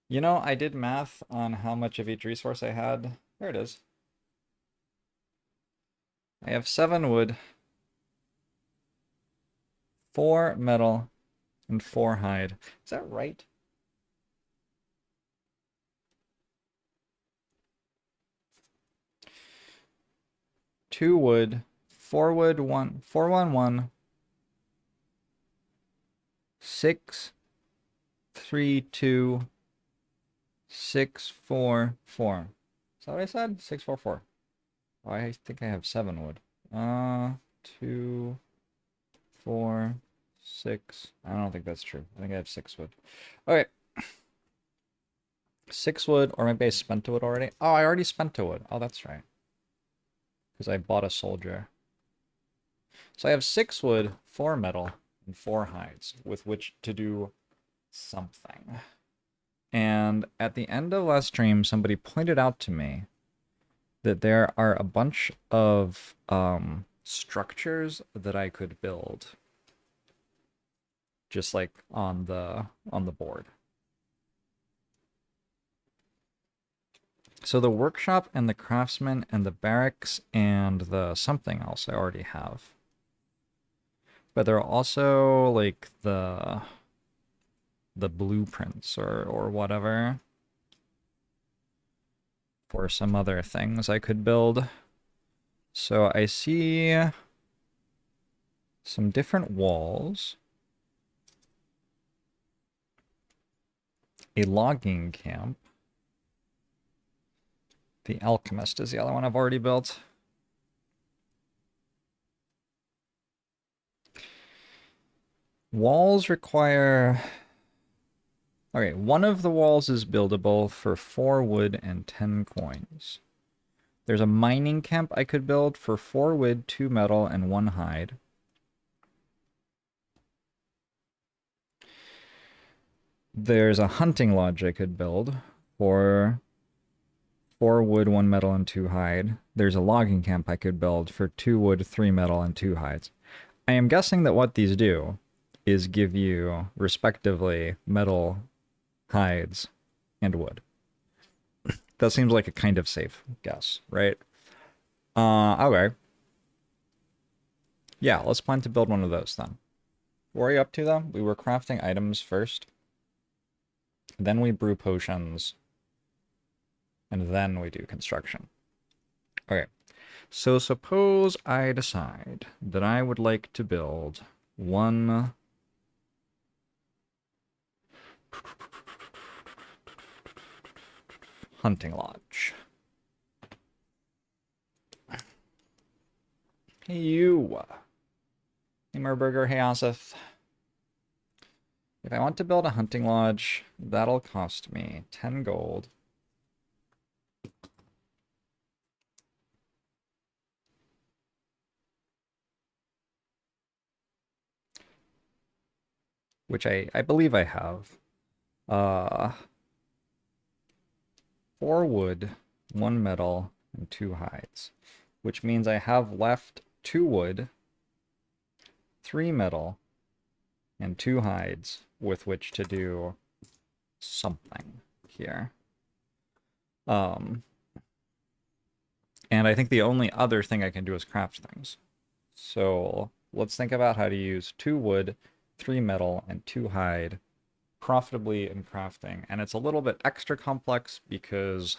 You know, I did math on how much of each resource I had. There it is. I have 7 wood, 4 metal, and 4 hide. Is that right? 2 wood, 4 wood, 4 1 1, 6 3 2, 6 4 4. Is that what I said? 6 4 4. Oh, I think I have 7 wood. 2 4 6. I don't think that's true. I think I have 6 wood. Okay, 6 wood, or maybe I spent a wood already. Oh, I already spent a wood. Oh, that's right. Because I bought a soldier. So I have 6 wood, 4 metal, and 4 hides with which to do something. And at the end of last stream, somebody pointed out to me that there are a bunch of structures that I could build just like on the board. So the workshop and the craftsman and the barracks and the something else I already have. But there are also like the blueprints or whatever for some other things I could build. So I see some different walls, a logging camp. The alchemist is the other one I've already built. Walls require... Okay, one of the walls is buildable for 4 wood and 10 coins. There's a mining camp I could build for 4 wood, 2 metal, and 1 hide. There's a hunting lodge I could build for 4 wood, 1 metal, and 2 hide. There's a logging camp I could build for 2 wood, 3 metal, and 2 hides. I am guessing that what these do is give you, respectively, metal, hides, and wood. That seems like a kind of safe guess, right? Okay. Yeah, let's plan to build one of those then. What are you up to, though? We were crafting items first. Then we brew potions. And then we do construction. Okay. So suppose I decide that I would like to build one hunting lodge. Hey, you. Hey, Murburger. Hey, Asif. If I want to build a hunting lodge, that'll cost me 10 gold. Which I believe I have. Uh, 4 wood, 1 metal, and 2 hides. Which means I have left 2 wood, 3 metal, and 2 hides with which to do something here. And I think the only other thing I can do is craft things. So let's think about how to use 2 wood, 3 metal, and 2 hide profitably in crafting. And it's a little bit extra complex because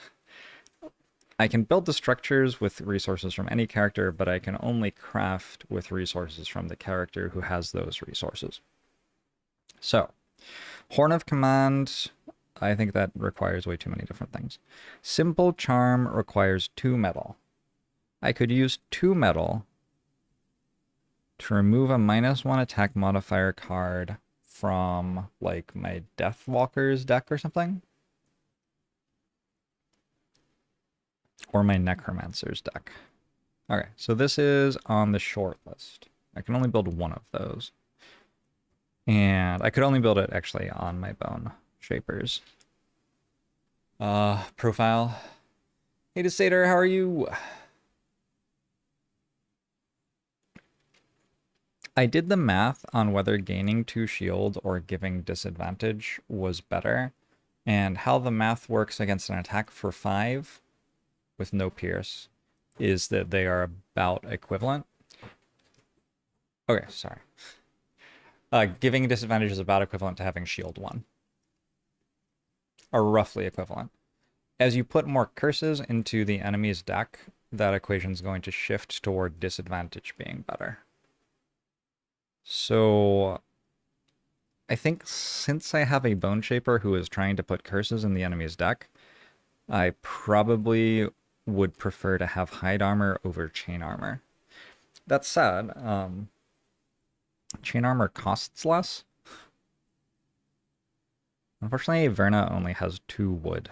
I can build the structures with resources from any character, but I can only craft with resources from the character who has those resources. So, Horn of Command, I think that requires way too many different things. Simple Charm requires 2 metal. I could use 2 metal to remove a -1 attack modifier card from, like, my Deathwalker's deck or something. Or my Necromancer's deck. Okay, so this is on the short list. I can only build one of those. And I could only build it, actually, on my Bone Shapers. Profile. Hey, Desator, how are you? I did the math on whether gaining 2 shield or giving disadvantage was better, And how the math works against an attack for 5 with no pierce is that they are about equivalent. Okay, sorry. Giving disadvantage is about equivalent to having shield 1. Or roughly equivalent. As you put more curses into the enemy's deck, that equation is going to shift toward disadvantage being better. So I think since I have a Bone Shaper who is trying to put curses in the enemy's deck, I probably would prefer to have Hide Armor over Chain Armor. That said, Chain Armor costs less. Unfortunately, Verna only has 2 wood.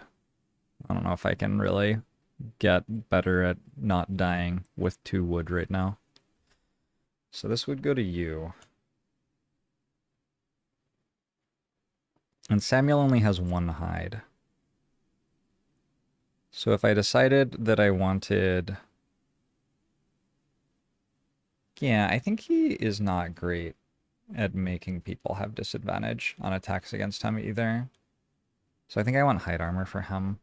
I don't know if I can really get better at not dying with 2 wood right now. So this would go to you. And Samuel only has 1 hide. So if I decided that I wanted... Yeah, I think he is not great at making people have disadvantage on attacks against him either. So I think I want hide armor for him.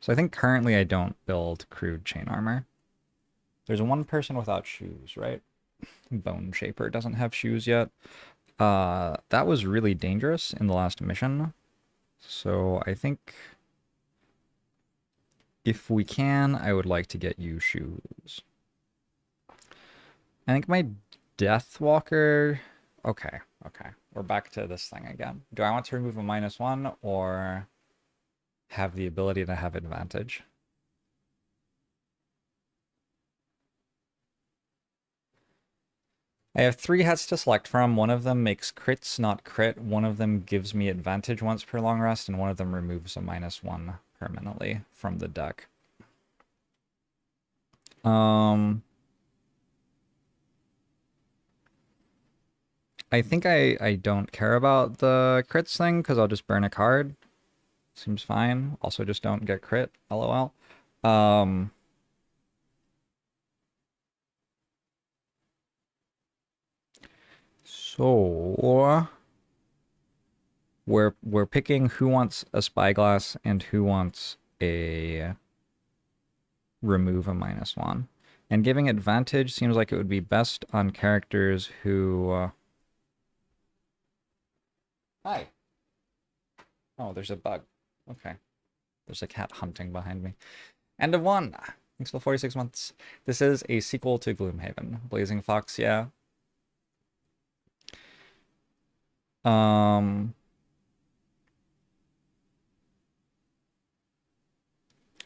So I think currently I don't build crude chain armor. There's 1 person without shoes, right? Bone Shaper doesn't have shoes yet. That was really dangerous in the last mission. So I think if we can, I would like to get you shoes. I think my Deathwalker... Okay. We're back to this thing again. Do I want to remove a -1 or have the ability to have advantage? I have 3 hats to select from. One of them makes crits, not crit. One of them gives me advantage once per long rest, and one of them removes a -1 permanently from the deck. I think I don't care about the crits thing because I'll just burn a card. Seems fine. Also, just don't get crit. LOL. So we're picking who wants a spyglass and who wants a remove a -1. And giving advantage seems like it would be best on characters who... Hi. Oh, there's a bug. Okay. There's a cat hunting behind me. End of 1. Thanks for 46 months. This is a sequel to Gloomhaven. Blazing Fox, yeah. I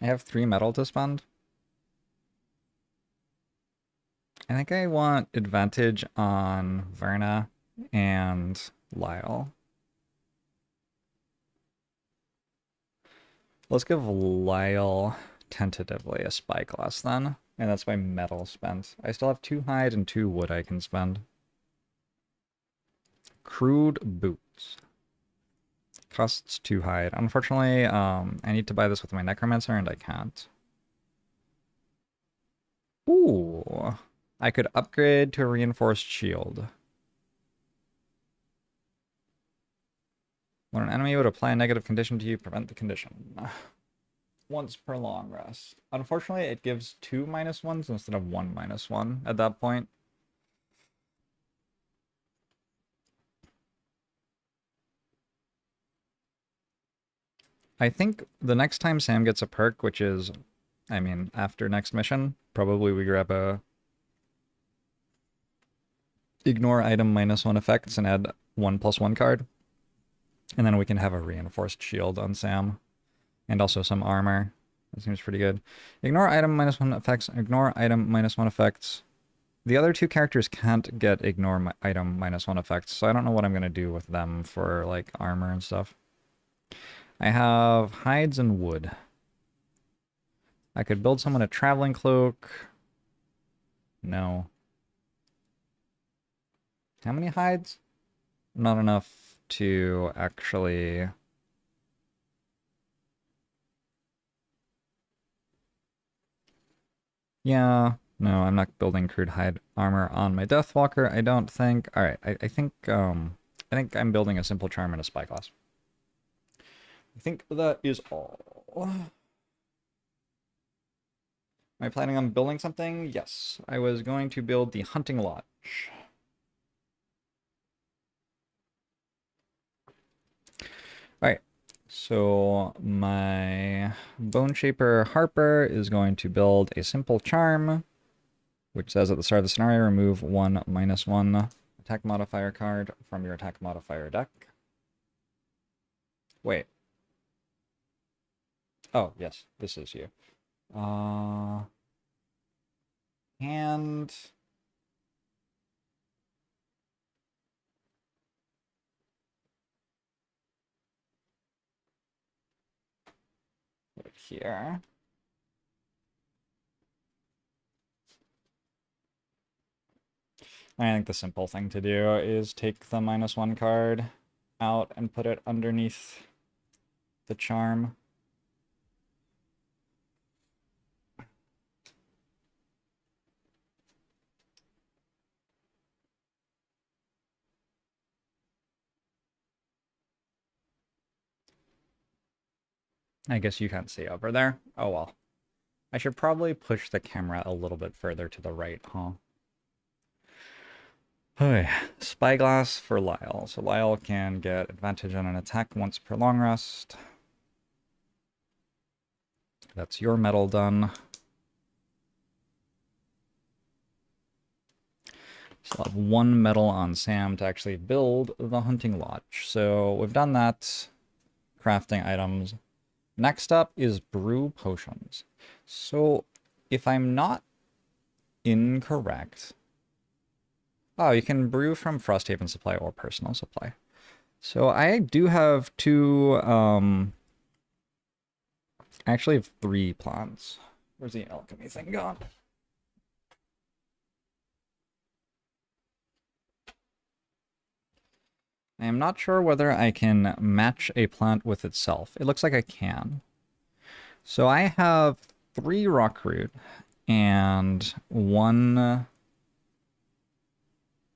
have 3 metal to spend. I think I want advantage on Verna and Lyle. Let's give Lyle tentatively a spyglass then. And that's my metal spent. I still have 2 hide and 2 wood I can spend. Crude boots. Costs 2 hide. Unfortunately, I need to buy this with my necromancer and I can't. Ooh. I could upgrade to a reinforced shield. When an enemy would apply a negative condition to you, prevent the condition. Once per long rest. Unfortunately, it gives 2 -1s instead of 1 -1 at that point. I think the next time Sam gets a perk, which is, I mean, after next mission, probably we grab a ignore item -1 effects and add 1+1 card. And then we can have a reinforced shield on Sam. And also some armor. That seems pretty good. Ignore item -1 effects. Ignore item -1 effects. The other 2 characters can't get ignore item -1 effects, so I don't know what I'm going to do with them for, like, armor and stuff. I have hides and wood. I could build someone a traveling cloak. No. How many hides? Not enough to actually... Yeah, No, I'm not building crude hide armor on my Deathwalker, I don't think. Alright, I think I'm building a simple charm and a spyglass. I think that is all. Am I planning on building something? Yes. I was going to build the hunting lodge. Alright. So my Bone Shaper Harper is going to build a simple charm, which says at the start of the scenario, remove 1/-1 attack modifier card from your attack modifier deck. Wait. Oh, yes, this is you. And put it here. I think the simple thing to do is take the -1 card out and put it underneath the charm. I guess you can't see over there. Oh well. I should probably push the camera a little bit further to the right, huh? Hey, Spyglass for Lyle. So Lyle can get advantage on an attack once per long rest. That's your metal done. Still have 1 metal on Sam to actually build the hunting lodge. So we've done that. Crafting items. Next up is brew potions. So if I'm not incorrect... Oh, you can brew from Frosthaven supply or personal supply. So I do have 2... I actually have 3 plants. Where's the alchemy thing gone? I am not sure whether I can match a plant with itself. It looks like I can. So I have 3 rockroot and 1...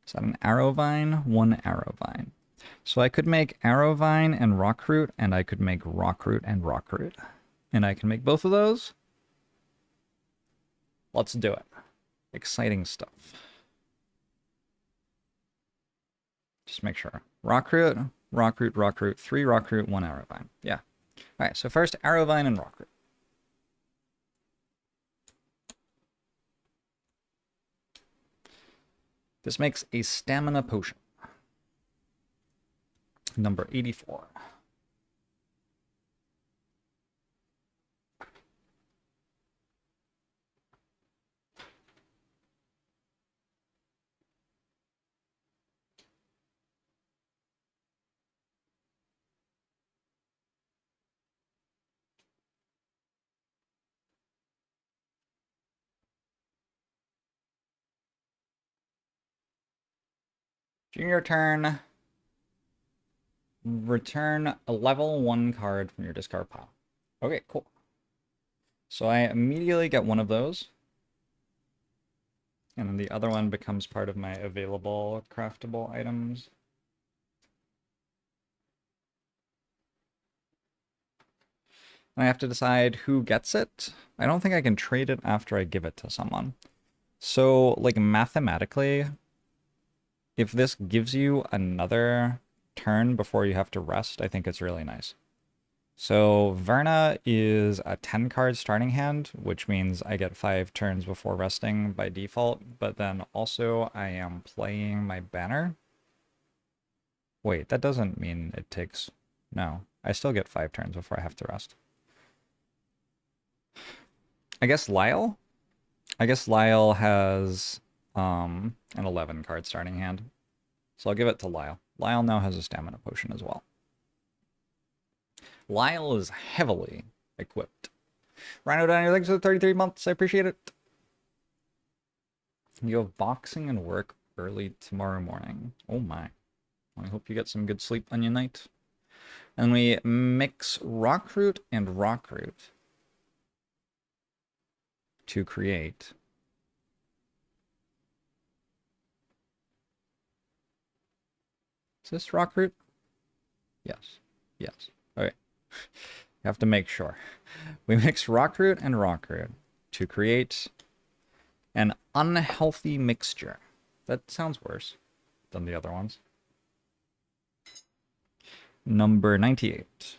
Is that an arrow vine? 1 arrow vine. So I could make arrow vine and rockroot, and I could make rockroot and rockroot. And I can make both of those. Let's do it. Exciting stuff. Just make sure. Rockroot, rockroot, rockroot, 3 rockroot, 1 arrow vine. Yeah. All right, so first arrow vine and rockroot. This makes a stamina potion. Number 84. Junior turn. Return a level 1 card from your discard pile. Okay, cool. So I immediately get one of those. And then the other one becomes part of my available craftable items. And I have to decide who gets it. I don't think I can trade it after I give it to someone. So, like, mathematically, if this gives you another turn before you have to rest, I think it's really nice. So Verna is a 10 card starting hand, which means I get 5 turns before resting by default, but then also I am playing my banner. Wait, that doesn't mean it takes... No, I still get 5 turns before I have to rest. I guess Lyle? I guess Lyle has an 11 card starting hand. So I'll give it to Lyle. Lyle now has a stamina potion as well. Lyle is heavily equipped. Rhino Daniel, thanks for the 33 months. I appreciate it. You have boxing and work early tomorrow morning. Oh my. I hope you get some good sleep on your night. And we mix rockroot and rockroot to create Is this rock root? Yes. Yes. Okay. You have to make sure. We mix rock root and rock root to create an unhealthy mixture. That sounds worse than the other ones. Number 98.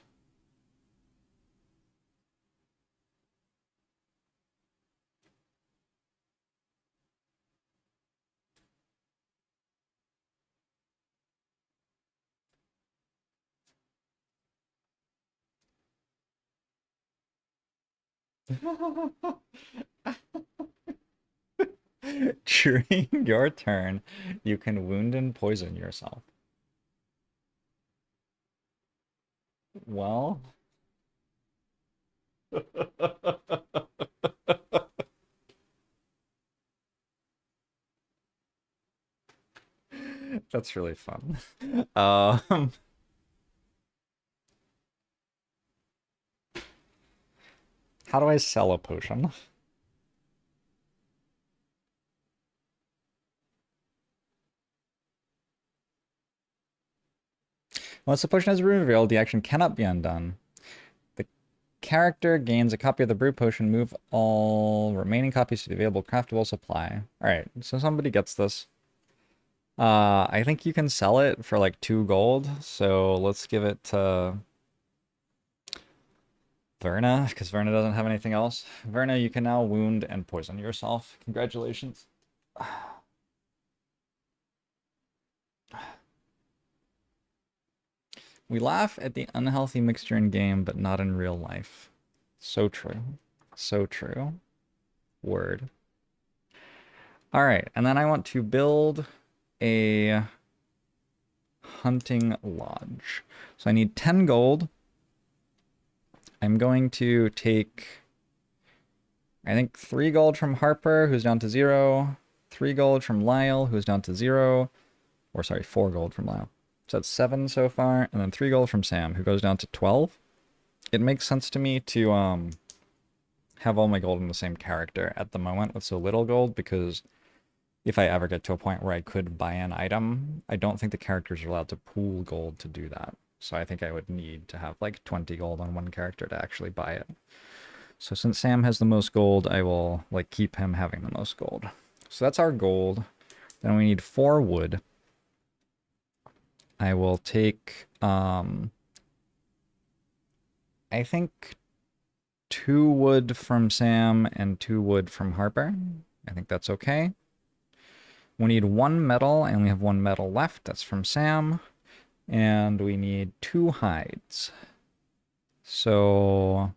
During your turn, you can wound and poison yourself. Well, that's really fun. Um, how do I sell a potion? Once the potion has been revealed, the action cannot be undone. The character gains a copy of the brew potion. Move all remaining copies to the available craftable supply. All right, so somebody gets this. I think you can sell it for like 2 gold. So let's give it to Verna, because Verna doesn't have anything else. Verna, you can now wound and poison yourself. Congratulations. We laugh at the unhealthy mixture in game, but not in real life. So true. So true. Word. All right, and then I want to build a hunting lodge. So I need 10 gold. I'm going to take, I think, 3 gold from Harper, who's down to 0. 3 gold from Lyle, who's down to 0. Or sorry, 4 gold from Lyle. So that's 7 so far, and then 3 gold from Sam, who goes down to 12. It makes sense to me to have all my gold in the same character at the moment with so little gold, because if I ever get to a point where I could buy an item, I don't think the characters are allowed to pool gold to do that. So I think I would need to have like 20 gold on one character to actually buy it. So since Sam has the most gold, I will like keep him having the most gold. So that's our gold. Then we need 4 wood. I will take, I think 2 wood from Sam and 2 wood from Harper. I think that's okay. We need 1 metal. I only have 1 metal left. That's from Sam. And we need 2 hides. So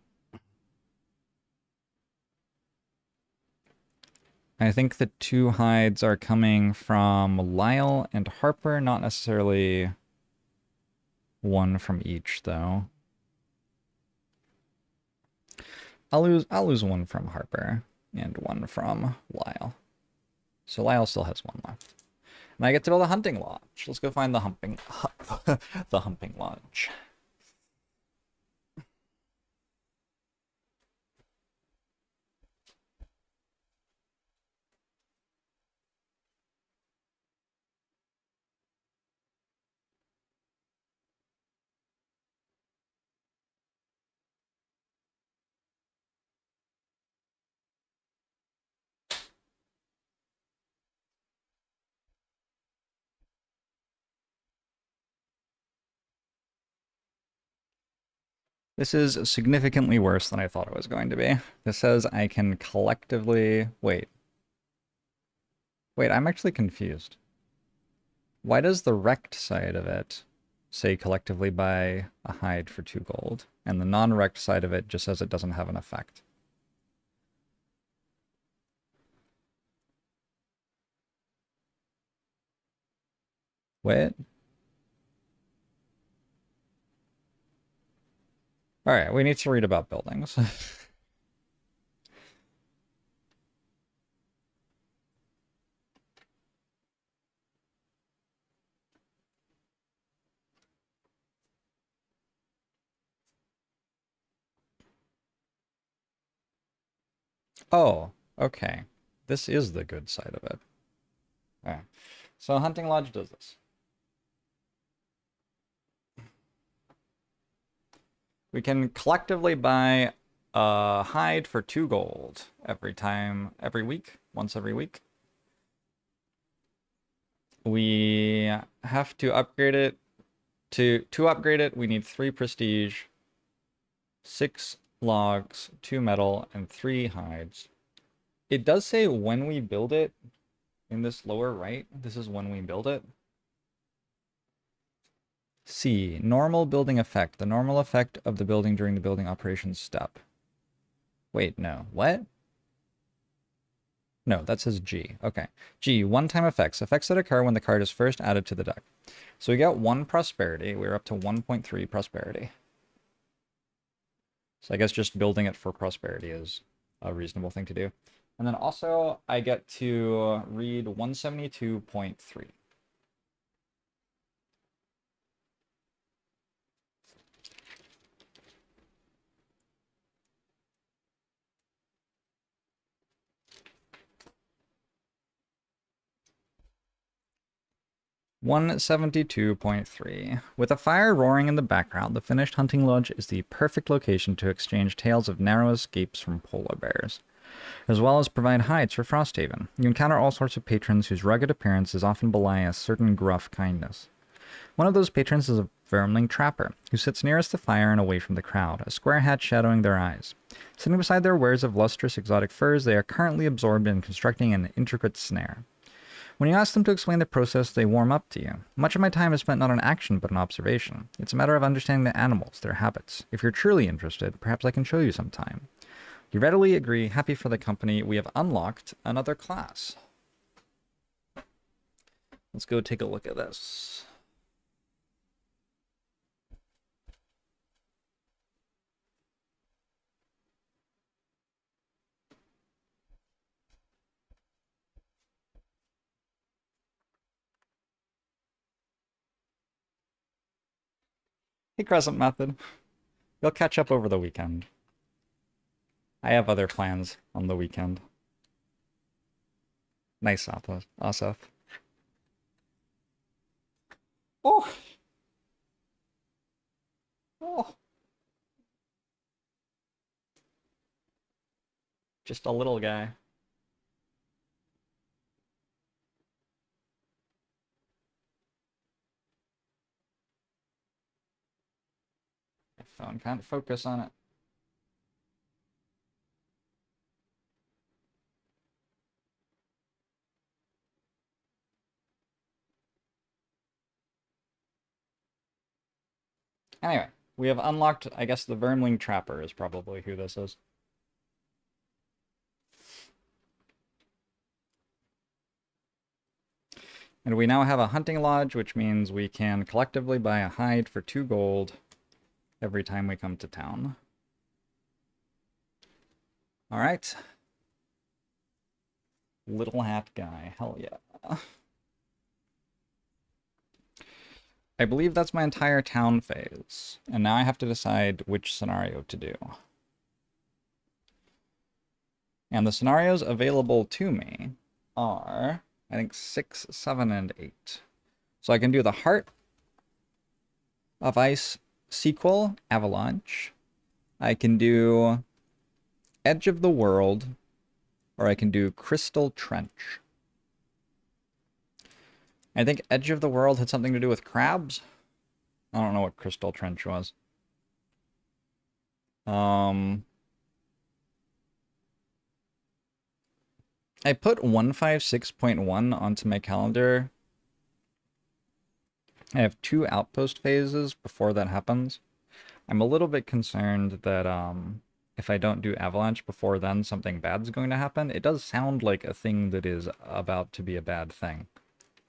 I think the 2 hides are coming from Lyle and Harper, not necessarily 1 from each, though. I'll lose 1 from Harper and 1 from Lyle. So Lyle still has 1 left. And I get to build a hunting lodge. Let's go find the the humping lodge. This is significantly worse than I thought it was going to be. This says I can collectively... Wait. Wait, I'm actually confused. Why does the wrecked side of it say collectively buy a hide for 2 gold, and the non-wrecked side of it just says it doesn't have an effect? Wait. Alright, we need to read about buildings. Oh, okay. This is the good side of it. Alright. So Hunting Lodge does this. We can collectively buy a hide for 2 gold every week, once every week. We have to upgrade it. To upgrade it, we need 3 prestige, 6 logs, 2 metal, and 3 hides. It does say when we build it in this lower right. This is when we build it. C. Normal building effect. The normal effect of the building during the building operations step. Wait, no. What? No, that says G. Okay. G. One-time effects. Effects that occur when the card is first added to the deck. So we got 1 prosperity. We're up to 1.3 prosperity. So I guess just building it for prosperity is a reasonable thing to do. And then also I get to read 172.3. $172.3. With a fire roaring in the background, the finished hunting lodge is the perfect location to exchange tales of narrow escapes from polar bears, as well as provide hides for Frosthaven. You encounter all sorts of patrons whose rugged appearance is often belie a certain gruff kindness. One of those patrons is a vermling trapper, who sits nearest the fire and away from the crowd, a square hat shadowing their eyes. Sitting beside their wares of lustrous exotic furs, they are currently absorbed in constructing an intricate snare. When you ask them to explain the process, they warm up to you. Much of my time is spent not on action, but on observation. It's a matter of understanding the animals, their habits. If you're truly interested, perhaps I can show you sometime. You readily agree, happy for the company. We have unlocked another class. Let's go take a look at this. Hey, Crescent Method. You'll catch up over the weekend. I have other plans on the weekend. Nice, Asaf. Oh! Oh! Just a little guy. My phone can't focus on it. Anyway, we have unlocked, I guess the Vermling Trapper is probably who this is. And we now have a hunting lodge, which means we can collectively buy a hide for 2 gold every time we come to town. Alright. Little hat guy, hell yeah. I believe that's my entire town phase. And now I have to decide which scenario to do. And the scenarios available to me are, I think, 6, 7, and 8. So I can do the Heart of Ice sequel, Avalanche. I can do Edge of the World, or I can do Crystal Trench. I think Edge of the World had something to do with crabs. I don't know what Crystal Trench was. I put 156.1 onto my calendar. I have 2 outpost phases before that happens. I'm a little bit concerned that if I don't do Avalanche before then, something bad's going to happen. It does sound like a thing that is about to be a bad thing.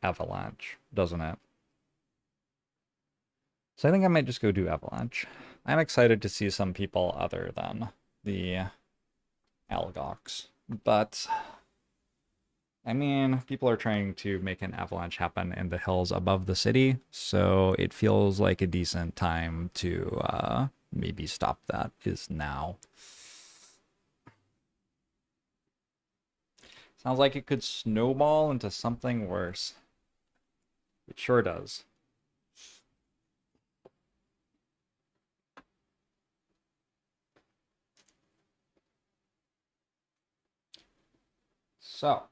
Avalanche, doesn't it? So I think I might just go do Avalanche. I'm excited to see some people other than the Algox. But, I mean, people are trying to make an avalanche happen in the hills above the city, so it feels like a decent time to maybe stop that is now. Sounds like it could snowball into something worse. It sure does. So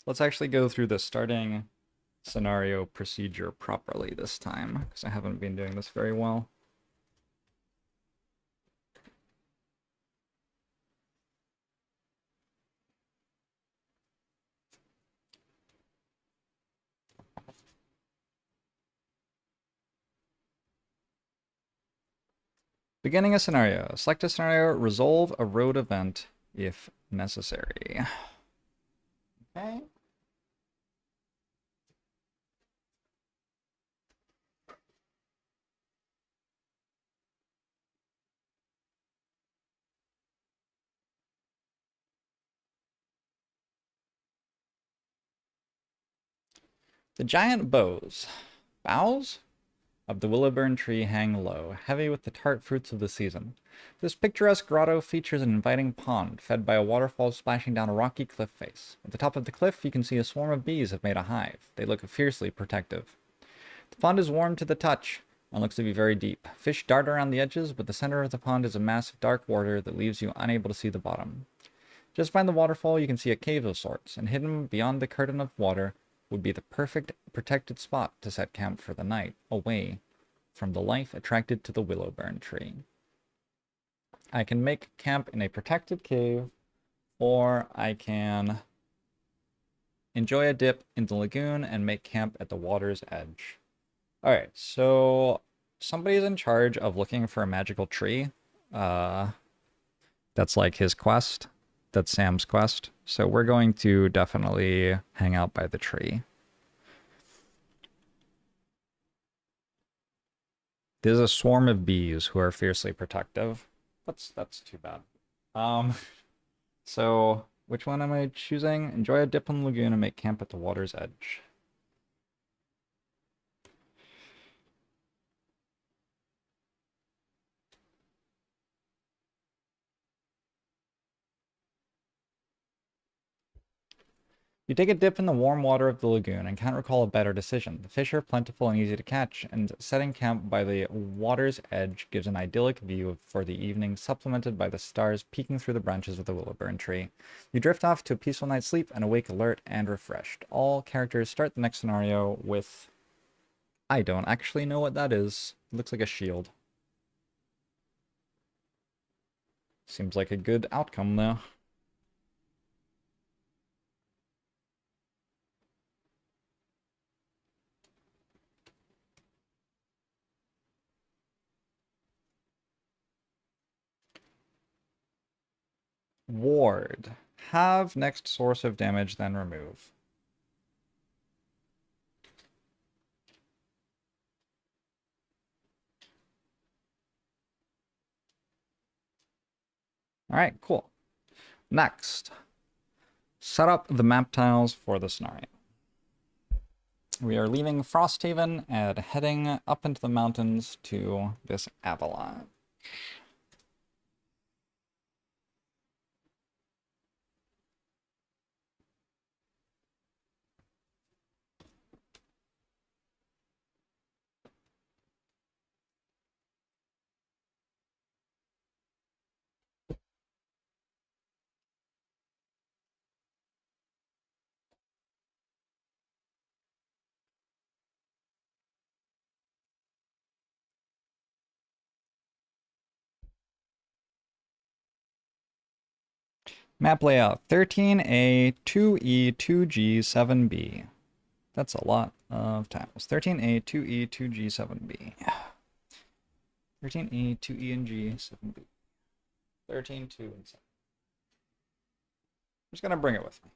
let's actually go through the starting scenario procedure properly this time, because I haven't been doing this very well. Beginning a scenario. Select a scenario, resolve a road event if necessary. Okay. The giant boughs of the willowburn tree hang low, heavy with the tart fruits of the season. This picturesque grotto features an inviting pond, fed by a waterfall splashing down a rocky cliff face. At the top of the cliff, you can see a swarm of bees have made a hive. They look fiercely protective. The pond is warm to the touch and looks to be very deep. Fish dart around the edges, but the center of the pond is a mass of dark water that leaves you unable to see the bottom. Just behind the waterfall, you can see a cave of sorts, and hidden beyond the curtain of water would be the perfect protected spot to set camp for the night, away from the life attracted to the willowburn tree. I can make camp in a protected cave, or I can enjoy a dip in the lagoon and make camp at the water's edge. Alright, so somebody's in charge of looking for a magical tree. That's like his quest. That's Sam's quest. So we're going to definitely hang out by the tree. There's a swarm of bees who are fiercely protective. That's too bad. Um, so which one am I choosing? Enjoy a dip in the lagoon and make camp at the water's edge. You take a dip in the warm water of the lagoon and can't recall a better decision. The fish are plentiful and easy to catch, and setting camp by the water's edge gives an idyllic view for the evening, supplemented by the stars peeking through the branches of the willowburn tree. You drift off to a peaceful night's sleep and awake alert and refreshed. All characters start the next scenario with... I don't actually know what that is. It looks like a shield. Seems like a good outcome, though. Ward. Have next source of damage, then remove. Alright, cool. Next. Set up the map tiles for the scenario. We are leaving Frosthaven and heading up into the mountains to this avalanche. Map layout 13A, 2E, 2G, 7B. That's a lot of tiles. 13A, 2E, 2G, 7B. 13E, 2E, and G, 7B. 13, 2, and 7. I'm just going to bring it with me.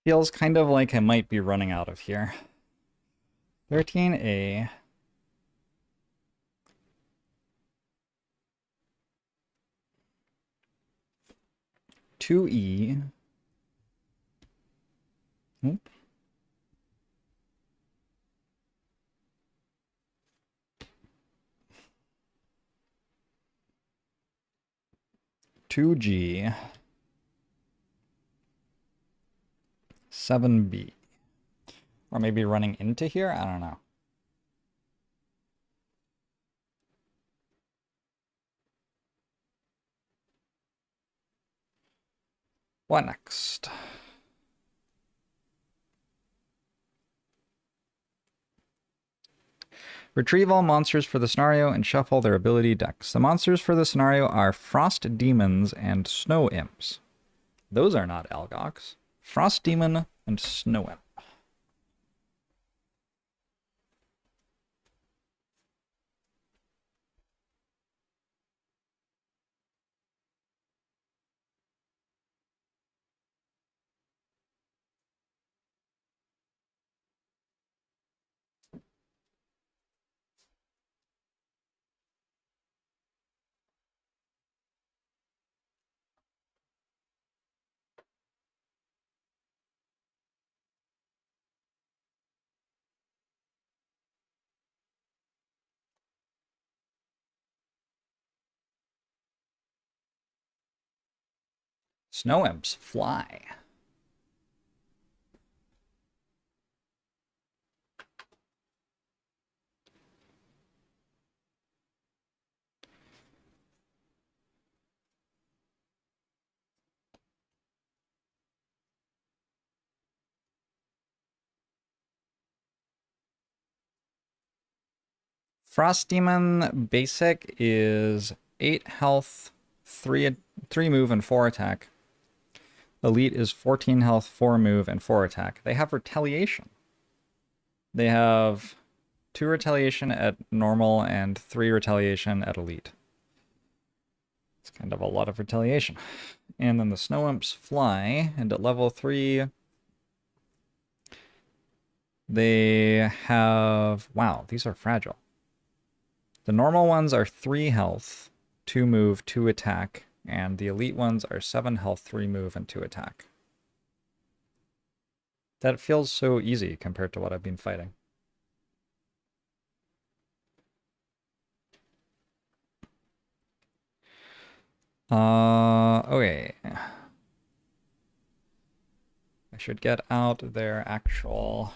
Feels kind of like I might be running out of here. 13A. 2E. Oop. 2G. 7B. Or maybe running into here? I don't know. What next? Retrieve all monsters for the scenario and shuffle their ability decks. The monsters for the scenario are Frost Demons and Snow Imps. Those are not Algox. Frost Demon and Snow Imp. Snow Imps fly. Frost Demon basic is 8 health, 3 move, and 4 attack. Elite is 14 health, 4 move, and 4 attack. They have retaliation. They have 2 retaliation at normal and 3 retaliation at elite. It's kind of a lot of retaliation. And then the Snow Imps fly, and at level 3, they have... Wow, these are fragile. The normal ones are 3 health, 2 move, 2 attack, and the elite ones are 7 health, 3 move, and 2 attack. That feels so easy compared to what I've been fighting. Okay. I should get out their actual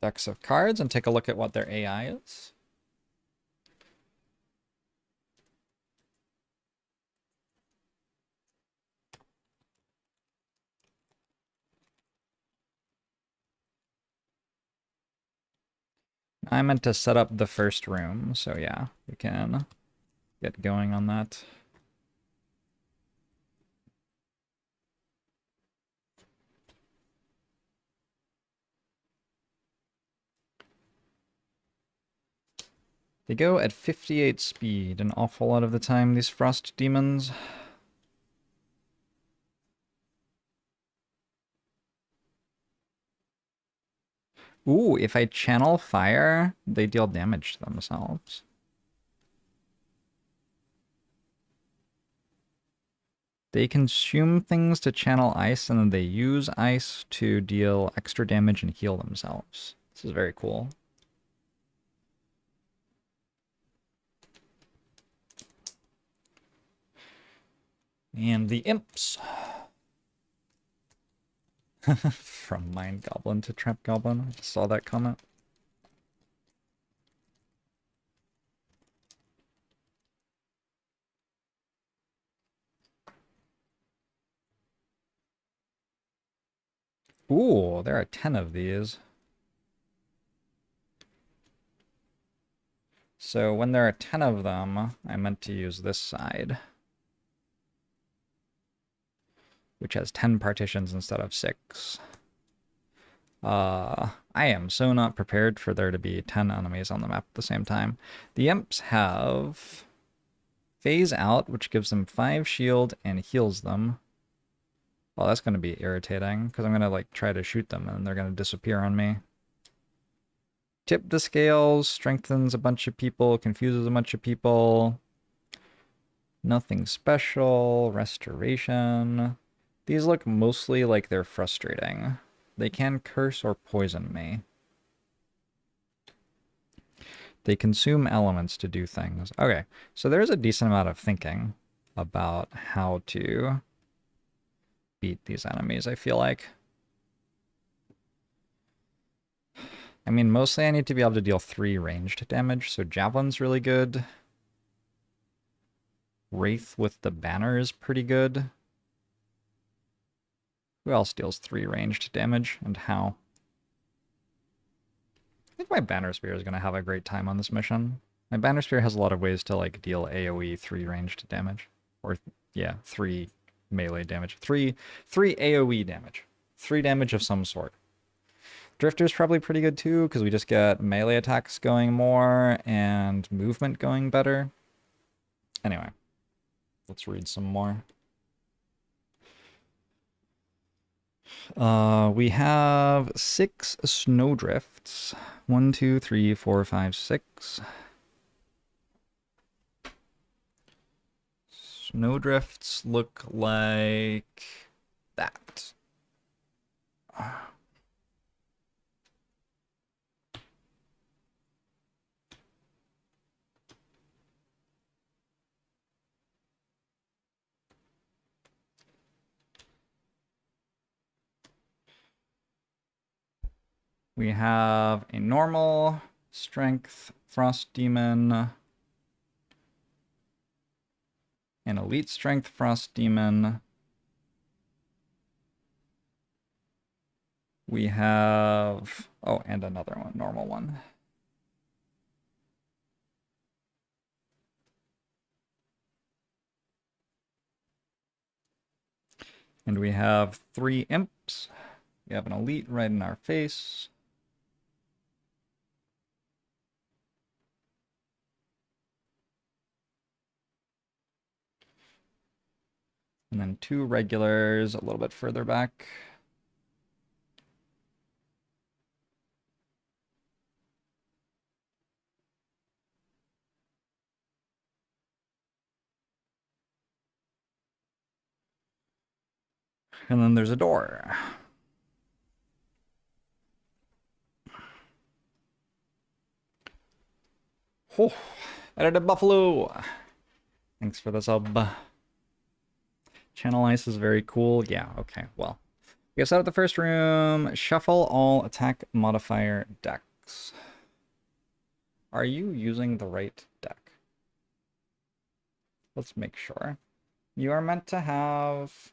decks of cards and take a look at what their AI is. I meant to set up the first room, so yeah, we can get going on that. They go at 58 speed an awful lot of the time, these Frost Demons. Ooh, if I channel fire, they deal damage to themselves. They consume things to channel ice, and then they use ice to deal extra damage and heal themselves. This is very cool. And the imps. From Mind Goblin to Trap Goblin. I saw that comment. Ooh, there are 10 of these. So when there are 10 of them, I meant to use this side, which has 10 partitions instead of 6. I am so not prepared for there to be 10 enemies on the map at the same time. The imps have Phase Out, which gives them 5 shield and heals them. Well, that's going to be irritating, because I'm going to, like, try to shoot them, and they're going to disappear on me. Tip the scales, strengthens a bunch of people, confuses a bunch of people. Nothing special, restoration. These look mostly like they're frustrating. They can curse or poison me. They consume elements to do things. Okay, so there's a decent amount of thinking about how to beat these enemies, I feel like. I mean, mostly I need to be able to deal 3 ranged damage, so Javelin's really good. Wraith with the banner is pretty good. Who else deals 3 ranged damage, and how? I think my Banner Spear is going to have a great time on this mission. My Banner Spear has a lot of ways to, like, deal AoE 3 ranged damage. Or, yeah, 3 melee damage. 3 AoE damage. 3 damage of some sort. Drifter's probably pretty good too, because we just get melee attacks going more and movement going better. Anyway, let's read some more. We have 6 snowdrifts. 1, 2, 3, 4, 5, 6. Snowdrifts look like that. We have a normal strength frost demon, an elite strength frost demon. We have, oh, and another one, normal one. And we have 3 imps. We have an elite right in our face. And then 2 regulars a little bit further back. And then there's a door. Oh, edited Buffalo. Thanks for the sub. Channel Ice is very cool. Yeah, okay, well. We have set up the first room. Shuffle all attack modifier decks. Are you using the right deck? Let's make sure. You are meant to have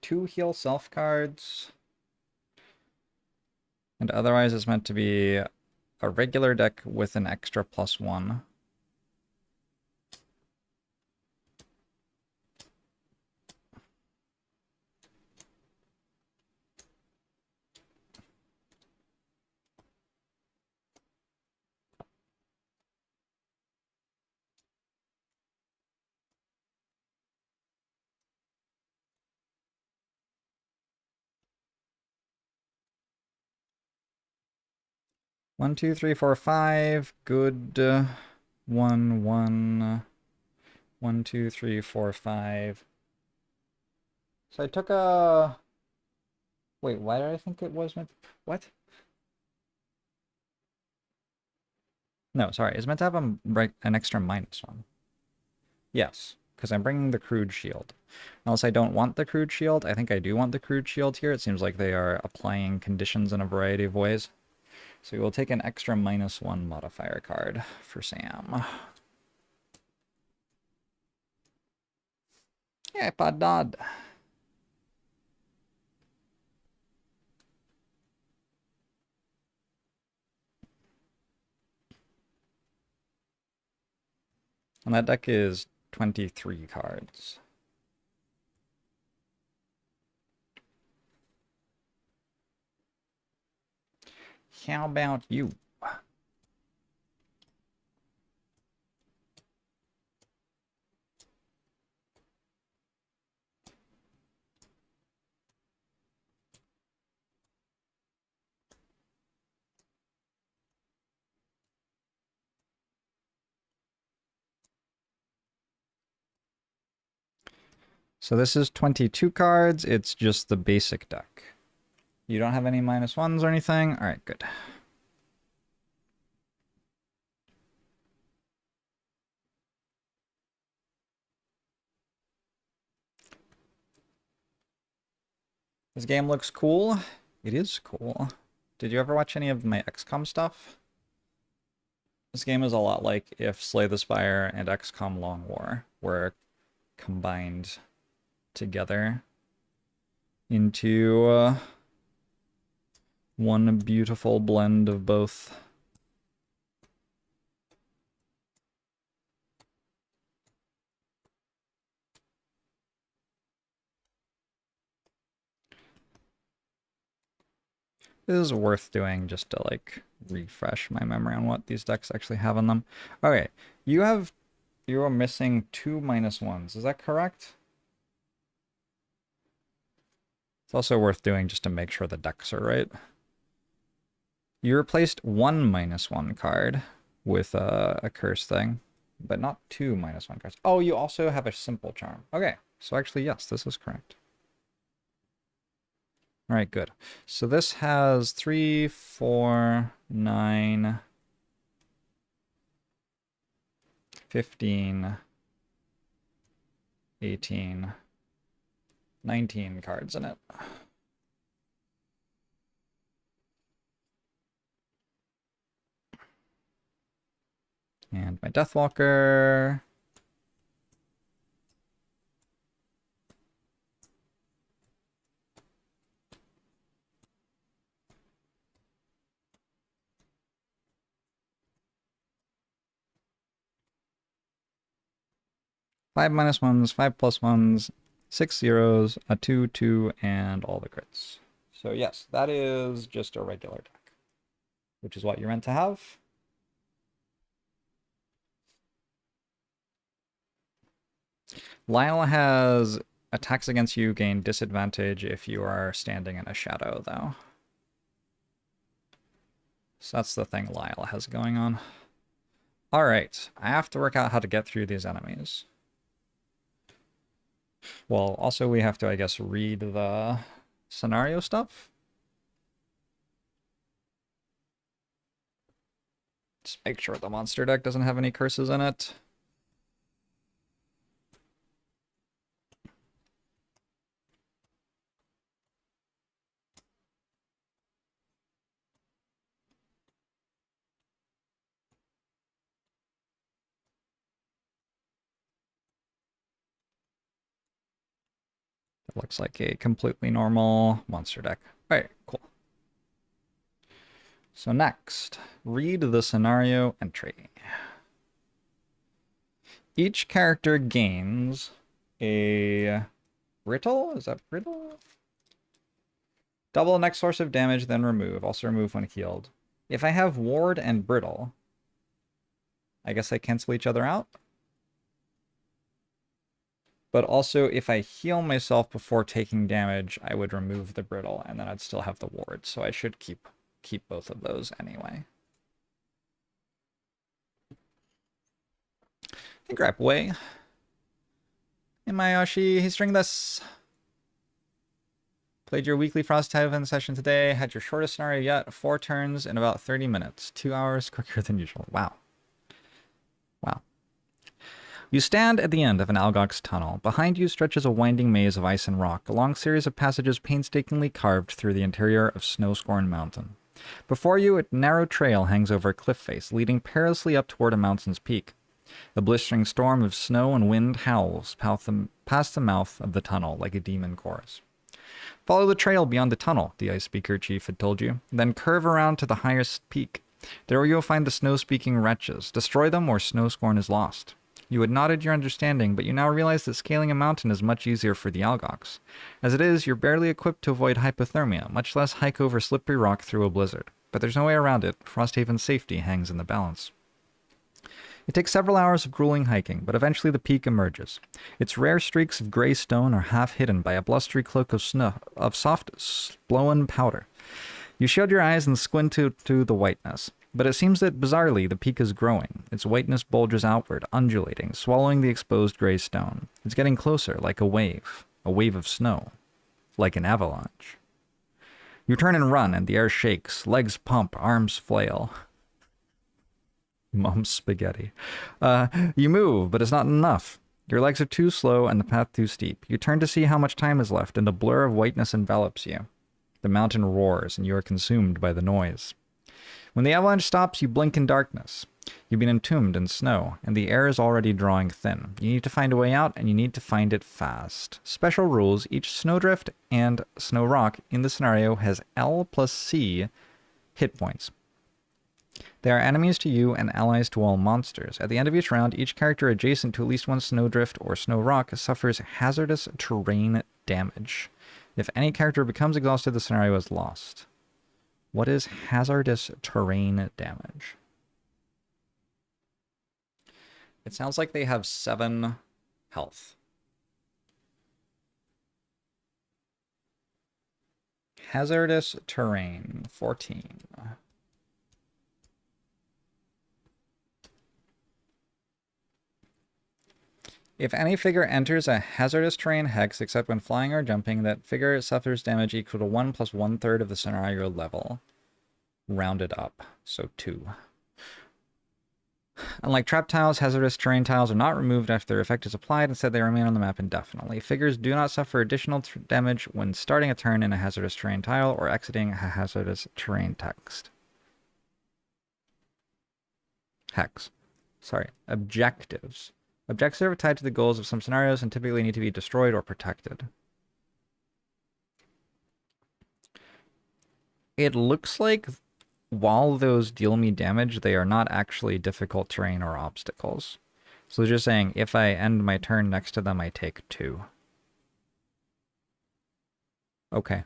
2 heal self cards. And otherwise it's meant to be a regular deck with an extra +1. One, two, three, four, five. Good. 1, 1. 1, 2, 3, 4, 5. So I took a... Wait, why did I think it was meant... What? No, sorry. It's meant to have an extra -1. Yes, because I'm bringing the crude shield. Unless I don't want the crude shield. I think I do want the crude shield here. It seems like they are applying conditions in a variety of ways. So we will take an extra -1 modifier card for Sam. Yeah, Podod. And that deck is 23 cards. How about you? So this is 22 cards. It's just the basic deck. You don't have any -1s or anything? All right, good. This game looks cool. It is cool. Did you ever watch any of my XCOM stuff? This game is a lot like if Slay the Spire and XCOM Long War were combined together into one beautiful blend of both. This is worth doing just to like refresh my memory on what these decks actually have on them. Okay, you are missing 2 -1s. Is that correct? It's also worth doing just to make sure the decks are right. You replaced 1 -1 card with a curse thing, but not 2 -1 cards. Oh, you also have a simple charm. Okay, so actually, yes, this is correct. All right, good. So this has 3, 4, 9, 15, 18, 19 cards in it. And my Deathwalker. Five -1s, 5 +1s, 6 zeros, a 2, 2, and all the crits. So yes, that is just a regular deck, which is what you're meant to have. Lyle has attacks against you gain disadvantage if you are standing in a shadow, though. So that's the thing Lyle has going on. All right, I have to work out how to get through these enemies. Well, also we have to, I guess, read the scenario stuff. Just make sure the monster deck doesn't have any curses in it. It looks like a completely normal monster deck. All right, cool. So next, read the scenario entry. Each character gains a brittle? Is that brittle? Double the next source of damage, then remove. Also remove when healed. If I have ward and brittle, I guess I cancel each other out. But also, if I heal myself before taking damage, I would remove the brittle, and then I'd still have the ward. So I should keep both of those anyway. Hey, grab away. Hey, Mayoshi. Hey, string this. Played your weekly Frosthaven session today. Had your shortest scenario yet. 4 turns in about 30 minutes. 2 hours quicker than usual. Wow. Wow. You stand at the end of an Algox tunnel. Behind you stretches a winding maze of ice and rock, a long series of passages painstakingly carved through the interior of Snowscorn Mountain. Before you, a narrow trail hangs over a cliff face, leading perilously up toward a mountain's peak. A blistering storm of snow and wind howls past the mouth of the tunnel like a demon chorus. Follow the trail beyond the tunnel, the Ice Speaker Chief had told you, then curve around to the highest peak. There you'll find the snow-speaking wretches. Destroy them or Snowscorn is lost. You had nodded your understanding, but you now realize that scaling a mountain is much easier for the Algox. As it is, you're barely equipped to avoid hypothermia, much less hike over slippery rock through a blizzard. But there's no way around it. Frosthaven's safety hangs in the balance. It takes several hours of grueling hiking, but eventually the peak emerges. Its rare streaks of gray stone are half hidden by a blustery cloak of snow, of soft, blown powder. You shield your eyes and squint to the whiteness. But it seems that, bizarrely, the peak is growing. Its whiteness bulges outward, undulating, swallowing the exposed gray stone. It's getting closer, like a wave of snow, like an avalanche. You turn and run, and the air shakes. Legs pump, arms flail. Mom's spaghetti. You move, but it's not enough. Your legs are too slow and the path too steep. You turn to see how much time is left, and a blur of whiteness envelops you. The mountain roars, and you are consumed by the noise. When the avalanche stops, you blink in darkness. You've been entombed in snow, and the air is already drawing thin. You need to find a way out, and you need to find it fast. Special rules: each snowdrift and snow rock in the scenario has L plus C hit points. They are enemies to you and allies to all monsters. At the end of each round, each character adjacent to at least one snowdrift or snow rock suffers hazardous terrain damage. If any character becomes exhausted, the scenario is lost. What is hazardous terrain damage? It sounds like they have 7 health. Hazardous terrain, 14. If any figure enters a hazardous terrain hex, except when flying or jumping, that figure suffers damage equal to 1 plus 1/3 of the scenario level. Rounded up, so 2. Unlike trap tiles, hazardous terrain tiles are not removed after their effect is applied. Instead, they remain on the map indefinitely. Figures do not suffer additional damage when starting a turn in a hazardous terrain tile or exiting a hazardous terrain text. Hex. Sorry. Objectives. Objectives are tied to the goals of some scenarios and typically need to be destroyed or protected. It looks like while those deal me damage, they are not actually difficult terrain or obstacles. So just saying, if I end my turn next to them, I take 2. Okay.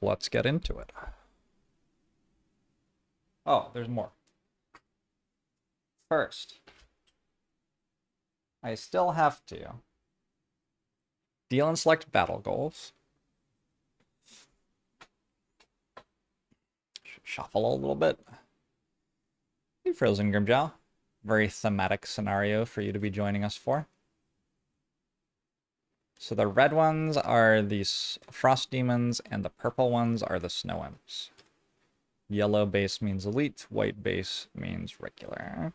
Let's get into it. Oh, there's more. First, I still have to deal and select battle goals. Shuffle a little bit. Hey, Frozen Grimjaw. Very thematic scenario for you to be joining us for. So the red ones are these frost demons, and the purple ones are the snow imps. Yellow base means elite, white base means regular.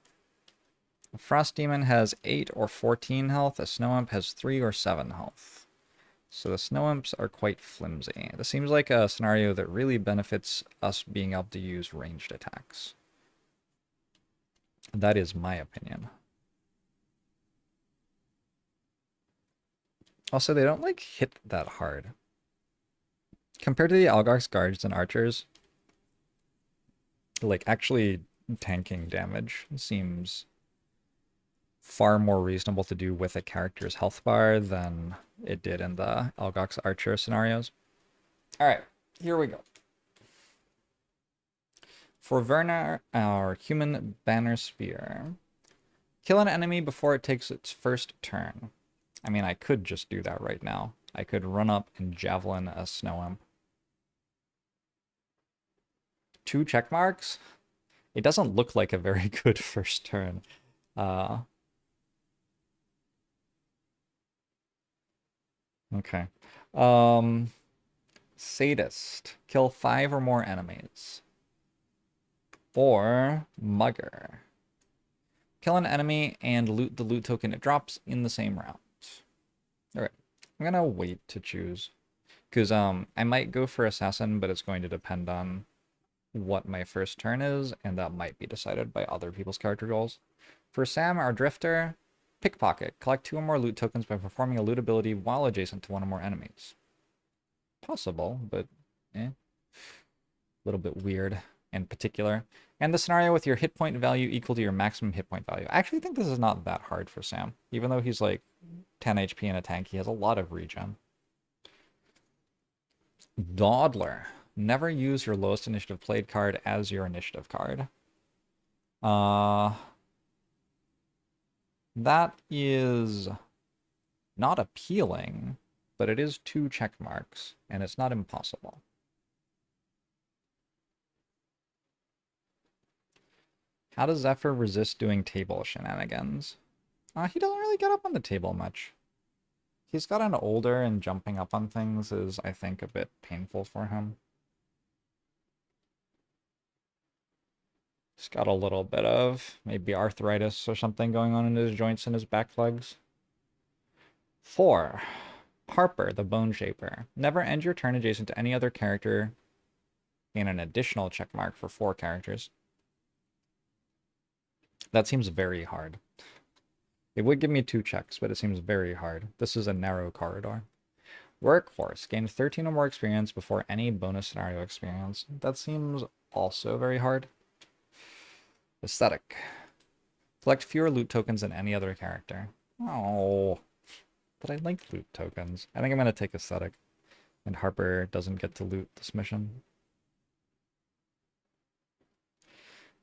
A frost demon has 8 or 14 health, a snow imp has 3 or 7 health. So the snow imps are quite flimsy. This seems like a scenario that really benefits us being able to use ranged attacks. That is my opinion. Also, they don't, like, hit that hard. Compared to the Algar's guards and archers, like, actually tanking damage seems far more reasonable to do with a character's health bar than it did in the Algox Archer scenarios. Alright, here we go. For Werner, our human banner spear. Kill an enemy before it takes its first turn. I mean, I could just do that right now. I could run up and javelin a snow imp. 2 check marks? It doesn't look like a very good first turn. Okay. Sadist. Kill 5 or more enemies. Or Mugger. Kill an enemy and loot the loot token it drops in the same round. Alright. I'm gonna wait to choose. Because I might go for Assassin, but it's going to depend on what my first turn is, and that might be decided by other people's character goals. For Sam, our Drifter, Pickpocket. Collect 2 or more loot tokens by performing a loot ability while adjacent to 1 or more enemies. Possible, but a little bit weird and particular. And the scenario with your hit point value equal to your maximum hit point value. I actually think this is not that hard for Sam. Even though he's like 10 HP in a tank, he has a lot of regen. Dawdler. Never use your lowest initiative played card as your initiative card. That is not appealing, but it is 2 check marks, and it's not impossible. How does Zephyr resist doing table shenanigans? He doesn't really get up on the table much. He's gotten older, and jumping up on things is, I think, a bit painful for him. He's got a little bit of maybe arthritis or something going on in his joints and his back legs. 4. Harper, the Bone Shaper. Never end your turn adjacent to any other character in an additional check mark for 4 characters. That seems very hard. It would give me 2 checks, but it seems very hard. This is a narrow corridor. Workforce. Gain 13 or more experience before any bonus scenario experience. That seems also very hard. Aesthetic. Collect fewer loot tokens than any other character. Oh, but I like loot tokens. I think I'm going to take Aesthetic. And Harper doesn't get to loot this mission.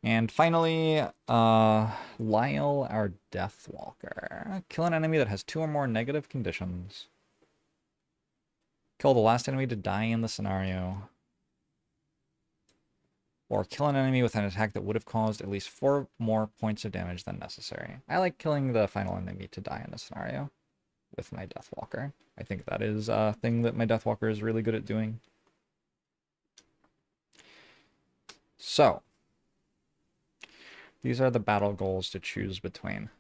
And finally, Lyle, our Deathwalker. Kill an enemy that has 2 or more negative conditions. Kill the last enemy to die in the scenario. Or kill an enemy with an attack that would have caused at least 4 more points of damage than necessary. I like killing the final enemy to die in the scenario with my Deathwalker. I think that is a thing that my Deathwalker is really good at doing. So, these are the battle goals to choose between.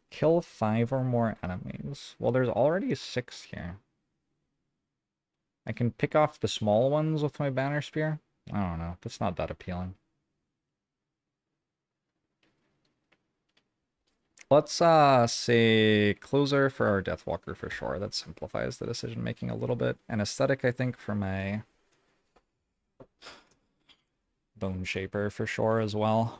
Kill 5 or more enemies. Well, there's already 6 here. I can pick off the small ones with my Banner Spear. I don't know. That's not that appealing. Let's say Closer for our Deathwalker for sure. That simplifies the decision making a little bit. And Aesthetic, I think, for my Bone Shaper for sure as well.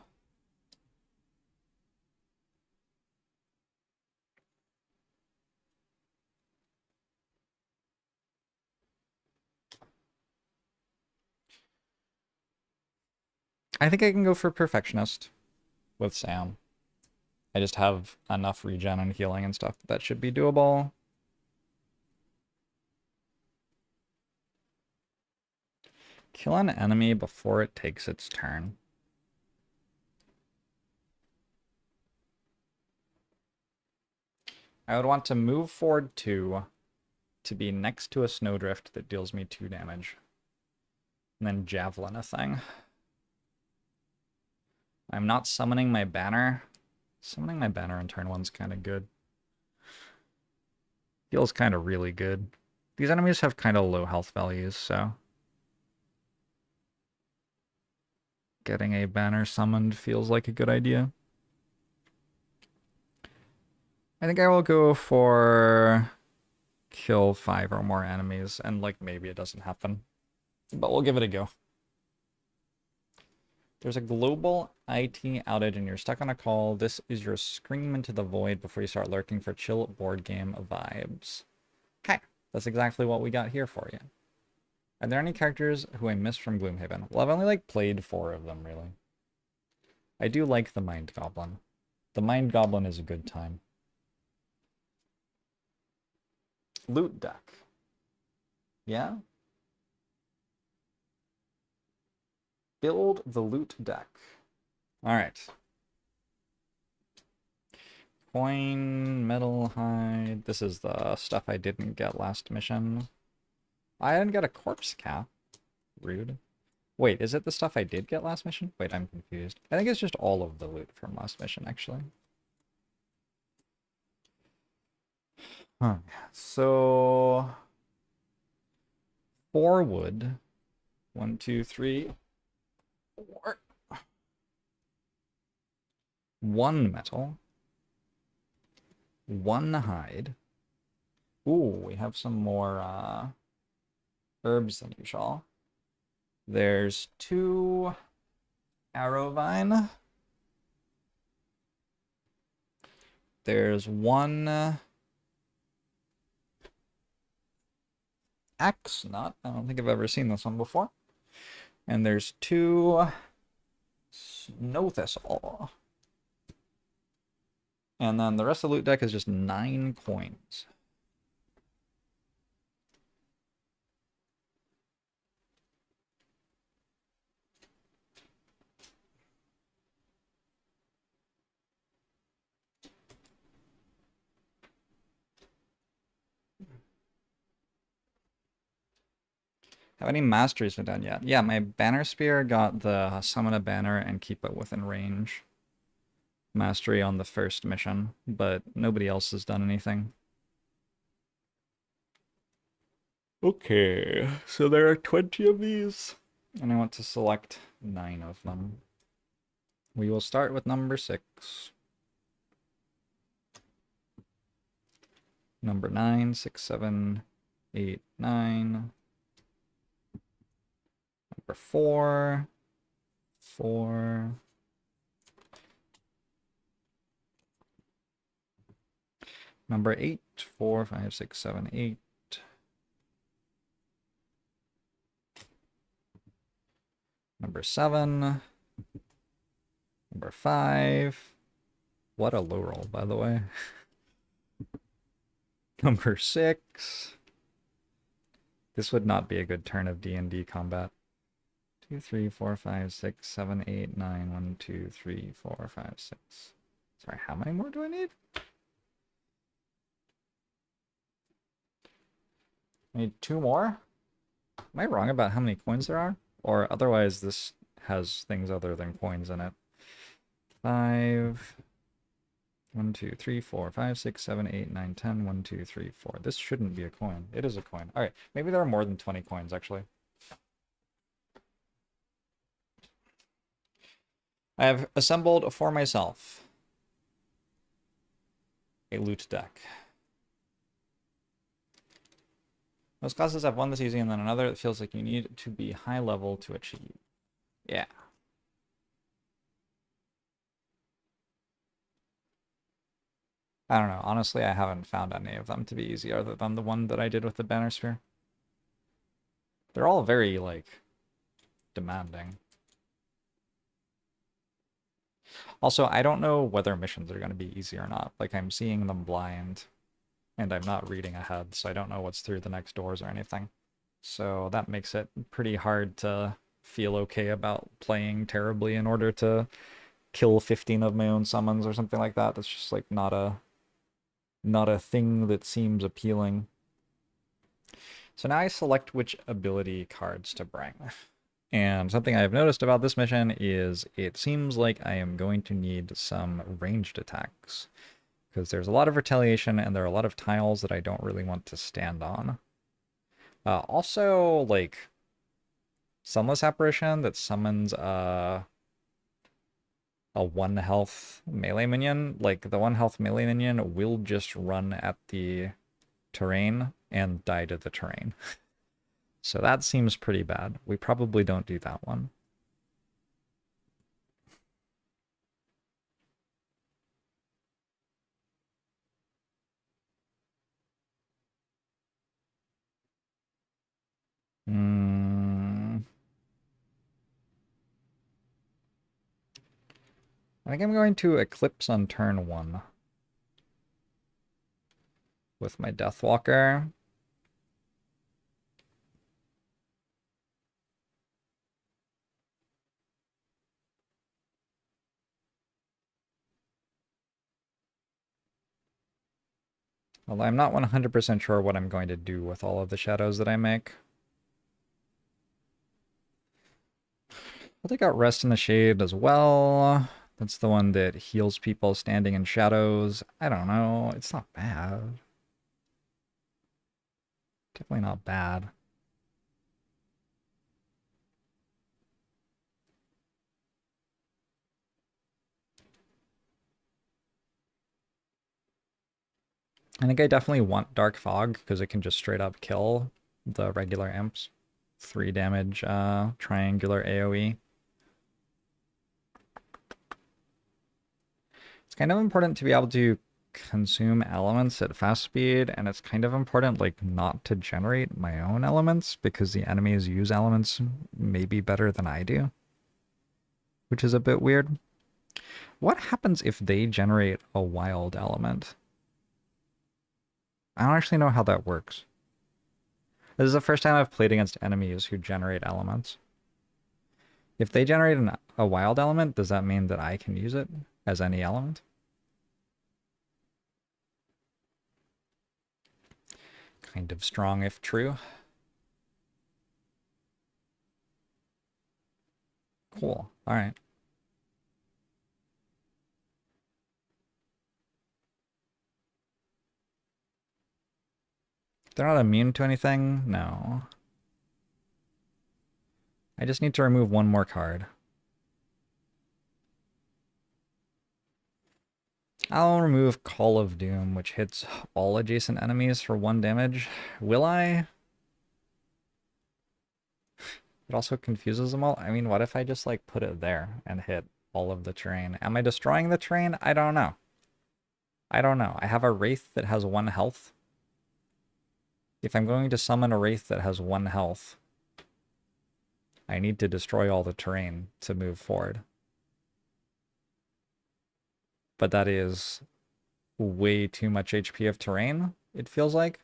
I think I can go for Perfectionist with Sam. I just have enough regen and healing and stuff that should be doable. Kill an enemy before it takes its turn. I would want to move forward 2 to be next to a Snowdrift that deals me 2 damage. And then Javelin a thing. I'm not summoning my banner. Summoning my banner in turn 1's kind of good. Feels kind of really good. These enemies have kind of low health values, so getting a banner summoned feels like a good idea. I think I will go for kill 5 or more enemies, and like maybe it doesn't happen. But we'll give it a go. There's a global IT outage and you're stuck on a call. This is your scream into the void before you start lurking for chill board game vibes. Hey, that's exactly what we got here for you. Are there any characters who I missed from Gloomhaven? Well, I've only played 4 of them, really. I do like the Mind Goblin. The Mind Goblin is a good time. Loot deck. Yeah? Build the loot deck. Alright. Coin, metal, hide. This is the stuff I didn't get last mission. I didn't get a corpse cap. Rude. Wait, is it the stuff I did get last mission? Wait, I'm confused. I think it's just all of the loot from last mission, actually. Huh. So 4 wood. 1, 2, 3, 4. 1 metal. 1 hide. Ooh, we have some more herbs than usual. There's 2 arrowvine. There's 1 axe nut. I don't think I've ever seen this one before. And there's 2 snow thistle. And then the rest of the loot deck is just 9 coins. Have any masteries been done yet? Yeah, my banner spear got the summon a banner and keep it within range mastery on the first mission, but nobody else has done anything. Okay, so there are 20 of these, and I want to select 9 of them. We will start with number 6. Number 9, 6, 7, 8, 9. Number 4, 4. Number 8, 4, 5, 6, 7, 8. Number 7. Number 5. What a low roll, by the way. Number 6. This would not be a good turn of D&D combat. 2, 3, 4, 5, 6, 7, 8, 9. 1, 2, 3, 4, 5, 6. Sorry, how many more do I need? I need 2 more? Am I wrong about how many coins there are? Or otherwise this has things other than coins in it. 5. 1, 2, 3, 4, 5, 6, 7, 8, 9, 10. 1, 2, 3, 4. This shouldn't be a coin. It is a coin. Alright, maybe there are more than 20 coins, actually. I have assembled for myself a loot deck. Most classes have one that's easy and then another that feels like you need to be high level to achieve. Yeah. I don't know. Honestly, I haven't found any of them to be easy other than the one that I did with the banner sphere. They're all very, like, demanding. Also, I don't know whether missions are going to be easy or not. Like, I'm seeing them blind, and I'm not reading ahead, so I don't know what's through the next doors or anything. So that makes it pretty hard to feel okay about playing terribly in order to kill 15 of my own summons or something like that. That's just, like, not a thing that seems appealing. So now I select which ability cards to bring. And something I've noticed about this mission is it seems like I am going to need some ranged attacks. Because there's a lot of retaliation and there are a lot of tiles that I don't really want to stand on. Also, like, Sunless Apparition that summons a 1 health melee minion. Like, the 1 health melee minion will just run at the terrain and die to the terrain. So that seems pretty bad. We probably don't do that one. I think I'm going to Eclipse on turn 1 with my Deathwalker. Although I'm not 100% sure what I'm going to do with all of the shadows that I make. I'll take out Rest in the Shade as well. That's the one that heals people standing in shadows. I don't know. It's not bad. Definitely not bad. I think I definitely want Dark Fog because it can just straight up kill the regular imps. 3 damage triangular AoE. It's kind of important to be able to consume elements at fast speed, and it's kind of important like not to generate my own elements because the enemies use elements maybe better than I do, which is a bit weird. What happens if they generate a wild element? I don't actually know how that works. This is the first time I've played against enemies who generate elements. If they generate a wild element, does that mean that I can use it as any element? Kind of strong if true. Cool. All right. They're not immune to anything? No. I just need to remove one more card. I'll remove Call of Doom, which hits all adjacent enemies for 1 damage. Will I? It also confuses them all. I mean, what if I just, like, put it there and hit all of the terrain? Am I destroying the terrain? I don't know. I don't know. I have a Wraith that has 1 health. If I'm going to summon a Wraith that has 1 health, I need to destroy all the terrain to move forward. But that is way too much HP of terrain, it feels like.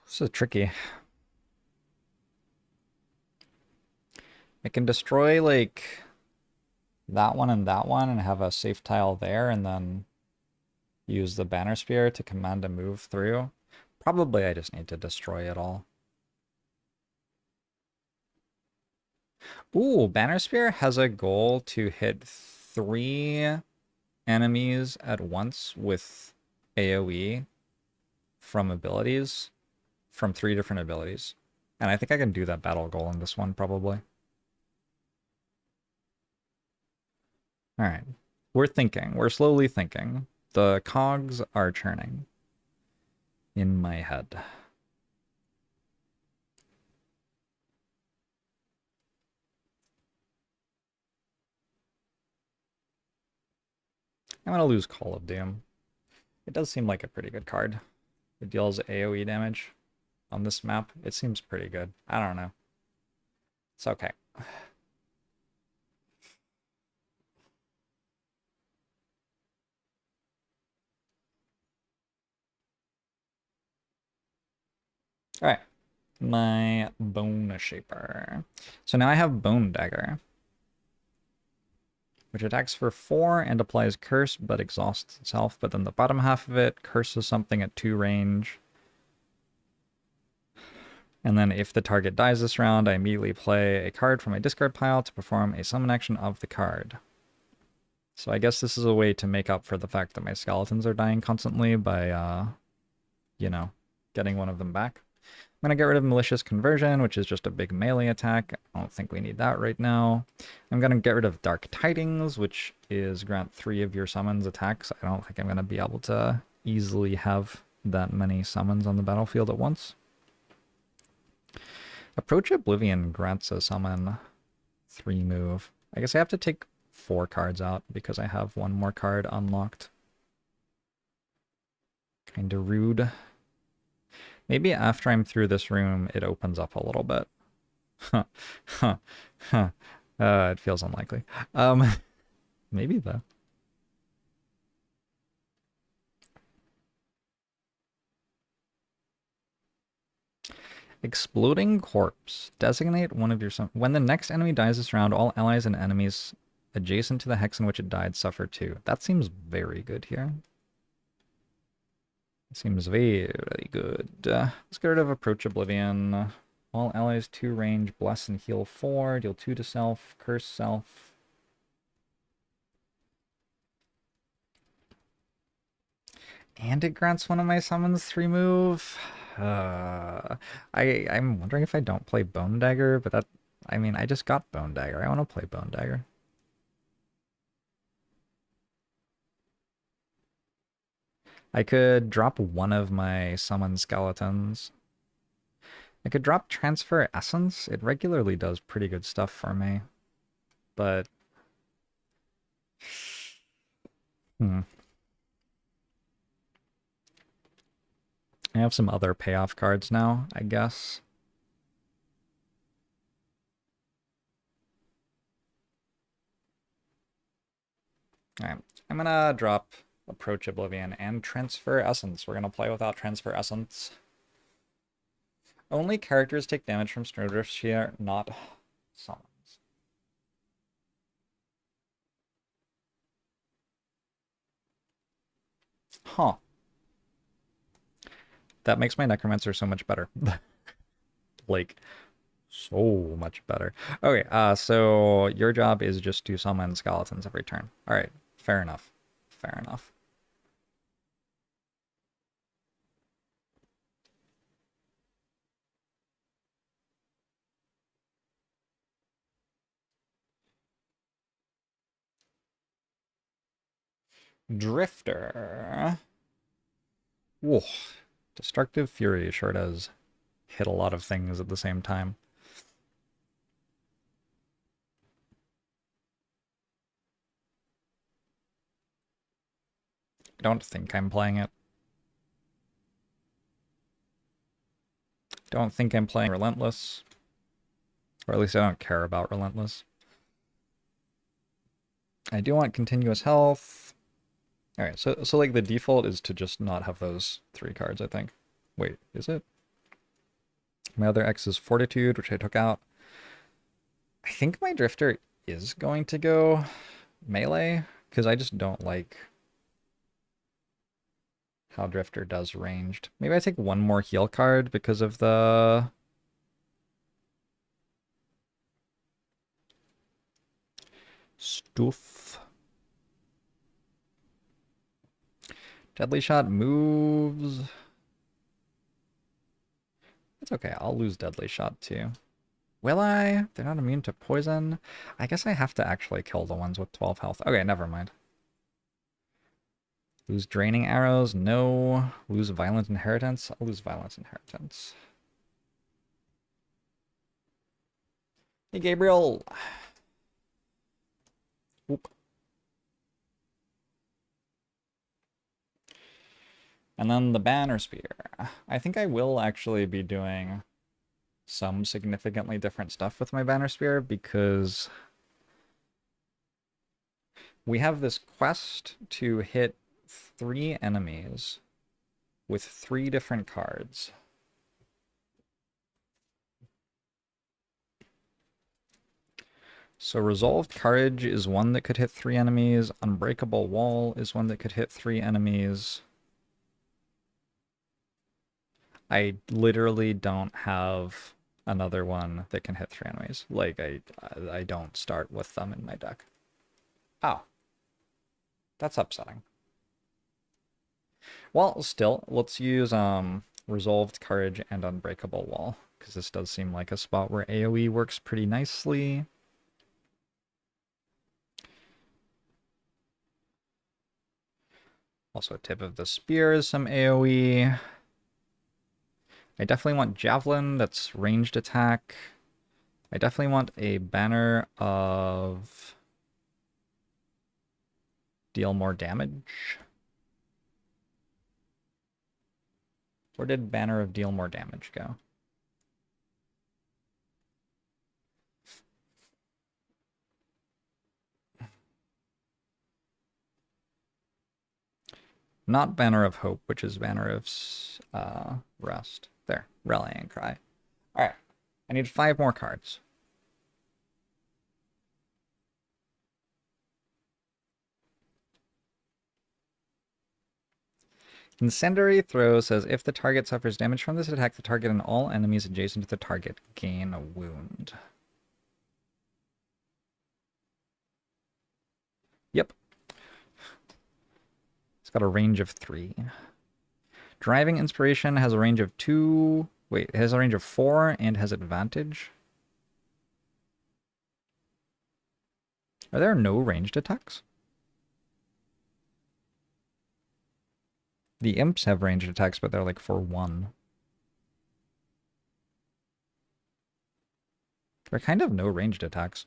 This is tricky. I can destroy, like, that one and have a safe tile there, and then use the Banner Spear to command a move through. Probably I just need to destroy it all. Ooh, Banner Spear has a goal to hit 3 enemies at once with AoE from abilities, from 3 different abilities. And I think I can do that battle goal in this one, probably. All right. We're thinking. We're slowly thinking. The cogs are churning in my head. I'm going to lose Call of Doom. It does seem like a pretty good card. It deals AoE damage on this map. It seems pretty good. I don't know. It's okay. All right. My Bone Shaper. So now I have Bone Dagger, which attacks for 4 and applies Curse, but exhausts itself. But then the bottom half of it curses something at 2 range. And then if the target dies this round, I immediately play a card from my discard pile to perform a summon action of the card. So I guess this is a way to make up for the fact that my skeletons are dying constantly by, you know, getting one of them back. I'm going to get rid of Malicious Conversion, which is just a big melee attack. I don't think we need that right now. I'm going to get rid of Dark Tidings, which is grant 3 of your summons attacks. I don't think I'm going to be able to easily have that many summons on the battlefield at once. Approach Oblivion grants a summon 3 move. I guess I have to take 4 cards out because I have 1 more card unlocked. Kinda rude. Maybe after I'm through this room, it opens up a little bit. It feels unlikely. Maybe though. Exploding Corpse. Designate one of your... When the next enemy dies this round, all allies and enemies adjacent to the hex in which it died suffer 2. That seems very good here. It seems very good. Let's get rid of Approach Oblivion. All allies 2 range, bless and heal 4, deal 2 to self, curse self. And it grants one of my summons 3 move. I'm wondering if I don't play Bone Dagger, but that... I mean, I just got Bone Dagger. I want to play Bone Dagger. I could drop one of my summon skeletons. I could drop Transfer Essence. It regularly does pretty good stuff for me. But... I have some other payoff cards now, I guess. Alright, I'm gonna drop Approach Oblivion and Transfer Essence. We're gonna play without Transfer Essence. Only characters take damage from Snowdrift Shear, not summons. Huh. That makes my Necromancer so much better. Like, so much better. Okay, so your job is just to summon skeletons every turn. Alright, fair enough. Fair enough. Drifter. Whoa. Destructive Fury sure does hit a lot of things at the same time. I don't think I'm playing it. Don't think I'm playing Relentless. Or at least I don't care about Relentless. I do want Continuous Health. Alright, so like the default is to just not have those 3 cards, I think. Wait, is it? My other X is Fortitude, which I took out. I think my Drifter is going to go melee, because I just don't like how Drifter does ranged. Maybe I take one more heal card because of the... stuff. Deadly Shot moves. It's okay, I'll lose Deadly Shot too. Will I? They're not immune to poison. I guess I have to actually kill the ones with 12 health. Okay, never mind. Lose Draining Arrows? No. Lose Violent Inheritance? I'll lose Violent Inheritance. Hey, Gabriel. Whoop. And then the Banner Spear. I think I will actually be doing some significantly different stuff with my Banner Spear because we have this quest to hit 3 enemies with 3 different cards. So Resolved Courage is one that could hit 3 enemies. Unbreakable Wall is one that could hit 3 enemies. I literally don't have another one that can hit 3 enemies. Like, I don't start with them in my deck. Oh. That's upsetting. Well, still, let's use Resolved Courage and Unbreakable Wall, because this does seem like a spot where AoE works pretty nicely. Also, Tip of the Spear is some AoE. I definitely want Javelin, that's ranged attack. I definitely want a Banner of deal more damage. Where did Banner of deal more damage go? Not Banner of Hope, which is Banner of Rest. There, Rallying Cry. Alright, I need 5 more cards. Incendiary Throw says, if the target suffers damage from this attack, the target and all enemies adjacent to the target gain a wound. Yep. It's got a range of 3. Driving Inspiration has a range of 2. Wait, it has a range of 4 and has advantage. Are there no ranged attacks? The imps have ranged attacks, but they're like for 1. There are kind of no ranged attacks.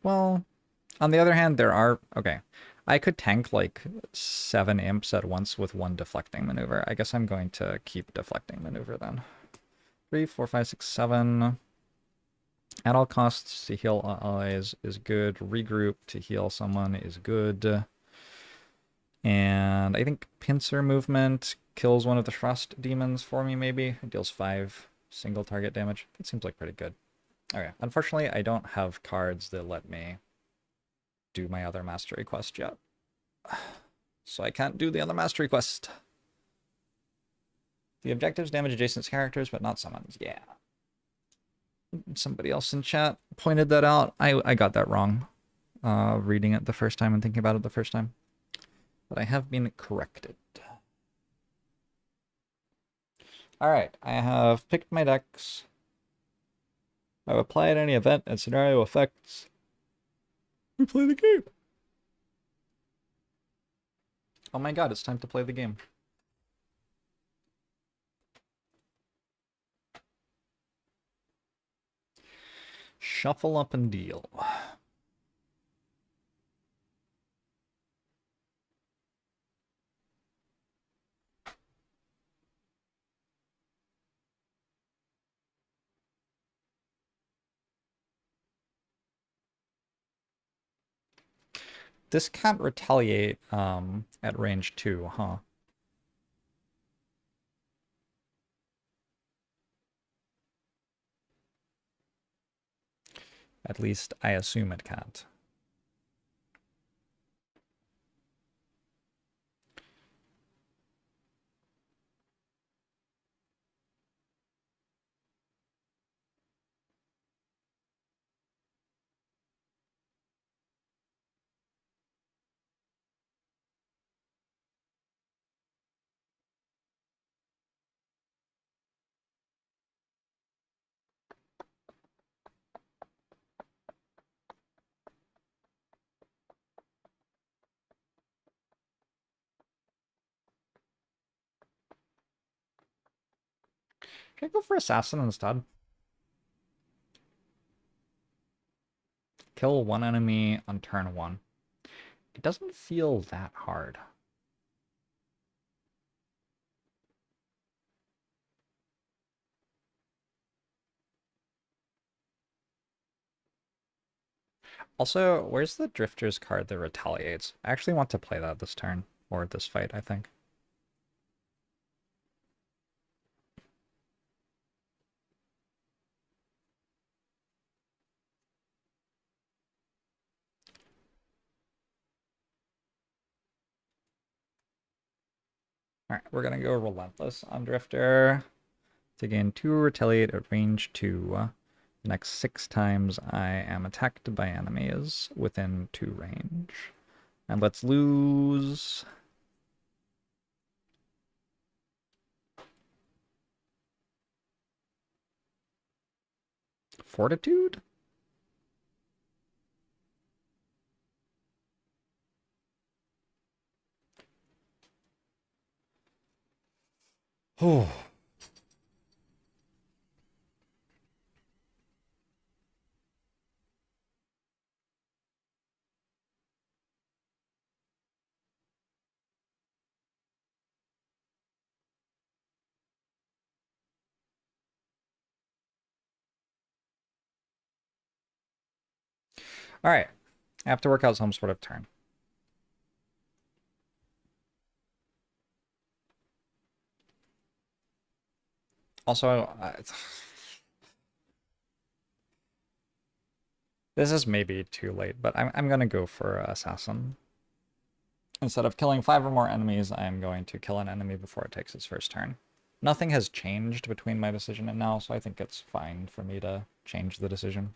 Well, on the other hand, there are... Okay. I could tank like 7 imps at once with one deflecting maneuver. I guess I'm going to keep deflecting maneuver then. 3, 4, 5, 6, 7. At all costs to heal allies is good. Regroup to heal someone is good. And I think pincer movement kills one of the frost demons for me, maybe. It deals 5 single target damage. That seems like pretty good. Okay, unfortunately, I don't have cards that let me do my other mastery quest yet. So I can't do the other mastery quest. The objectives damage adjacent characters, but not summons. Yeah. Somebody else in chat pointed that out. I got that wrong. Reading it the first time and thinking about it the first time. But I have been corrected. Alright, I have picked my decks. I've applied any event and scenario effects. We play the game. Oh my god, it's time to play the game. Shuffle up and deal. This can't retaliate at range 2, huh? At least I assume it can't. Can I go for Assassin instead? Kill one enemy on turn 1. It doesn't feel that hard. Also, where's the Drifter's card that retaliates? I actually want to play that this turn, or this fight, I think. Alright, we're gonna go Relentless on Drifter to gain 2 retaliate at range 2. The next 6 times I am attacked by enemies within 2 range. And let's lose... Fortitude? Oh. Alright. I have to work out some sort of turn. Also, this is maybe too late, but I'm gonna go for Assassin. Instead of killing 5 or more enemies, I'm going to kill an enemy before it takes its first turn. Nothing has changed between my decision and now, so I think it's fine for me to change the decision.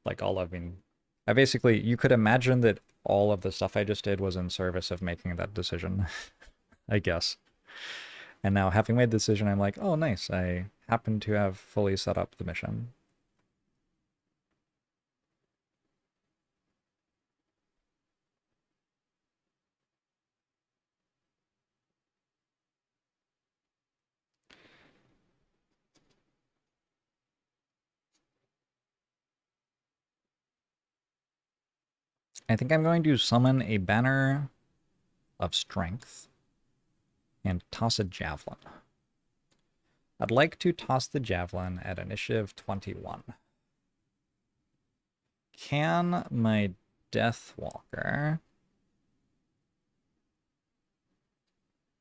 Like, I basically, you could imagine that all of the stuff I just did was in service of making that decision, I guess. And now, having made the decision, I'm like, oh, nice, I happen to have fully set up the mission. I think I'm going to summon a Banner of Strength and toss a Javelin. I'd like to toss the Javelin at initiative 21. Can my Deathwalker...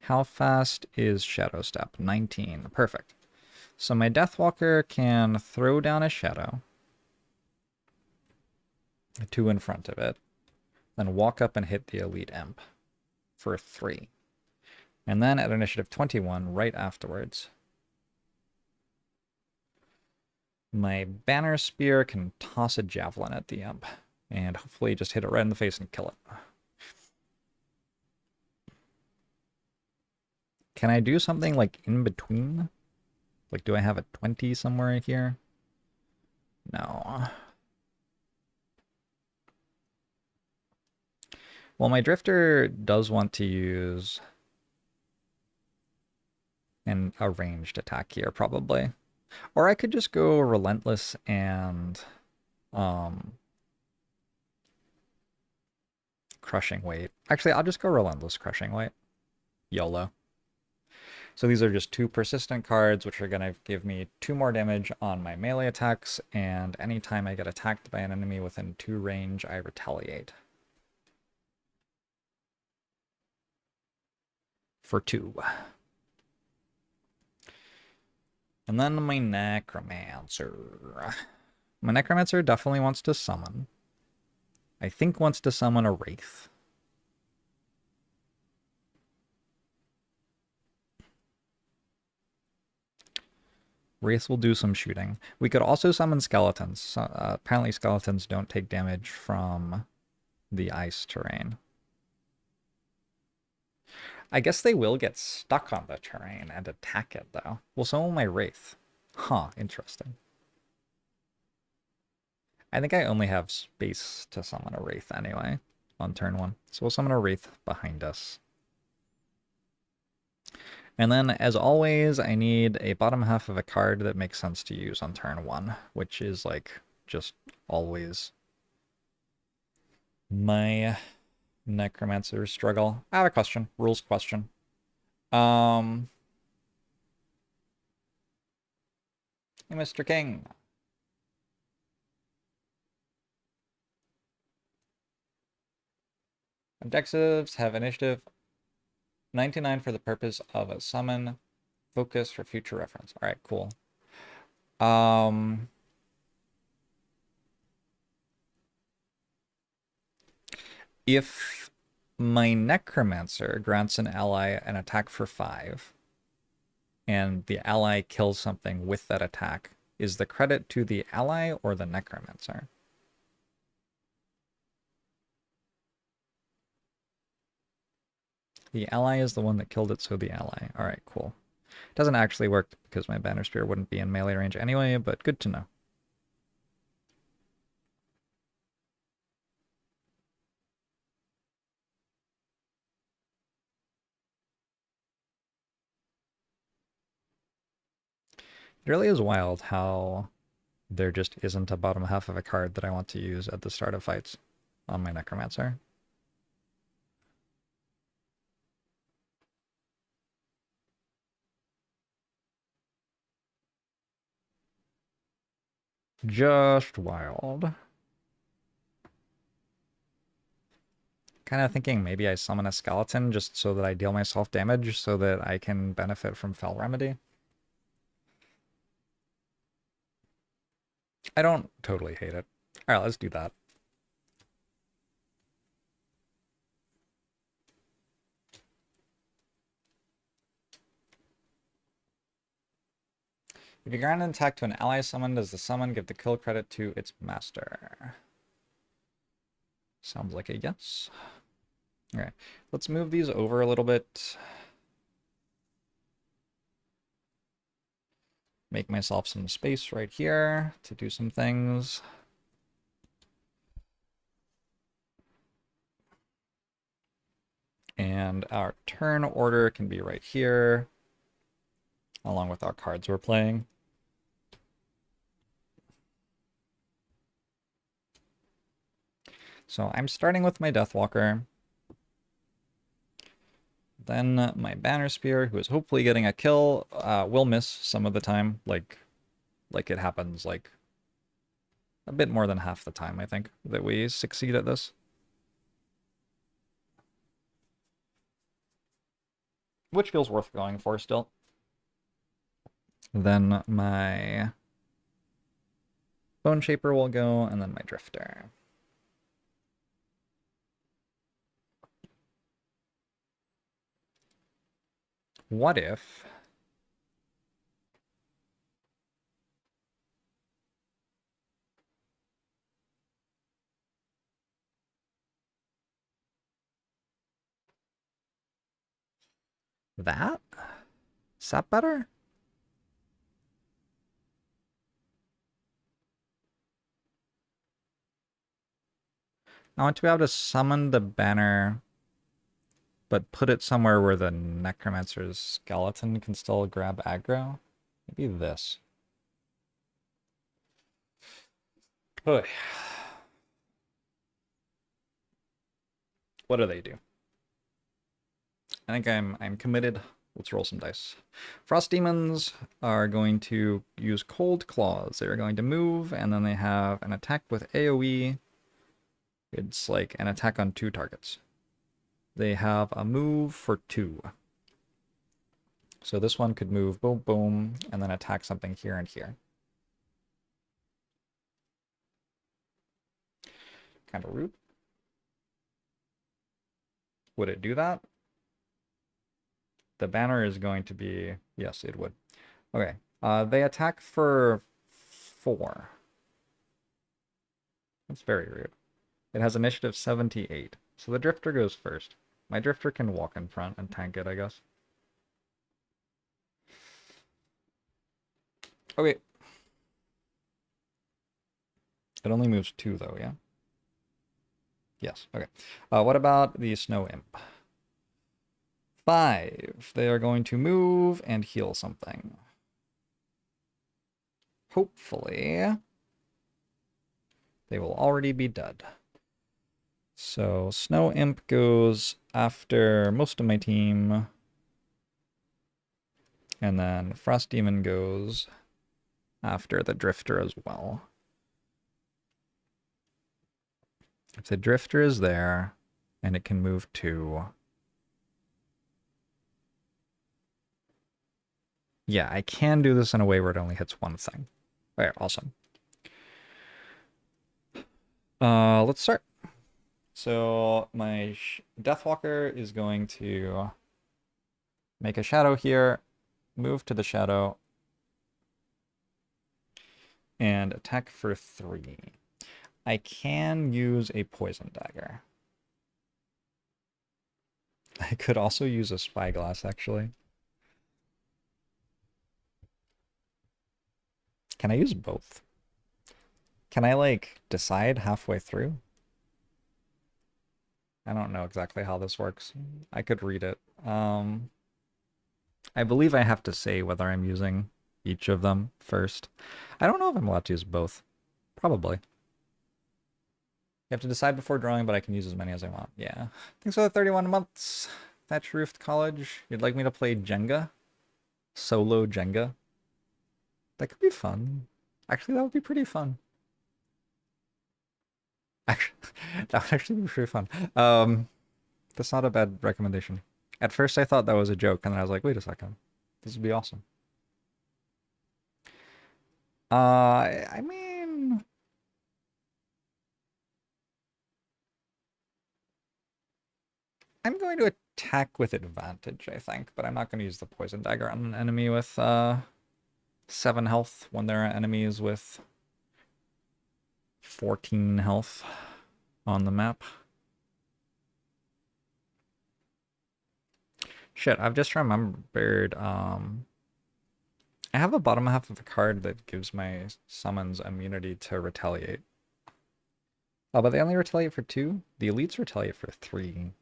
How fast is Shadow Step? 19. Perfect. So my Deathwalker can throw down a Shadow, 2 in front of it, then walk up and hit the Elite Imp for 3. And then at initiative 21, right afterwards, my Banner Spear can toss a Javelin at the Imp, and hopefully just hit it right in the face and kill it. Can I do something like in between? Like, do I have a 20 somewhere here? No. Well, my Drifter does want to use a ranged attack here, probably. Or I could just go Relentless and Crushing Weight. Actually, I'll just go Relentless Crushing Weight. YOLO. So these are just 2 persistent cards, which are going to give me 2 more damage on my melee attacks, and anytime I get attacked by an enemy within 2 range, I retaliate. For 2. And then my Necromancer. My Necromancer definitely wants to summon. I think wants to summon a Wraith. Wraith will do some shooting. We could also summon skeletons. So, apparently skeletons don't take damage from the ice terrain. I guess they will get stuck on the terrain and attack it, though. Well, so will my Wraith. Huh, interesting. I think I only have space to summon a Wraith anyway on turn 1. So we'll summon a Wraith behind us. And then, as always, I need a bottom half of a card that makes sense to use on turn 1, which is, like, just always my Necromancer struggle. I have a question. Rules question. Hey, Mr. King. Objectives have initiative 99 for the purpose of a summon, focus for future reference. All right, cool. If my Necromancer grants an ally an attack for 5, and the ally kills something with that attack, is the credit to the ally or the Necromancer? The ally is the one that killed it, so the ally. All right, cool. Doesn't actually work because my Banner Spear wouldn't be in melee range anyway, but good to know. It really is wild how there just isn't a bottom half of a card that I want to use at the start of fights on my Necromancer. Just wild. Kind of thinking maybe I summon a skeleton just so that I deal myself damage so that I can benefit from Fel Remedy. I don't totally hate it. All right, let's do that. If you grant an attack to an ally summon, does the summon give the kill credit to its master? Sounds like a yes. All right, let's move these over a little bit. Make myself some space right here to do some things. And our turn order can be right here, along with our cards we're playing. So I'm starting with my Deathwalker. Then my Banner Spear, who is hopefully getting a kill, will miss some of the time. Like it happens like a bit more than half the time, I think, that we succeed at this. Which feels worth going for still. Then my Bone Shaper will go, and then my Drifter. What if... that? Is that better? I want to be able to summon the banner, but put it somewhere where the Necromancer's skeleton can still grab aggro. Maybe this. Oy. What do they do? I think I'm committed. Let's roll some dice. Frost Demons are going to use Cold Claws. They're going to move, and then they have an attack with AoE. It's like an attack on 2 targets. They have a move for 2. So this one could move boom, boom, and then attack something here and here. Kind of rude. Would it do that? The banner is going to be... Yes, it would. Okay. They attack for 4. That's very rude. It has initiative 78. So the Drifter goes first. My Drifter can walk in front and tank it, I guess. Okay. It only moves 2, though, yeah? Yes, okay. What about the Snow Imp? 5. They are going to move and heal something. Hopefully, they will already be dead. So Snow Imp goes after most of my team. And then Frost Demon goes after the Drifter as well. If the Drifter is there, and it can move 2... Yeah, I can do this in a way where it only hits 1 thing. Alright, awesome. Let's start. So my Deathwalker is going to make a shadow here, move to the shadow, and attack for 3. I can use a Poison Dagger. I could also use a Spyglass, actually. Can I use both? Can I, like, decide halfway through? I don't know exactly how this works. I could read it. I believe I have to say whether I'm using each of them first. I don't know if I'm allowed to use both. Probably. You have to decide before drawing, but I can use as many as I want. Yeah. Thanks for the 31 months. Thatch Roofed College. You'd like me to play Jenga? Solo Jenga? That could be fun. Actually, that would be pretty fun. Actually, that would actually be pretty fun. That's not a bad recommendation. At first, I thought that was a joke, and then I was like, wait a second. This would be awesome. I mean... I'm going to attack with advantage, I think, but I'm not going to use the Poison Dagger on an enemy with 7 health when there are enemies with 14 health on the map. Shit, I've just remembered, I have a bottom half of a card that gives my summons immunity to retaliate. Oh, but they only retaliate for 2? The elites retaliate for 3.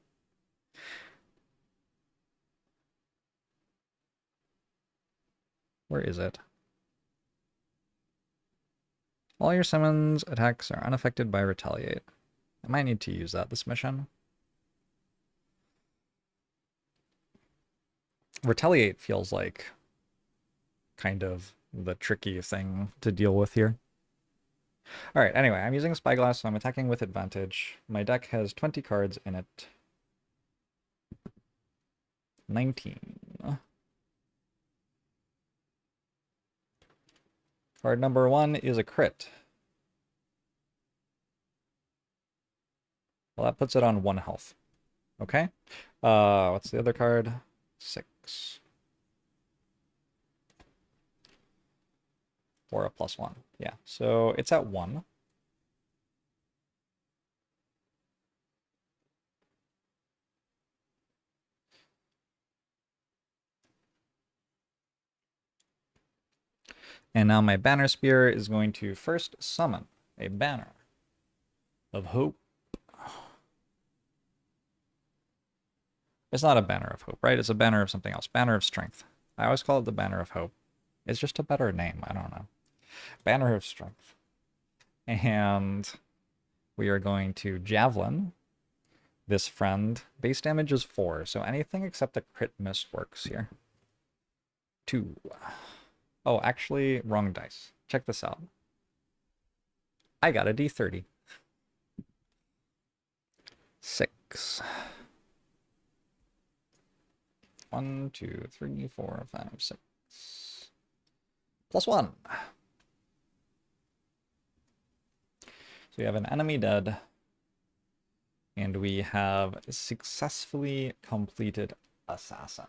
Where is it? All your summons attacks are unaffected by retaliate. I might need to use that this mission. Retaliate feels like kind of the tricky thing to deal with here. All right, anyway, I'm using Spyglass, so I'm attacking with advantage. My deck has 20 cards in it. 19. Card number 1 is a crit. Well, that puts it on 1 health. Okay. What's the other card? 6. Or a +1. Yeah, so it's at 1. And now my Banner Spear is going to first summon a Banner of Hope. It's not a Banner of Hope, right? It's a Banner of something else. Banner of Strength. I always call it the Banner of Hope. It's just a better name. I don't know. Banner of Strength. And we are going to Javelin this friend. Base damage is 4, so anything except a crit miss works here. 2. Oh, actually, wrong dice. Check this out. I got a D30. 6. 1, 2, 3, 4, 5, 6. +1. So we have an enemy dead. And we have successfully completed Assassin.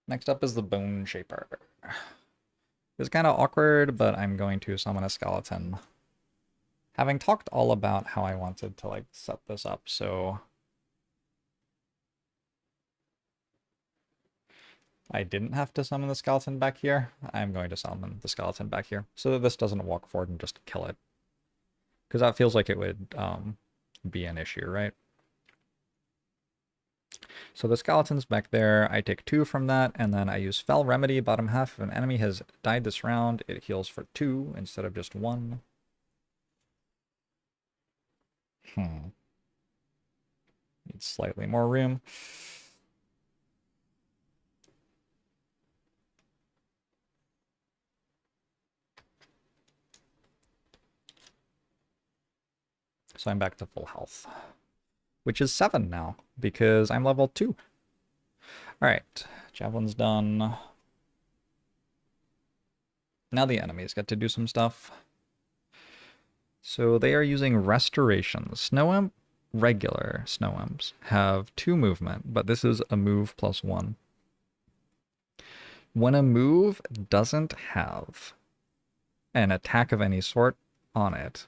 Next up is the Bone Shaper. It's kind of awkward, but I'm going to summon a skeleton. Having talked all about how I wanted to like set this up, so I didn't have to summon the skeleton back here. I'm going to summon the skeleton back here so that this doesn't walk forward and just kill it. Because that feels like it would be an issue, right? So the skeleton's back there. I take 2 from that, and then I use Fell Remedy. Bottom half of an enemy has died this round. It heals for 2 instead of just 1. Needs slightly more room. So I'm back to full health, which is 7 now because I'm level 2. All right, Javelin's done. Now the enemies get to do some stuff. So they are using Restoration. Snow Imp, regular Snow Imps have 2 movement, but this is a move +1. When a move doesn't have an attack of any sort on it,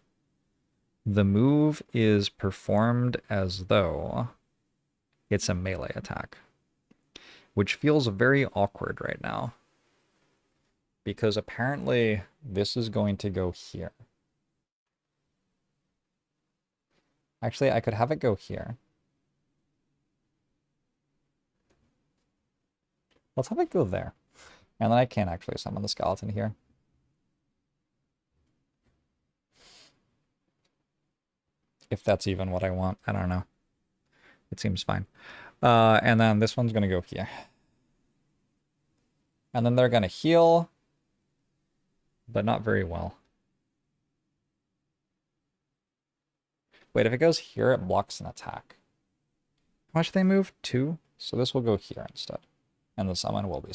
the move is performed as though it's a melee attack, which feels very awkward right now. Because apparently this is going to go here. Actually, I could have it go here. Let's have it go there. And then I can actually summon the skeleton here. If that's even what I want. I don't know. It seems fine. And then this one's going to go here. And then they're going to heal. But not very well. Wait, if it goes here, it blocks an attack. How much they move? 2? So this will go here instead. And the summon will be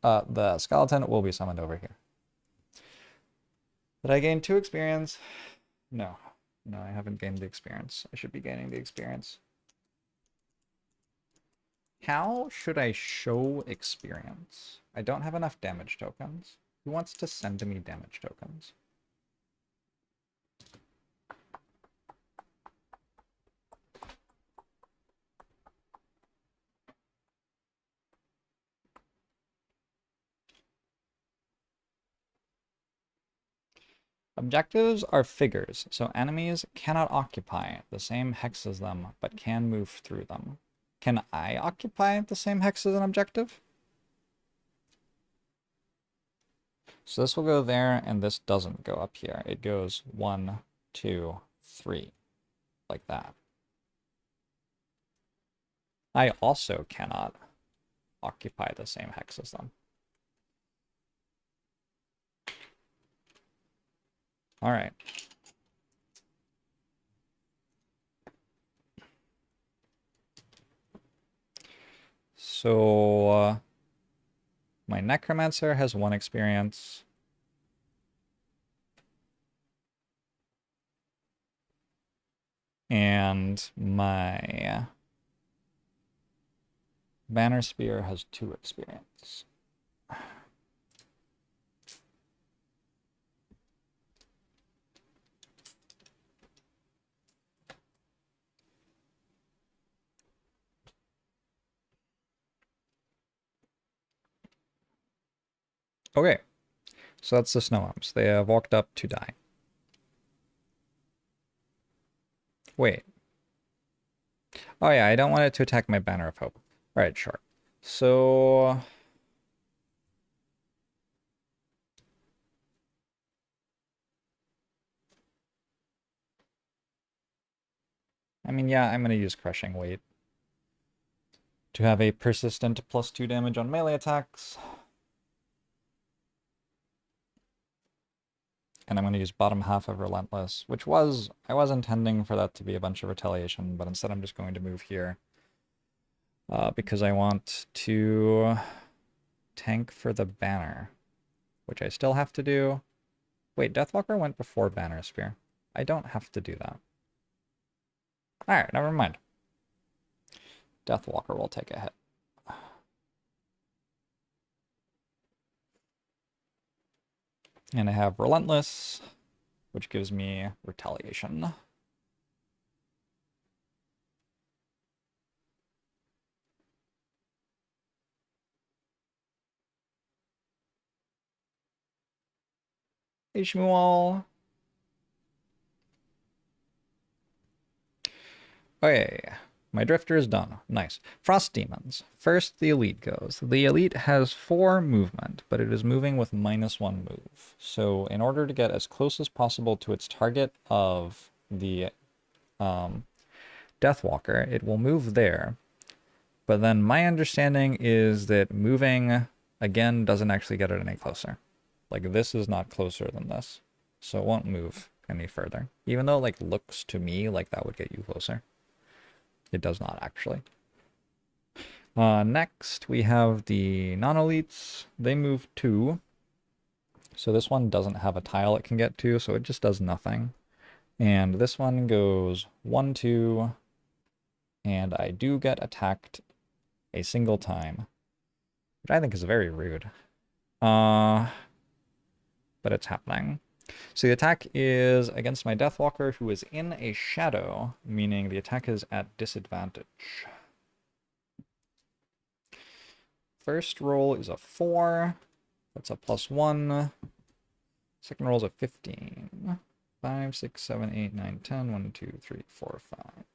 the skeleton will be summoned over here. Did I gain 2 experience? No. No, I haven't gained the experience. I should be gaining the experience. How should I show experience? I don't have enough damage tokens. Who wants to send me damage tokens? Objectives are figures, so enemies cannot occupy the same hex as them, but can move through them. Can I occupy the same hex as an objective? So this will go there, and this doesn't go up here. It goes 1, 2, 3, like that. I also cannot occupy the same hex as them. All right. So my Necromancer has 1 experience. And my Banner Spear has 2 experience. Okay, so that's the Snow Imps. They have walked up to die. Wait. Oh yeah, I don't want it to attack my Banner of Hope. Alright, sure. So... I mean, yeah, I'm going to use Crushing Weight to have a persistent +2 damage on melee attacks. And I'm going to use bottom half of Relentless, which was... I was intending for that to be a bunch of retaliation, but instead I'm just going to move here. Because I want to tank for the Banner, which I still have to do. Wait, Deathwalker went before Banner Spear. I don't have to do that. Alright, never mind. Deathwalker will take a hit. And I have Relentless, which gives me retaliation. Hey, Shmuel. Okay, my Drifter is done. Nice. Frost Demons. First, the Elite goes. The Elite has 4 movement, but it is moving with -1 move. So in order to get as close as possible to its target of the Deathwalker, it will move there. But then my understanding is that moving, again, doesn't actually get it any closer. Like, this is not closer than this. So it won't move any further. Even though it, like, looks to me like that would get you closer. It does not, actually. Next, we have the non-elites. They move 2. So this one doesn't have a tile it can get to, so it just does nothing. And this one goes 1, 2, and I do get attacked a single time, which I think is very rude. But it's happening. So the attack is against my Deathwalker, who is in a shadow, meaning the attack is at disadvantage. First roll is a 4. That's a +1. Second roll is a 15. 5, 6, 7, 8, 9, 10. 1, 2, 3, 4, 5.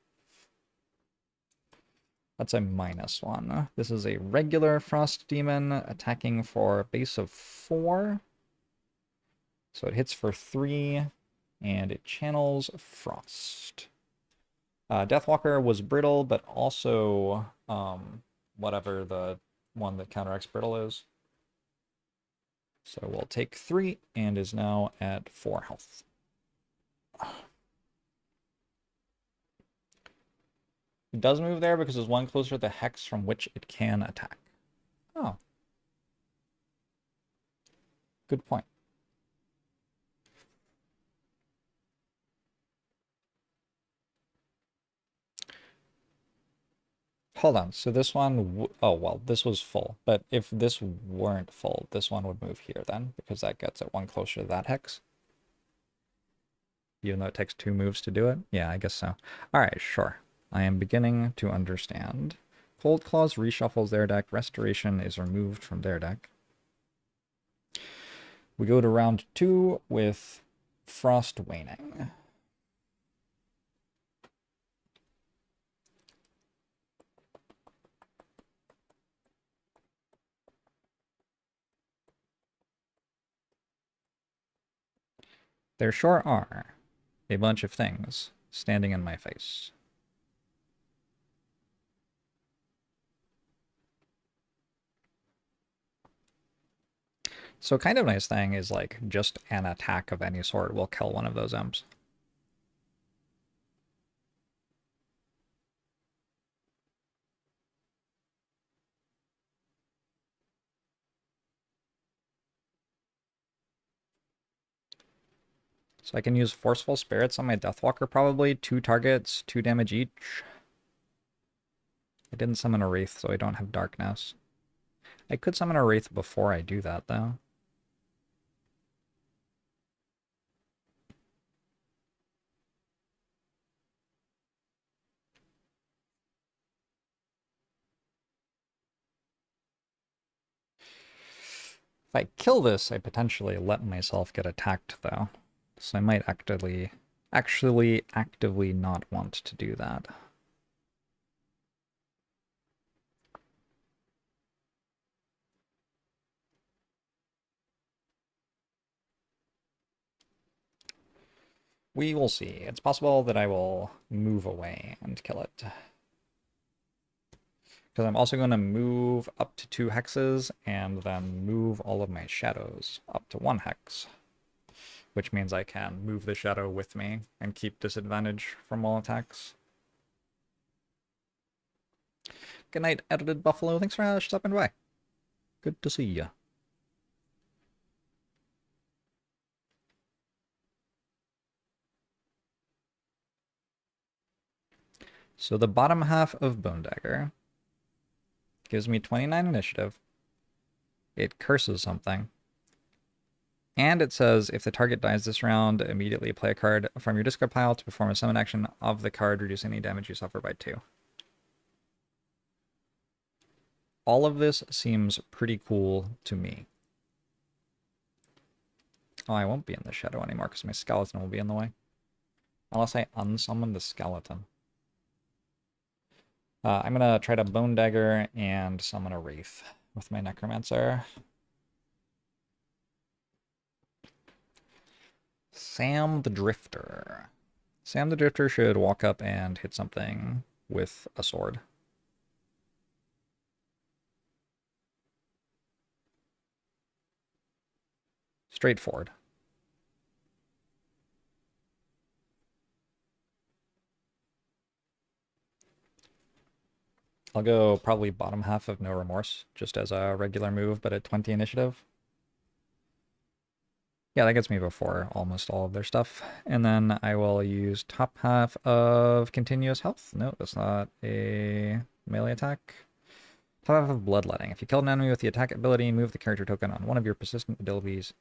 That's a -1. This is a regular Frost Demon attacking for a base of 4. So it hits for 3, and it channels Frost. Deathwalker was brittle, but also whatever the one that counteracts brittle is. So we'll take 3, and is now at 4 health. It does move there because there's one closer to the hex from which it can attack. Oh. Good point. Hold on, so this one, oh, well, this was full, but if this weren't full, this one would move here then, because that gets it one closer to that hex. Even though it takes 2 moves to do it? Yeah, I guess so. Alright, sure. I am beginning to understand. Cold Claws reshuffles their deck, Restoration is removed from their deck. We go to round 2 with Frost waning. There sure are a bunch of things standing in my face. So kind of nice thing is like just an attack of any sort will kill one of those imps. So I can use Forceful Spirits on my Deathwalker probably. 2 targets, 2 damage each. I didn't summon a Wraith, so I don't have Darkness. I could summon a Wraith before I do that, though. If I kill this, I potentially let myself get attacked, though. So I might actually actively not want to do that. We will see. It's possible that I will move away and kill it. Because I'm also going to move up to 2 hexes and then move all of my shadows up to 1 hex. Which means I can move the shadow with me and keep disadvantage from all attacks. Good night, Edited Buffalo. Thanks for stopping by. Good to see you. So the bottom half of Bone Dagger gives me 29 initiative. It curses something. And it says, if the target dies this round, immediately play a card from your discard pile to perform a summon action of the card, reduce any damage you suffer by 2. All of this seems pretty cool to me. Oh, I won't be in the shadow anymore because my skeleton will be in the way. Unless I unsummon the skeleton. I'm going to try to Bone Dagger and summon a Wraith with my Necromancer. Sam the Drifter. Sam the Drifter should walk up and hit something with a sword. Straightforward. I'll go probably bottom half of No Remorse, just as a regular move, but at 20 initiative. Yeah, that gets me before almost all of their stuff. And then I will use top half of Continuous Health. No, that's not a melee attack. Top half of Bloodletting. If you kill an enemy with the attack ability, move the character token on one of your persistent abilities.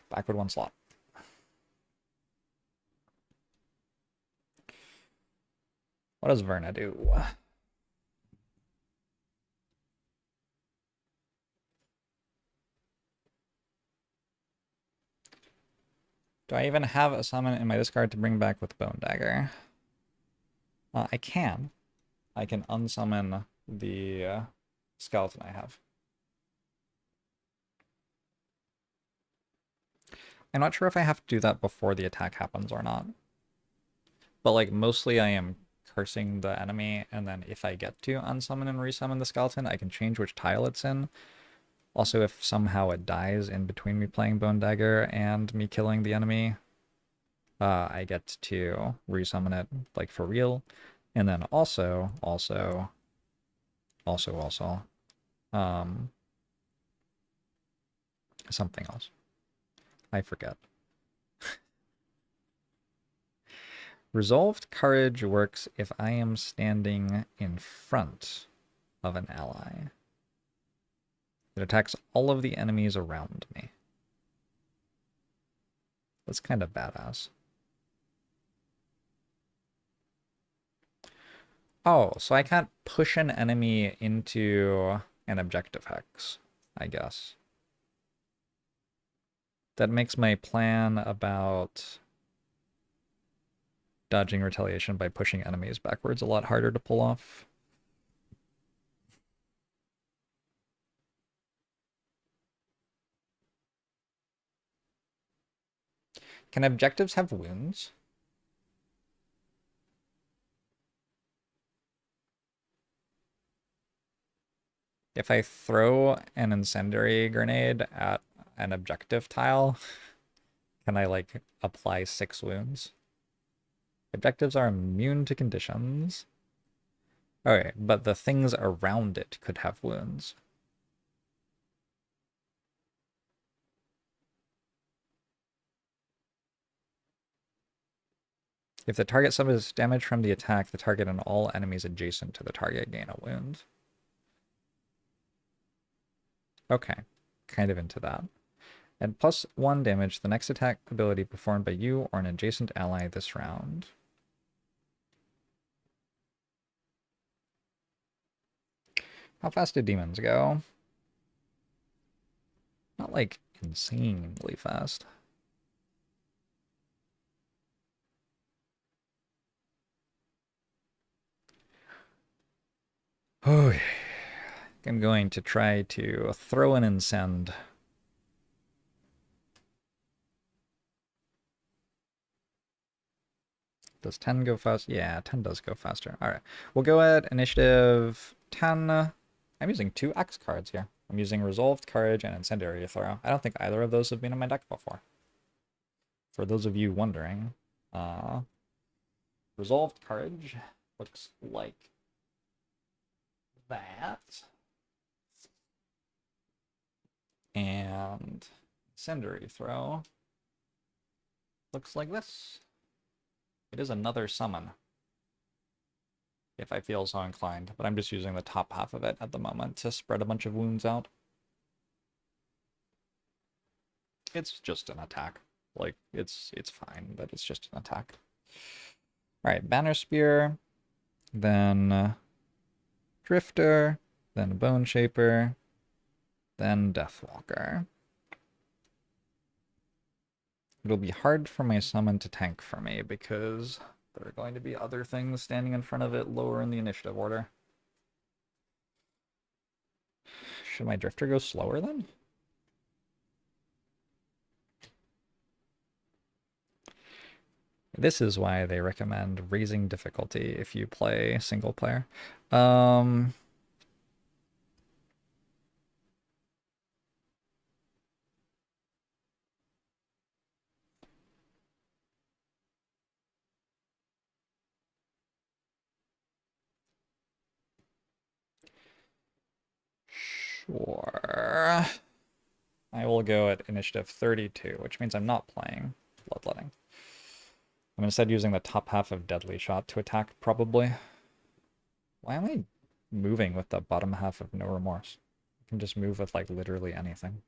Backward 1 slot. What does Verna do? Do I even have a summon in my discard to bring back with Bone Dagger? I can. I can unsummon the skeleton I have. I'm not sure if I have to do that before the attack happens or not. But like mostly I am cursing the enemy, and then if I get to unsummon and resummon the skeleton, I can change which tile it's in. Also, if somehow it dies in between me playing Bone Dagger and me killing the enemy, I get to resummon it like for real. And then also, something else. I forget. Resolved Courage works if I am standing in front of an ally. It attacks all of the enemies around me. That's kind of badass. Oh, so I can't push an enemy into an objective hex, I guess. That makes my plan about dodging retaliation by pushing enemies backwards a lot harder to pull off. Can objectives have wounds? If I throw an incendiary grenade at an objective tile, can I like apply 6 wounds? Objectives are immune to conditions. Okay, but the things around it could have wounds. If the target suffers damage from the attack, the target and all enemies adjacent to the target gain a wound. Okay, kind of into that. And +1 damage the next attack ability performed by you or an adjacent ally this round. How fast do demons go? Not like insanely fast. Okay. I'm going to try to throw an incend. Does 10 go fast? Yeah, 10 does go faster. All right. We'll go at initiative 10. I'm using 2 X cards here. I'm using Resolved Courage and Incendiary Throw. I don't think either of those have been in my deck before. For those of you wondering, Resolved Courage looks like that. And Incendiary Throw looks like this. It is another summon, if I feel so inclined, but I'm just using the top half of it at the moment to spread a bunch of wounds out. It's just an attack. Like, it's fine, but it's just an attack. Alright, Banner Spear, then Drifter, then Bone Shaper, then Deathwalker. It'll be hard for my summon to tank for me because there are going to be other things standing in front of it lower in the initiative order. Should my Drifter go slower then? This is why they recommend raising difficulty if you play single player. Sure. I will go at initiative 32, which means I'm not playing Bloodletting. I'm instead using the top half of Deadly Shot to attack, probably. Why am I moving with the bottom half of No Remorse? I can just move with, like, literally anything.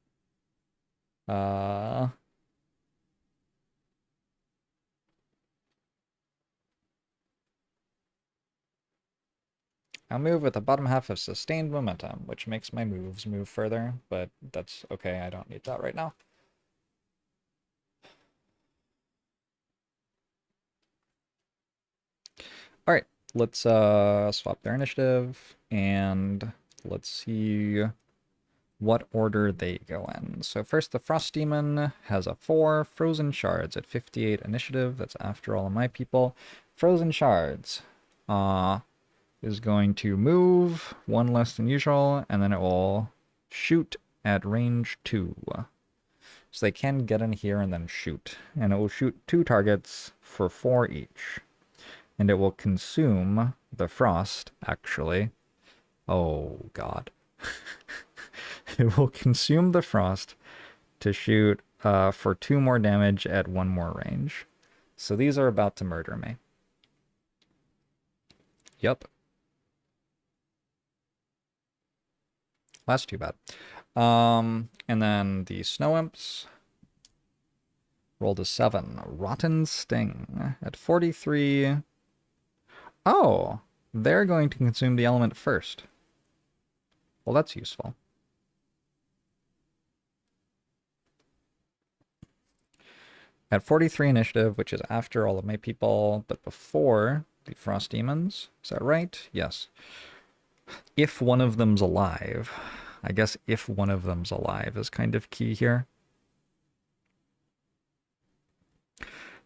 I'll move with the bottom half of Sustained Momentum, which makes my moves move further, but that's okay, I don't need that right now. Alright, let's swap their initiative, and let's see what order they go in. So first, the Frost Demon has a 4, Frozen Shards at 58 initiative. That's after all of my people. Frozen Shards is going to move 1 less than usual, and then it will shoot at range 2. So they can get in here and then shoot. And it will shoot 2 targets for 4 each. And it will consume the frost, actually. Oh, God. It will consume the frost to shoot for 2 more damage at 1 more range. So these are about to murder me. Yep. That's too bad. And then the Snow Imps rolled a 7. Rotten Sting at 43. Oh, they're going to consume the element first. Well, that's useful. At 43 initiative, which is after all of my people, but before the Frost Demons. Is that right? Yes. If one of them's alive. I guess if one of them's alive is kind of key here.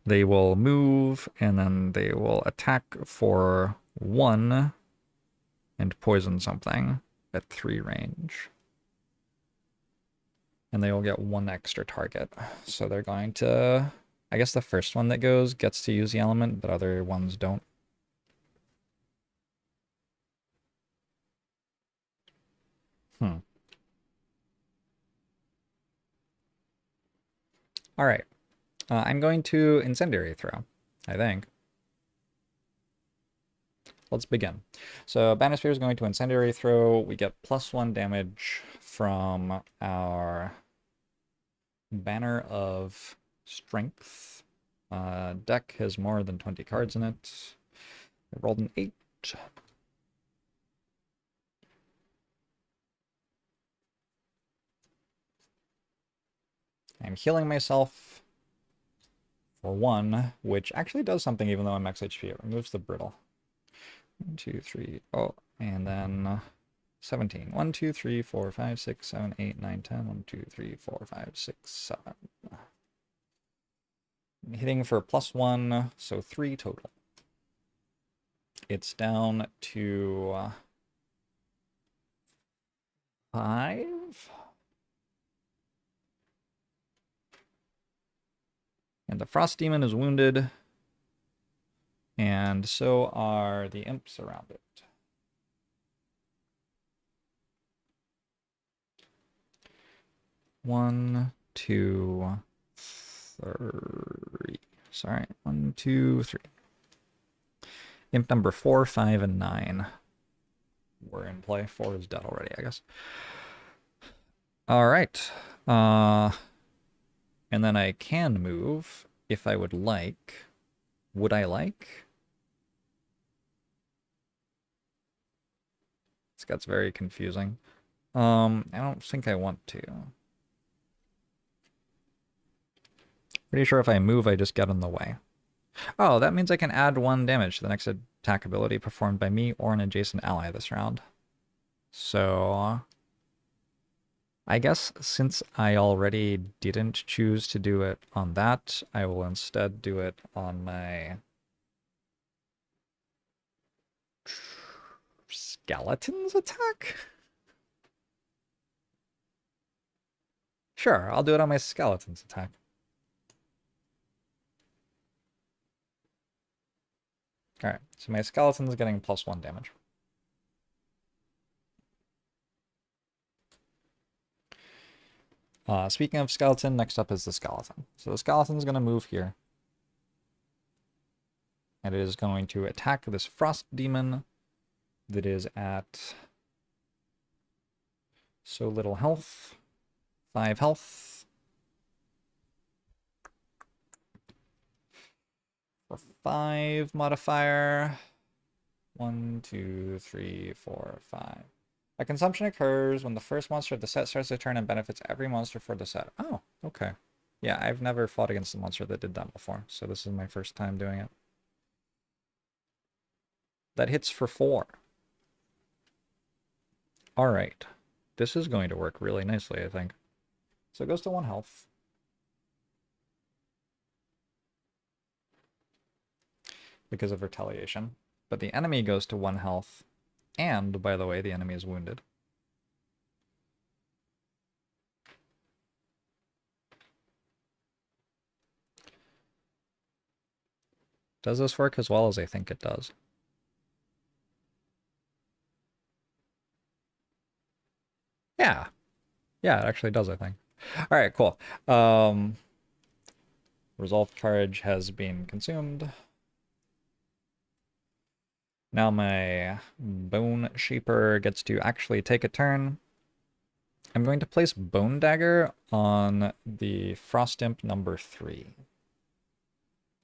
They will move, and then they will attack for 1 and poison something at 3 range. And they will get 1 extra target. So they're going to... I guess the first one that goes gets to use the element, but other ones don't. All right. I'm going to Incendiary Throw, I think. Let's begin. So Banisphere is going to Incendiary Throw. We get +1 damage from our Banner of Strength. Deck has more than 20 cards in it. I rolled an 8. I'm healing myself for 1, which actually does something even though I'm max HP. It removes the brittle. 1, 2, 3, oh, and then 17. 1, 2, 3, 4, 5, 6, 7, 8, 9, 10. 1, 2, 3, 4, 5, 6, 7. I'm hitting for +1, so 3 total. It's down to 5. And the Frost Demon is wounded. And so are the imps around it. One, two, three. Sorry, 1, 2, 3. Imp number 4, 5, and 9 were in play. 4 is dead already, I guess. All right. And then I can move if I would like. Would I like? This gets very confusing. I don't think I want to. Pretty sure if I move, I just get in the way. Oh, that means I can add 1 damage to the next attack ability performed by me or an adjacent ally this round. So I guess since I already didn't choose to do it on that, I will instead do it on my Skeleton's attack? Sure, I'll do it on my Skeleton's attack. Alright, so my Skeleton's getting +1 damage. Speaking of Skeleton, next up is the Skeleton. So the Skeleton's going to move here. And it is going to attack this Frost Demon that is at so little health. 5 health. For 5 modifier. 1, 2, 3, 4, 5. A consumption occurs when the first monster of the set starts their turn and benefits every monster for the set. Oh, okay. Yeah, I've never fought against a monster that did that before, so this is my first time doing it. That hits for 4. Alright. This is going to work really nicely, I think. So it goes to 1 health. Because of retaliation. But the enemy goes to 1 health. And, by the way, the enemy is wounded. Does this work as well as I think it does? Yeah. Yeah, it actually does, I think. Alright, cool. Resolved Courage has been consumed. Now my Bone Shaper gets to actually take a turn. I'm going to place Bone Dagger on the Frost Imp number 3. Is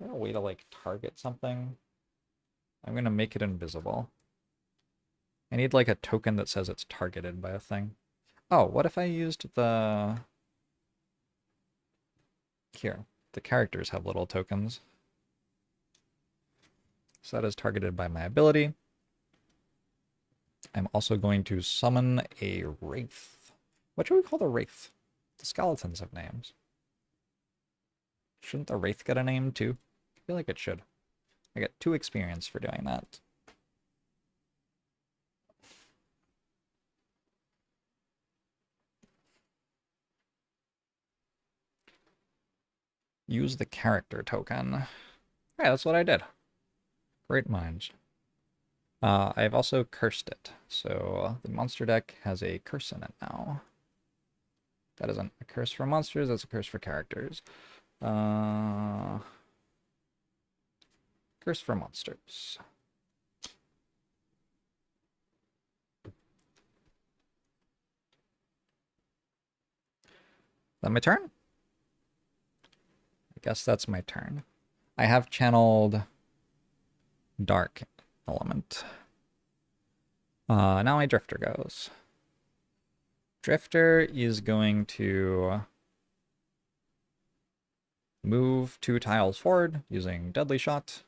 there a way to, like, target something? I'm going to make it invisible. I need, like, a token that says it's targeted by a thing. Oh, what if I used the... Here. the characters have little tokens. So that is targeted by my ability. I'm also going to summon a Wraith. What should we call the Wraith? The skeletons have names. Shouldn't the Wraith get a name too? I feel like it should. I get 2 experience for doing that. Use the character token. Yeah, that's what I did. Great minds. I've also cursed it, so the monster deck has a curse in it now. That isn't a curse for monsters, that's a curse for characters. Curse for monsters. That my turn? I guess that's my turn. I have channeled Dark Element. Now my Drifter goes. Drifter is going to move 2 tiles forward using Deadly Shot.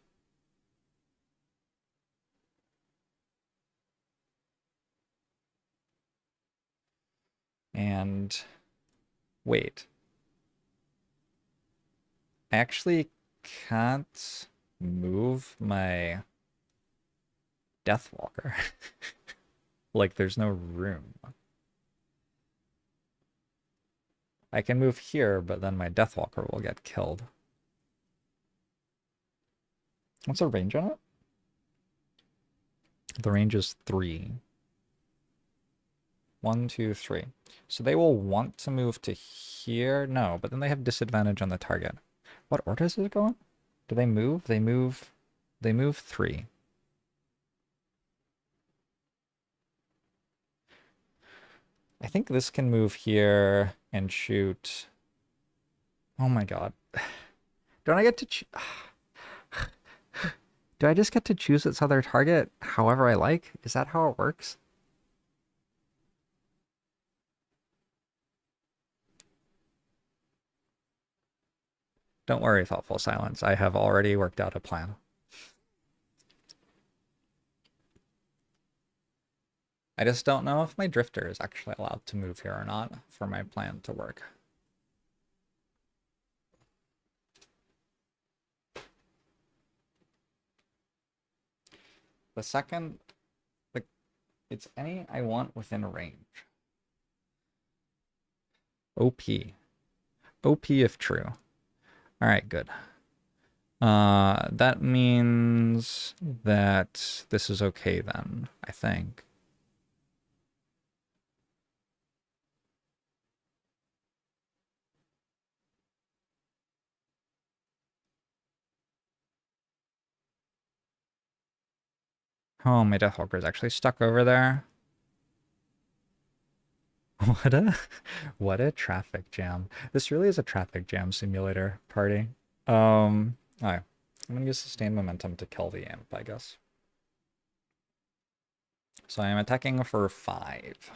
And wait. I actually can't move my Deathwalker. Like, there's no room. I can move here, but then my Deathwalker will get killed. What's the range on it? The range is 3. 1, 2, 3. So they will want to move to here. No, but then they have disadvantage on the target. What order does it go in? Do they move? They move 3. I think this can move here and shoot. Oh my god. Don't I get to do I just get to choose its other target however I like? Is that how it works? Don't worry, Thoughtful Silence. I have already worked out a plan. I just don't know if my Drifter is actually allowed to move here or not for my plan to work. The second, it's any I want within range. OP. OP if true. All right, good. That means that this is okay then, I think. Oh, my Deathwalker is actually stuck over there. What a traffic jam. This really is a traffic jam simulator party. Alright. I'm gonna use sustained momentum to kill the imp, I guess. So I'm attacking for 5.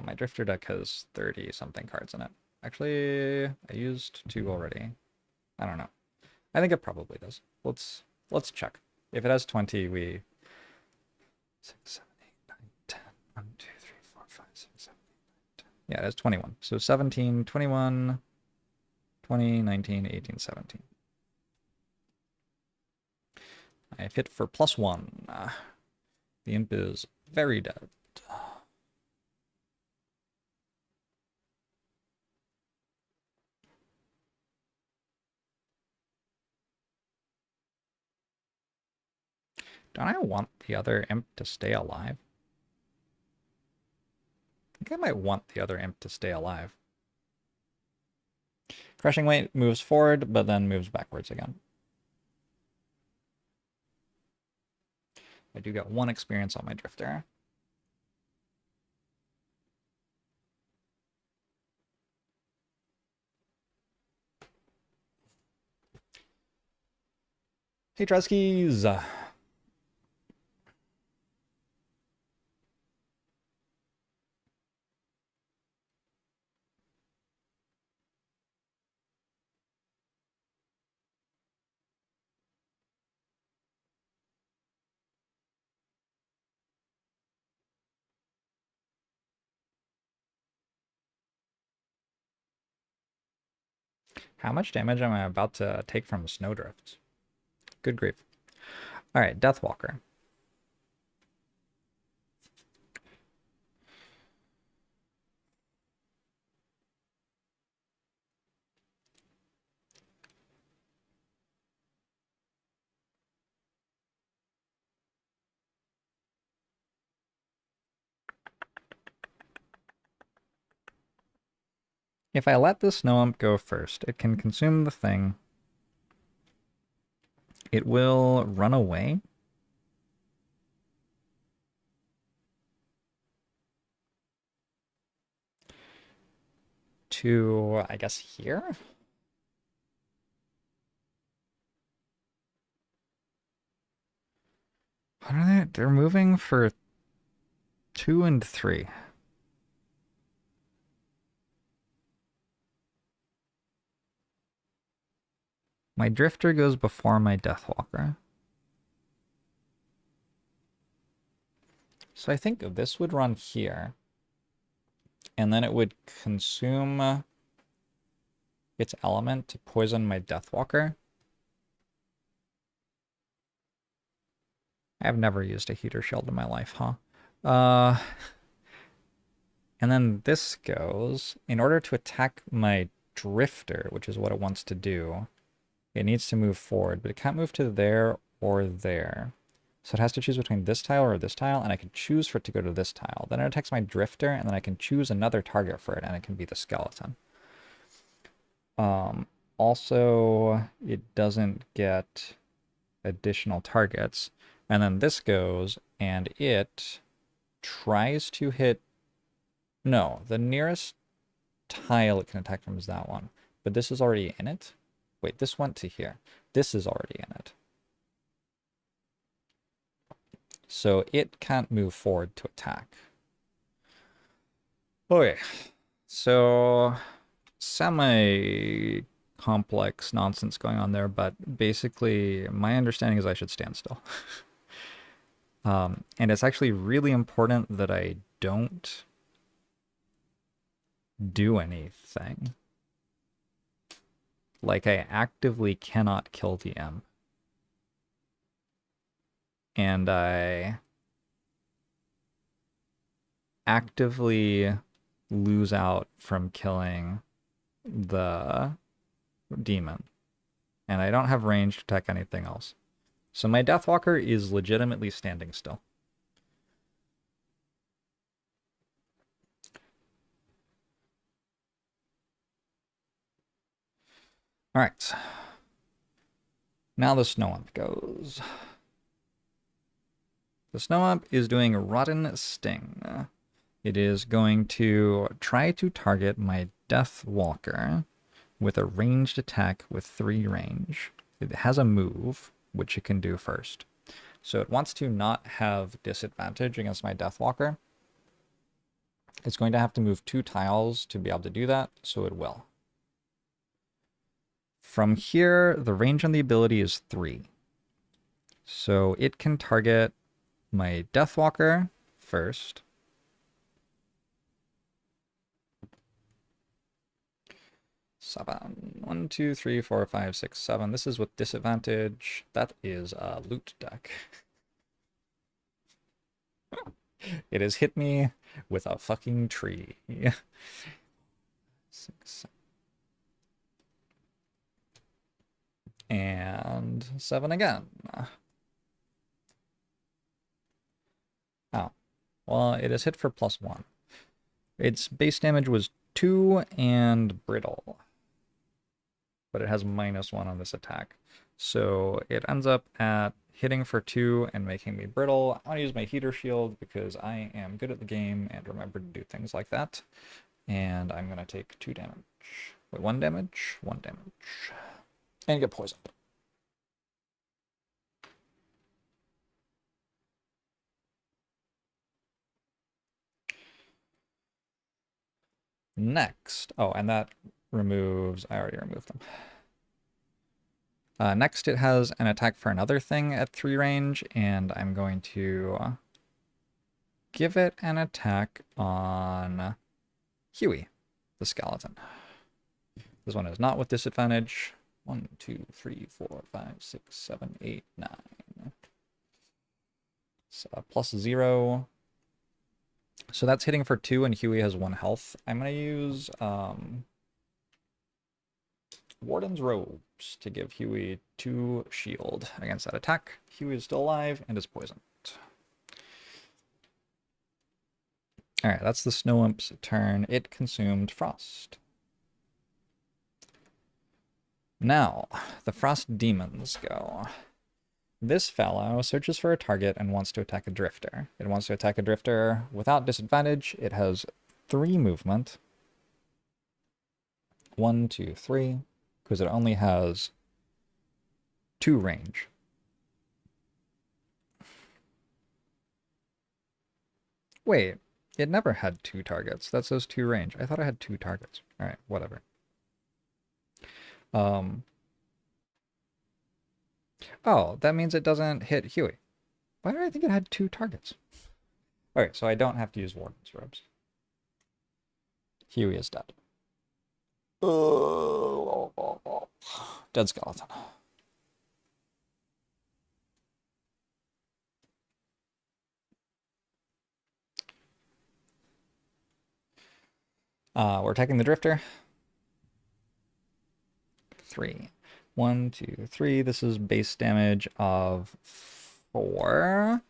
My Drifter deck has 30 something cards in it. Actually, I used 2 already. I don't know. I think it probably does. Let's check. If it has 20, we 6, 7, 8, 9, 10. 1, 2, 3, 4, 5, 6, 7, 8, 9, 10. Yeah, it has 21. So 17, 21, 20, 19, 18, 17. I've hit for +1. The imp is very dead. Don't I want the other imp to stay alive? I think I might want the other imp to stay alive. Crushing Weight moves forward, but then moves backwards again. I do get 1 experience on my Drifter. Hey, Treskies! How much damage am I about to take from snowdrifts? Good grief. All right, Deathwalker. If I let the snow imp go first, it can consume the thing. It will run away. To, I guess, here? What are they? They're moving for 2 and 3. My Drifter goes before my Deathwalker. So I think this would run here. And then it would consume its element to poison my Deathwalker. I've never used a heater shield in my life, huh? And then this goes, in order to attack my Drifter, which is what it wants to do, it needs to move forward, but it can't move to there or there. So it has to choose between this tile or this tile, and I can choose for it to go to this tile. Then it attacks my Drifter, and then I can choose another target for it, and it can be the skeleton. Also, it doesn't get additional targets. And then this goes, and it tries to hit... No, the nearest tile it can attack from is that one. But this is already in it. Wait, this went to here. This is already in it. So it can't move forward to attack. Okay, so semi-complex nonsense going on there, but basically my understanding is I should stand still. And it's actually really important that I don't do anything. Like, I actively cannot kill the imp. And I actively lose out from killing the demon. And I don't have range to attack anything else. So my Deathwalker is legitimately standing still. Alright. Now the Snow Imp goes. The Snow Imp is doing Rotten Sting. It is going to try to target my Deathwalker with a ranged attack with 3 range. It has a move, which it can do first. So it wants to not have disadvantage against my Deathwalker. It's going to have to move 2 tiles to be able to do that, so it will. From here, the range on the ability is 3. So it can target my Deathwalker first. Seven. 1, 2, 3, 4, 5, 6, 7. This is with disadvantage. That is a loot deck. It has hit me with a fucking tree. 6, and 7 again. Oh. Well, it is hit for +1. Its base damage was 2 and brittle. But it has -1 on this attack. So it ends up at hitting for 2 and making me brittle. I want to use my heater shield because I am good at the game and remember to do things like that. And I'm going to take 2 damage. Wait, 1 damage? 1 damage. And get poisoned. Next. Oh, and that removes... I already removed them. Next, it has an attack for another thing at 3 range, and I'm going to give it an attack on Huey, the skeleton. This one is not with disadvantage. 1, 2, 3, 4, 5, 6, 7, 8, 9. So +0. So that's hitting for 2, and Huey has 1 health. I'm going to use Warden's Robes to give Huey 2 shield against that attack. Huey is still alive and is poisoned. Alright, that's the Snow Imp's turn. It consumed Frost. Now, the Frost Demons go. This fellow searches for a target and wants to attack a Drifter. It wants to attack a Drifter without disadvantage. It has 3 movement. 1, 2, 3, because it only has 2 range. Wait, it never had 2 targets. That says 2 range. I thought I had 2 targets. Alright, whatever. Oh, that means it doesn't hit Huey. Why did I think it had 2 targets? Alright, so I don't have to use Warden's Robes. Huey is dead. Dead skeleton. We're attacking the Drifter. 3. 1, 2, 3. This is base damage of 4.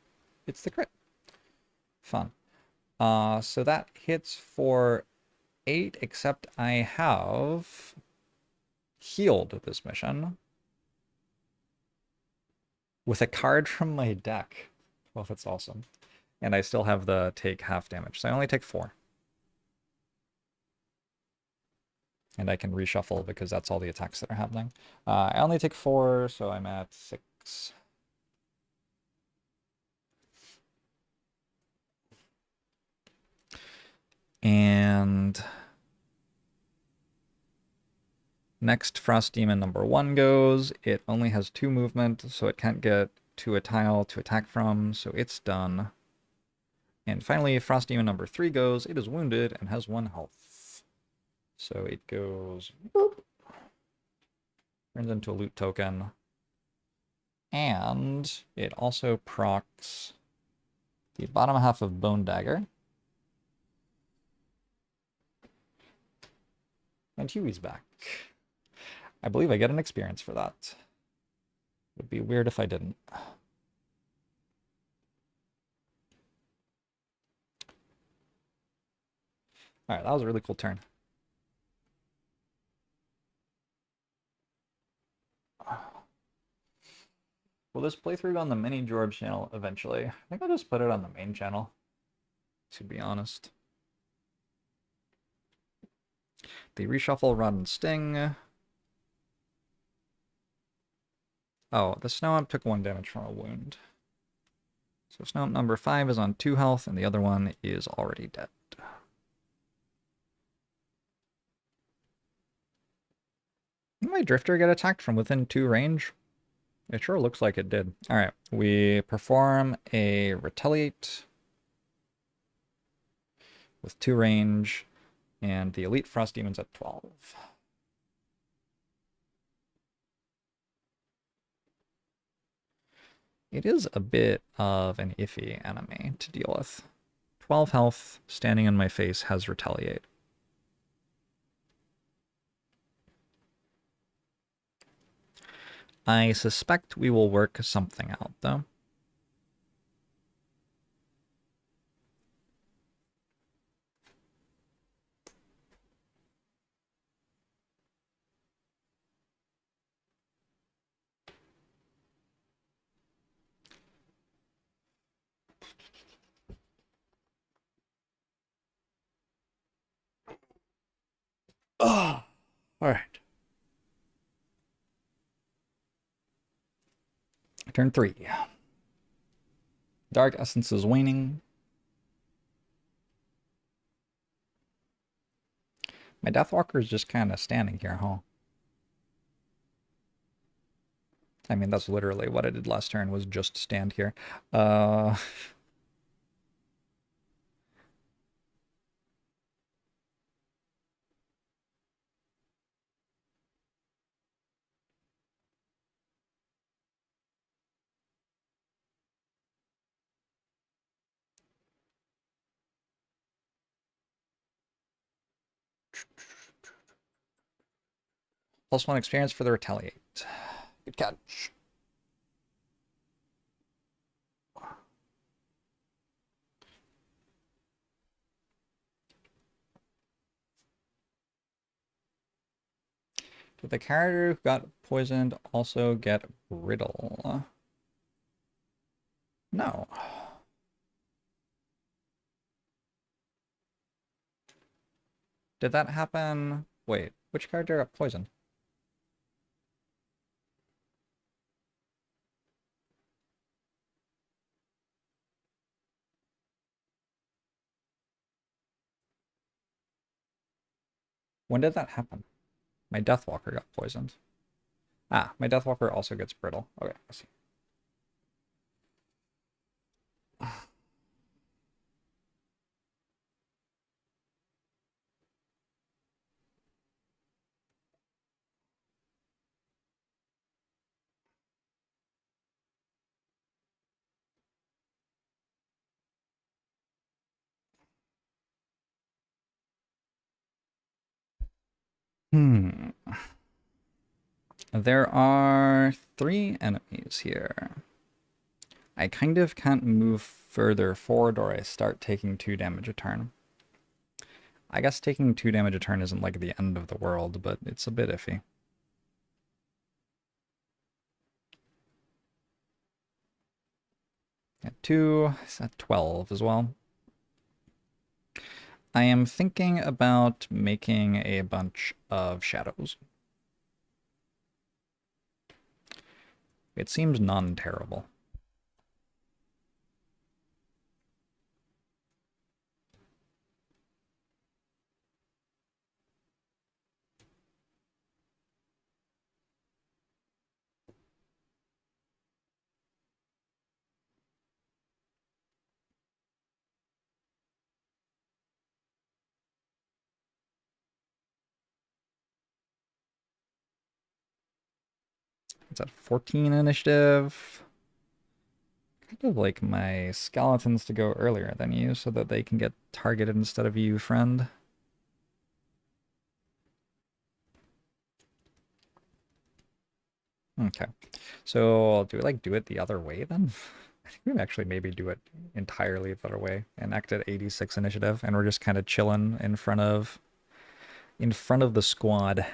It's the crit. Fun. So that hits for 8, except I have healed this mission with a card from my deck. Well, that's awesome. And I still have the take half damage, so I only take 4. And I can reshuffle because that's all the attacks that are happening. I only take 4, so I'm at 6. And next Frost Demon number 1 goes. It only has 2 movement, so it can't get to a tile to attack from, so it's done. And finally, Frost Demon number 3 goes. It is wounded and has 1 health. So it goes... boop, turns into a loot token. And it also procs the bottom half of Bone Dagger. And Huey's back. I believe I get an experience for that. It would be weird if I didn't. Alright, that was a really cool turn. Will this playthrough go on the ManyJorbs channel eventually? I think I'll just put it on the main channel, to be honest. The reshuffle, Rod and Sting. Oh, the Snow Imp took 1 damage from a wound. So Snow Imp number 5 is on 2 health, and the other one is already dead. Did my Drifter get attacked from within 2 range? It sure looks like it did. Alright, we perform a Retaliate with 2 range, and the Elite Frost Demon's at 12. It is a bit of an iffy enemy to deal with. 12 health, standing in my face, has Retaliate. I suspect we will work something out, though. Oh, all right. Turn 3. Dark Essence is waning. My Deathwalker is just kind of standing here, huh? I mean, that's literally what I did last turn, was just stand here. +1 experience for the retaliate. Good catch. Did the character who got poisoned also get brittle? No. Did that happen? Wait, which character got poisoned? When did that happen? My Deathwalker got poisoned. Ah, my Deathwalker also gets brittle. Okay, I see. Hmm. There are 3 enemies here. I kind of can't move further forward or I start taking 2 damage a turn. I guess taking 2 damage a turn isn't like the end of the world, but it's a bit iffy. At 2, it's at 12 as well. I am thinking about making a bunch of shadows. It seems non-terrible. It's at 14 initiative. Kind of like my skeletons to go earlier than you so that they can get targeted instead of you, friend. Okay. So do we like do it the other way then? I think we actually maybe do it entirely the other way and act at 86 initiative and we're just kind of chilling in front of the squad.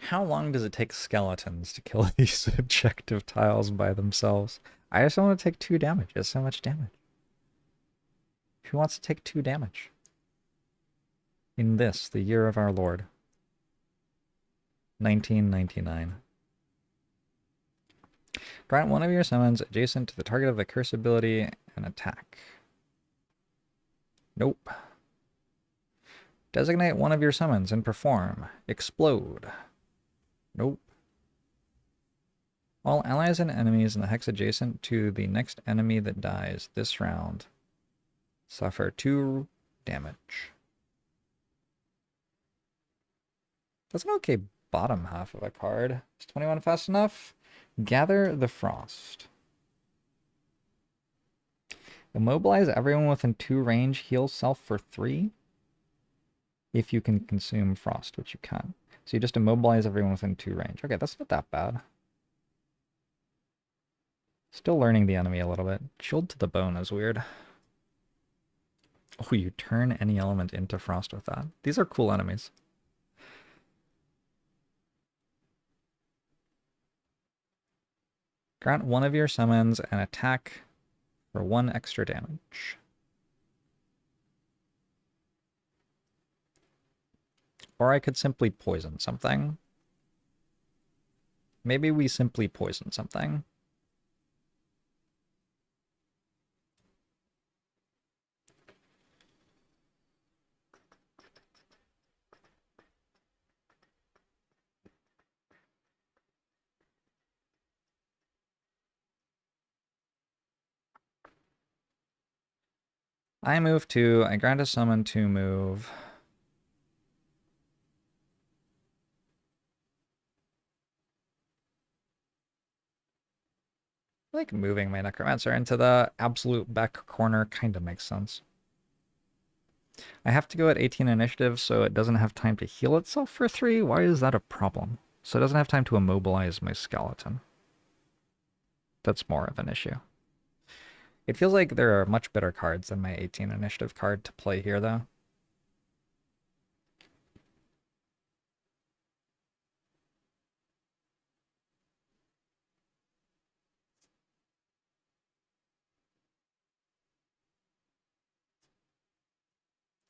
How long does it take skeletons to kill these objective tiles by themselves? I just want to take 2 damage. It's so much damage. Who wants to take 2 damage? In this, the year of our Lord. 1999. Grant one of your summons adjacent to the target of the curse ability and attack. Nope. Designate one of your summons and perform. Explode. Nope. All allies and enemies in the hex adjacent to the next enemy that dies this round suffer 2 damage. That's an okay bottom half of a card. Is 21 fast enough? Gather the Frost. Immobilize everyone within 2 range. Heal self for 3. If you can consume Frost, which you can. So you just immobilize everyone within 2 range. Okay, that's not that bad. Still learning the enemy a little bit. Chilled to the bone is weird. Oh, you turn any element into Frost with that. These are cool enemies. Grant one of your summons and attack for 1 extra damage. Or I could simply poison something. Maybe we simply poison something. I move 2. I grant a summon to move Like moving my Necromancer into the absolute back corner kind of makes sense. I have to go at 18 initiative, so it doesn't have time to heal itself for 3. Why is that a problem? So it doesn't have time to immobilize my skeleton. That's more of an issue. It feels like there are much better cards than my 18 initiative card to play here, though.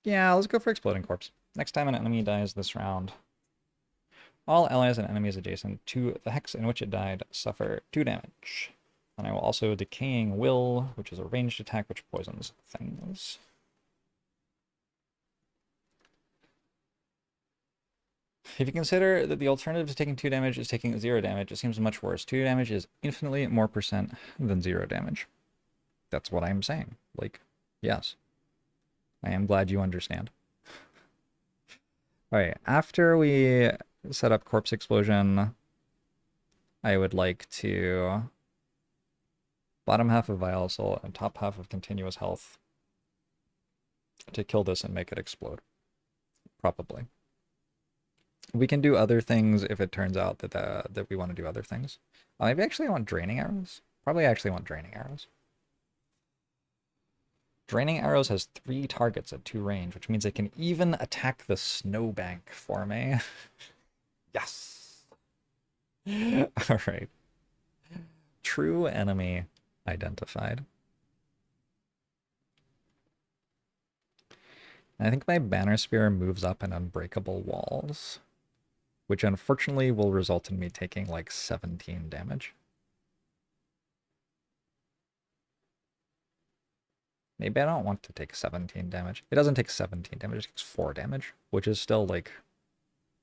Yeah, let's go for Exploding Corpse. Next time an enemy dies this round, all allies and enemies adjacent to the hex in which it died suffer 2 damage. And I will also Decaying Will, which is a ranged attack which poisons things. If you consider that the alternative to taking 2 damage is taking 0 damage, it seems much worse. 2 damage is infinitely more percent than 0 damage. That's what I'm saying. Like, yes. I am glad you understand. Alright, after we set up Corpse Explosion, I would like to bottom half of Vile Soul and top half of Continuous Health to kill this and make it explode. Probably. We can do other things if it turns out that that we want to do other things. Maybe actually I want Draining Arrows. Probably actually want Draining Arrows. Draining Arrows has 3 targets at 2 range, which means it can even attack the snowbank for me. Yes! Alright. True enemy identified. I think my Banner Spear moves up in unbreakable walls, which unfortunately will result in me taking like 17 damage. Maybe I don't want to take 17 damage. It doesn't take 17 damage, it takes 4 damage, which is still like,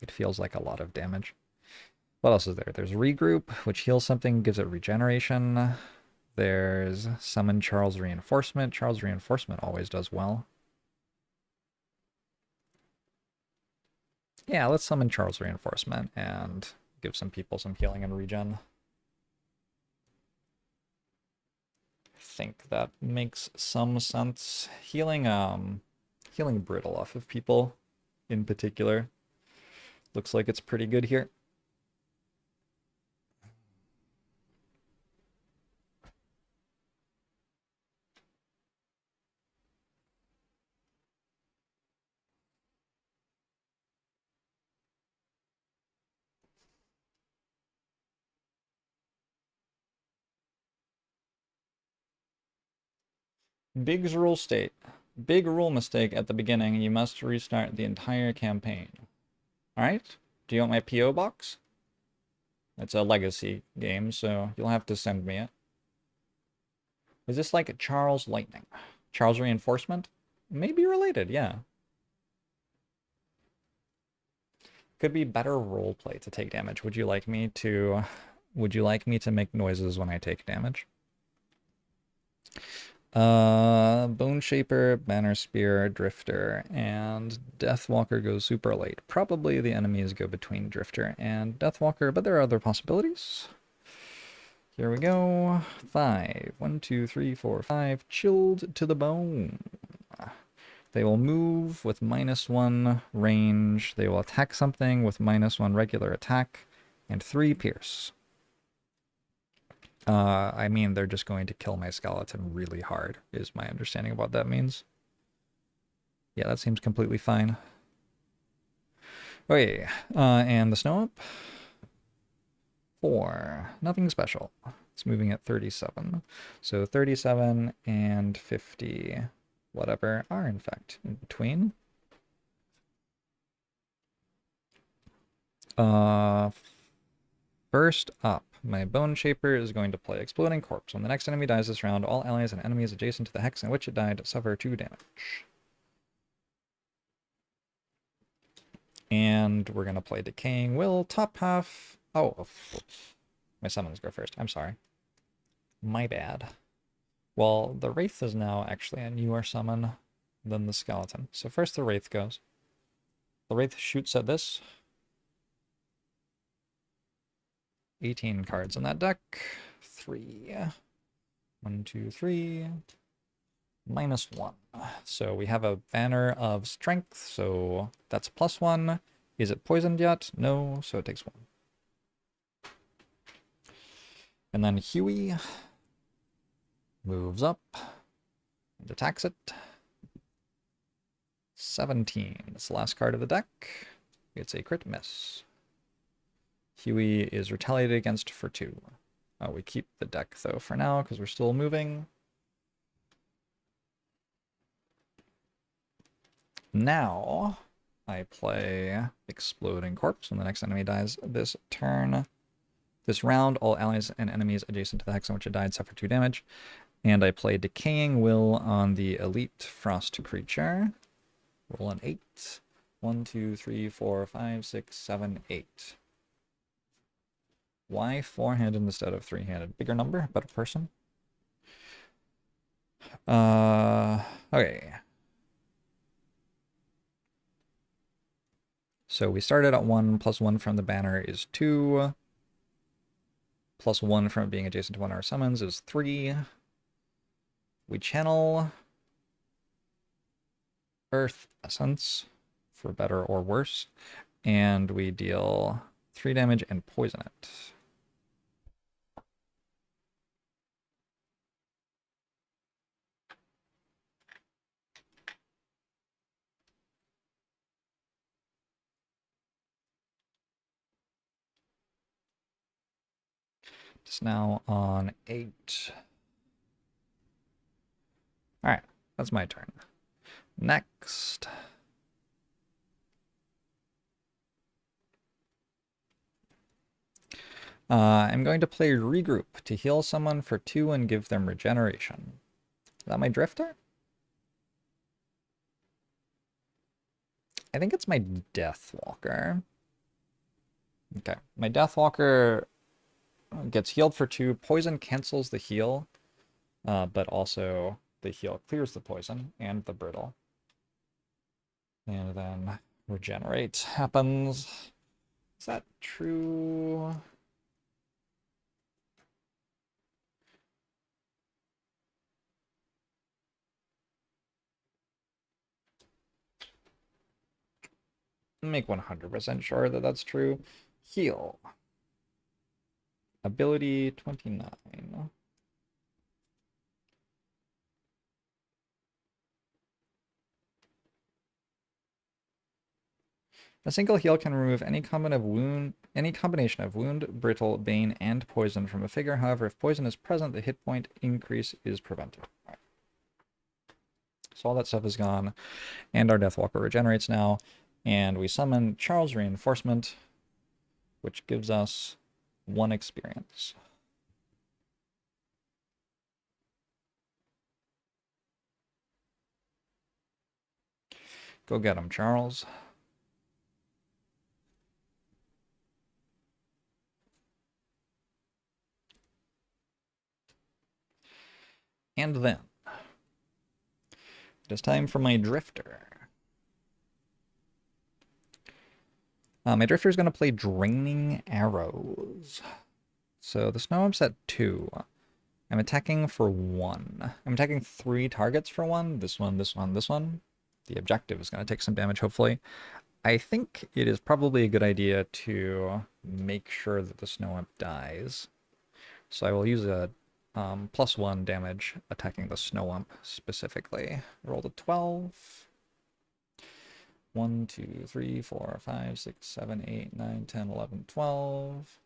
it feels like a lot of damage. What else is there? There's Regroup, which heals something, gives it regeneration. There's Summon Charles Reinforcement. Charles Reinforcement always does well. Yeah, let's summon Charles Reinforcement and give some people some healing and regen. I think that makes some sense. Healing Brittle off of people in particular looks like it's pretty good here. Big rule state. Big rule mistake at the beginning. You must restart the entire campaign. Alright? Do you want my P.O. box? It's a legacy game, so you'll have to send me it. Is this like Charles Lightning? Charles Reinforcement? Maybe related, yeah. Could be better roleplay to take damage. Would you like me to make noises when I take damage? Bone Shaper, Banner Spear, Drifter, and Deathwalker goes super late. Probably the enemies go between Drifter and Deathwalker, but there are other possibilities. Here we go. 5. 1, 2, 3, 4, 5. Chilled to the bone. They will move with -1 range. They will attack something with -1 regular attack, and 3 pierce. I mean, they're just going to kill my skeleton really hard, is my understanding of what that means. Yeah, that seems completely fine. Okay, and the snow up? 4. Nothing special. It's moving at 37. So 37 and 50, whatever, are in fact in between. First up, my Bone Shaper is going to play Exploding Corpse. When the next enemy dies this round, all allies and enemies adjacent to the hex in which it died suffer 2 damage. And we're going to play Decaying Will, top half. Oh, my summons go first. I'm sorry. My bad. Well, the Wraith is now actually a newer summon than the Skeleton. So first the Wraith goes. The Wraith shoots at this. 18 cards in that deck. 3. 1, 2, 3. -1. So we have a banner of strength, so that's +1. Is it poisoned yet? No, so it takes 1. And then Huey moves up and attacks it. 17. It's the last card of the deck. It's a crit miss. Huey is retaliated against for 2. We keep the deck, though, for now, because we're still moving. Now, I play Exploding Corpse when the next enemy dies this turn. This round, all allies and enemies adjacent to the hex on which it died suffer 2 damage. And I play Decaying Will on the Elite Frost creature. Roll an 8. 1, 2, 3, 4, 5, 6, 7, 8. Why 4-handed instead of 3-handed? Bigger number, better person. Okay. So we started at 1, +1 from the banner is 2. +1 from being adjacent to one of our summons is 3. We channel Earth Essence, for better or worse, and we deal 3 damage and poison it. It's now on 8. Alright, that's my turn. Next. I'm going to play Regroup to heal someone for 2 and give them regeneration. Is that my Drifter? I think it's my Deathwalker. Okay, my Deathwalker gets healed for 2. Poison cancels the heal, but also the heal clears the poison and the brittle. And then regenerate happens. Is that true? Make 100% sure that that's true. Heal. Ability 29. A single heal can remove any combination of wound, brittle, bane, and poison from a figure. However, if poison is present, the hit point increase is prevented. All right. So all that stuff is gone, and our Deathwalker regenerates now, and we summon Charles Reinforcement, which gives us 1 experience. Go get him, Charles. And then, it is time for my Drifter. My Drifter is going to play Draining Arrows. So the snow ump's at 2. I'm attacking for 1. I'm attacking 3 targets for 1. This one, this one, this one. The objective is going to take some damage, hopefully. I think it is probably a good idea to make sure that the snow imp dies. So I will use a +1 damage attacking the snow imp specifically. Roll a 12. 1, 2, 3, 4, 5, 6, 7, 8, 9, 10, 11, 12.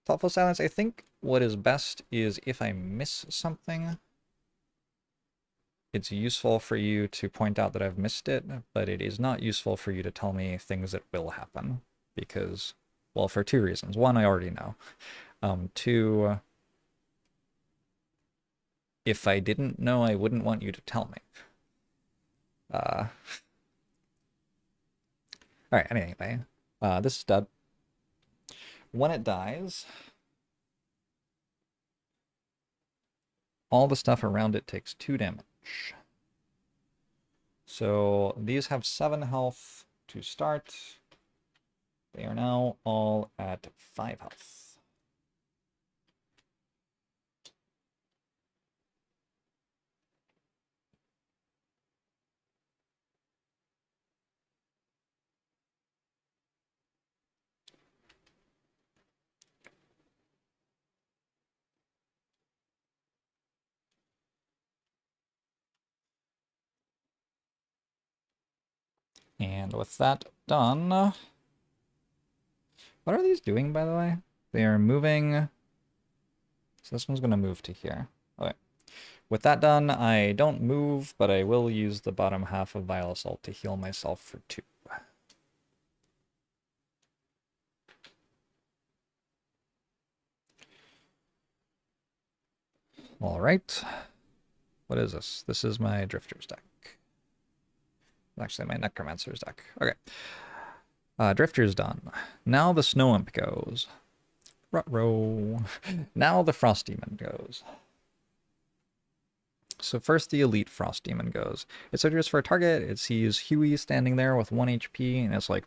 Thoughtful silence. I think what is best is if I miss something, it's useful for you to point out that I've missed it, but it is not useful for you to tell me things that will happen. Because, well, for 2 reasons. 1, I already know. 2, if I didn't know, I wouldn't want you to tell me. Alright, anyway. This is dead. When it dies, all the stuff around it takes 2 damage. So these have 7 health to start. They are now all at 5 health. And with that done, what are these doing, by the way? They are moving. So this one's going to move to here. Okay. With that done, I don't move, but I will use the bottom half of Vile Assault to heal myself for 2. All right. What is this? This is my Drifter's deck. Actually, my Necromancer's deck. Okay. Drifter's done. Now the Snow Imp goes. Ruh-roh. Now the Frost Demon goes. So first the Elite Frost Demon goes. It searches for a target. It sees Huey standing there with 1 HP, and it's like,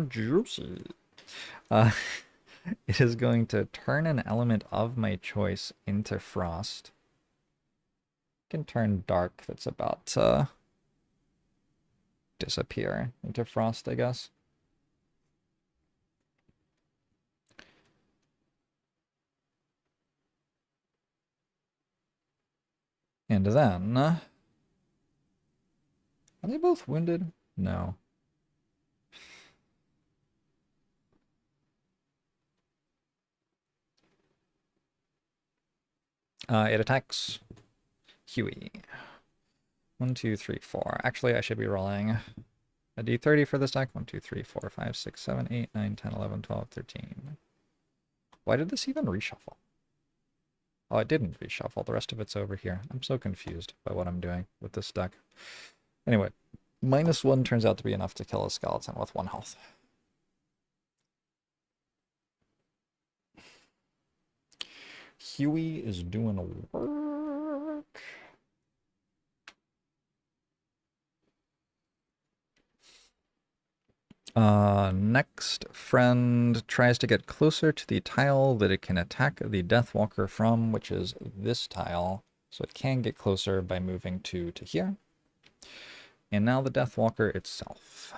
juicy. It is going to turn an element of my choice into Frost. I can turn Dark that's about to disappear into Frost, I guess. And then... are they both wounded? No. It attacks Huey. 1, 2, 3, 4. Actually, I should be rolling a d30 for this deck. 1, 2, 3, 4, 5, 6, 7, 8, 9, 10, 11, 12, 13. Why did this even reshuffle? Oh, it didn't reshuffle. The rest of it's over here. I'm so confused by what I'm doing with this deck. Anyway, -1 turns out to be enough to kill a skeleton with 1 health. Huey is doing work. Next friend tries to get closer to the tile that it can attack the Deathwalker from, which is this tile. So it can get closer by moving to here. And now the Deathwalker itself.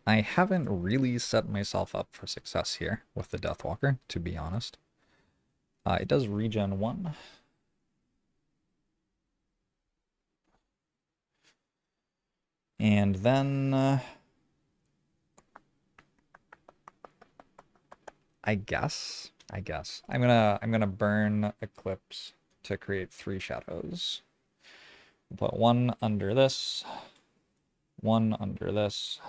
I haven't really set myself up for success here with the Deathwalker, to be honest. It does regen 1. And then... I guess. I'm gonna burn Eclipse to create 3 shadows. Put 1 under this, 1 under this,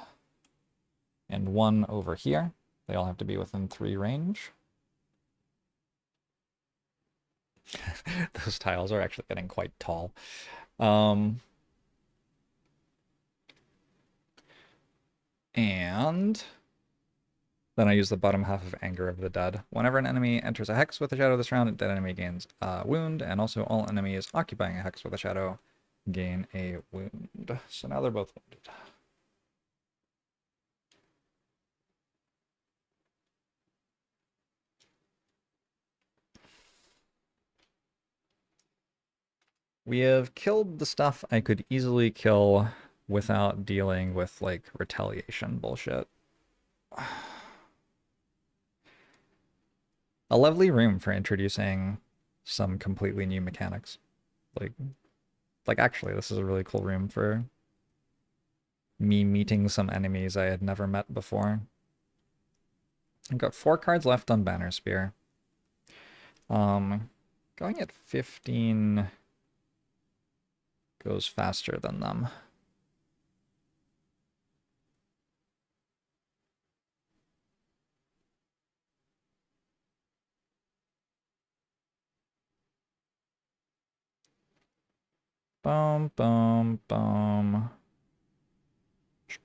and 1 over here. They all have to be within 3 range. Those tiles are actually getting quite tall. And then I use the bottom half of Anger of the Dead. Whenever an enemy enters a hex with a shadow this round, that enemy gains a wound, and also all enemies occupying a hex with a shadow gain a wound. So now they're both wounded. We have killed the stuff I could easily kill without dealing with, like, retaliation bullshit. A lovely room for introducing some completely new mechanics. Like actually, this is a really cool room for me meeting some enemies I had never met before. I've got 4 cards left on Banner Spear. Going at 15 goes faster than them. Boom, boom, boom. Just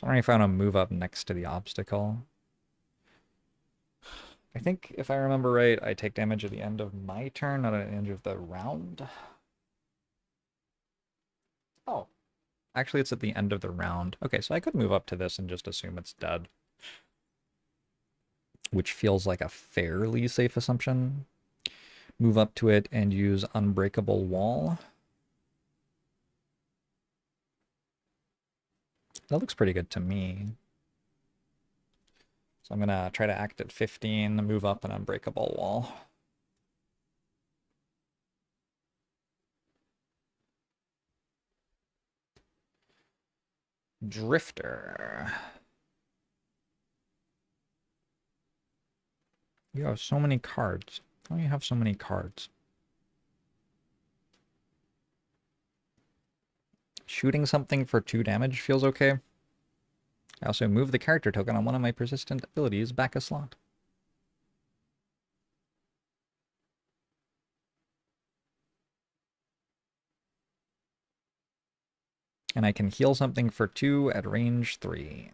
wondering if I want to move up next to the obstacle. I think if I remember right, I take damage at the end of my turn, not at the end of the round. Oh, actually it's at the end of the round. Okay, so I could move up to this and just assume it's dead. Which feels like a fairly safe assumption. Move up to it and use Unbreakable Wall. That looks pretty good to me. So I'm going to try to act at 15, move up an Unbreakable Wall. Drifter. You have so many cards. How do you have so many cards? Shooting something for 2 damage feels okay. I also move the character token on one of my persistent abilities back a slot. And I can heal something for 2 at range 3.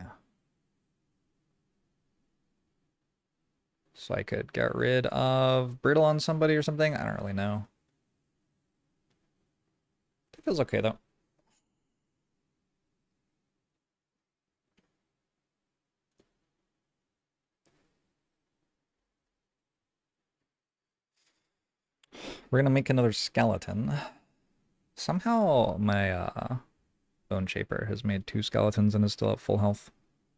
So I could get rid of Brittle on somebody or something. I don't really know. It feels okay though. We're gonna make another skeleton. Somehow my Bone Shaper has made 2 skeletons and is still at full health.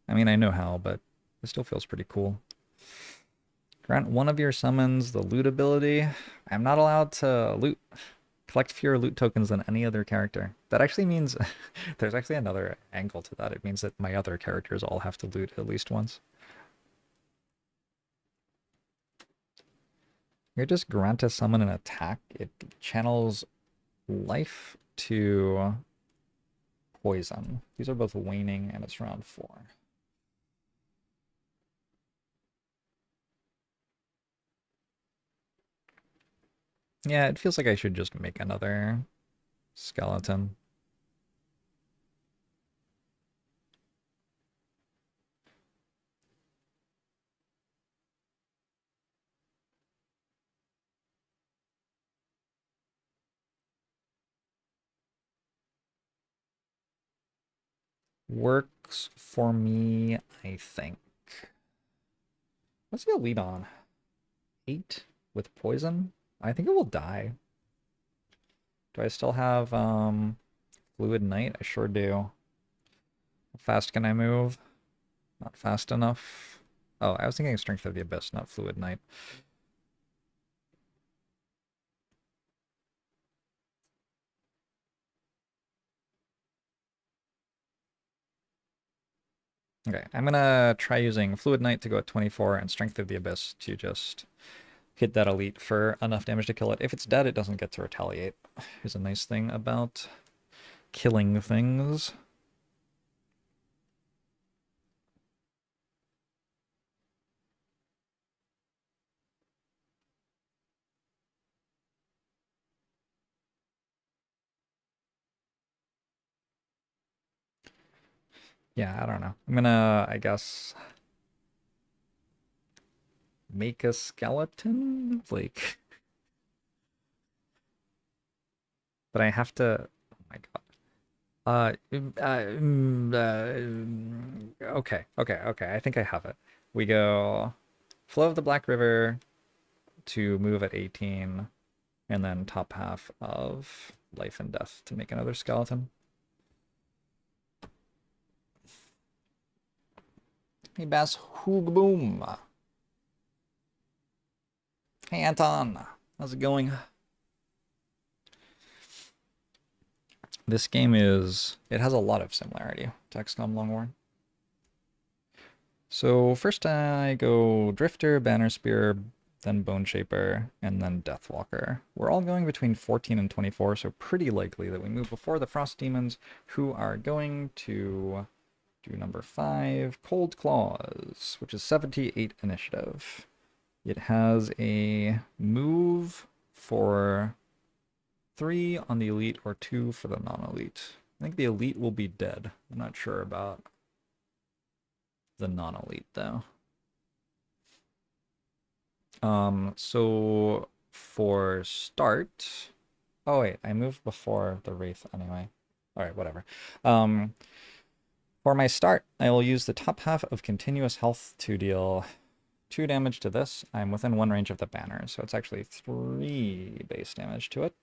I mean, I know how, but it still feels pretty cool. Grant one of your summons the loot ability. I'm not allowed to loot. Collect fewer loot tokens than any other character. That actually means there's actually another angle to that. It means that my other characters all have to loot at least once. You just grant a summon an attack. It channels life to poison. These are both waning and it's round 4. Yeah, it feels like I should just make another skeleton. Works for me, I think. What's the elite on? 8 with poison? I think it will die. Do I still have Fluid Knight? I sure do. How fast can I move? Not fast enough. Oh, I was thinking Strength of the Abyss, not Fluid Knight. Okay, I'm gonna try using Fluid Knight to go at 24 and Strength of the Abyss to just hit that elite for enough damage to kill it. If it's dead, it doesn't get to retaliate. Is a nice thing about killing things. Yeah, I don't know. I'm gonna, I guess, make a skeleton? Like, but I have to, oh my god. Okay. I think I have it. We go Flow of the Black River to move at 18, and then top half of Life and Death to make another skeleton. Hey, Bass Hoog Boom. Hey, Anton. How's it going? This game it has a lot of similarity to XCOM Longworn. So first I go Drifter, Banner Spear, then Bone Shaper, and then Deathwalker. We're all going between 14 and 24, so pretty likely that we move before the Frost Demons, who are going to do number 5, Cold Claws, which is 78 initiative. It has a move for 3 on the elite or 2 for the non-elite. I think the elite will be dead. I'm not sure about the non-elite though. So for start, oh wait, I moved before the Wraith anyway. All right, whatever. For my start, I will use the top half of continuous health to deal 2 damage to this. I'm within 1 range of the banner, so it's actually 3 base damage to it.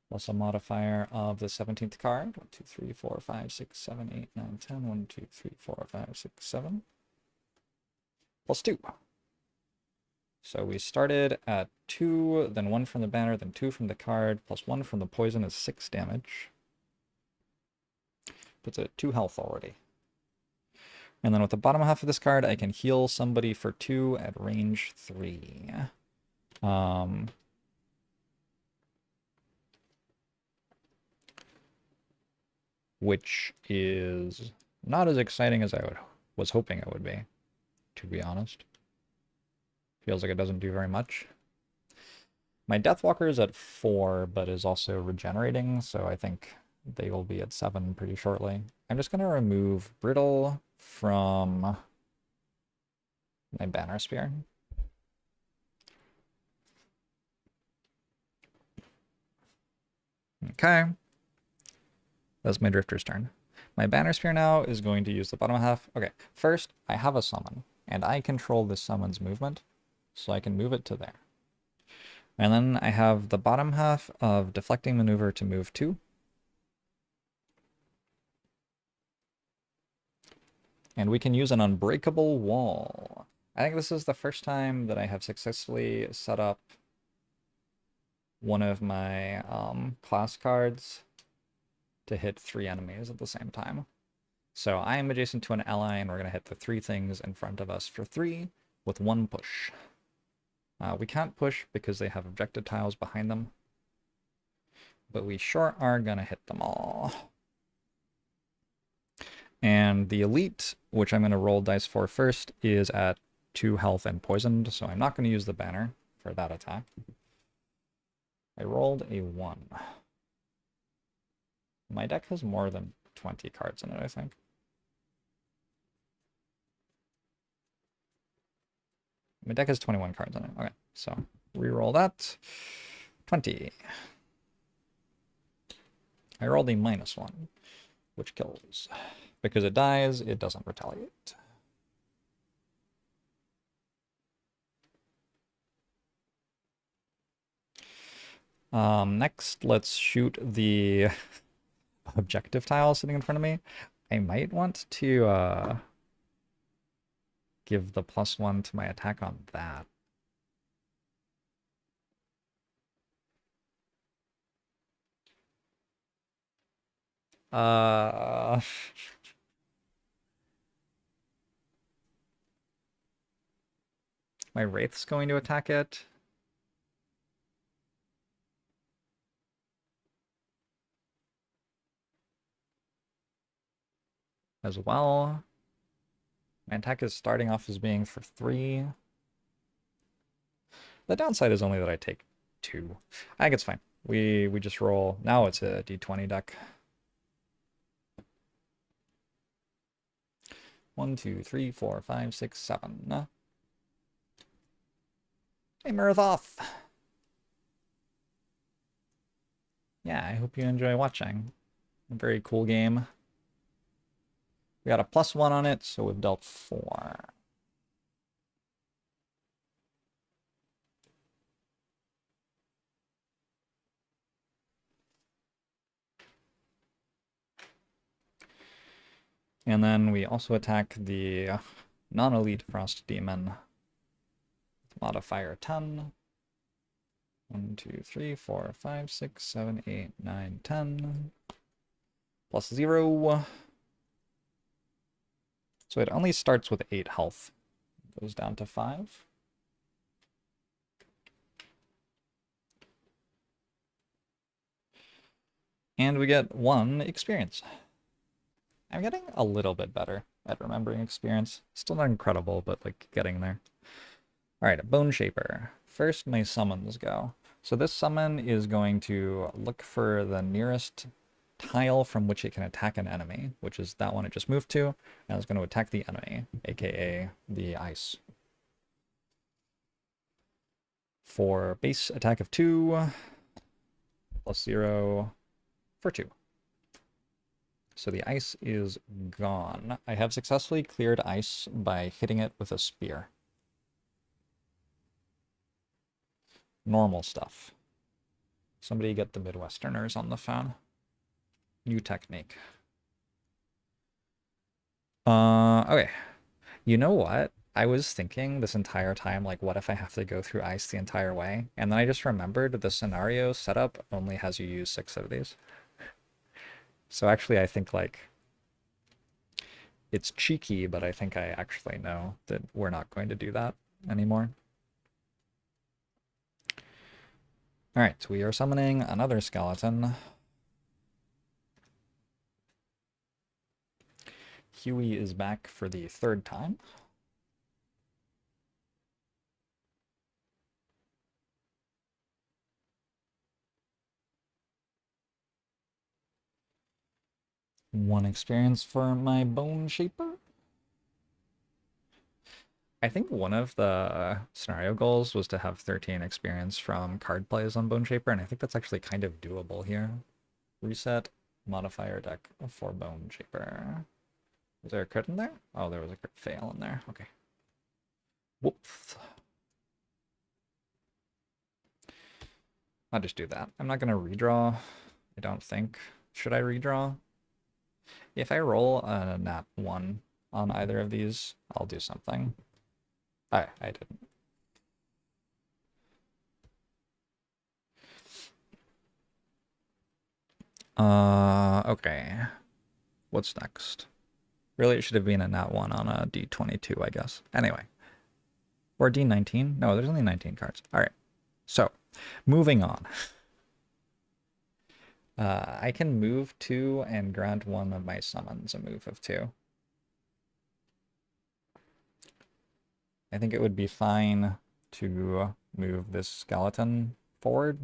Plus a modifier of the 17th card. 1, 2, 3, 4, 5, 6, 7, 8, 9, 10. 1, 2, 3, 4, 5, 6, 7. Plus 2. So we started at 2, then 1 from the banner, then 2 from the card, plus 1 from the poison is 6 damage. Puts it at 2 health already. And then with the bottom half of this card, I can heal somebody for 2 at range 3. Which is not as exciting as I was hoping it would be, to be honest. Feels like it doesn't do very much. My Deathwalker is at 4, but is also regenerating, so I think they will be at 7 pretty shortly. I'm just going to remove Brittle from my Banner Spear. Okay. That's my Drifter's turn. My Banner Spear now is going to use the bottom half. Okay, first, I have a summon, and I control this summon's movement, so I can move it to there. And then I have the bottom half of Deflecting Maneuver to move 2. And we can use an Unbreakable Wall. I think this is the first time that I have successfully set up one of my class cards to hit 3 enemies at the same time. So I am adjacent to an ally, and we're going to hit the 3 things in front of us for 3 with 1 push. We can't push because they have objective tiles behind them, but we sure are going to hit them all. And the elite, which I'm going to roll dice for first, is at 2 health and poisoned, so I'm not going to use the banner for that attack. I rolled a 1. My deck has more than 20 cards in it, I think. My deck has 21 cards in it. Okay, so reroll that. 20. I rolled a -1, which kills. Because it dies, it doesn't retaliate. Next, let's shoot the objective tile sitting in front of me. I might want to give the +1 to my attack on that. My Wraith's going to attack it. As well. My attack is starting off as being for 3. The downside is only that I take 2. I think it's fine. We just roll. Now it's a d20 deck. 1, 2, 3, 4, 5, 6, 7. Hey, Murthoth! Yeah, I hope you enjoy watching. A very cool game. We got a +1 on it, so we've dealt 4. And then we also attack the non-elite Frost Demon. Modifier 10. 1, 2, 3, 4, 5, 6, 7, 8, 9, 10. +0. So it only starts with 8 health. Goes down to 5. And we get 1 experience. I'm getting a little bit better at remembering experience. Still not incredible, but like getting there. Alright, a Bone Shaper. First, my summons go. So this summon is going to look for the nearest tile from which it can attack an enemy, which is that one it just moved to, and it's going to attack the enemy, aka the ice. For base attack of 2, +0 for 2. So the ice is gone. I have successfully cleared ice by hitting it with a spear. Normal stuff. Somebody get the Midwesterners on the phone. New technique. Okay. You know what? I was thinking this entire time, like, what if I have to go through ice the entire way? And then I just remembered the scenario setup only has you use 6 of these. So actually, I think, like, It's cheeky, but I think I actually know that we're not going to do that anymore. All right, so we are summoning another skeleton. Huey is back for the third time. One experience for my Bone Shaper. I think one of the scenario goals was to have 13 experience from card plays on Bone Shaper, and I think that's actually kind of doable here. Reset modifier deck for Bone Shaper. Was there a crit in there? Oh, there was a crit fail in there. Okay. Whoops. I'll just do that. I'm not going to redraw, I don't think. Should I redraw? If I roll a nat 1 on either of these, I'll do something. I didn't. Okay. What's next? Really, it should have been a nat 1 on a D22, I guess. Anyway. Or D19? No, there's only 19 cards. All right. So, moving on. I can move 2 and grant one of my summons a move of 2. I think it would be fine to move this skeleton forward.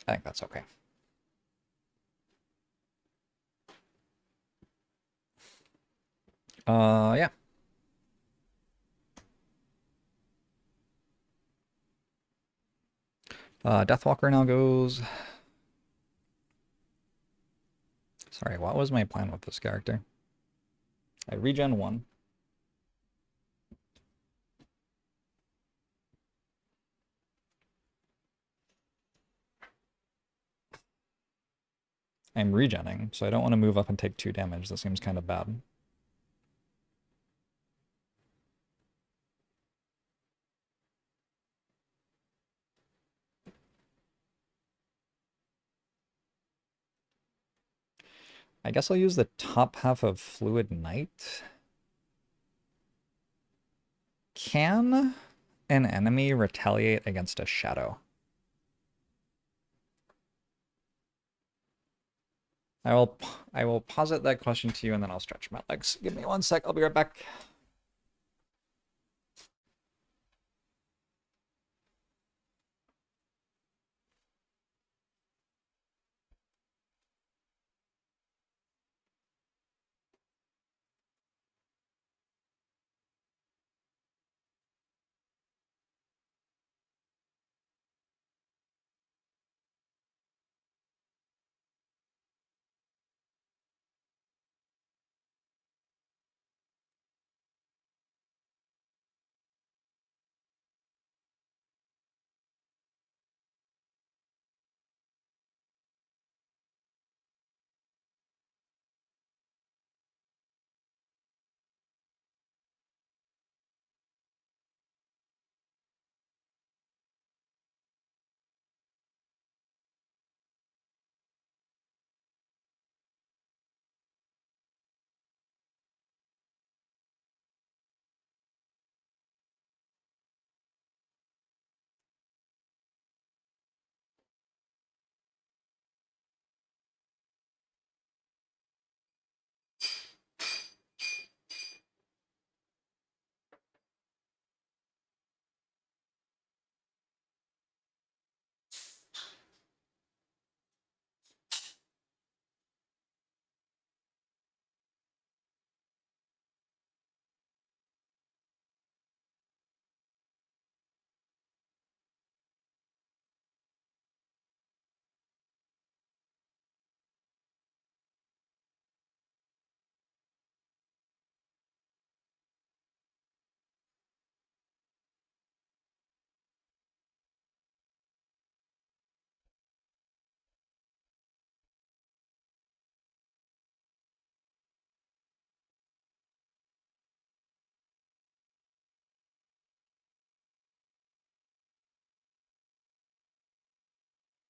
I think that's okay. Yeah. Deathwalker now goes. Sorry, what was my plan with this character? I regen 1. I'm regenning, so I don't want to move up and take 2 damage. That seems kind of bad. I guess I'll use the top half of Fluid Knight. Can an enemy retaliate against a shadow? I will posit that question to you and then I'll stretch my legs. Give me 1 sec, I'll be right back.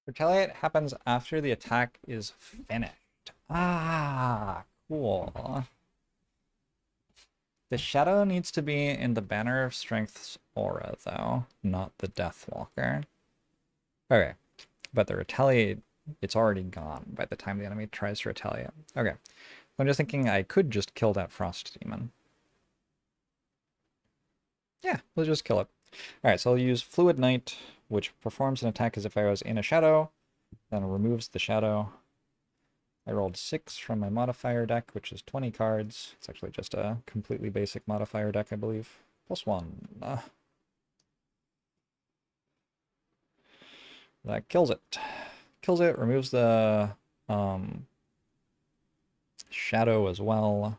Retaliate happens after the attack is finished. Ah, cool. The shadow needs to be in the Banner of Strength's aura, though, not the Deathwalker. Okay, but the retaliate, it's already gone by the time the enemy tries to retaliate. Okay, I'm just thinking I could just kill that Frost Demon. Yeah, we'll just kill it. Alright, so I'll use Fluid Knight, which performs an attack as if I was in a shadow, then removes the shadow. I rolled 6 from my modifier deck, which is 20 cards. It's actually just a completely basic modifier deck, I believe. +1. That kills it. Kills it, removes the shadow as well.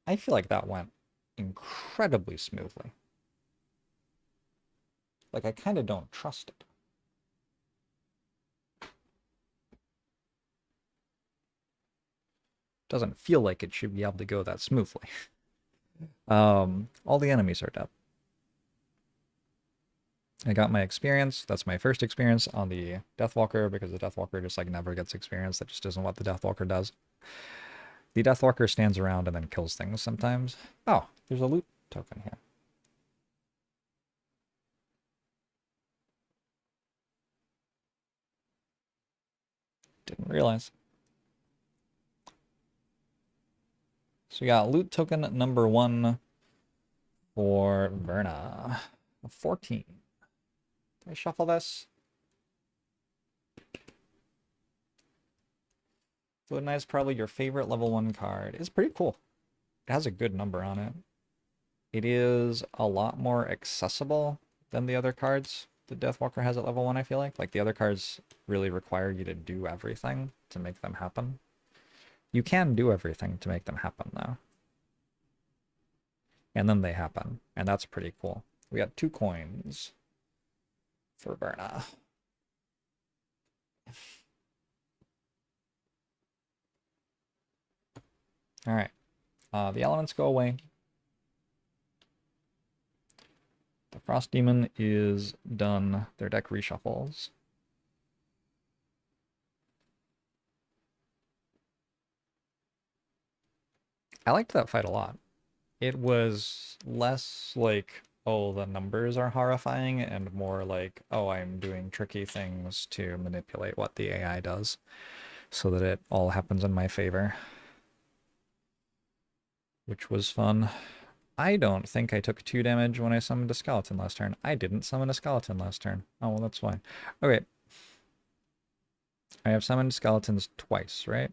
I feel like that went incredibly smoothly. Like, I kind of don't trust it. Doesn't feel like it should be able to go that smoothly. All the enemies are dead. I got my experience. That's my first experience on the Deathwalker, because the Deathwalker just like never gets experience. That just isn't what the Deathwalker does. The Deathwalker stands around and then kills things sometimes. Oh, there's a loot token here. Didn't realize. So we got loot token number 1 for Verna. 14. Can I shuffle this? Fluid Knight's probably your favorite level 1 card. It's pretty cool. It has a good number on it. It is a lot more accessible than the other cards the Deathwalker has at level 1, I feel like. Like, the other cards really require you to do everything to make them happen. You can do everything to make them happen, though. And then they happen, and that's pretty cool. We got 2 coins for Verna. Alright. The elements go away. The Frost Demon is done. Their deck reshuffles. I liked that fight a lot. It was less like, oh, the numbers are horrifying, and more like, oh, I'm doing tricky things to manipulate what the AI does so that it all happens in my favor, which was fun. I don't think I took 2 damage when I summoned a skeleton last turn. I didn't summon a skeleton last turn. Oh, well, that's fine. Okay. I have summoned skeletons twice, right?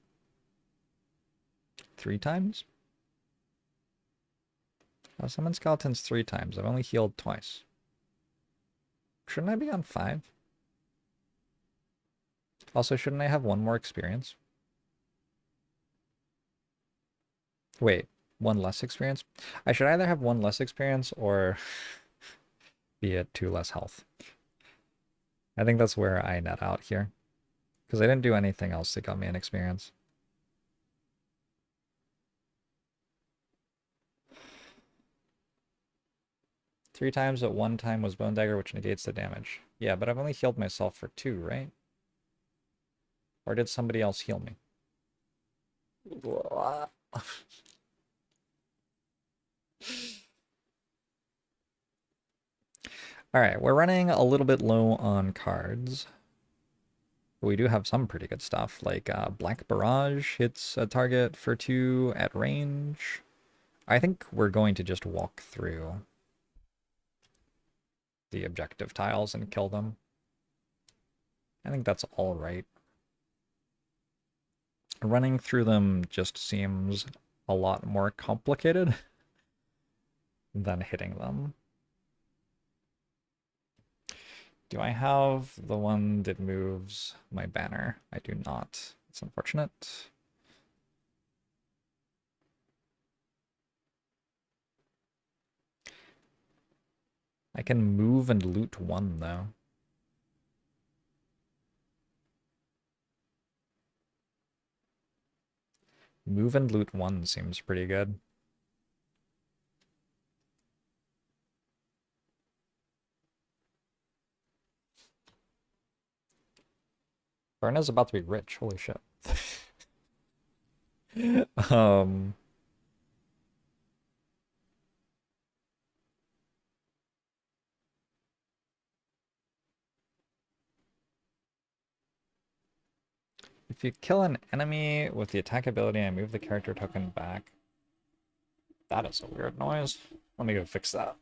3 times? I've summoned skeletons 3 times. I've only healed twice. Shouldn't I be on 5? Also, shouldn't I have 1 more experience? Wait, 1 less experience? I should either have 1 less experience or be at 2 less health. I think that's where I net out here. Because I didn't do anything else that got me an experience. Three times at 1 time was Bone Dagger, which negates the damage. Yeah, but I've only healed myself for 2, right? Or did somebody else heal me? Alright, we're running a little bit low on cards. But we do have some pretty good stuff, like Black Barrage hits a target for 2 at range. I think we're going to just walk through the objective tiles and kill them. I think that's all right. Running through them just seems a lot more complicated than hitting them. Do I have the one that moves my banner? I do not. It's unfortunate. I can move and loot 1, though. Move and loot 1 seems pretty good. Barna's about to be rich. Holy shit. Um, if you kill an enemy with the attack ability and move the character token back, that is a weird noise. Let me go fix that.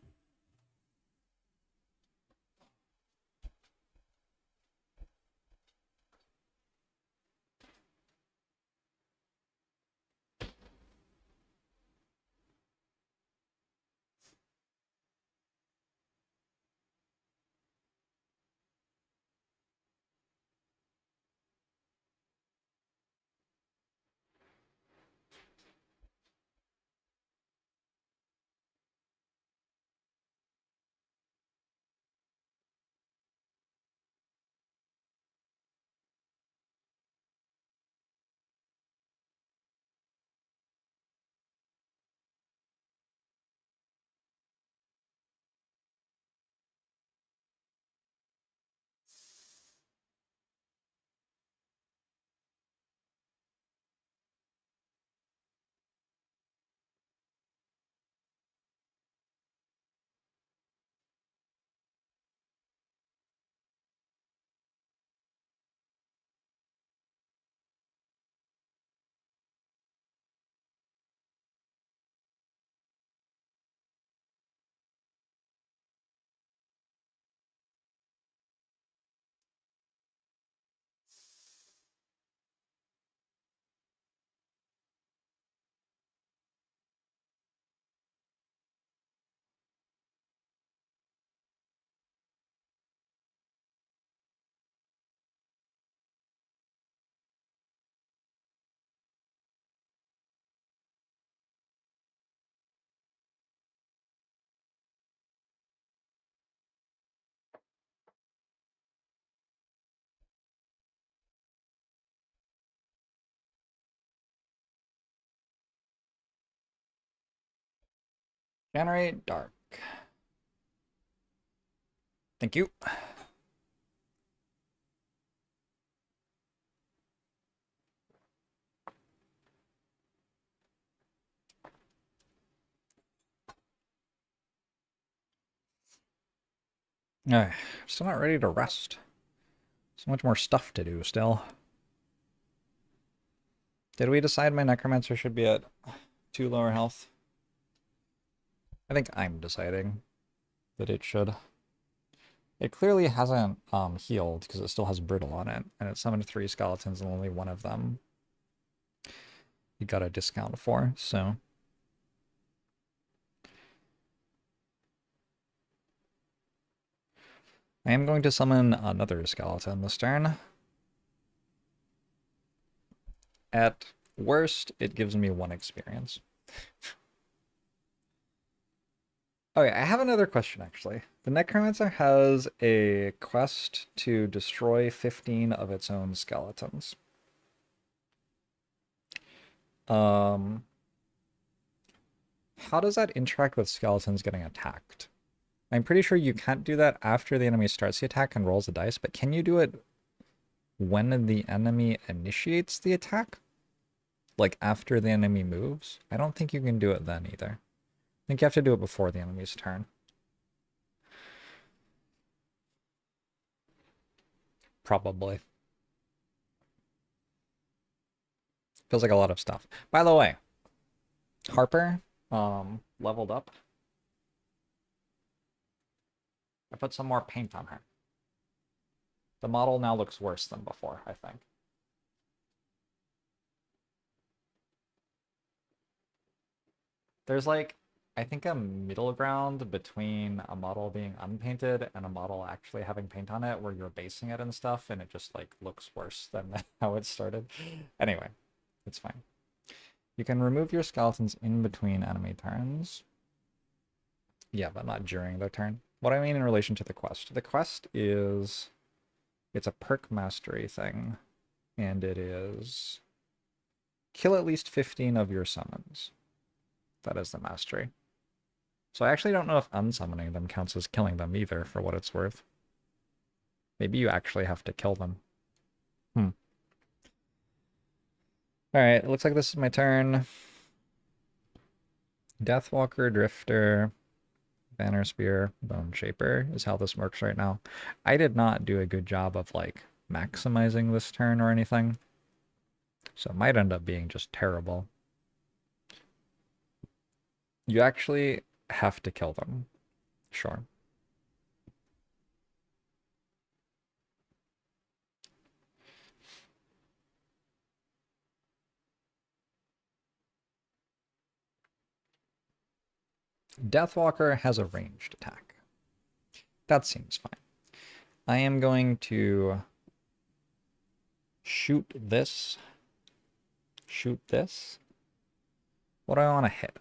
Generate dark. Thank you. Still not ready to rest. So much more stuff to do still. Did we decide my necromancer should be at 2 lower health? I think I'm deciding that it should. It clearly hasn't healed because it still has brittle on it, and it summoned 3 skeletons and only one of them you got a discount for, so. I am going to summon another skeleton this turn. At worst, it gives me 1 experience. Okay, I have another question actually. The Necromancer has a quest to destroy 15 of its own skeletons. How does that interact with skeletons getting attacked? I'm pretty sure you can't do that after the enemy starts the attack and rolls the dice, but can you do it when the enemy initiates the attack? Like after the enemy moves? I don't think you can do it then either. I think you have to do it before the enemy's turn. Probably. Feels like a lot of stuff. By the way, Harper leveled up. I put some more paint on her. The model now looks worse than before, I think. There's like, I think a middle ground between a model being unpainted and a model actually having paint on it where you're basing it and stuff and it just like looks worse than how it started. Anyway, it's fine. You can remove your skeletons in between enemy turns. Yeah, but not during their turn. What I mean in relation to the quest. The quest is, it's a perk mastery thing, and it is kill at least 15 of your summons. That is the mastery. So I actually don't know if unsummoning them counts as killing them either, for what it's worth. Maybe you actually have to kill them. Alright, it looks like this is my turn. Deathwalker, Drifter, Banner Spear, Bone Shaper is how this works right now. I did not do a good job of like maximizing this turn or anything. So it might end up being just terrible. You actually have to kill them. Sure. Deathwalker has a ranged attack. That seems fine. I am going to shoot this. Shoot this. What do I want to hit?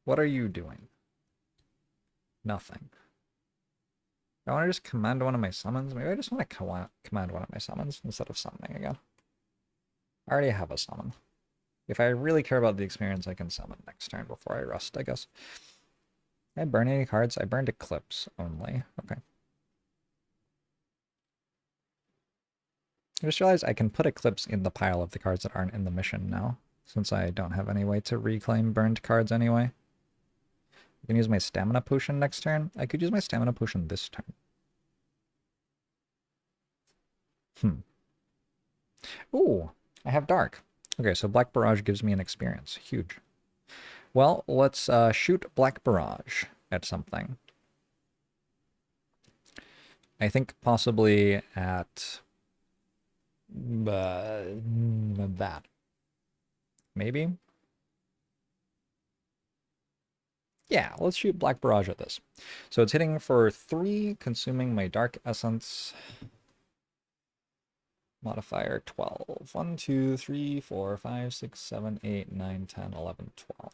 What are you doing? Nothing. I want to just command one of my summons. Maybe I just want to command one of my summons instead of summoning again. I already have a summon. If I really care about the experience, I can summon next turn before I rest, I guess. Did I burn any cards? I burned Eclipse only. Okay. I just realized I can put Eclipse in the pile of the cards that aren't in the mission now, since I don't have any way to reclaim burned cards anyway. I can use my Stamina Potion next turn. I could use my Stamina Potion this turn. Ooh, I have Dark. Okay, so Black Barrage gives me an experience. Huge. Well, let's shoot Black Barrage at something. I think possibly at that. Maybe? Yeah, let's shoot Black Barrage at this. So it's hitting for 3, consuming my Dark Essence. Modifier 12. 1, 2, 3, 4, 5, 6, 7, 8, 9, 10, 11, 12.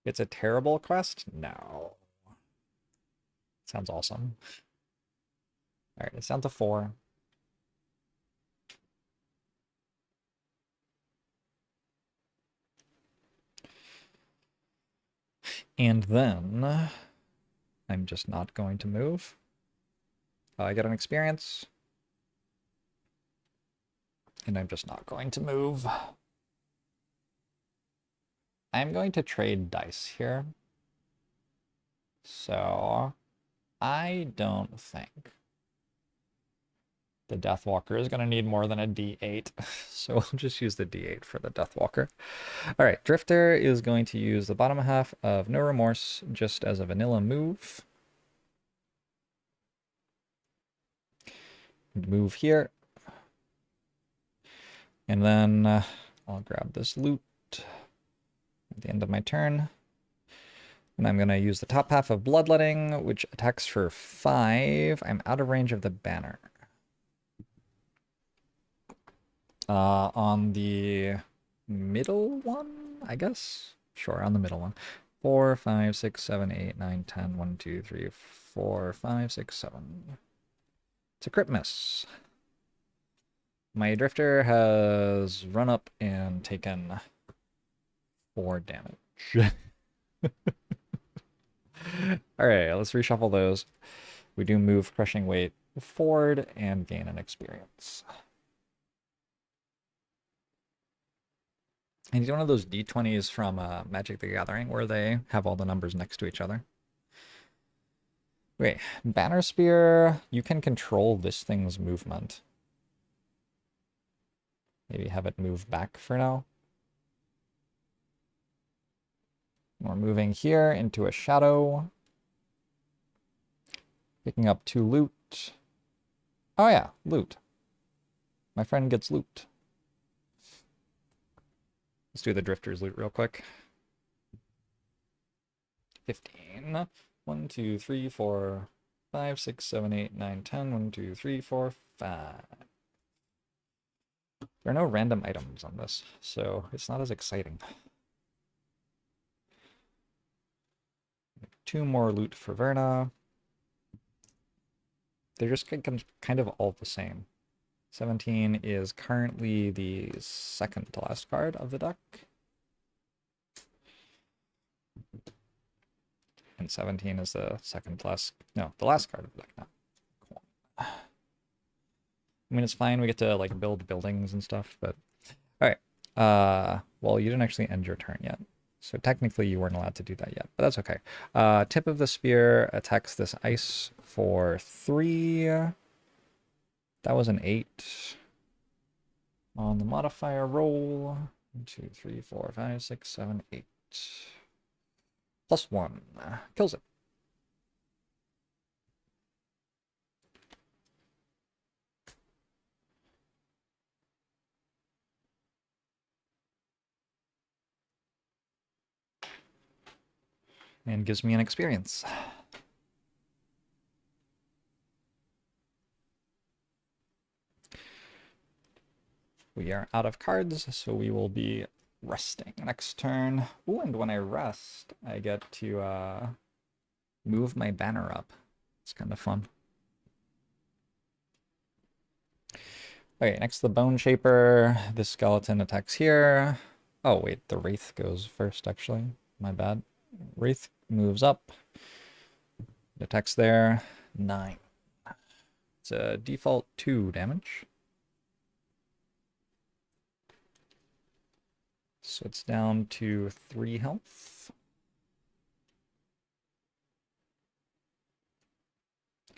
It's a terrible quest? No. Sounds awesome. Alright, it's down to 4. And then I'm just not going to move. I get an experience. And I'm just not going to move. I'm going to trade dice here. So I don't think the Deathwalker is going to need more than a D8. So we'll just use the D8 for the Deathwalker. All right, Drifter is going to use the bottom half of No Remorse just as a vanilla move. Move here. And then I'll grab this loot at the end of my turn. And I'm going to use the top half of Bloodletting, which attacks for 5. I'm out of range of the banner. On the middle one, I guess? Sure, on the middle one. 4, 5, 6, 7, 8, 9, 10, 1, 2, 3, 4, 5, 6, 7. It's a crit miss. My Drifter has run up and taken 4 damage. Alright, let's reshuffle those. We do move Crushing Weight forward and gain an experience. I need one of those D20s from Magic the Gathering where they have all the numbers next to each other. Wait, Banner Spear, you can control this thing's movement. Maybe have it move back for now. We're moving here into a shadow. Picking up 2 loot. Oh yeah, loot. My friend gets loot. Let's do the Drifter's loot real quick. 15. 1, 2, 3, 4, 5, 6, 7, 8, 9, 10. 1, 2, 3, 4, 5. There are no random items on this, so it's not as exciting. 2 more loot for Verna. They're just kind of all the same. 17 is currently the second to last card of the deck. And 17 is the second to last, no, the last card of the deck now. Cool. I mean, it's fine. We get to like build buildings and stuff, but all right. Well, you didn't actually end your turn yet. So technically you weren't allowed to do that yet, but that's okay. Tip of the spear attacks this ice for 3. That was an 8. On the modifier roll, 1, 2, 3, 4, 5, 6, 7, 8. +1. Kills it. And gives me an experience. We are out of cards, so we will be resting next turn. Ooh, and when I rest, I get to move my banner up. It's kind of fun. Okay, next the Bone Shaper. This skeleton attacks here. Oh, wait, the Wraith goes first, actually. My bad. Wraith moves up. It attacks there. 9. It's a default 2 damage. So it's down to 3 health.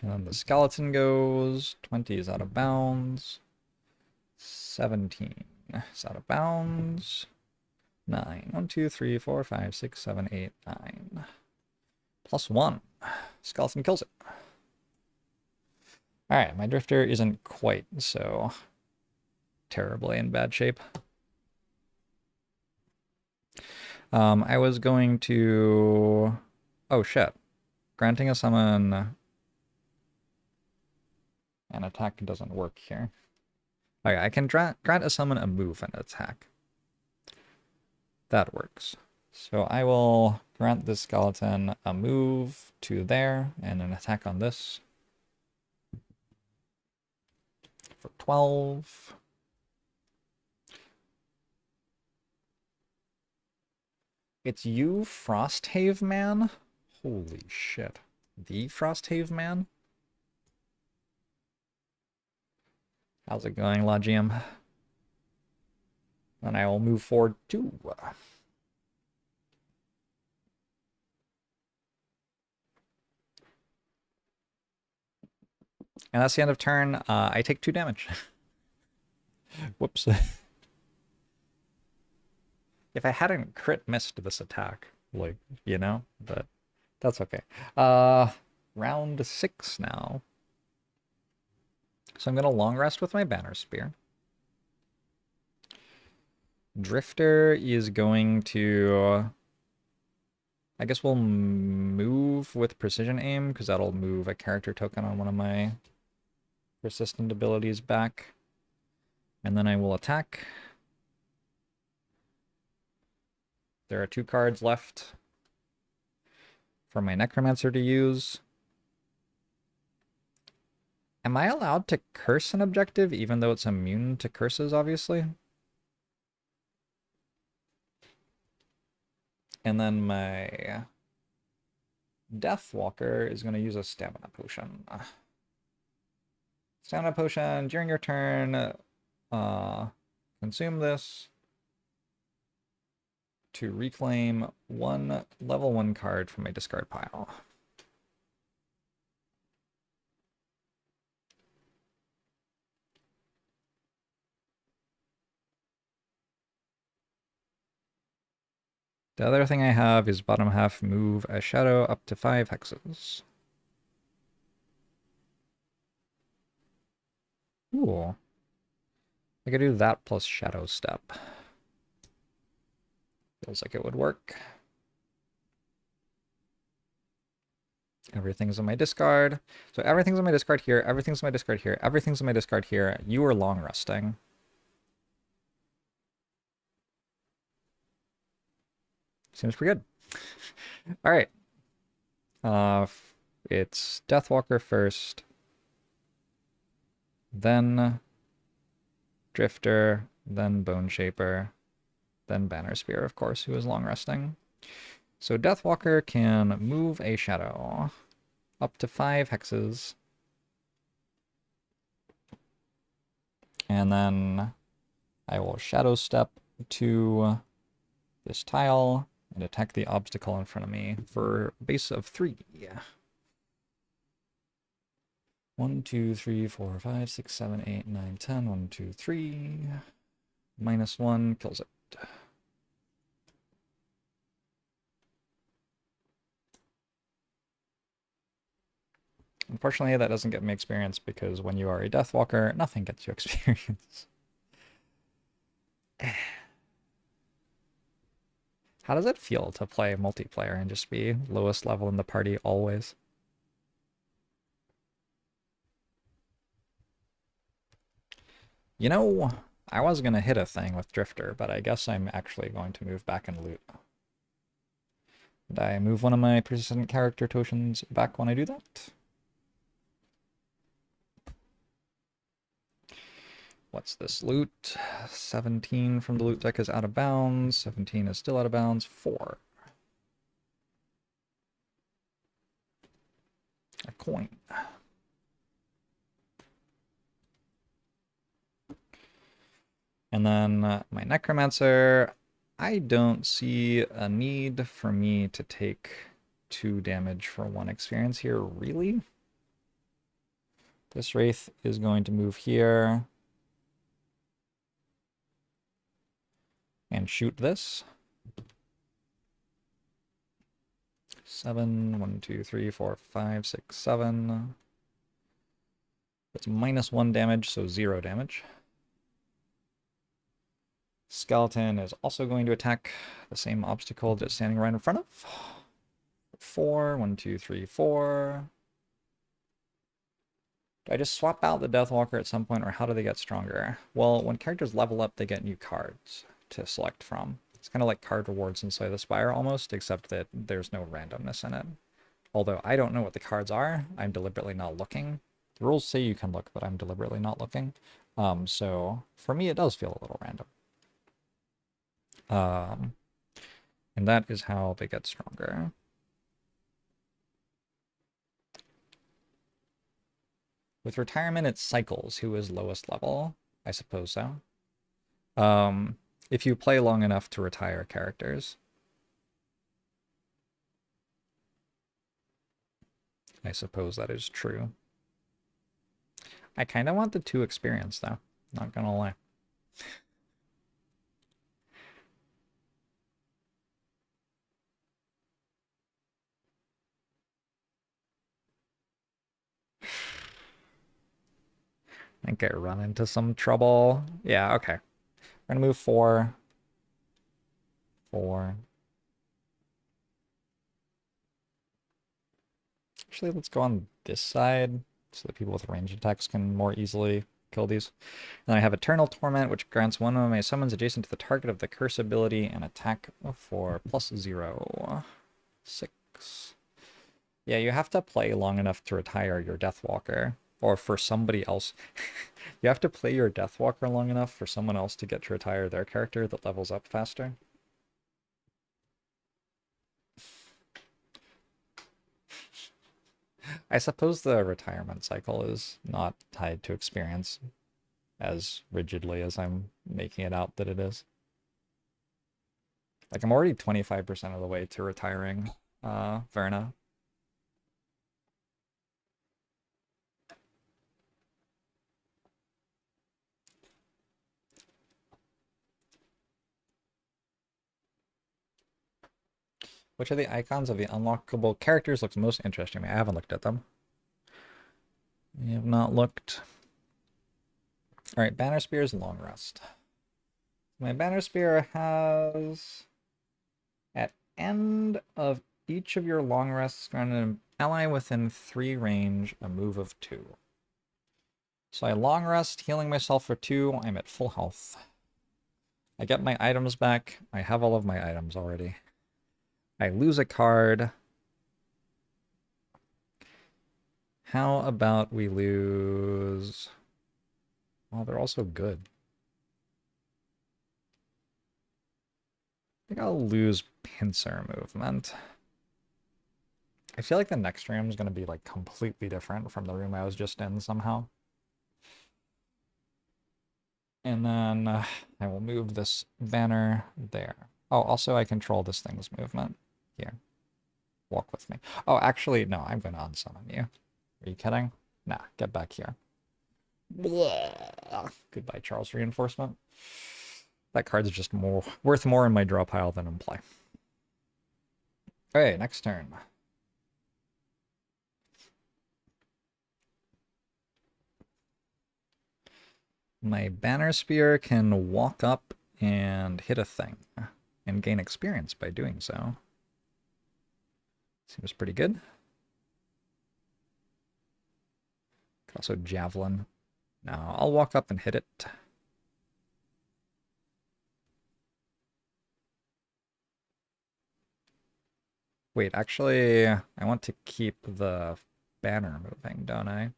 And then the skeleton goes. 20 is out of bounds. 17 is out of bounds. 9. 1, 2, 3, 4, 5, 6, 7, 8, 9. +1. Skeleton kills it. Alright, my drifter isn't quite so terribly in bad shape. I was going to... Oh, shit. Granting a summon and attack doesn't work here. Okay, I can grant a summon, a move, and an attack. That works. So I will grant this skeleton a move to there and an attack on this for 12. It's you, Frosthaven man? Holy shit. The Frosthaven man? How's it going, Logium? And I will move forward 2. And that's the end of turn. I take 2 damage. Whoops. If I hadn't crit missed this attack, like, you know, but that's okay. Round 6 now. So I'm gonna long rest with my banner spear. Drifter is going to... I guess we'll move with precision aim, because that'll move a character token on one of my persistent abilities back. And then I will attack. There are 2 cards left for my Necromancer to use. Am I allowed to curse an objective, even though it's immune to curses, obviously? And then my Deathwalker is going to use a stamina potion. Stamina potion, during your turn, consume this to reclaim 1 level 1 card from my discard pile. The other thing I have is bottom half move a shadow up to 5 hexes. Ooh. I could do that plus shadow step. Feels like it would work. Everything's in my discard. So everything's in my discard here, everything's in my discard here, everything's in my discard here. You are long resting. Seems pretty good. All right. It's Deathwalker first. Then Drifter, then Bone Shaper, then Banner Spear, of course, who is long resting. So Deathwalker can move a shadow up to 5 hexes. And then I will shadow step to this tile and attack the obstacle in front of me for a base of 3. 1, 2, 3, 4, 5, 6, 7, 8, 9, 10. 1, 2, 3. -1 kills it. Unfortunately, that doesn't get me experience because when you are a Deathwalker, nothing gets you experience. How does it feel to play multiplayer and just be lowest level in the party always? You know, I was going to hit a thing with Drifter, but I guess I'm actually going to move back and loot. Did I move one of my persistent character tokens back when I do that? What's this loot? 17 from the loot deck is out of bounds. 17 is still out of bounds. 4. A coin. And then my Necromancer, I don't see a need for me to take 2 damage for 1 experience here, really. This Wraith is going to move here and shoot this. 7, 1, 2, 3, 4, 5, 6, 7. That's -1 damage, so 0 damage. Skeleton is also going to attack the same obstacle that's standing right in front of. 4, 1, 2, 3, 4. Do I just swap out the Deathwalker at some point, or how do they get stronger? Well, when characters level up, they get new cards to select from. It's kind of like card rewards in Slay the Spire almost, except that there's no randomness in it. Although I don't know what the cards are, I'm deliberately not looking. The rules say you can look, but I'm deliberately not looking. So for me, it does feel a little random. And that is how they get stronger. With retirement, it cycles who is lowest level. I suppose so. If you play long enough to retire characters. I suppose that is true. I kind of want the 2 experience, though. Not gonna lie. I think I run into some trouble. Yeah, okay. We're gonna move 4. 4. Actually, let's go on this side so that people with range attacks can more easily kill these. And then I have Eternal Torment, which grants one of my summons adjacent to the target of the curse ability and attack for +0. 6. Yeah, you have to play long enough to retire your Deathwalker. Or for somebody else. You have to play your Deathwalker long enough for someone else to get to retire their character that levels up faster. I suppose the retirement cycle is not tied to experience as rigidly as I'm making it out that it is. Like, I'm already 25% of the way to retiring Verna. Which of the icons of the unlockable characters looks most interesting to me? I haven't looked at them. I have not looked. All right, Banner Spear's Long Rest. My Banner Spear has, at end of each of your long rests, grant an ally within 3 range a move of 2. So I long rest, healing myself for 2. I'm at full health. I get my items back. I have all of my items already. I lose a card. How about we lose... Well, they're also good. I think I'll lose pincer movement. I feel like the next room is going to be like completely different from the room I was just in somehow. And then I will move this banner there. Oh, also I control this thing's movement. Here. Walk with me. Oh, actually, no, I'm going to unsummon you. Are you kidding? Nah, get back here. Blah. Goodbye, Charles Reinforcement. That card's just worth more in my draw pile than in play. Okay, next turn. My Banner Spear can walk up and hit a thing and gain experience by doing so. Seems pretty good. Could also Javelin. No, I'll walk up and hit it. Wait, actually, I want to keep the banner moving, don't I?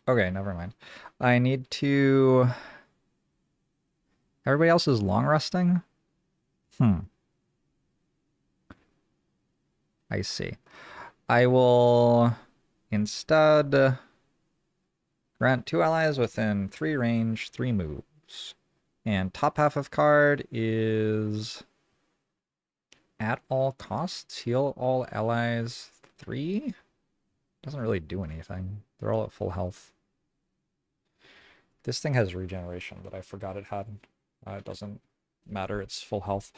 Okay, never mind. I need to... Everybody else is long resting? I see. I will instead grant 2 allies within 3 range, 3 moves. And top half of card is at all costs, heal all allies 3? Doesn't really do anything. They're all at full health. This thing has regeneration that I forgot it had. It doesn't matter, it's full health.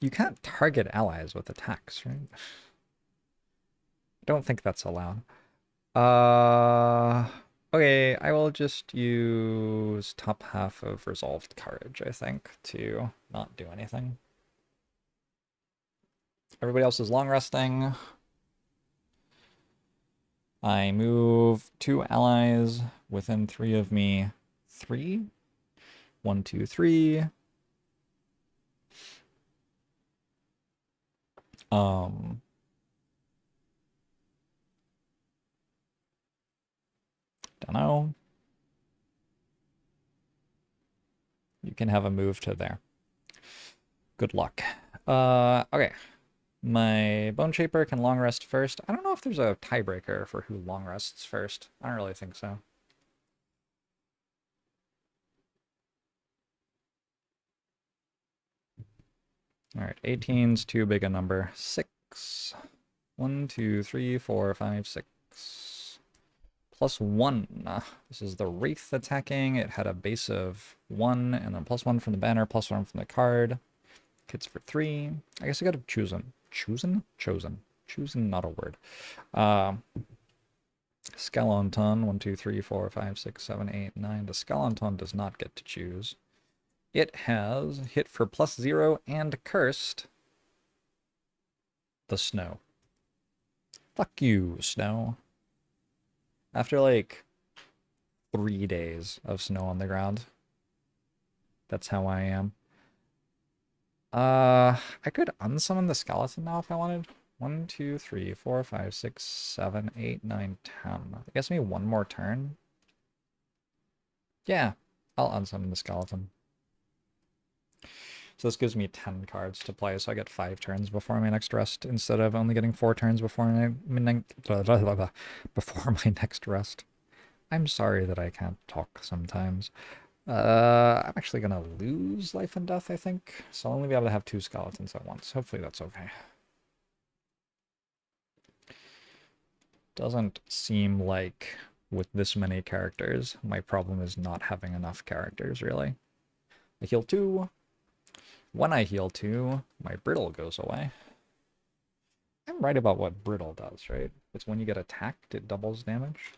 You can't target allies with attacks, right? I don't think that's allowed. Okay, I will just use top half of Resolved Courage, I think, to not do anything. Everybody else is long resting. I move 2 allies within 3 of me. 3? 1, 2, 3. Don't know. You can have a move to there. Good luck. Okay. My Bone Shaper can long rest first. I don't know if there's a tiebreaker for who long rests first. I don't really think so. Alright, 18's too big a number. 6. 1, 2, 3, 4, 5, 6. +1. This is the Wraith attacking. It had a base of 1, and then +1 from the banner, +1 from the card. Hits for 3. I guess I gotta choose them. Chosen? Chosen. Chosen, not a word. Skeleton. 1, 2, 3, 4, 5, 6, 7, 8, 9. The Skeleton does not get to choose. It has hit for +0 and cursed the snow. Fuck you, snow. After like 3 days of snow on the ground, that's how I am. I could unsummon the skeleton now if I wanted. 1, 2, 3, 4, 5, 6, 7, 8, 9, 10. I guess maybe one more turn. Yeah, I'll unsummon the skeleton. So this gives me 10 cards to play, so I get 5 turns before my next rest, instead of only getting 4 turns before my next rest. I'm sorry that I can't talk sometimes. I'm actually gonna lose life and death, I think. So I'll only be able to have 2 skeletons at once. Hopefully that's okay. Doesn't seem like, with this many characters, my problem is not having enough characters, really. I heal 2. When I heal 2, my brittle goes away. I'm right about what brittle does, right? It's when you get attacked, it doubles damage.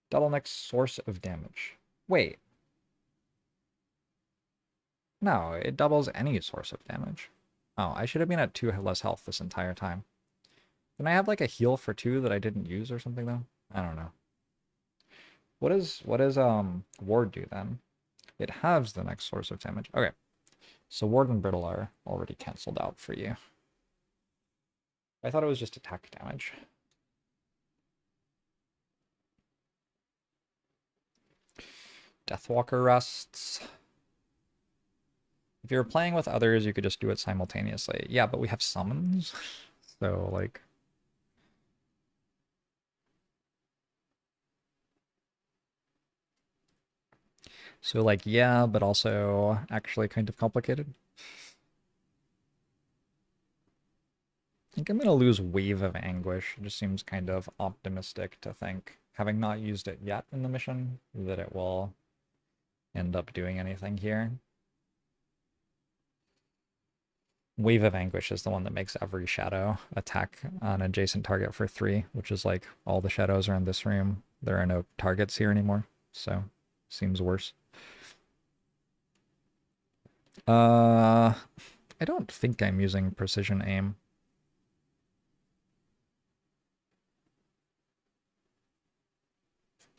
Double next source of damage. Wait. No, it doubles any source of damage. Oh, I should have been at 2 less health this entire time. Can I have like a heal for 2 that I didn't use or something though? I don't know. What does ward do then? It halves the next source of damage. Okay. So ward and brittle are already cancelled out for you. I thought it was just attack damage. Deathwalker rests. If you're playing with others, you could just do it simultaneously. Yeah, but we have summons. So, like... So, like, yeah, but also actually kind of complicated. I think I'm going to lose Wave of Anguish. It just seems kind of optimistic to think, having not used it yet in the mission, that it will end up doing anything here. Wave of Anguish is the one that makes every shadow attack an adjacent target for 3, which is like all the shadows are in this room. There are no targets here anymore, so seems worse. I don't think I'm using precision aim.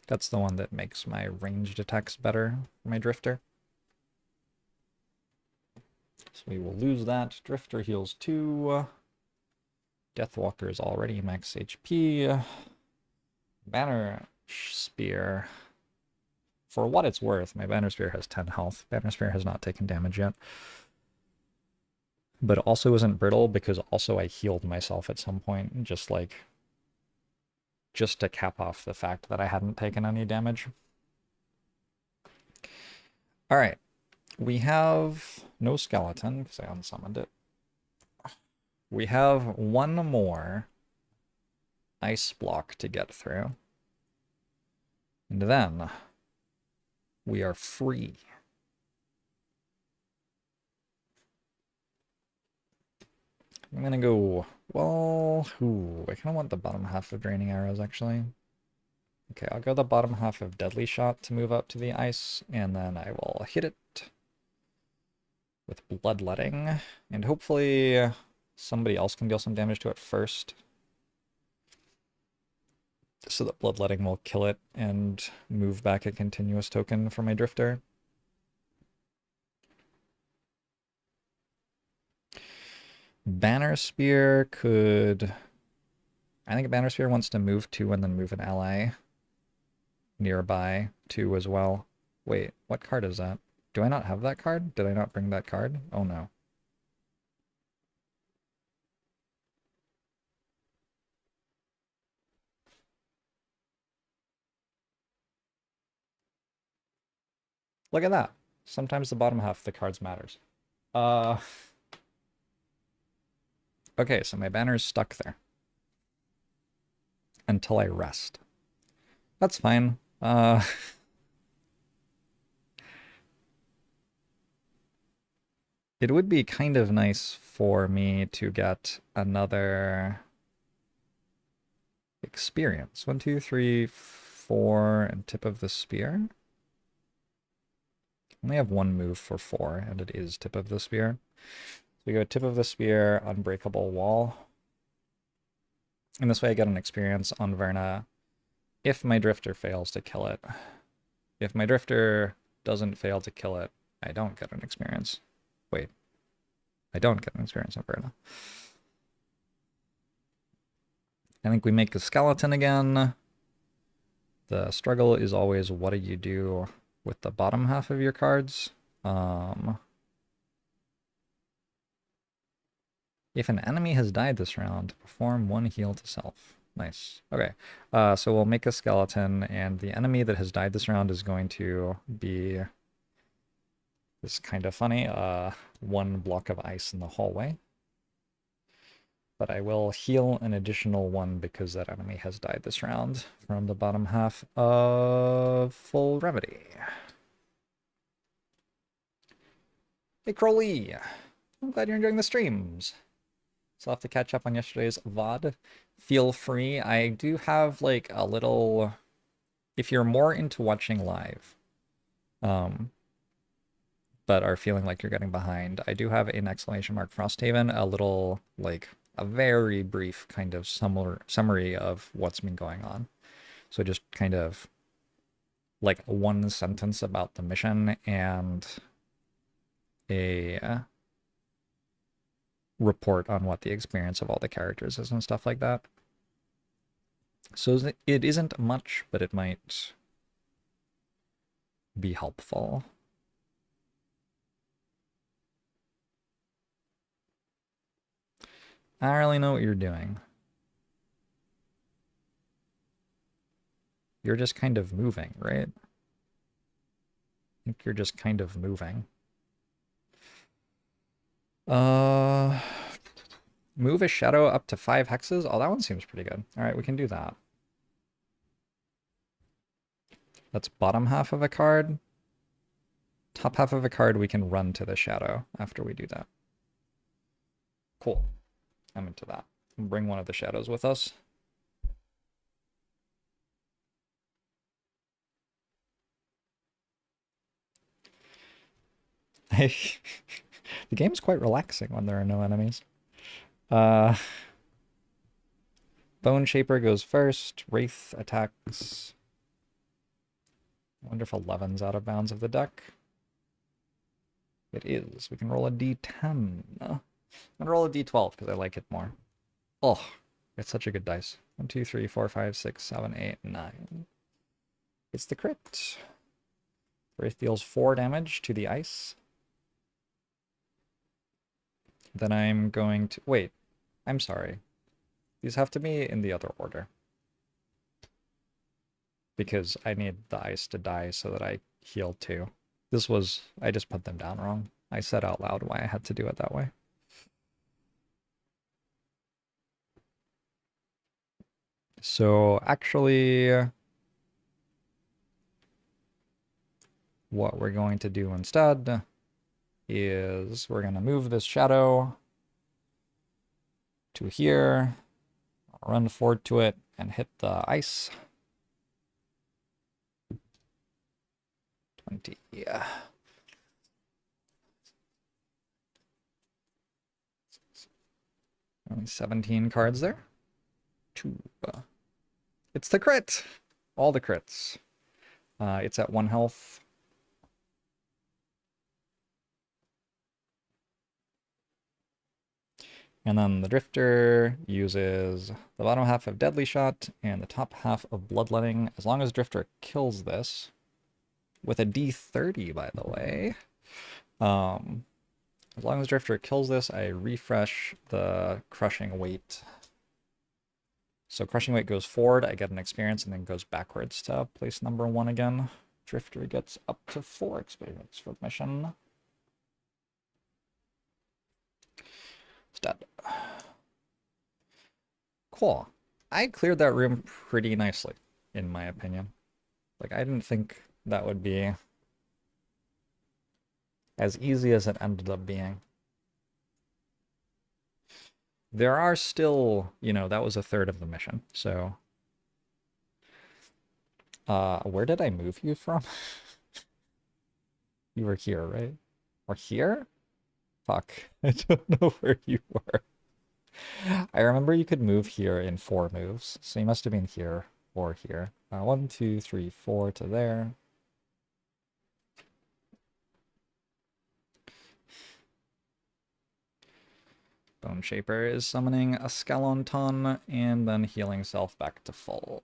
That's the one that makes my ranged attacks better for my Drifter. So we will lose that. Drifter heals 2. Deathwalker is already max HP. Banner Spear. For what it's worth, my Banner Spear has 10 health. Banner Spear has not taken damage yet. But also isn't brittle because also I healed myself at some point, just to cap off the fact that I hadn't taken any damage. Alright. We have no skeleton, because I unsummoned it. We have one more ice block to get through. And then we are free. I'm gonna go, well, I kind of want the bottom half of Draining Arrows, actually. Okay, I'll go the bottom half of Deadly Shot to move up to the ice, and then I will hit it with Bloodletting, and hopefully somebody else can deal some damage to it first, so that Bloodletting will kill it and move back a continuous token for my Drifter. Banner Spear could... I think Banner Spear wants to move 2 and then move an ally nearby 2 as well. Wait, what card is that? Do I not have that card? Did I not bring that card? Oh no. Look at that. Sometimes the bottom half of the cards matters. Okay, so my banner is stuck there. Until I rest. That's fine. It would be kind of nice for me to get another experience. 1, 2, 3, 4, and Tip of the Spear. I only have one move for 4, and it is Tip of the Spear. So we go Tip of the Spear, Unbreakable Wall. And this way I get an experience on Verna if my Drifter fails to kill it. If my Drifter doesn't fail to kill it, I don't get an experience. Wait. I don't get an experience on Verna. I think we make a skeleton again. The struggle is always what do you do with the bottom half of your cards? If an enemy has died this round, perform 1 heal to self. Nice. Okay. So we'll make a skeleton, and the enemy that has died this round is going to be... This is kind of funny. 1 block of ice in the hallway. But I will heal an additional 1 because that enemy has died this round from the bottom half of Full Remedy. Hey, Crowley! I'm glad you're enjoying the streams. So I'll have to catch up on yesterday's VOD. Feel free. I do have, like, a little... If you're more into watching live, but are feeling like you're getting behind, I do have an exclamation mark Frosthaven, a little, like... a very brief kind of summary of what's been going on. So just kind of like 1 sentence about the mission and a report on what the experience of all the characters is and stuff like that. So it isn't much, but it might be helpful. I don't really know what you're doing. You're just kind of moving, right? I think you're just kind of moving. Move a shadow up to 5 hexes? Oh, that one seems pretty good. All right, we can do that. That's bottom half of a card. Top half of a card, we can run to the shadow after we do that. Cool. I'm into that. Bring one of the shadows with us. The game's quite relaxing when there are no enemies. Bone Shaper goes first. Wraith attacks. I wonder if 11's out of bounds of the deck. It is. We can roll a d10. I'm gonna roll a d12 because I like it more. Oh, it's such a good dice. 1, 2, 3, 4, 5, 6, 7, 8, 9. It's the crit. Wraith deals 4 damage to the ice. Then I'm going to... Wait, I'm sorry. These have to be in the other order. Because I need the ice to die so that I heal too. This was... I just put them down wrong. I said out loud why I had to do it that way. So actually, what we're going to do instead is we're going to move this shadow to here, run forward to it, and hit the ice. 20, yeah. Only 17 cards there. 2. It's the crit! All the crits. It's at 1 health. And then the Drifter uses the bottom half of Deadly Shot and the top half of Bloodletting. As long as Drifter kills this, with a D30, by the way. As long as Drifter kills this, I refresh the Crushing Weight. So Crushing Weight goes forward, I get an experience, and then goes backwards to place number 1 again. Drifter gets up to 4 experience for the mission. It's dead. Cool. I cleared that room pretty nicely, in my opinion. Like, I didn't think that would be as easy as it ended up being. There are still, you know, that was a third of the mission, so... where did I move you from? You were here, right? Or here? Fuck. I don't know where you were. I remember you could move here in 4 moves, so you must have been here or here. 1, 2, 3, 4 to there. Bone Shaper is summoning a Skeleton and then healing self back to full.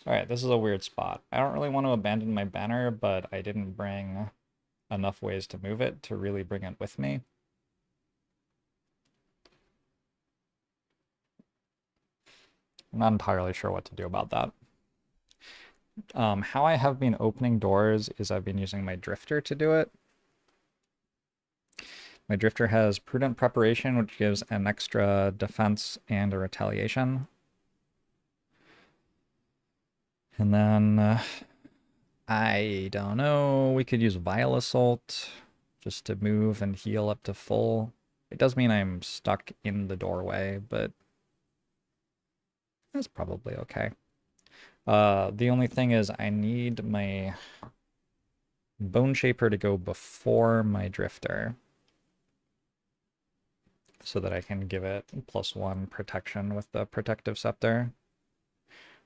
Alright, this is a weird spot. I don't really want to abandon my banner, but I didn't bring enough ways to move it to really bring it with me. I'm not entirely sure what to do about that. How I have been opening doors is I've been using my Drifter to do it. My Drifter has Prudent Preparation, which gives an extra defense and a retaliation. And then, I don't know, we could use Vile Assault just to move and heal up to full. It does mean I'm stuck in the doorway, but that's probably okay. The only thing is I need my Bone Shaper to go before my Drifter so that I can give it +1 protection with the Protective Scepter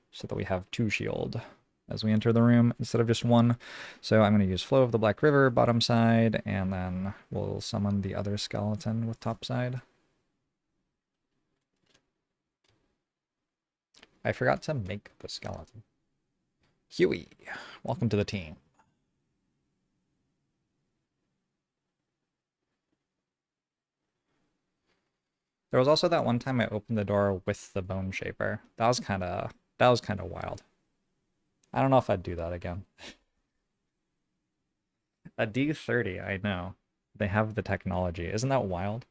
so that we have 2 shield. as we enter the room instead of just one. So I'm going to use Flow of the Black River, bottom side, and then we'll summon the other skeleton with top side. I forgot to make the skeleton. Huey, welcome to the team. There was also that one time I opened the door with the Bone Shaper. That was kind of wild. I don't know if I'd do that again. A D30, I know. They have the technology. Isn't that wild?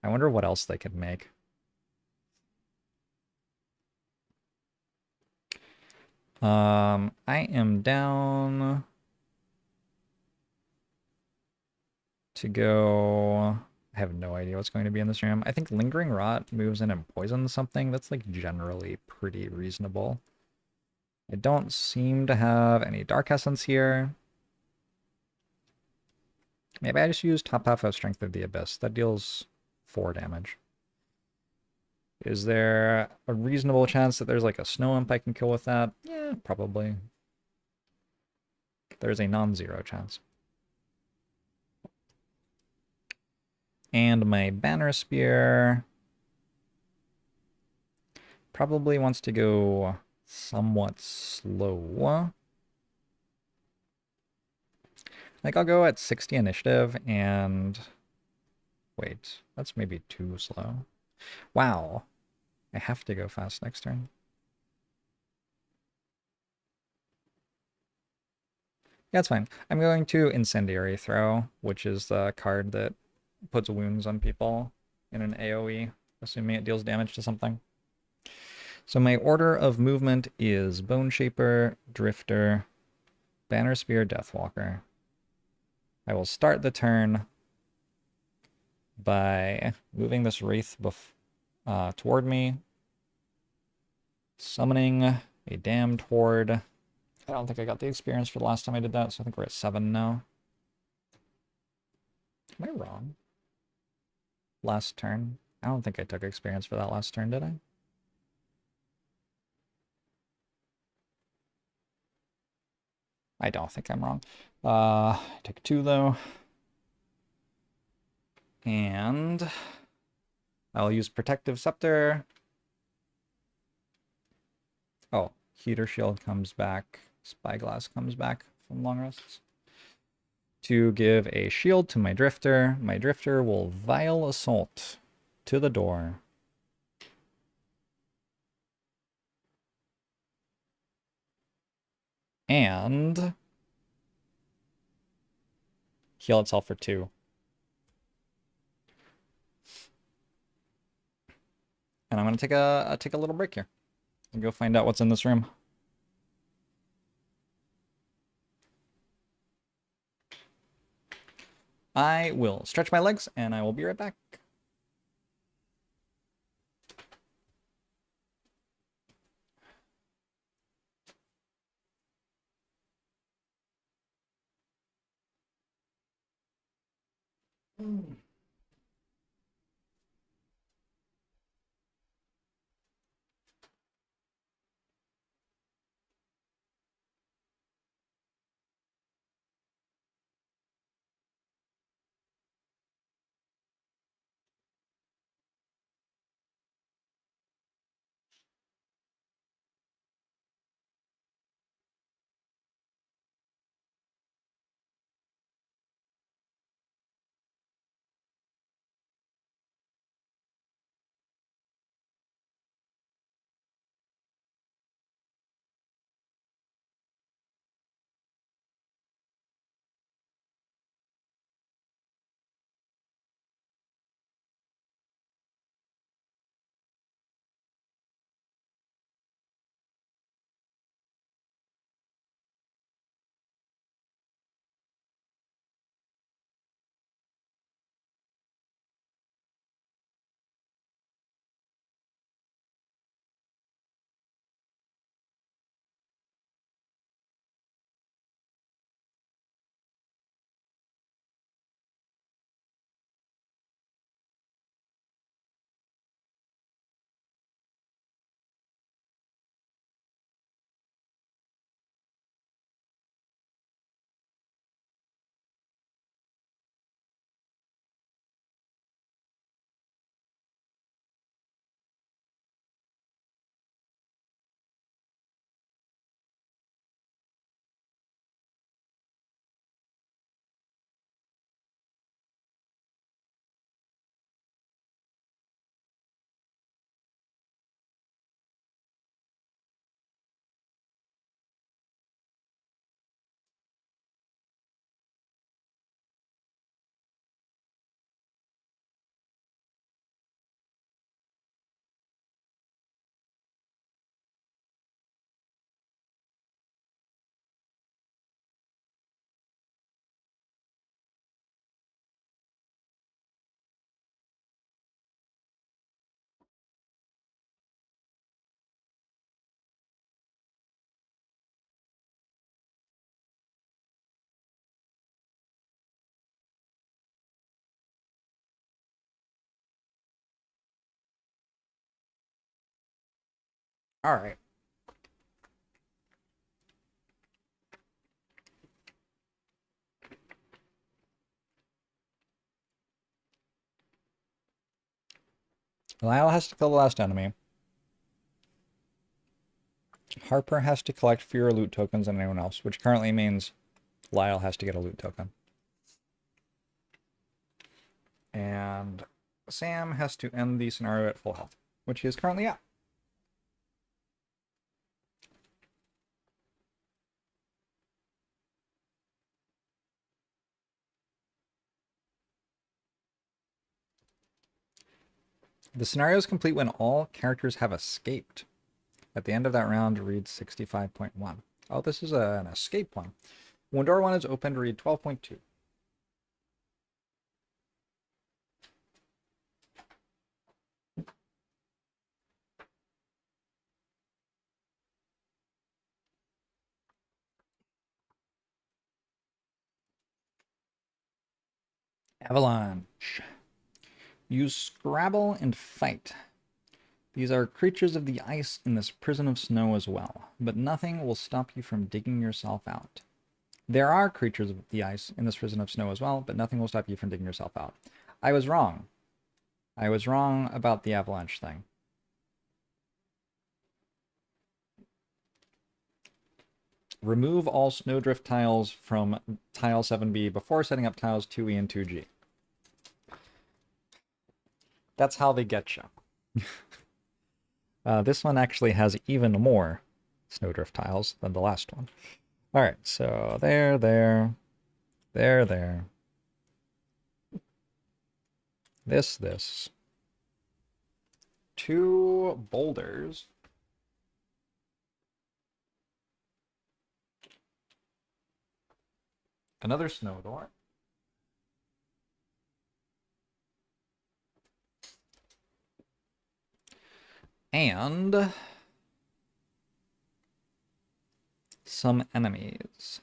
I wonder what else they could make. I am down to go. I have no idea what's going to be in this room. I think Lingering Rot moves in and poisons something. That's like generally pretty reasonable. I don't seem to have any Dark Essence here. Maybe I just use top half of Strength of the Abyss. That deals 4 damage. Is there a reasonable chance that there's like a Snow Imp I can kill with that? Yeah, probably. There's a non-zero chance. And my Banner Spear probably wants to go somewhat slow. Like, I'll go at 60 initiative and... Wait, that's maybe too slow. Wow. I have to go fast next turn. Yeah, it's fine. I'm going to Incendiary Throw, which is the card that puts wounds on people in an AoE, assuming it deals damage to something. So my order of movement is Bone Shaper, Drifter, Banner Spear, Deathwalker. I will start the turn by moving this Wraith toward me, summoning a Damned Horde. I don't think I got the experience for the last time I did that, so I think we're at 7 now. Am I wrong? Last turn? I don't think I took experience for that last turn, did I? I don't think I'm wrong. I take 2 though. And I'll use Protective Scepter. Oh, Heater Shield comes back. Spyglass comes back from long rests. To give a shield to my Drifter. My Drifter will Vile Assault to the door. And heal itself for 2. And I'm gonna take a little break here and go find out what's in this room. I will stretch my legs and I will be right back. All right. Lyle has to kill the last enemy. Harper has to collect fewer loot tokens than anyone else, which currently means Lyle has to get a loot token. And Sam has to end the scenario at full health, which he is currently at. The scenario is complete when all characters have escaped. At the end of that round, read 65.1. Oh, this is an escape one. When door 1 is opened, read 12.2. Avalanche. Use Scrabble and fight. These are creatures of the ice in this prison of snow as well, but nothing will stop you from digging yourself out. There are creatures of the ice in this prison of snow as well, but nothing will stop you from digging yourself out. I was wrong. I was wrong about the avalanche thing. Remove all snowdrift tiles from tile 7B before setting up tiles 2E and 2G. That's how they get you. This one actually has even more snowdrift tiles than the last one. All right, so there. This. 2 boulders. Another snow door. And some enemies.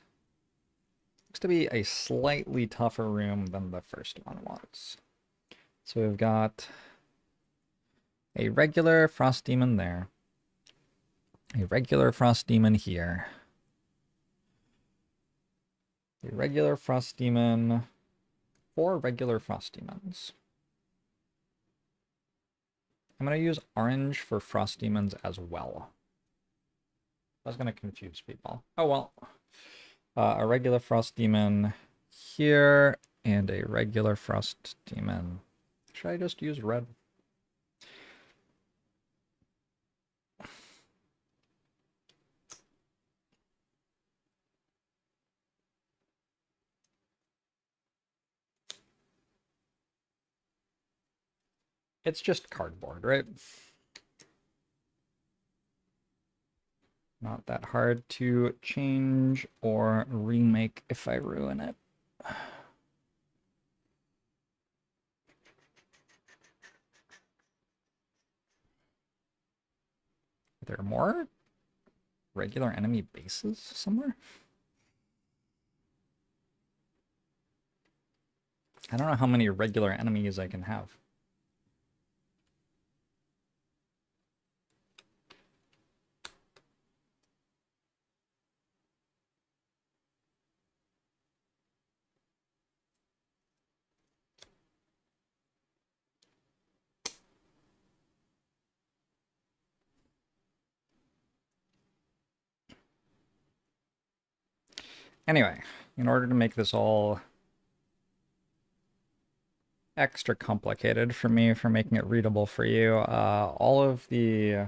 Looks to be a slightly tougher room than the first one was. So we've got a regular frost demon there. A regular frost demon here. A regular frost demon. 4 regular frost demons. I'm going to use orange for frost demons as well. That's going to confuse people. Oh well. A regular frost demon here and a regular frost demon. Should I just use red? It's just cardboard, right? Not that hard to change or remake if I ruin it. Are there more regular enemy bases somewhere? I don't know how many regular enemies I can have. Anyway, in order to make this all extra complicated for me, for making it readable for you, all of the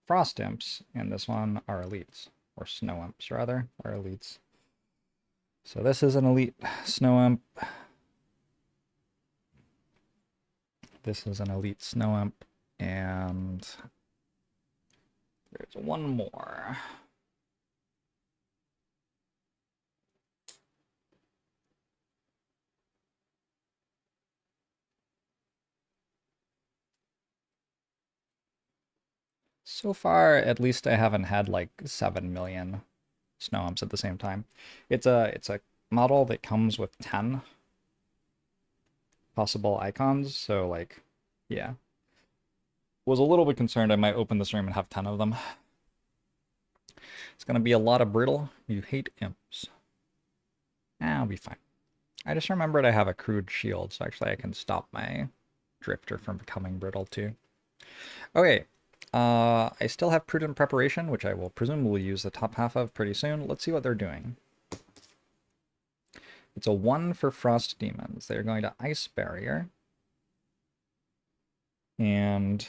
frost imps in this one are elites, or snow imps rather, are elites. So this is an elite snow imp. This is an elite snow imp, and there's one more. So far, at least I haven't had like 7 million snow imps at the same time. It's a model that comes with 10 possible icons, so like, yeah. Was a little bit concerned I might open this room and have 10 of them. It's gonna be a lot of brittle. You hate imps. I'll be fine. I just remembered I have a crude shield, so actually I can stop my drifter from becoming brittle too. Okay, I still have prudent preparation, which I will presumably use the top half of pretty soon. Let's see what they're doing. It's a 1 for frost demons. They're going to ice barrier and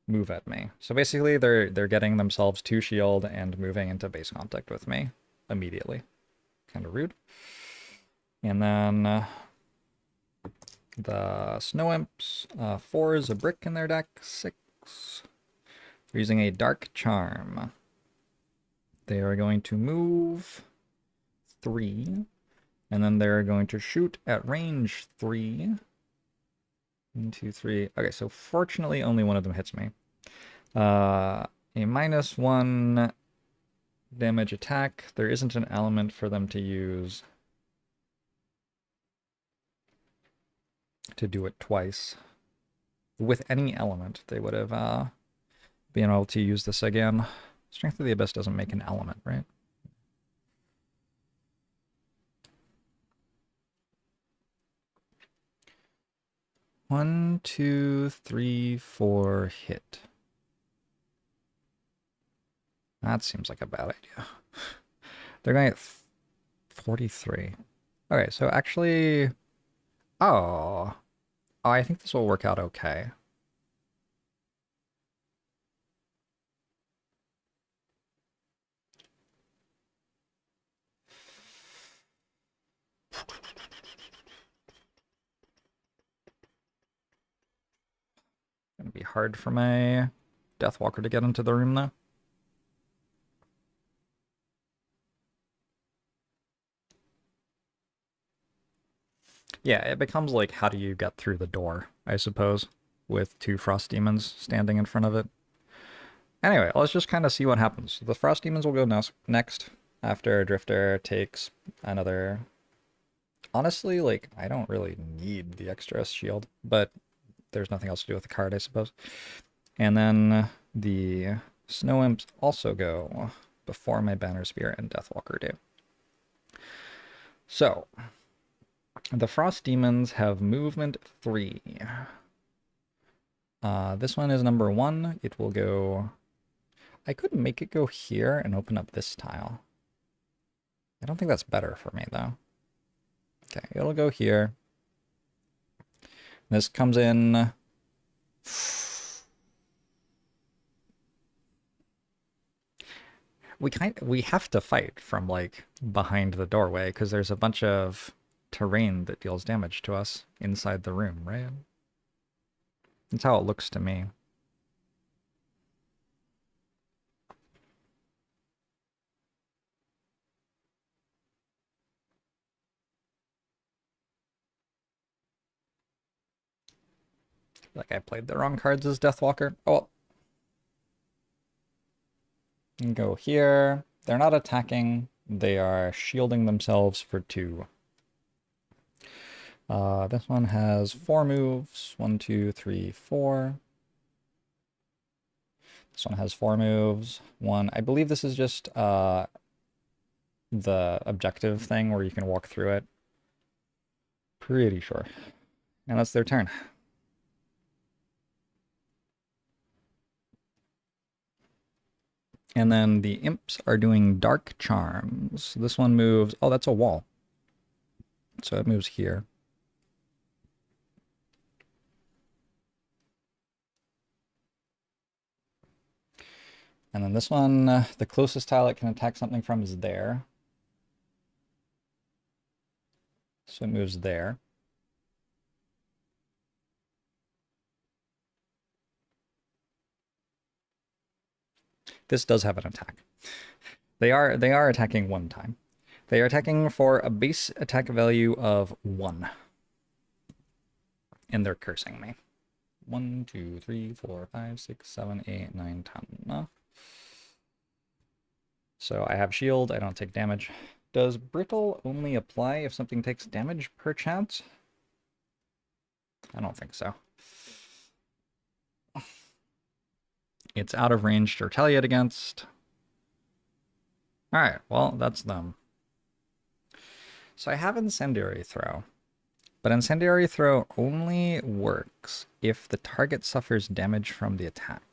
move at me. So basically they're getting themselves 2 shield and moving into base contact with me immediately. Kind of rude. And then the snow imps, 4 is a brick in their deck, 6. They're using a dark charm. They are going to move 3, and then they're going to shoot at range 3. 1, 2, 3. Okay, so fortunately only one of them hits me. A -1 damage attack. There isn't an element for them to use to do it twice. With any element, they would have been able to use this again. Strength of the Abyss doesn't make an element, right? One, 2, 3, 4, hit. That seems like a bad idea. They're going at 43. Okay, so actually... Oh. Oh, I think this will work out okay. Gonna be hard for my Deathwalker to get into the room, though. Yeah, it becomes like, how do you get through the door, I suppose, with 2 Frost Demons standing in front of it. Anyway, let's just kind of see what happens. The Frost Demons will go next after Drifter takes another... Honestly, like, I don't really need the extra shield, but there's nothing else to do with the card, I suppose. And then the Snow Imps also go before my Banner Spear and Deathwalker do. So, the Frost Demons have movement 3. This one is number 1. It will go... I could make it go here and open up this tile. I don't think that's better for me, though. Okay, it'll go here. This comes in... We have to fight from, like, behind the doorway, because there's a bunch of terrain that deals damage to us inside the room, right? That's how it looks to me. Like I played the wrong cards as Deathwalker. Oh, well. And go here. They're not attacking. They are shielding themselves for 2. This one has 4 moves. 1, 2, 3, 4. This one has 4 moves. 1. I believe this is just the objective thing where you can walk through it. Pretty sure. And that's their turn. And then the imps are doing dark charms. This one moves... Oh, that's a wall. So it moves here. And then this one, the closest tile it can attack something from is there. So it moves there. This does have an attack. They are attacking 1 time. They are attacking for a base attack value of 1. And they're cursing me. 1, 2, 3, 4, 5, 6, 7, 8, 9, 10. So I have shield, I don't take damage. Does brittle only apply if something takes damage per chance? I don't think so. It's out of range to retaliate against. Alright, well, that's them. So I have Incendiary Throw. But Incendiary Throw only works if the target suffers damage from the attack.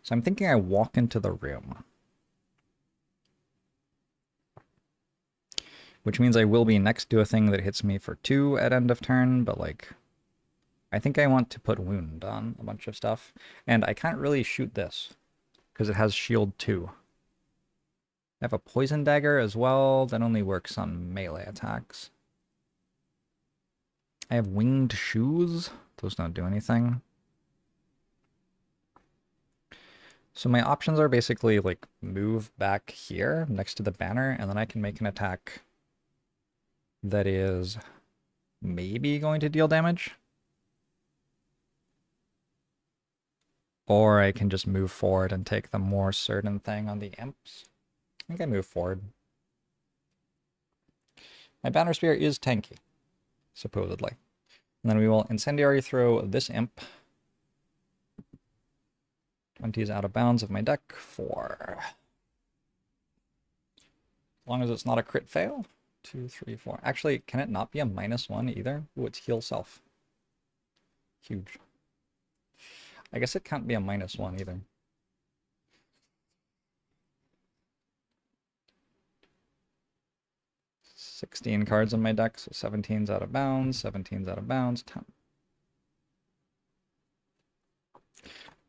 So I'm thinking I walk into the room. Which means I will be next to a thing that hits me for 2 at end of turn, but like... I think I want to put Wound on a bunch of stuff. And I can't really shoot this, because it has Shield 2. I have a Poison Dagger as well, that only works on melee attacks. I have Winged Shoes, those don't do anything. So my options are basically like move back here next to the banner, and then I can make an attack that is maybe going to deal damage. Or I can just move forward and take the more certain thing on the imps. I think I move forward. My banner spear is tanky, supposedly. And then we will incendiary throw this imp. 20 is out of bounds of my deck for... As long as it's not a crit fail. 2, 3, 4. Actually, can it not be a -1 either? Ooh, it's heal self. Huge. I guess it can't be a -1 either. $16 cards in my deck, so 17's out of bounds, 17's out of bounds, 10.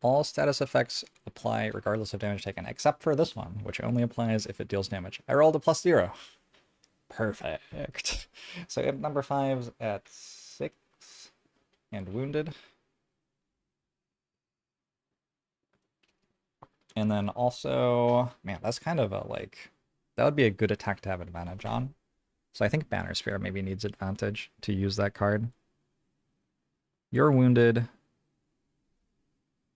All status effects apply regardless of damage taken, except for this one, which only applies if it deals damage. I rolled a +0. Perfect. So imp number 5's at 6 and wounded. And then also, man, that's kind of a like, that would be a good attack to have advantage on. So I think Banner Spear maybe needs advantage to use that card. You're wounded.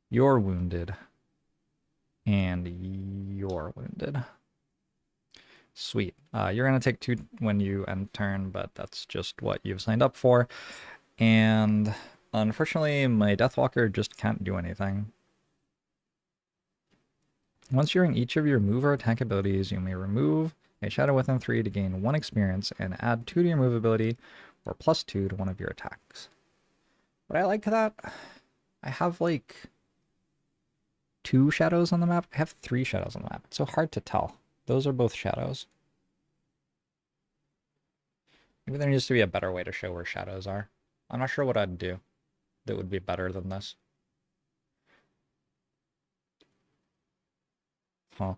You're wounded. And you're wounded. Sweet. You're going to take 2 when you end turn, but that's just what you've signed up for. And unfortunately, my Deathwalker just can't do anything. Once during each of your move or attack abilities, you may remove a shadow within 3 to gain 1 experience and add 2 to your move ability or +2 to one of your attacks. But I like that. I have like 2 shadows on the map. I have 3 shadows on the map. It's so hard to tell. Those are both shadows. Maybe there needs to be a better way to show where shadows are. I'm not sure what I'd do that would be better than this. Huh.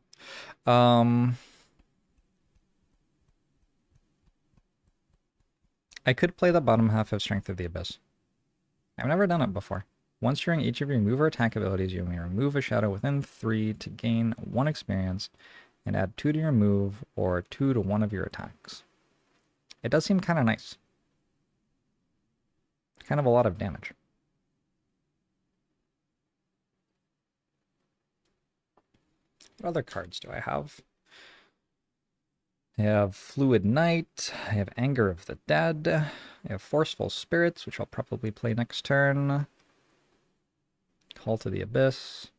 I could play the bottom half of Strength of the Abyss. I've never done it before. Once during each of your move or attack abilities, you may remove a shadow within 3 to gain 1 experience and add 2 to your move or 2 to one of your attacks. It does seem kind of nice. Kind of a lot of damage. What other cards do I have? I have Fluid Night, I have Anger of the Dead, I have Forceful Spirits, which I'll probably play next turn. Call to the Abyss.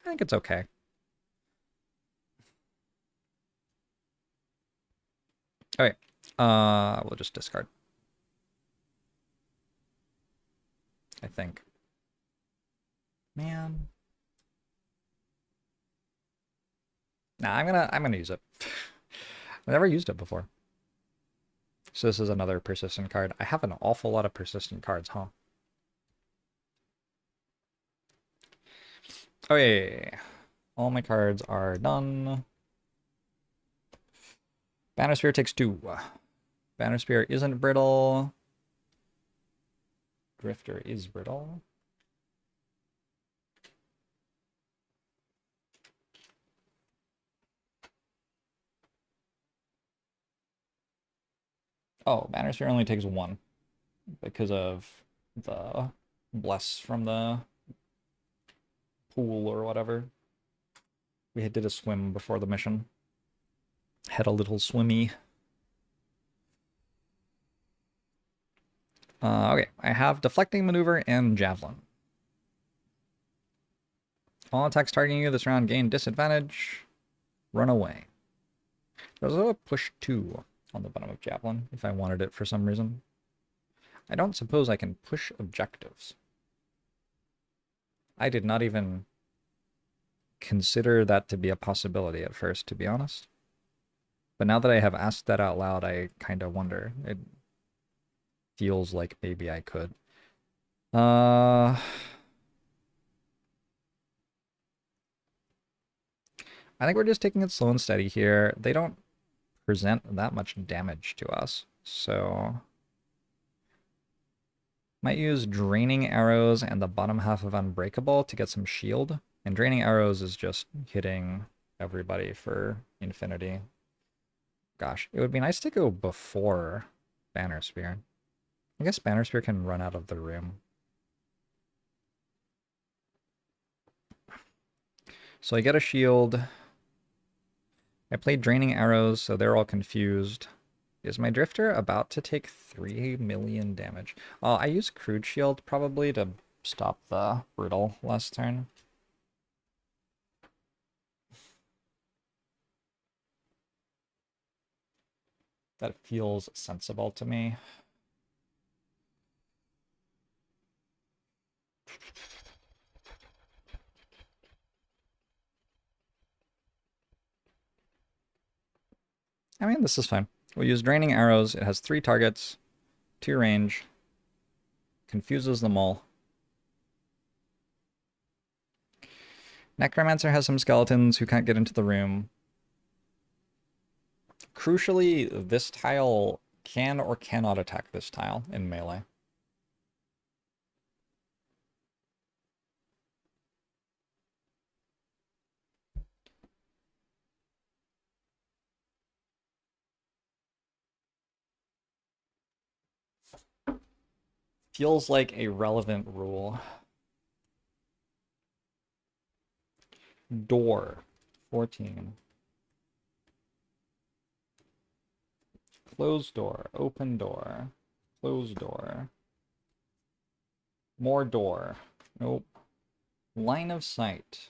I think it's okay. Okay, we'll just discard. I think. Man. Nah, I'm gonna use it. I've never used it before. So this is another persistent card. I have an awful lot of persistent cards, huh? Okay. All my cards are done. Banner Spear takes 2. Banner Spear isn't brittle. Drifter is brittle. Oh, Banner Spear only takes 1 because of the bless from the pool or whatever. We did a swim before the mission. Had a little swimmy. Okay, I have deflecting maneuver and javelin. All attacks targeting you this round gain disadvantage. Run away. There's a push 2 on the bottom of javelin if I wanted it for some reason. I don't suppose I can push objectives. I did not even consider that to be a possibility at first, to be honest. But now that I have asked that out loud, I kind of wonder. It feels like maybe I could. I think we're just taking it slow and steady here. They don't present that much damage to us, so might use Draining Arrows and the bottom half of Unbreakable to get some shield. And Draining Arrows is just hitting everybody for infinity. Gosh, it would be nice to go before Banner Spear. I guess Banner Spear can run out of the room. So I get a shield. I played Draining Arrows, so they're all confused. Is my Drifter about to take 3 million damage? Oh, I used Crude Shield probably to stop the Brutal last turn. That feels sensible to me. I mean, this is fine. We'll use Draining Arrows. It has 3 targets, 2 range, confuses them all. Necromancer has some skeletons who can't get into the room. Crucially, this tile can or cannot attack this tile in melee. Feels like a relevant rule. Door, 14. Closed door, open door, closed door. More door. Nope. Line of sight.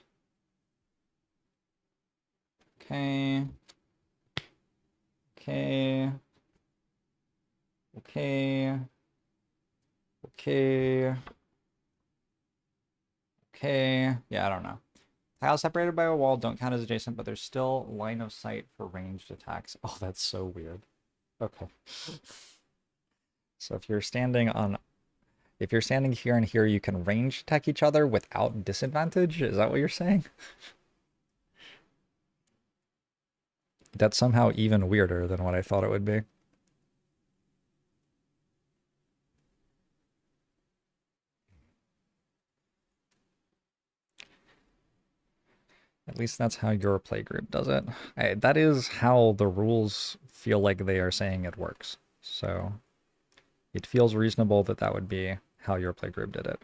Okay. Okay. Okay. Okay. Okay. Yeah, I don't know. Tiles separated by a wall don't count as adjacent, but there's still line of sight for ranged attacks. Oh, that's so weird. Okay. So if you're standing here and here, you can range attack each other without disadvantage? Is that what you're saying? That's somehow even weirder than what I thought it would be. At least that's how your playgroup does it. That is how the rules feel like they are saying it works. So it feels reasonable that that would be how your playgroup did it.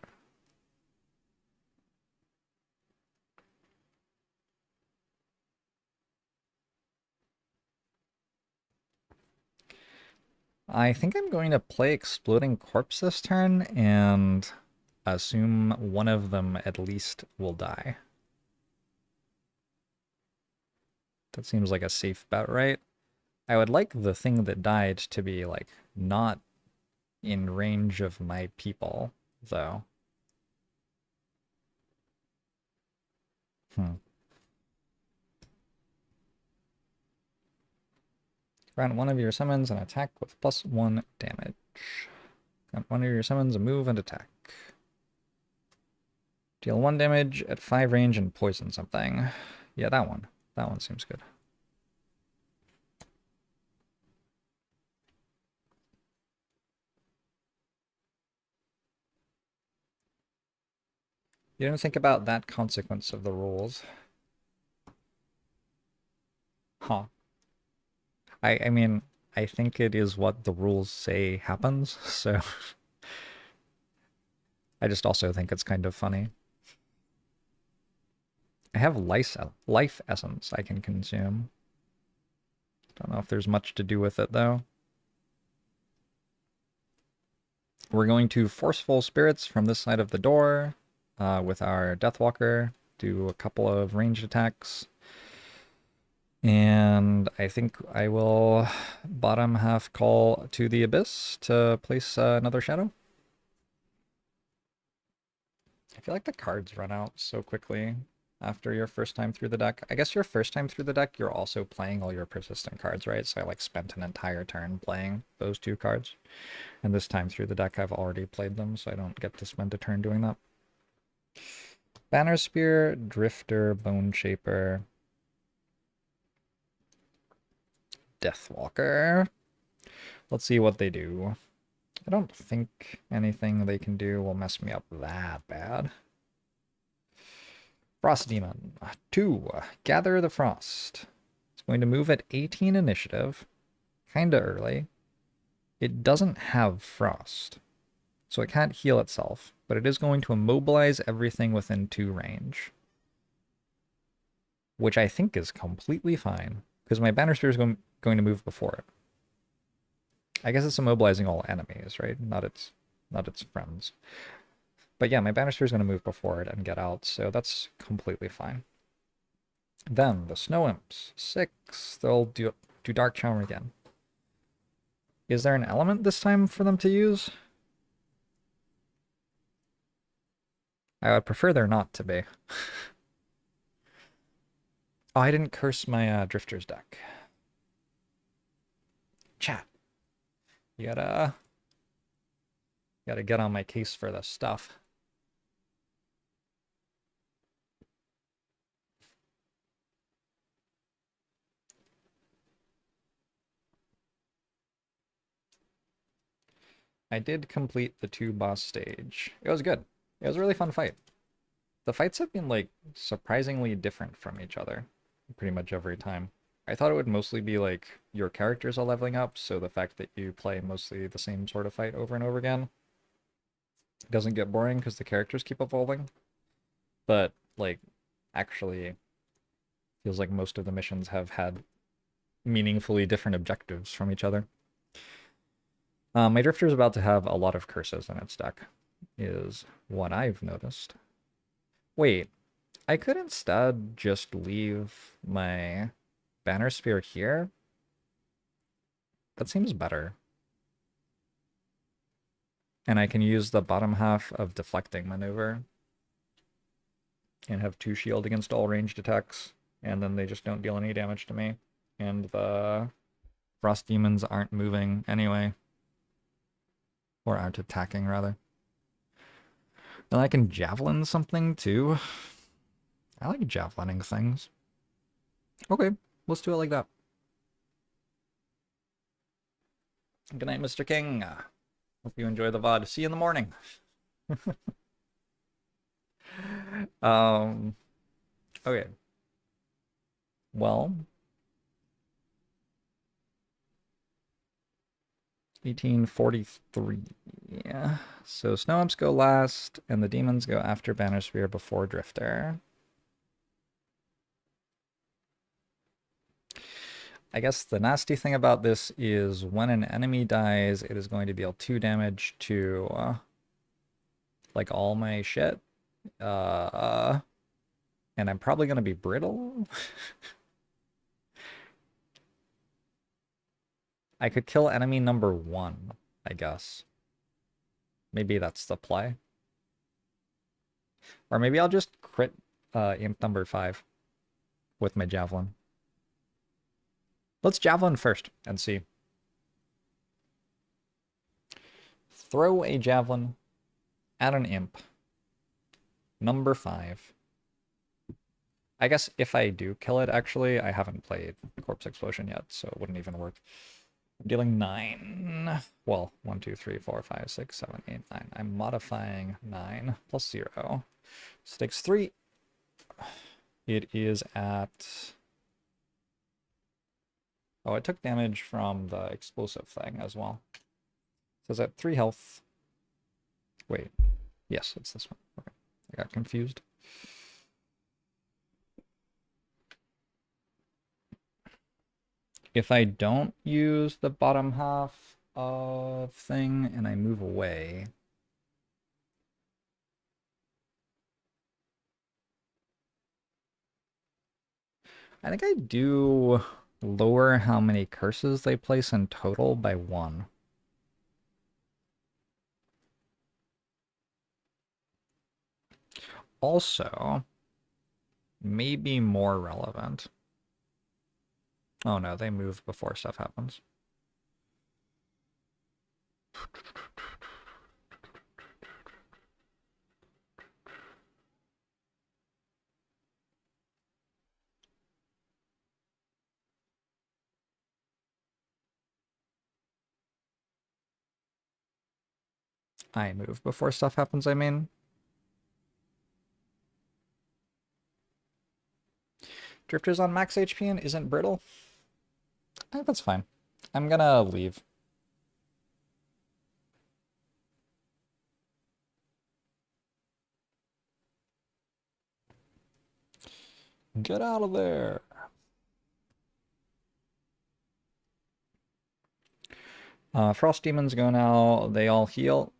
I think I'm going to play Exploding Corpse this turn and assume one of them at least will die. That seems like a safe bet, right? I would like the thing that died to be, like, not in range of my people, though. Grant one of your summons and attack with +1 damage. Grant one of your summons a move and attack. Deal 1 damage at 5 range and poison something. Yeah, that one. That one seems good. You didn't think about that consequence of the rules. Huh. I mean, I think it is what the rules say happens, so I just also think it's kind of funny. I have life essence I can consume. Don't know if there's much to do with it, though. We're going to Forceful Spirits from this side of the door with our Deathwalker, do a couple of ranged attacks. And I think I will bottom half call to the Abyss to place another Shadow. I feel like the cards run out so quickly after your first time through the deck. I guess your first time through the deck, you're also playing all your persistent cards, right? So I like spent an entire turn playing those two cards. And this time through the deck, I've already played them, so I don't get to spend a turn doing that. Banner Spear, Drifter, Bone Shaper, Deathwalker. Let's see what they do. I don't think anything they can do will mess me up that bad. Frost Demon. 2. Gather the Frost. It's going to move at 18 initiative. Kinda early. It doesn't have Frost, so it can't heal itself, but it is going to immobilize everything within 2 range. Which I think is completely fine, because my Banner Spear is going to move before it. I guess it's immobilizing all enemies, right? Not its friends. But yeah, my Banner Spear is going to move before it and get out, so that's completely fine. Then the Snow Imps, 6. They'll do Dark Charm again. Is there an element this time for them to use? I would prefer there not to be. Oh, I didn't curse my Drifters deck. Chat. You gotta get on my case for this stuff. I did complete the 2 boss stage. It was good. It was a really fun fight. The fights have been like surprisingly different from each other pretty much every time. I thought it would mostly be like your characters are leveling up, so the fact that you play mostly the same sort of fight over and over again doesn't get boring because the characters keep evolving. But like actually feels like most of the missions have had meaningfully different objectives from each other. My Drifter is about to have a lot of curses in its deck, is what I've noticed. Wait, I could instead just leave my Banner Spear here? That seems better. And I can use the bottom half of Deflecting Maneuver and have 2 shield against all ranged attacks, and then they just don't deal any damage to me. And the Frost Demons aren't moving anyway. Or aren't attacking, rather. And I can Javelin something, too. I like Javelining things. Okay, let's do it like that. Good night, Mr. King. Hope you enjoy the VOD. See you in the morning. Okay. Well, 1843. Yeah. So Snow Imps go last, and the Demons go after Banner Spear before Drifter. I guess the nasty thing about this is when an enemy dies, it is going to deal 2 damage to like all my shit. And I'm probably going to be brittle. I could kill enemy number 1, I guess. Maybe that's the play. Or maybe I'll just crit imp number 5 with my Javelin. Let's Javelin first and see. Throw a Javelin at an imp. Number 5. I guess if I do kill it, actually, I haven't played Corpse Explosion yet, so it wouldn't even work. I'm dealing 9. Well, 1, 2, 3, 4, 5, 6, 7, 8, 9. I'm modifying 9 plus 0. Stakes 3. It is at... Oh, it took damage from the explosive thing as well. So it's at 3 health. Wait. Yes, it's this one. Okay. I got confused. If I don't use the bottom half, of thing and I move away. I think I do lower how many curses they place in total by 1. Also, maybe more relevant. Oh no, they move before stuff happens. I move before stuff happens, I mean. Drifter's on max HP and isn't brittle? That's fine. I'm gonna leave. Get out of there. Frost demons go now. They all heal.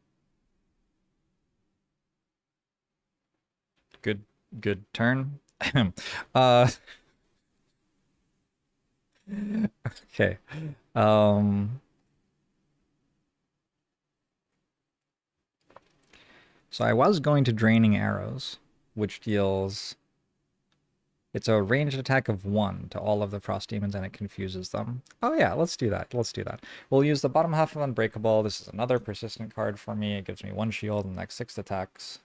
Good turn. uh okay. Um so I was going to draining arrows, which deals it's a ranged attack of 1 to all of the frost demons and it confuses them. Oh yeah, let's do that. Let's do that. We'll use the bottom half of Unbreakable. This is another persistent card for me. It gives me 1 shield and the next 6 attacks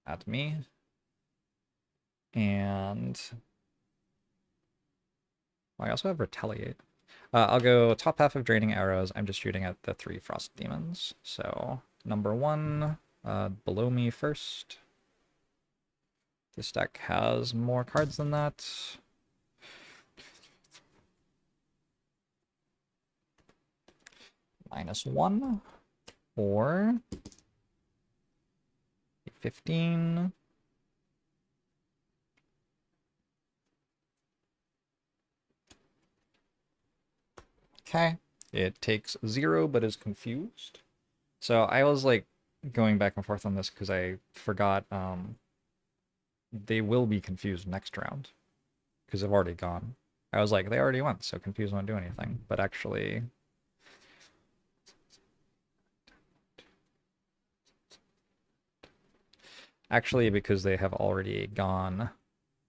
at me. And I also have Retaliate. I'll go top half of Draining Arrows. I'm just shooting at the 3 Frost Demons. So, number 1, below me first. This deck has more cards than that. -1, or 15. Okay. It takes 0 but is confused. So I was like going back and forth on this because I forgot they will be confused next round because they've already gone. I was like, they already went, so confused won't do anything. But actually, because they have already gone,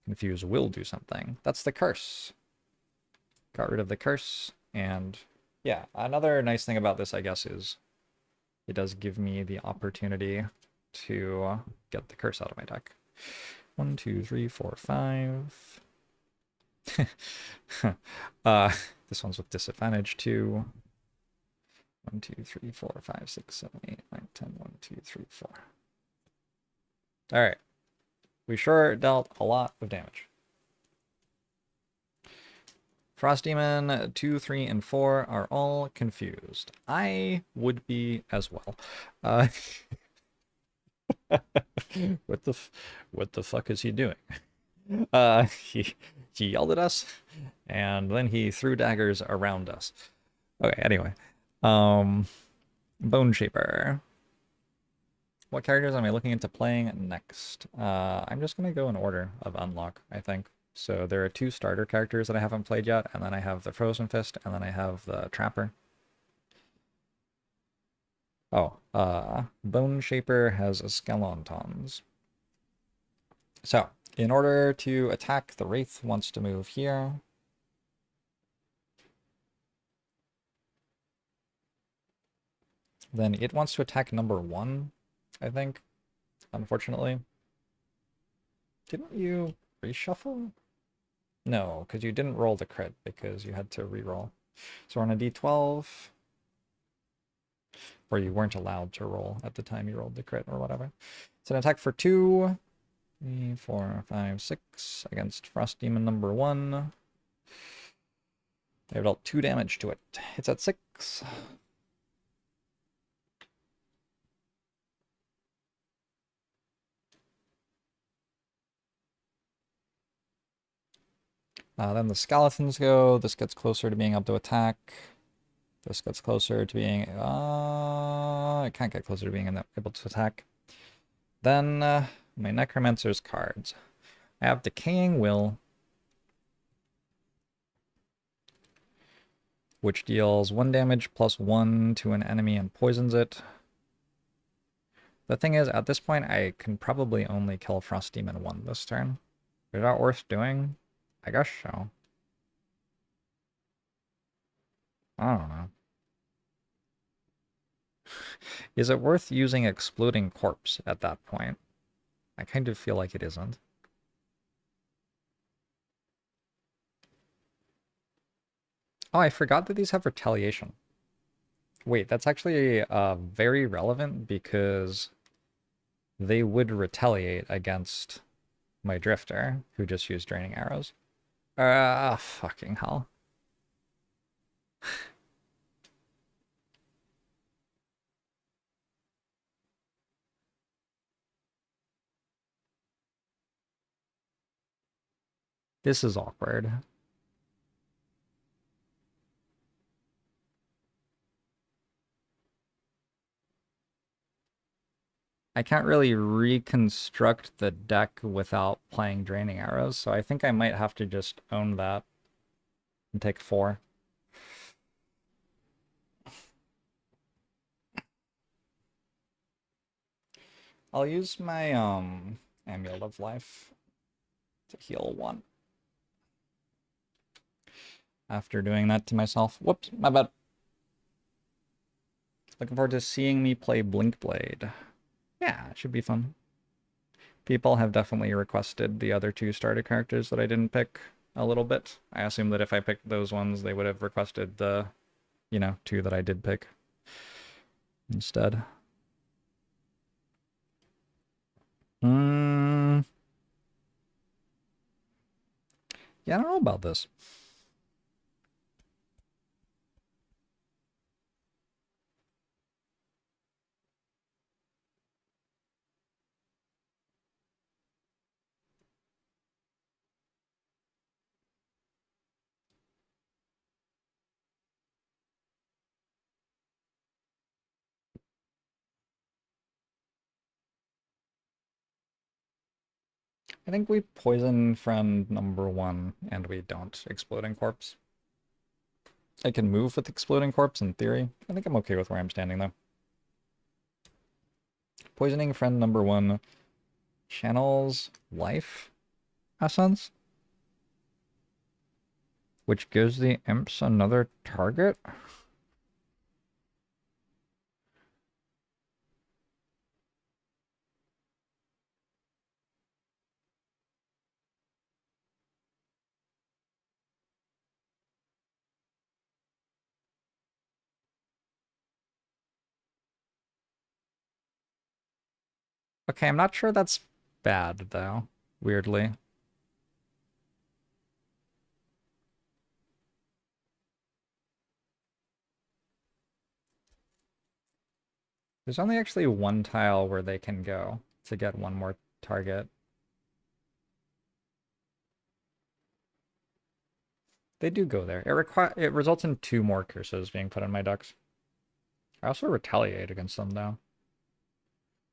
confuse will do something. That's the curse. Got rid of the curse, and yeah, another nice thing about this, I guess, is it does give me the opportunity to get the curse out of my deck. 1, 2, 3, 4, 5. This one's with disadvantage too. 1, 2, 3, 4, 5, 6, 7, 8, 9, 10. 1, 2, 3, 4. All right. We sure dealt a lot of damage. Frost Demon 2, 3, and 4 are all confused. I would be as well. What the fuck is he doing? He yelled at us, and then he threw daggers around us. Okay, anyway. Bone Shaper. What characters am I looking into playing next? I'm just gonna go in order of unlock, I think. So there are 2 starter characters that I haven't played yet, and then I have the Frozen Fist, and then I have the Trapper. Oh, Bone Shaper has Skeletons. So, in order to attack, the Wraith wants to move here. Then it wants to attack number 1, I think, unfortunately. Didn't you reshuffle? No, because you didn't roll the crit because you had to re-roll. So we're on a d12, or you weren't allowed to roll at the time you rolled the crit or whatever. It's an attack for 2, 3, 4, 5, 6 against Frost Demon number 1. I have dealt 2 damage to it. It's at 6. Then the skeletons go. This gets closer to being able to attack. This gets closer to being... I can't get closer to being able to attack. Then my Necromancer's cards. I have Decaying Will, which deals 1 damage plus 1 to an enemy and poisons it. The thing is, at this point, I can probably only kill Frosthaven 1 this turn. Is that worth doing? I guess so. I don't know. Is it worth using Exploding Corpse at that point? I kind of feel like it isn't. Oh, I forgot that these have retaliation. Wait, that's actually very relevant because they would retaliate against my Drifter, who just used Draining Arrows. Fucking hell. This is awkward. I can't really reconstruct the deck without playing Draining Arrows, so I think I might have to just own that and take 4. I'll use my Amulet of Life to heal 1. After doing that to myself. Whoops, my bad. Looking forward to seeing me play Blinkblade. Yeah, it should be fun. People have definitely requested the other 2 starter characters that I didn't pick a little bit. I assume that if I picked those ones, they would have requested the, 2 that I did pick instead. Yeah, I don't know about this. I think we poison friend number 1 and we don't Exploding Corpse. I can move with Exploding Corpse in theory. I think I'm okay with where I'm standing though. Poisoning friend number 1 channels life essence, which gives the imps another target. Okay, I'm not sure that's bad though, weirdly. There's only actually 1 tile where they can go to get 1 more target. They do go there. It results in 2 more curses being put on my ducks. I also retaliate against them though.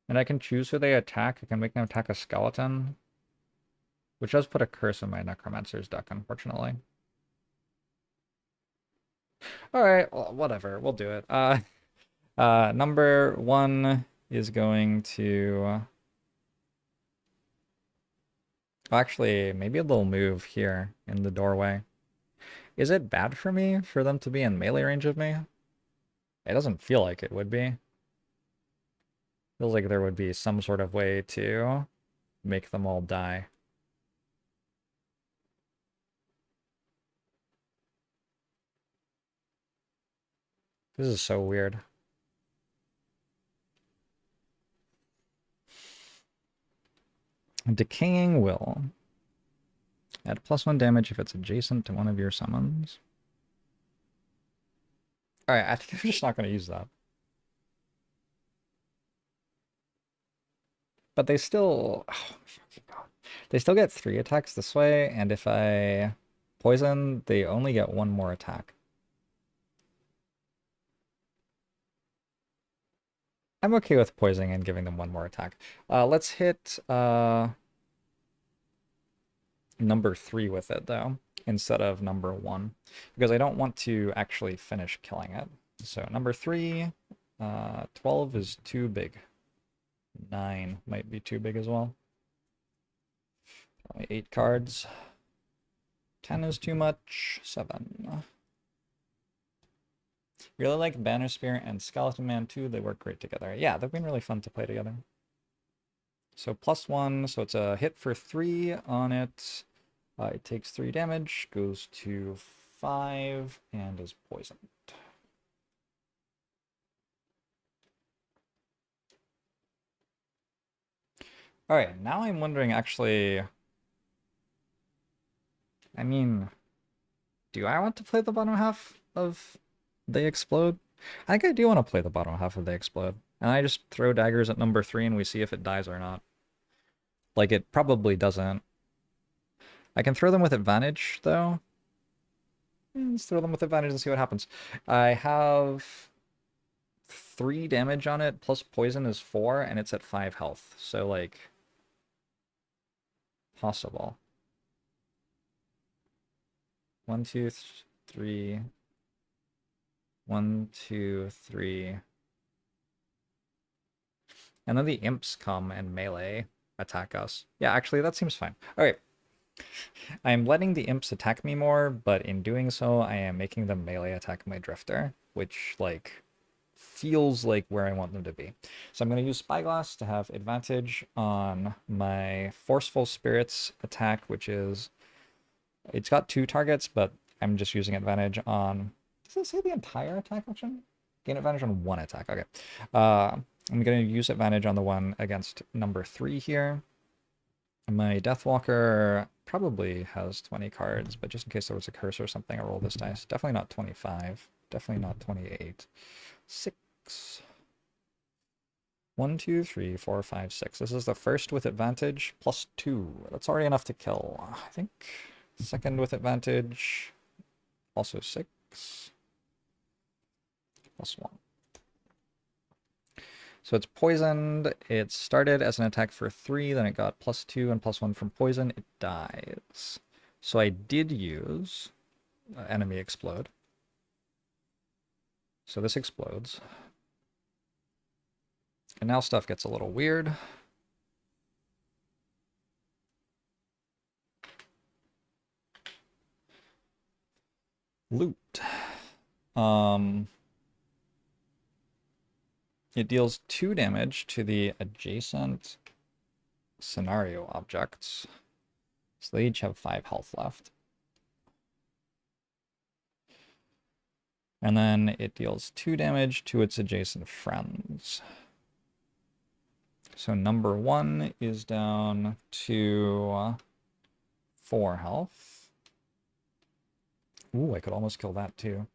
And I can choose who they attack. I can make them attack a skeleton, which does put a curse in my Necromancer's deck, unfortunately. Alright, well, whatever. We'll do it. Number 1 is going to... Actually, maybe they'll move here in the doorway. Is it bad for me for them to be in melee range of me? It doesn't feel like it would be. Feels like there would be some sort of way to make them all die. This is so weird. Decaying Will. Add +1 damage if it's adjacent to one of your summons. Alright, I think I'm just not going to use that. But they still... Oh, fucking God. They still get 3 attacks this way, and if I poison, they only get 1 more attack. I'm okay with poisoning and giving them one more attack. Let's hit number 3 with it, though, instead of number 1, because I don't want to actually finish killing it. So number 3, 12 is too big. 9 might be too big as well. Only 8 cards. 10 is too much. 7. Really like Banner Spear and Skeleton Man too. They work great together. Yeah, they've been really fun to play together. So +1, so it's a hit for 3 on it. It takes 3 damage, goes to 5, and is poisoned. Alright, now I'm wondering actually... I mean, do I want to play the bottom half of They Explode? I think I do want to play the bottom half of They Explode. And I just throw daggers at number 3 and we see if it dies or not. Like, it probably doesn't. I can throw them with advantage, though. Let's throw them with advantage and see what happens. I have 3 damage on it, plus poison is 4, and it's at 5 health. So, like, possible. 1, 2, 3. 1, 2, 3. And then the imps come and melee attack us. Yeah, actually, that seems fine. All right. I'm letting the imps attack me more, but in doing so, I am making them melee attack my drifter, which, like, feels like where I want them to be. So I'm going to use Spyglass to have advantage on my Forceful Spirits attack, which is... It's got 2 targets, but I'm just using advantage on... Does it say the entire attack action? Gain advantage on 1 attack. Okay. I'm going to use advantage on the one against number 3 here. My Deathwalker probably has 20 cards, but just in case there was a curse or something, I'll roll this dice. Definitely not 25. Definitely not 28. 6. 1, 2, 3, 4, 5, 6. This is the first with advantage, +2. That's already enough to kill, I think. Second with advantage, also 6. +1. So it's poisoned. It started as an attack for 3, then it got +2 and +1 from poison. It dies. So I did use Enemy Explode. So this explodes. And now stuff gets a little weird. Loot. It deals 2 damage to the adjacent scenario objects. So they each have 5 health left. And then it deals 2 damage to its adjacent friends. So number 1 is down to 4 health. Ooh, I could almost kill that too.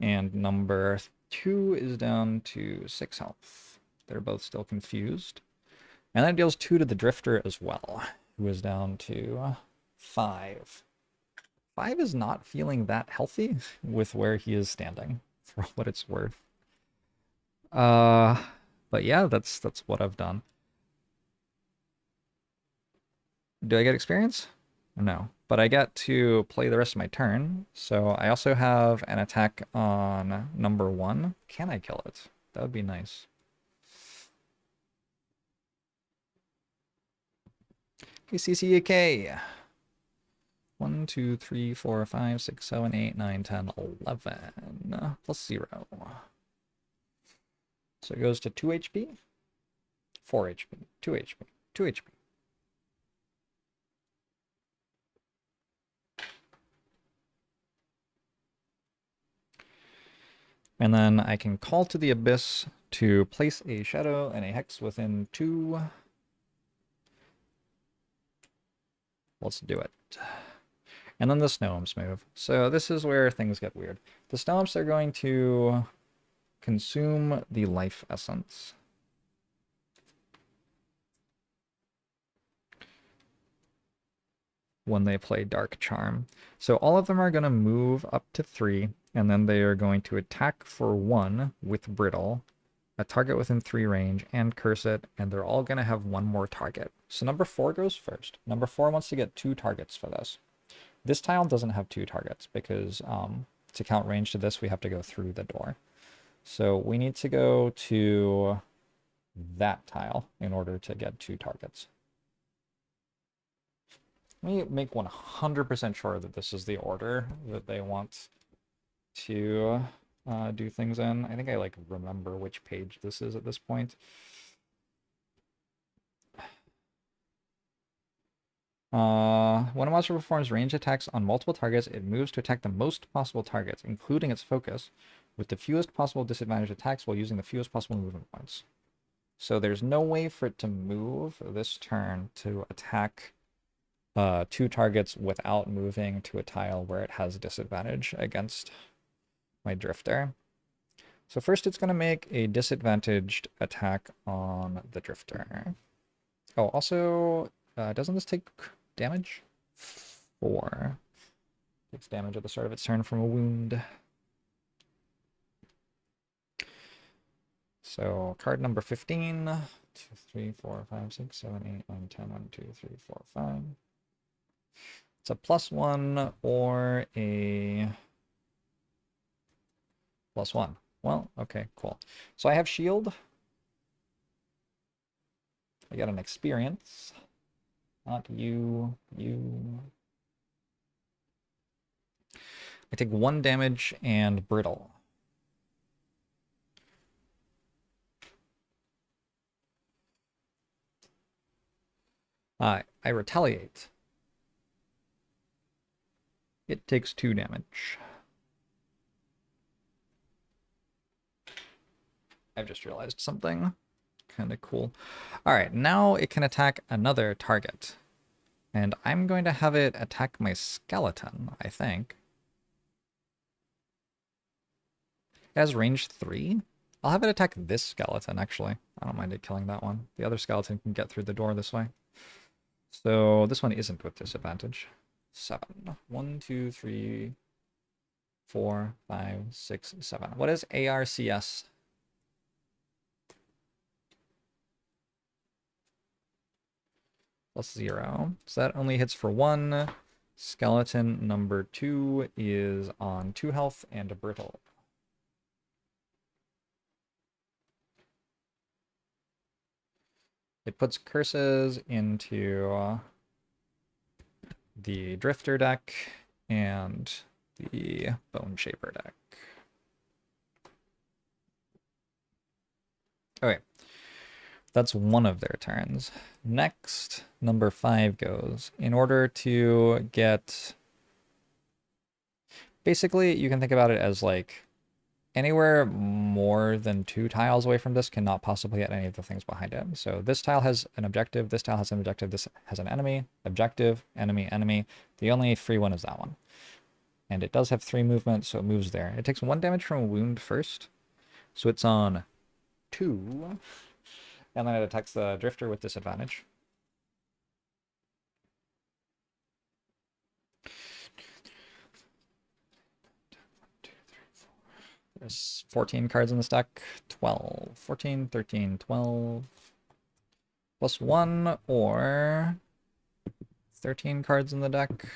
And number 2 is down to 6 health. They're both still confused. And that deals 2 to the Drifter as well, who is down to 5. 5 is not feeling that healthy with where he is standing, for what it's worth. But yeah, that's what I've done. Do I get experience? No. But I get to play the rest of my turn. So I also have an attack on number 1. Can I kill it? That would be nice. KCCK. 1, 2, 3, 4, 5, 6, 7, 8, 9, 10, 11. +0. So it goes to 2 HP, 4 HP, 2 HP, 2 HP. And then I can call to the Abyss to place a shadow and a hex within 2. Let's do it. And then the snow imps move. So this is where things get weird. The snow imps are going to consume the life essence. When they play Dark Charm. So all of them are going to move up to 3, and then they are going to attack for 1 with Brittle, a target within 3 range, and curse it, and they're all going to have one more target. So number 4 goes first. Number 4 wants to get 2 targets for this. This tile doesn't have 2 targets because to count range to this, we have to go through the door. So we need to go to that tile in order to get 2 targets. Let me make 100% sure that this is the order that they want to do things in. I think I like remember which page this is at this point. When a monster performs range attacks on multiple targets, it moves to attack the most possible targets, including its focus, with the fewest possible disadvantage attacks while using the fewest possible movement points. So there's no way for it to move this turn to attack 2 targets without moving to a tile where it has a disadvantage against my drifter. So first it's going to make a disadvantaged attack on the drifter. Oh, also, doesn't this take damage? 4. Takes damage at the start of its turn from a wound. So card number 15. 2, 3, 4, 5, 6, 7, 8, 9, 10, 1, 2, 3, 4, 5. It's a +1 or a +1. Well, okay, cool. So I have shield. I got an experience. Not you. I take 1 damage and brittle. I retaliate. It takes 2 damage. I've just realized something kind of cool. All right, now it can attack another target. And I'm going to have it attack my skeleton, I think. It has range 3. I'll have it attack this skeleton, actually. I don't mind it killing that one. The other skeleton can get through the door this way. So this one isn't with disadvantage. 7. 1, 2, 3, 4, 5, 6, 7. What is ARCS? +0. So that only hits for 1. Skeleton number 2 is on 2 health and a brittle. It puts curses into the Drifter deck and the Bone Shaper deck. Okay. That's one of their turns. Next, number 5 goes. In order to get... Basically, you can think about it as like anywhere more than 2 tiles away from this cannot possibly hit any of the things behind it. So this tile has an objective, this tile has an objective, this has an enemy, objective, enemy, enemy. The only free one is that one. And it does have 3 movement, so it moves there. It takes 1 damage from a wound first. So it's on 2. And then it attacks the drifter with disadvantage. There's 14 cards in this deck. 12. 14, 13, 12. +1 or 13 cards in the deck.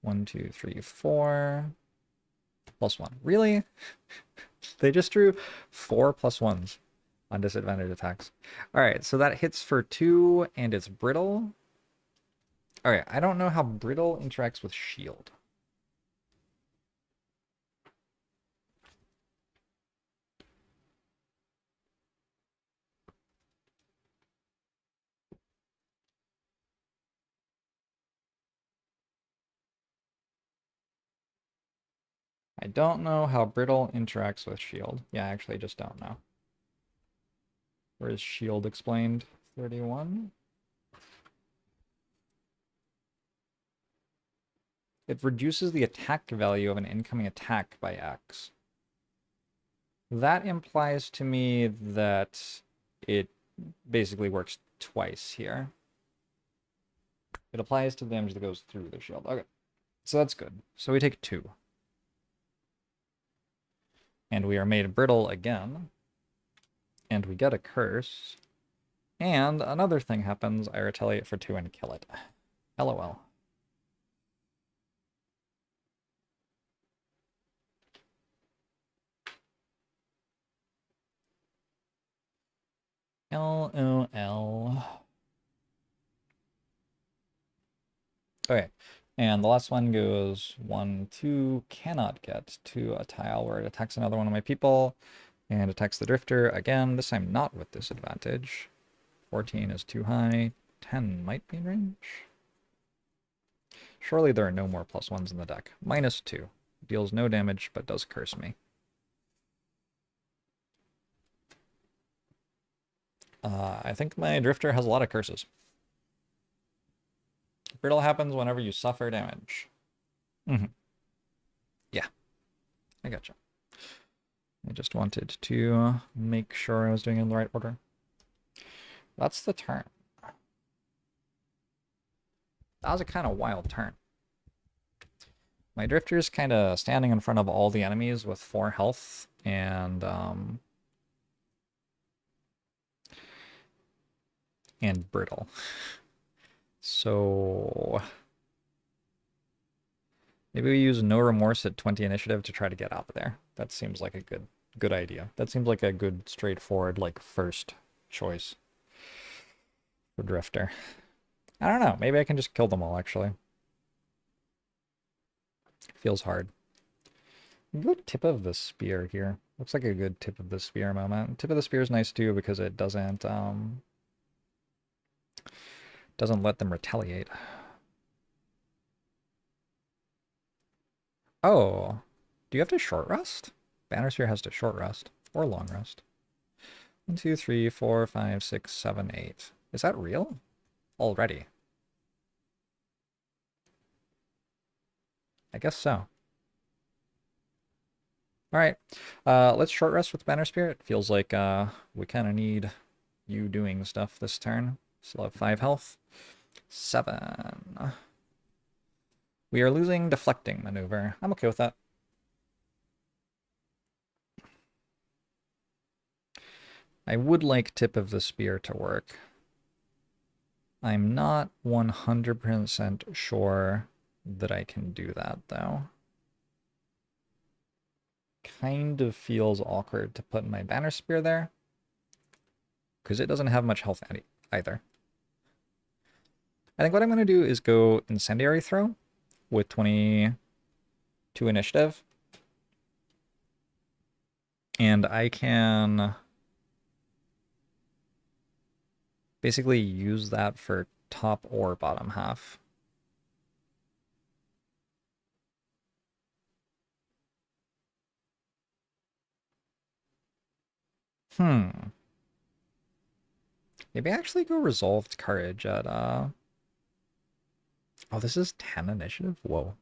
1, 2, 3, 4. +1. Really? They just drew 4 +1s on disadvantage attacks. Alright, so that hits for 2 and it's brittle. Alright, I don't know how brittle interacts with shield. I don't know how brittle interacts with shield. Yeah, I actually just don't know. Where is shield explained? 31. It reduces the attack value of an incoming attack by X. That implies to me that it basically works twice here. It applies to the damage that goes through the shield. Okay, so that's good. So we take 2. And we are made brittle again. and we get a curse. And another thing happens, I retaliate for 2 and kill it. LOL. LOL. Okay, and the last one goes 1, 2, cannot get to a tile where it attacks another one of my people, and attacks the drifter again, this time not with disadvantage. 14 is too high, 10 might be in range. Surely there are no more +1s in the deck. -2. Deals no damage, but does curse me. I think my drifter has a lot of curses. Brittle happens whenever you suffer damage. Yeah, I gotcha. I just wanted to make sure I was doing it in the right order. That's the turn. That was a kind of wild turn. My drifter's kind of standing in front of all the enemies with 4 health, and brittle. So maybe we use no remorse at 20 initiative to try to get out of there. That seems like a good idea. That seems like a good, straightforward, like, first choice for drifter. I don't know. Maybe I can just kill them all, actually. Feels hard. Good tip of the spear here. Looks like a good tip of the spear moment. Tip of the spear is nice too because it doesn't let them retaliate. Oh, do you have to short rest? Banner Spear has to short rest or long rest. 1, 2, 3, 4, 5, 6, 7, 8. Is that real? Already? I guess so. All right, let's short rest with Banner Spear. It feels like we kind of need you doing stuff this turn. Still have 5 health. 7. We are losing deflecting maneuver. I'm okay with that. I would like tip of the spear to work. I'm not 100% sure that I can do that, though. Kind of feels awkward to put my banner spear there, because it doesn't have much health either. I think what I'm going to do is go Incendiary Throw with 22 initiative. And I can basically use that for top or bottom half. Maybe I actually go Resolved Courage at, Oh, this is 10 initiative? Whoa.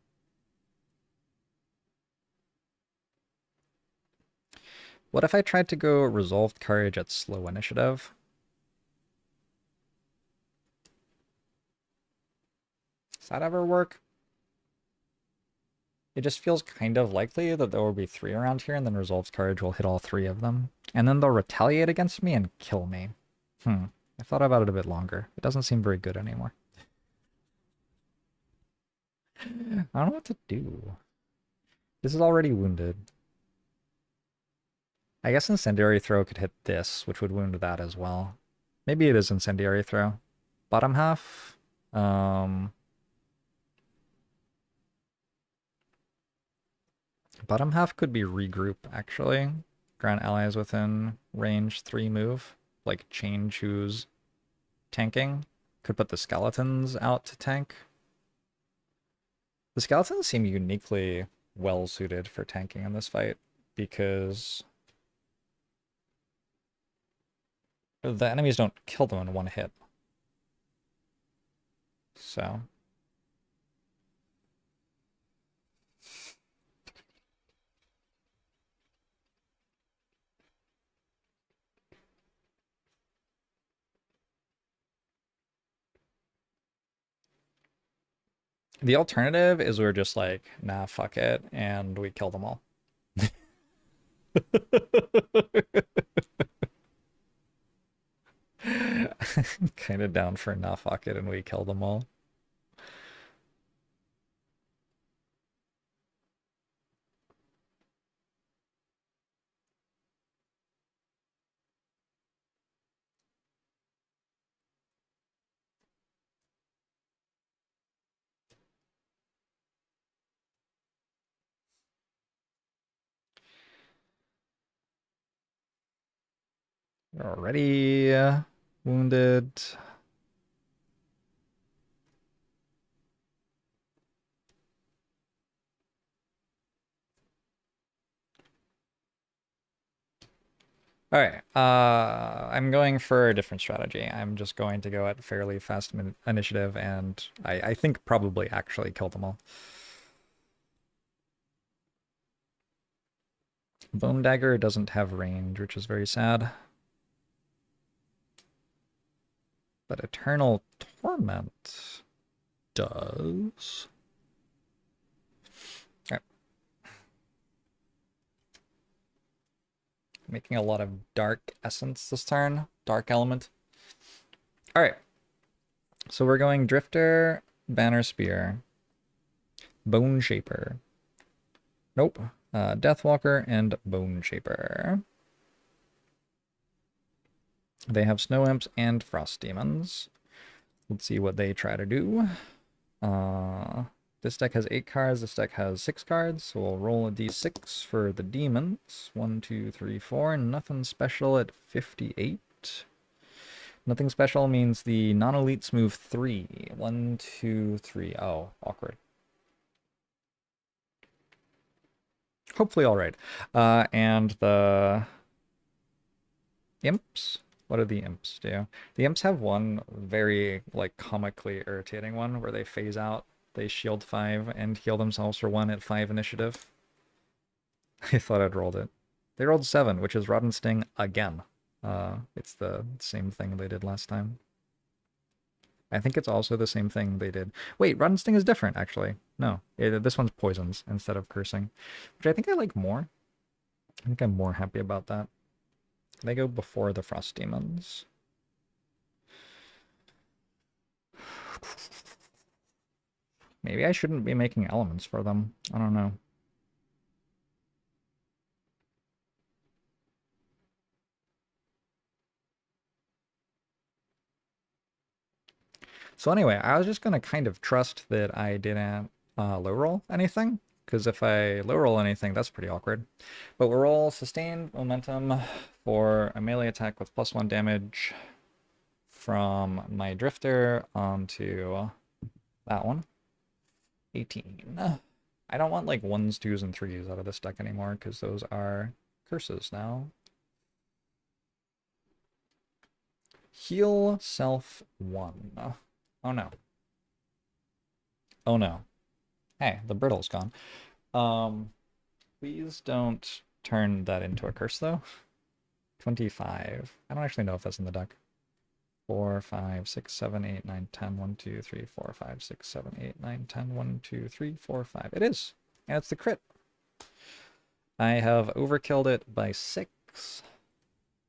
What if I tried to go Resolved Courage at slow initiative? Does that ever work? It just feels kind of likely that there will be 3 around here, and then Resolved Courage will hit all 3 of them. And then they'll retaliate against me and kill me. I thought about it a bit longer. It doesn't seem very good anymore. I don't know what to do. This is already wounded. I guess Incendiary Throw could hit this, which would wound that as well. Maybe it is Incendiary Throw. Bottom half. Bottom half could be regroup, actually. Grant allies within range 3 move. Like, change who's tanking. Could put the skeletons out to tank. The skeletons seem uniquely well suited for tanking in this fight, because the enemies don't kill them in 1 hit. So the alternative is we're just like, nah, fuck it, and we kill them all. kind of down for not fuck it and we kill them all. Already wounded. All right, I'm going for a different strategy. I'm just going to go at fairly fast initiative, and I think probably actually kill them all. Bone Dagger doesn't have range, which is very sad. But Eternal Torment does. All right. Making a lot of Dark Essence this turn. Dark Element. All right. So we're going Drifter, Banner Spear, Bone Shaper. Nope. Deathwalker and Bone Shaper. They have Snow Imps and Frost Demons. Let's see what they try to do. This deck has 8 cards. This deck has 6 cards. So we'll roll a d6 for the demons. 1, 2, 3, 4. Nothing special at 58. Nothing special means the non-elites move 3. 1, 2, 3. Oh, awkward. Hopefully all right. And the imps. What do the imps do? The imps have one very, like, comically irritating one where they phase out. They shield 5 and heal themselves for 1 at 5 initiative. I thought I'd rolled it. They rolled 7, which is Rod and Sting again. It's the same thing they did last time. I think it's also the same thing they did. Wait, Rod and Sting is different, actually. No, this one's poisons instead of cursing, which I think I like more. I think I'm more happy about that. They go before the Frost Demons. Maybe I shouldn't be making elements for them. I don't know. So anyway, I was just going to kind of trust that I didn't low roll anything, because if I low roll anything, that's pretty awkward. But we'll roll sustained momentum for a melee attack with +1 damage from my drifter onto that one. 18. I don't want like 1s, 2s, and 3s out of this deck anymore, because those are curses now. Heal self 1. Oh no. Oh no. Hey, the brittle's gone. Please don't turn that into a curse though. 25. I don't actually know if that's in the deck. 4, 5, 6, 7, 8, 9, 10, 1, 2, 3, 4, 5, 6, 7, 8, 9, 10, 1, 2, 3, 4, 5. It is. And it's the crit. I have overkilled it by 6.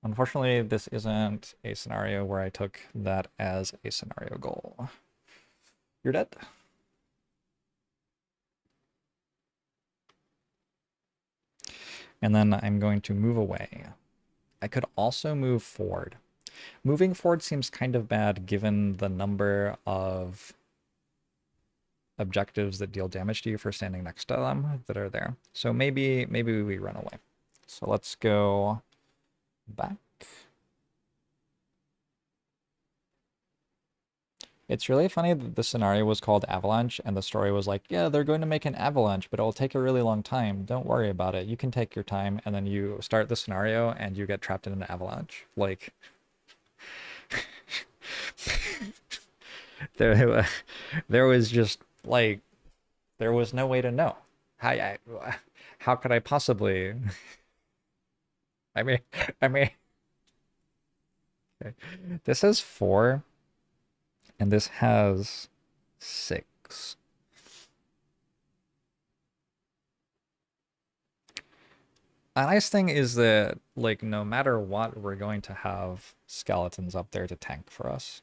Unfortunately, this isn't a scenario where I took that as a scenario goal. You're dead. And then I'm going to move away. I could also move forward. Moving forward seems kind of bad given the number of objectives that deal damage to you for standing next to them that are there. So maybe we run away. So let's go back. It's really funny that the scenario was called Avalanche and the story was like, yeah, they're going to make an avalanche, but it'll take a really long time. Don't worry about it. You can take your time, and then you start the scenario and you get trapped in an avalanche. Like, there was just like, there was no way to know. How could I possibly? I mean, I mean, okay. This has 4, and this has 6. A nice thing is that, like, no matter what, we're going to have skeletons up there to tank for us.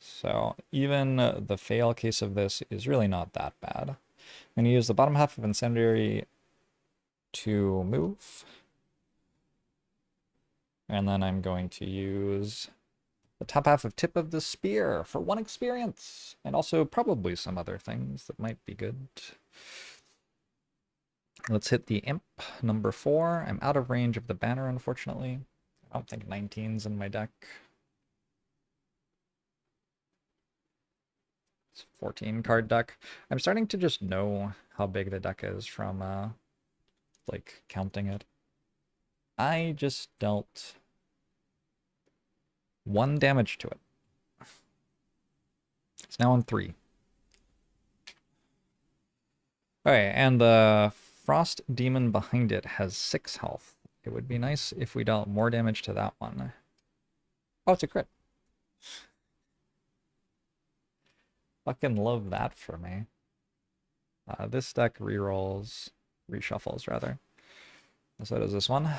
So even the fail case of this is really not that bad. I'm going to use the bottom half of Incendiary to move. And then I'm going to use the top half of Tip of the Spear for 1 experience. And also probably some other things that might be good. Let's hit the Imp, number 4. I'm out of range of the banner, unfortunately. I don't think 19's in my deck. It's a 14 card deck. I'm starting to just know how big the deck is from like counting it. I just dealt 1 damage to it. It's now on 3. Alright, and the Frost Demon behind it has 6 health. It would be nice if we dealt more damage to that one. Oh, it's a crit. Fucking love that for me. This deck rerolls, reshuffles rather. So does this one.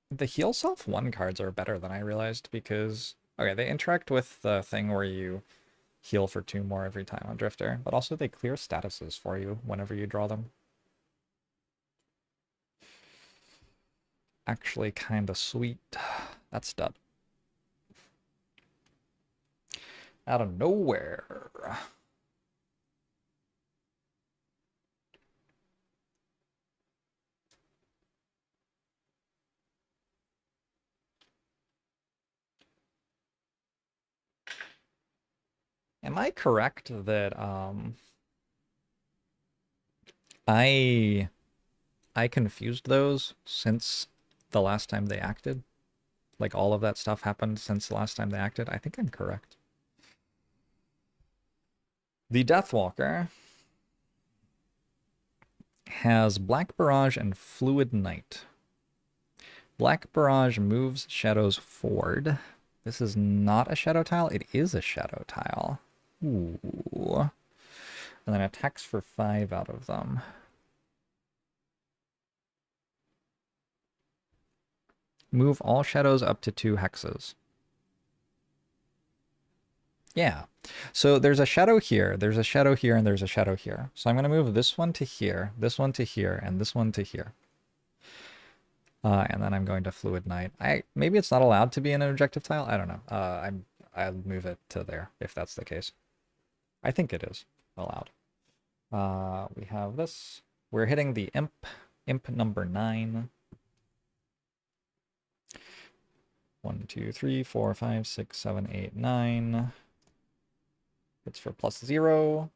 The heal self 1 cards are better than I realized because, okay, they interact with the thing where you heal for 2 more every time on Drifter, but also they clear statuses for you whenever you draw them. Actually kinda sweet. That's dud. Out of nowhere. Am I correct that I confused those since the last time they acted? Like all of that stuff happened since the last time they acted? I think I'm correct. The Deathwalker has Black Barrage and Fluid Night. Black Barrage moves shadows forward. This is not a shadow tile. It is a shadow tile. Ooh. And then attacks for 5 out of them. Move all shadows up to 2 hexes. Yeah. So there's a shadow here, there's a shadow here, and there's a shadow here. So I'm going to move this one to here, this one to here, and this one to here. And then I'm going to Fluid Night. Maybe it's not allowed to be an objective tile. I don't know. I'll move it to there if that's the case. I think it is allowed. We have this. We're hitting the Imp number 9. 1, 2, 3, 4, 5, 6, 7, 8, 9. It's for +0.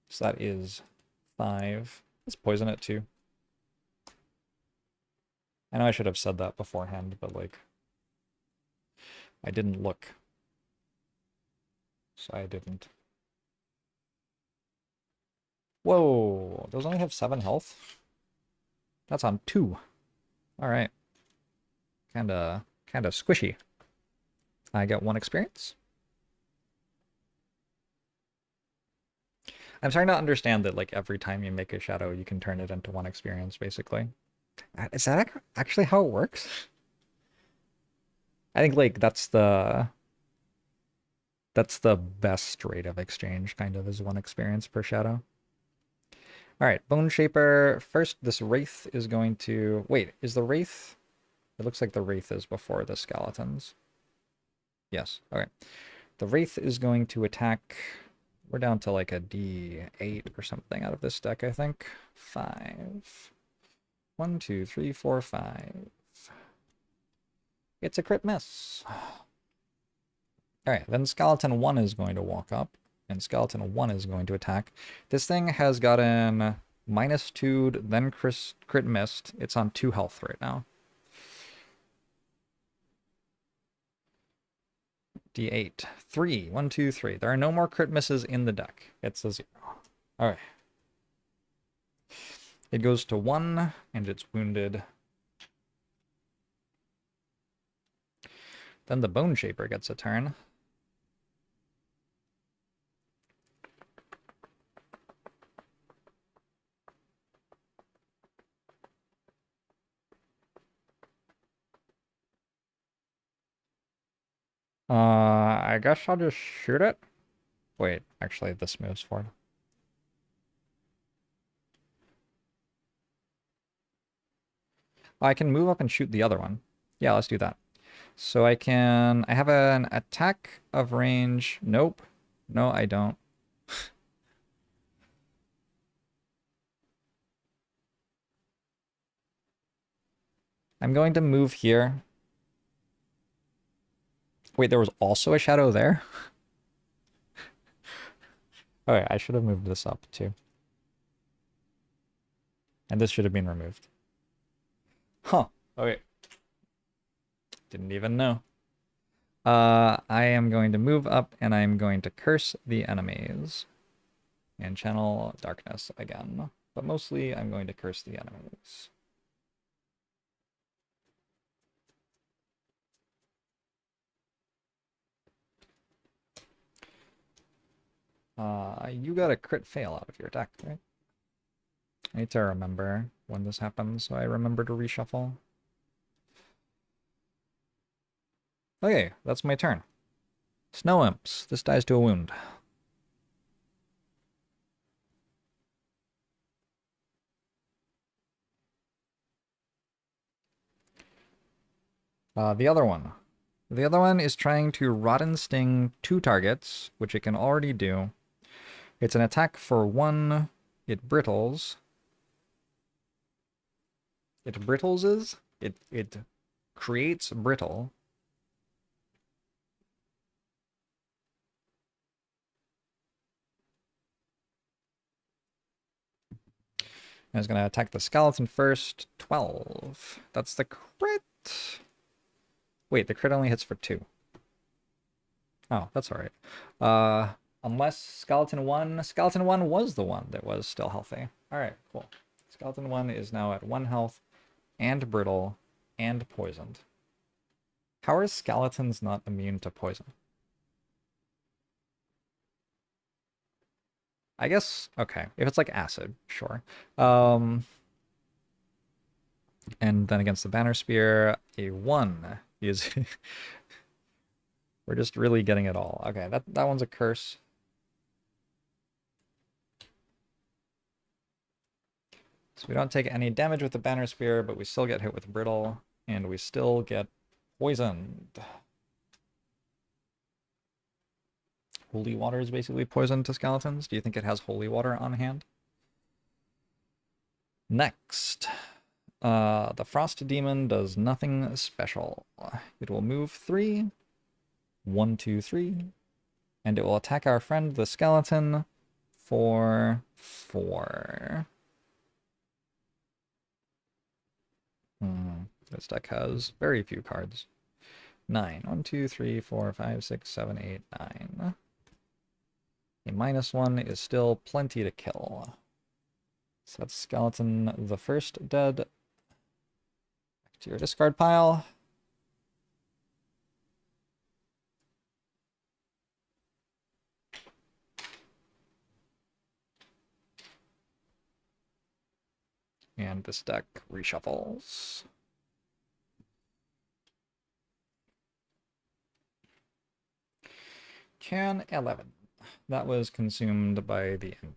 So that is 5. Let's poison it too. I know I should have said that beforehand, but like, I didn't look. So I didn't. Whoa, those only have 7 health? That's on 2. Alright. Kinda squishy. I get 1 experience. I'm starting to understand that like every time you make a shadow, you can turn it into 1 experience, basically. Is that actually how it works? I think like that's the best rate of exchange, kind of, is 1 experience per shadow. Alright, Bone Shaper. First, this Wraith is going to... Wait, is the Wraith... It looks like the Wraith is before the Skeletons. Yes, okay. The Wraith is going to attack... We're down to like a D8 or something out of this deck, I think. 5. 1, 2, 3, 4, 5. It's a crit miss. Alright, then Skeleton 1 is going to walk up, and Skeleton 1 is going to attack. This thing has gotten -2'd, then crit missed. It's on 2 health right now. D8. 3. 1, 2, 3. There are no more crit misses in the deck. It's a 0. Alright. It goes to 1, and it's wounded. Then the Bone Shaper gets a turn. I guess I'll just shoot it. Wait, actually, this moves forward. I can move up and shoot the other one. Yeah, let's do that. So I have an attack of range. Nope. No, I don't. I'm going to move here. Wait, there was also a shadow there? Okay, I should have moved this up too. And this should have been removed. Huh. Okay. Didn't even know. I am going to move up and I'm going to curse the enemies. And channel darkness again. But mostly I'm going to curse the enemies. You got a crit fail out of your deck, right? I need to remember when this happens, so I remember to reshuffle. Okay, that's my turn. Snow Imps. This dies to a wound. The other one. The other one is trying to Rotten Sting 2 targets, which it can already do. It's an attack for 1. It brittles. It brittles. It creates brittle. And it's going to attack the skeleton first. 12. That's the crit. Wait, the crit only hits for 2. Oh, that's alright. Unless Skeleton 1... Skeleton 1 was the one that was still healthy. Alright, cool. Skeleton 1 is now at 1 health, and brittle, and poisoned. How are skeletons not immune to poison? I guess, okay. If it's like acid, sure. And then against the Banner Spear, a 1 is... We're just really getting it all. Okay, that one's a curse. So we don't take any damage with the Banner Spear, but we still get hit with Brittle, and we still get poisoned. Holy Water is basically poison to skeletons. Do you think it has Holy Water on hand? Next. The Frost Demon does nothing special. It will move 3. 1, 2, 3. And it will attack our friend the skeleton for 4. This deck has very few cards. 9. 1, 2, 3, 4, 5, 6, 7, 8, 9. A -1 is still plenty to kill. So that's skeleton the first dead. Back to your discard pile. And this deck reshuffles. Can 11. That was consumed by the imp.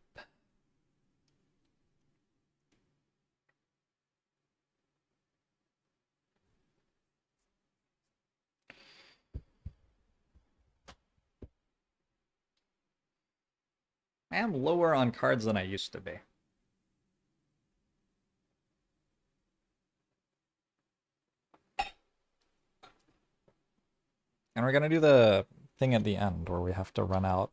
I am lower on cards than I used to be. And we're going to do the thing at the end where we have to run out.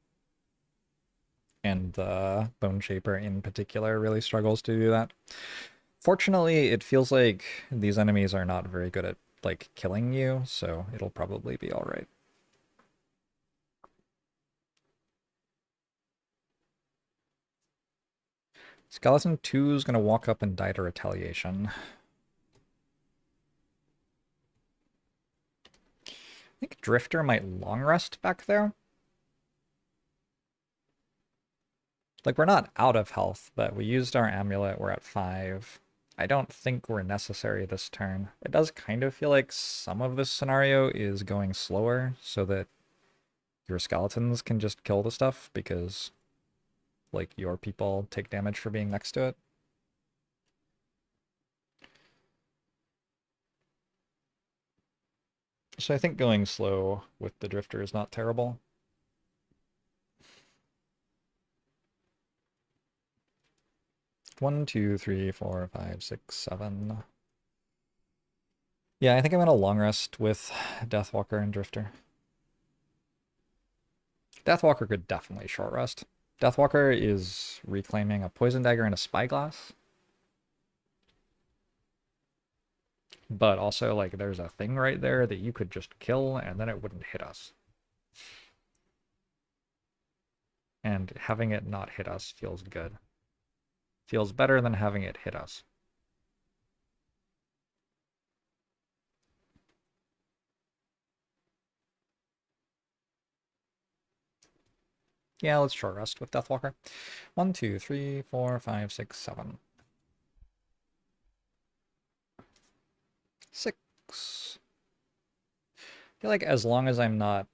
And the Bone Shaper in particular really struggles to do that. Fortunately, it feels like these enemies are not very good at, like, killing you, so it'll probably be alright. Skeleton 2 is going to walk up and die to Retaliation. I think Drifter might long rest back there. Like, we're not out of health, but we used our amulet. We're at 5. I don't think we're necessary this turn. It does kind of feel like some of this scenario is going slower so that your skeletons can just kill the stuff because, like, your people take damage for being next to it. So I think going slow with the drifter is not terrible. One, two, three, four, five, six, seven. Yeah, I think I'm gonna long rest with Deathwalker and Drifter. Deathwalker could definitely short rest. Deathwalker is reclaiming a Poison Dagger and a Spyglass. But also, like, there's a thing right there that you could just kill and then it wouldn't hit us. And having it not hit us feels good. Feels better than having it hit us. Yeah, let's short rest with Deathwalker. 1, 2, 3, 4, 5, 6, 7. 6. I feel like as long as I'm not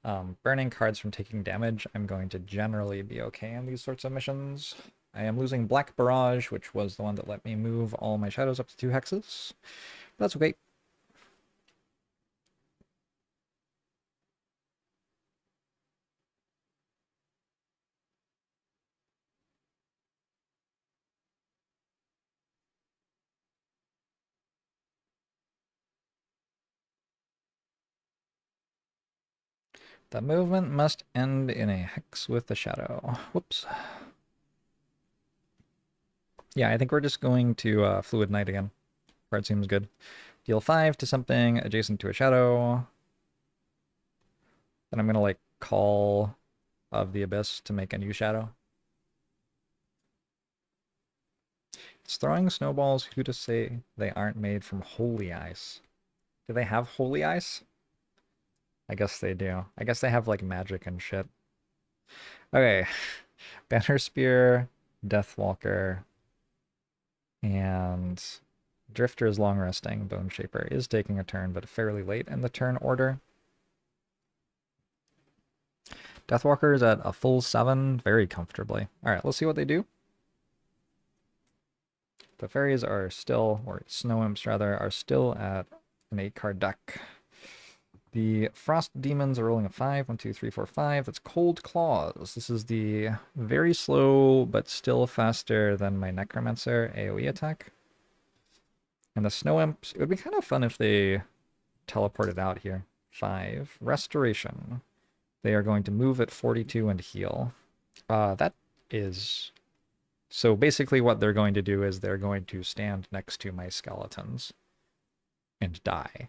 burning cards from taking damage, I'm going to generally be okay in these sorts of missions. I am losing Black Barrage, which was the one that let me move all my shadows up to 2 hexes. But that's okay. The movement must end in a hex with the shadow. Whoops. Yeah, I think we're just going to Fluid Knight again. Card seems good. Deal 5 to something adjacent to a shadow. Then I'm going to, like, call of the Abyss to make a new shadow. It's throwing snowballs. Who to say they aren't made from holy ice? Do they have holy ice? I guess they do. I guess they have, like, magic and shit. Okay. Banner Spear, Deathwalker, and Drifter is long resting. Bone Shaper is taking a turn, but fairly late in the turn order. Deathwalker is at a full 7 very comfortably. Alright, let's see what they do. The fairies are still, or snow imps rather, are still at an 8-card deck. The frost demons are rolling a 5. 1, 2, 3, 4, 5. That's Cold Claws. This is the very slow, but still faster than my Necromancer AoE attack. And the snow imps, it would be kind of fun if they teleported out here. 5. Restoration. They are going to move at 42 and heal. That is... So basically what they're going to do is they're going to stand next to my skeletons and die.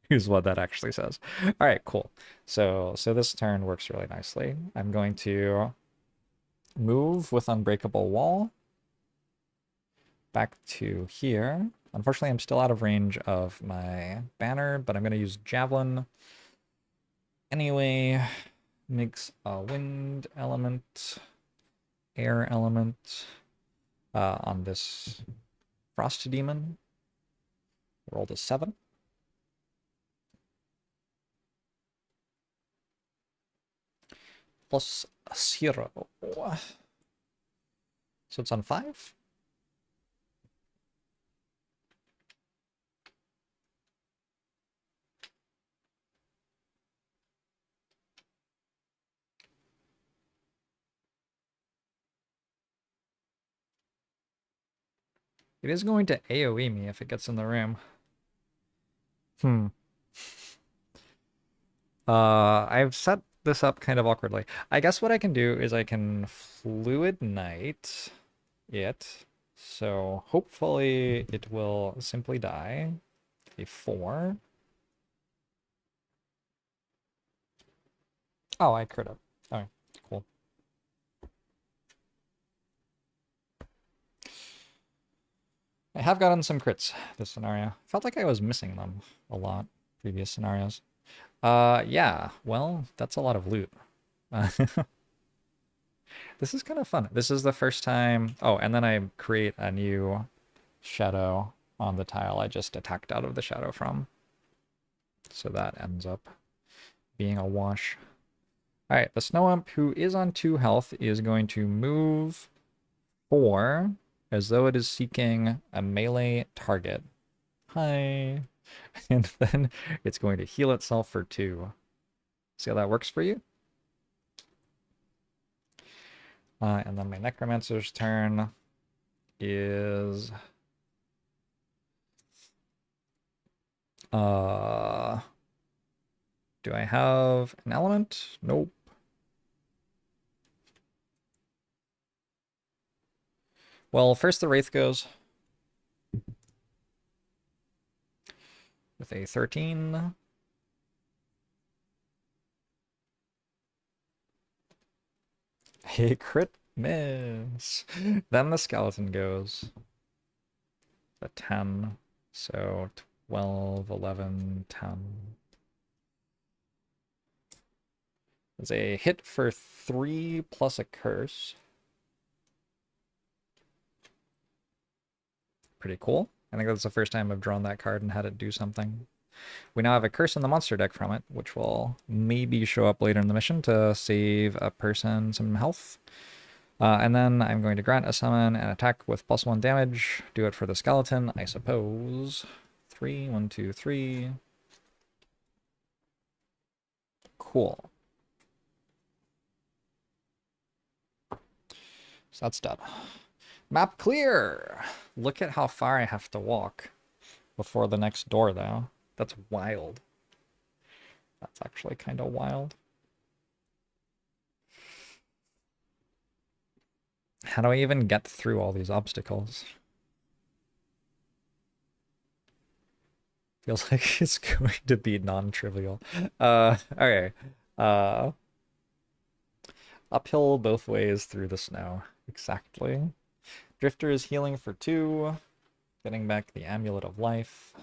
Here's what that actually says. All right, cool. So this turn works really nicely. I'm going to move with Unbreakable Wall back to here. Unfortunately, I'm still out of range of my banner, but I'm going to use Javelin. Anyway, makes a wind element, air element on this Frost Demon. Rolled a 7. Plus a 0. So it's on 5. It is going to AoE me if it gets in the room. I've set this up kind of awkwardly. I guess what I can do is I can Fluid Knight it. So hopefully it will simply die. A 4. Oh, I crit up. Alright, cool. I have gotten some crits this scenario. Felt like I was missing them a lot previous scenarios. Yeah, well, that's a lot of loot. This is kind of fun. This is the first time... Oh, and then I create a new shadow on the tile I just attacked out of the shadow from. So that ends up being a wash. All right, the Snow Imp, who is on 2 health, is going to move 4 as though it is seeking a melee target. Hi. And then it's going to heal itself for 2. See how that works for you? And then my Necromancer's turn is... do I have an element? Nope. Well, first the Wraith goes with a 13. A crit miss. Then the Skeleton goes. A 10. So 12, 11, 10. It's a hit for 3 plus a curse. Pretty cool. I think that's the first time I've drawn that card and had it do something. We now have a curse in the monster deck from it, which will maybe show up later in the mission to save a person some health. And then I'm going to grant a summon and attack with +1 damage. Do it for the skeleton, I suppose. 3, 1, 2, 3. Cool. So that's done. Map clear! Look at how far I have to walk before the next door, though. That's wild. That's actually kind of wild. How do I even get through all these obstacles? Feels like it's going to be non-trivial. Okay. Uphill both ways through the snow. Exactly. Drifter is healing for 2. Getting back the Amulet of Life.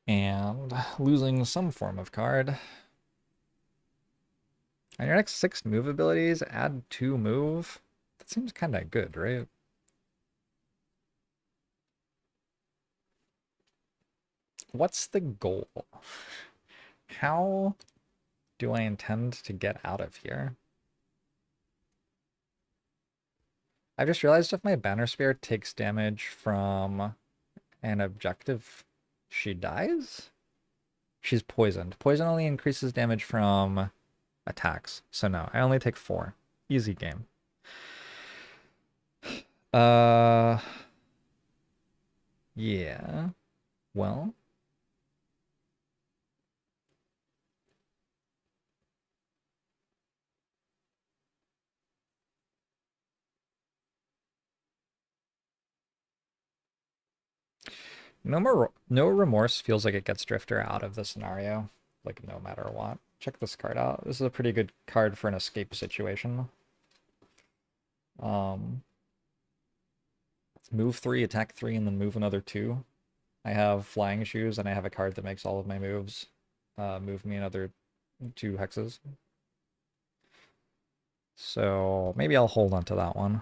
And losing some form of card. On your next 6 move abilities, add 2 move. That seems kind of good, right? What's the goal? How do I intend to get out of here? I've just realized if my Banner Spear takes damage from an objective, she dies? She's poisoned. Poison only increases damage from attacks. So no, I only take 4. Easy game. Yeah. Well. No Remorse feels like it gets Drifter out of the scenario, like no matter what. Check this card out. This is a pretty good card for an escape situation. Move 3, attack 3, and then move another 2. I have Flying Shoes, and I have a card that makes all of my moves move me another 2 hexes. So maybe I'll hold on to that one.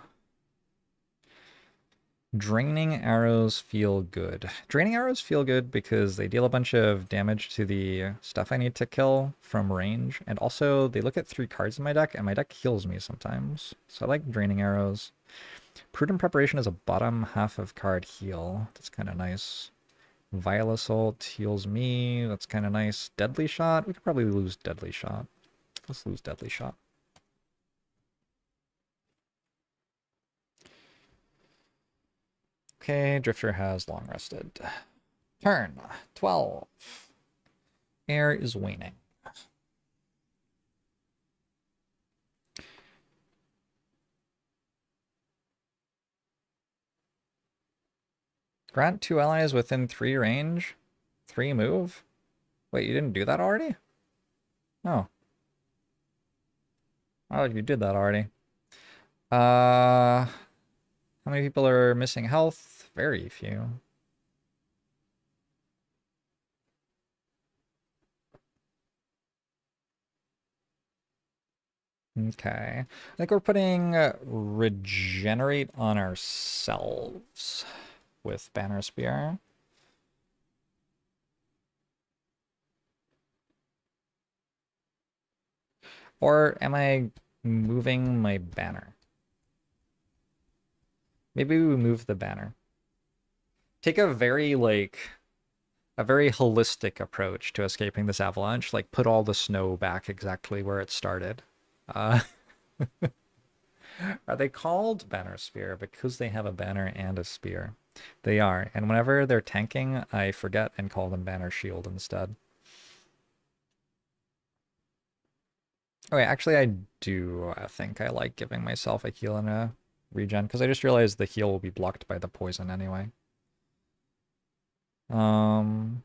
Draining Arrows feel good. Draining Arrows feel good because they deal a bunch of damage to the stuff I need to kill from range, and also they look at 3 cards in my deck, and my deck heals me sometimes. So I like Draining Arrows. Prudent Preparation is a bottom half of card heal. That's kind of nice. Vile Assault heals me. That's kind of nice. Deadly Shot? We could probably lose Deadly Shot. Let's lose Deadly Shot. Okay, Drifter has long rested. Turn 12. Air is waning. Grant 2 allies within 3 range. 3 move? Wait, you didn't do that already? Oh. Oh, you did that already. How many people are missing health? Very few. Okay. I think we're putting regenerate on ourselves with Banner Spear. Or am I moving my banner? Maybe we move the banner. Take a very a very holistic approach to escaping this avalanche. Like put all the snow back exactly where it started. Uh, are they called Banner Spear because they have a banner and a spear? They are. And whenever they're tanking, I forget and call them Banner Shield instead. Okay, actually, I do think I like giving myself a heal and a regen, because I just realized the heal will be blocked by the poison anyway. Um,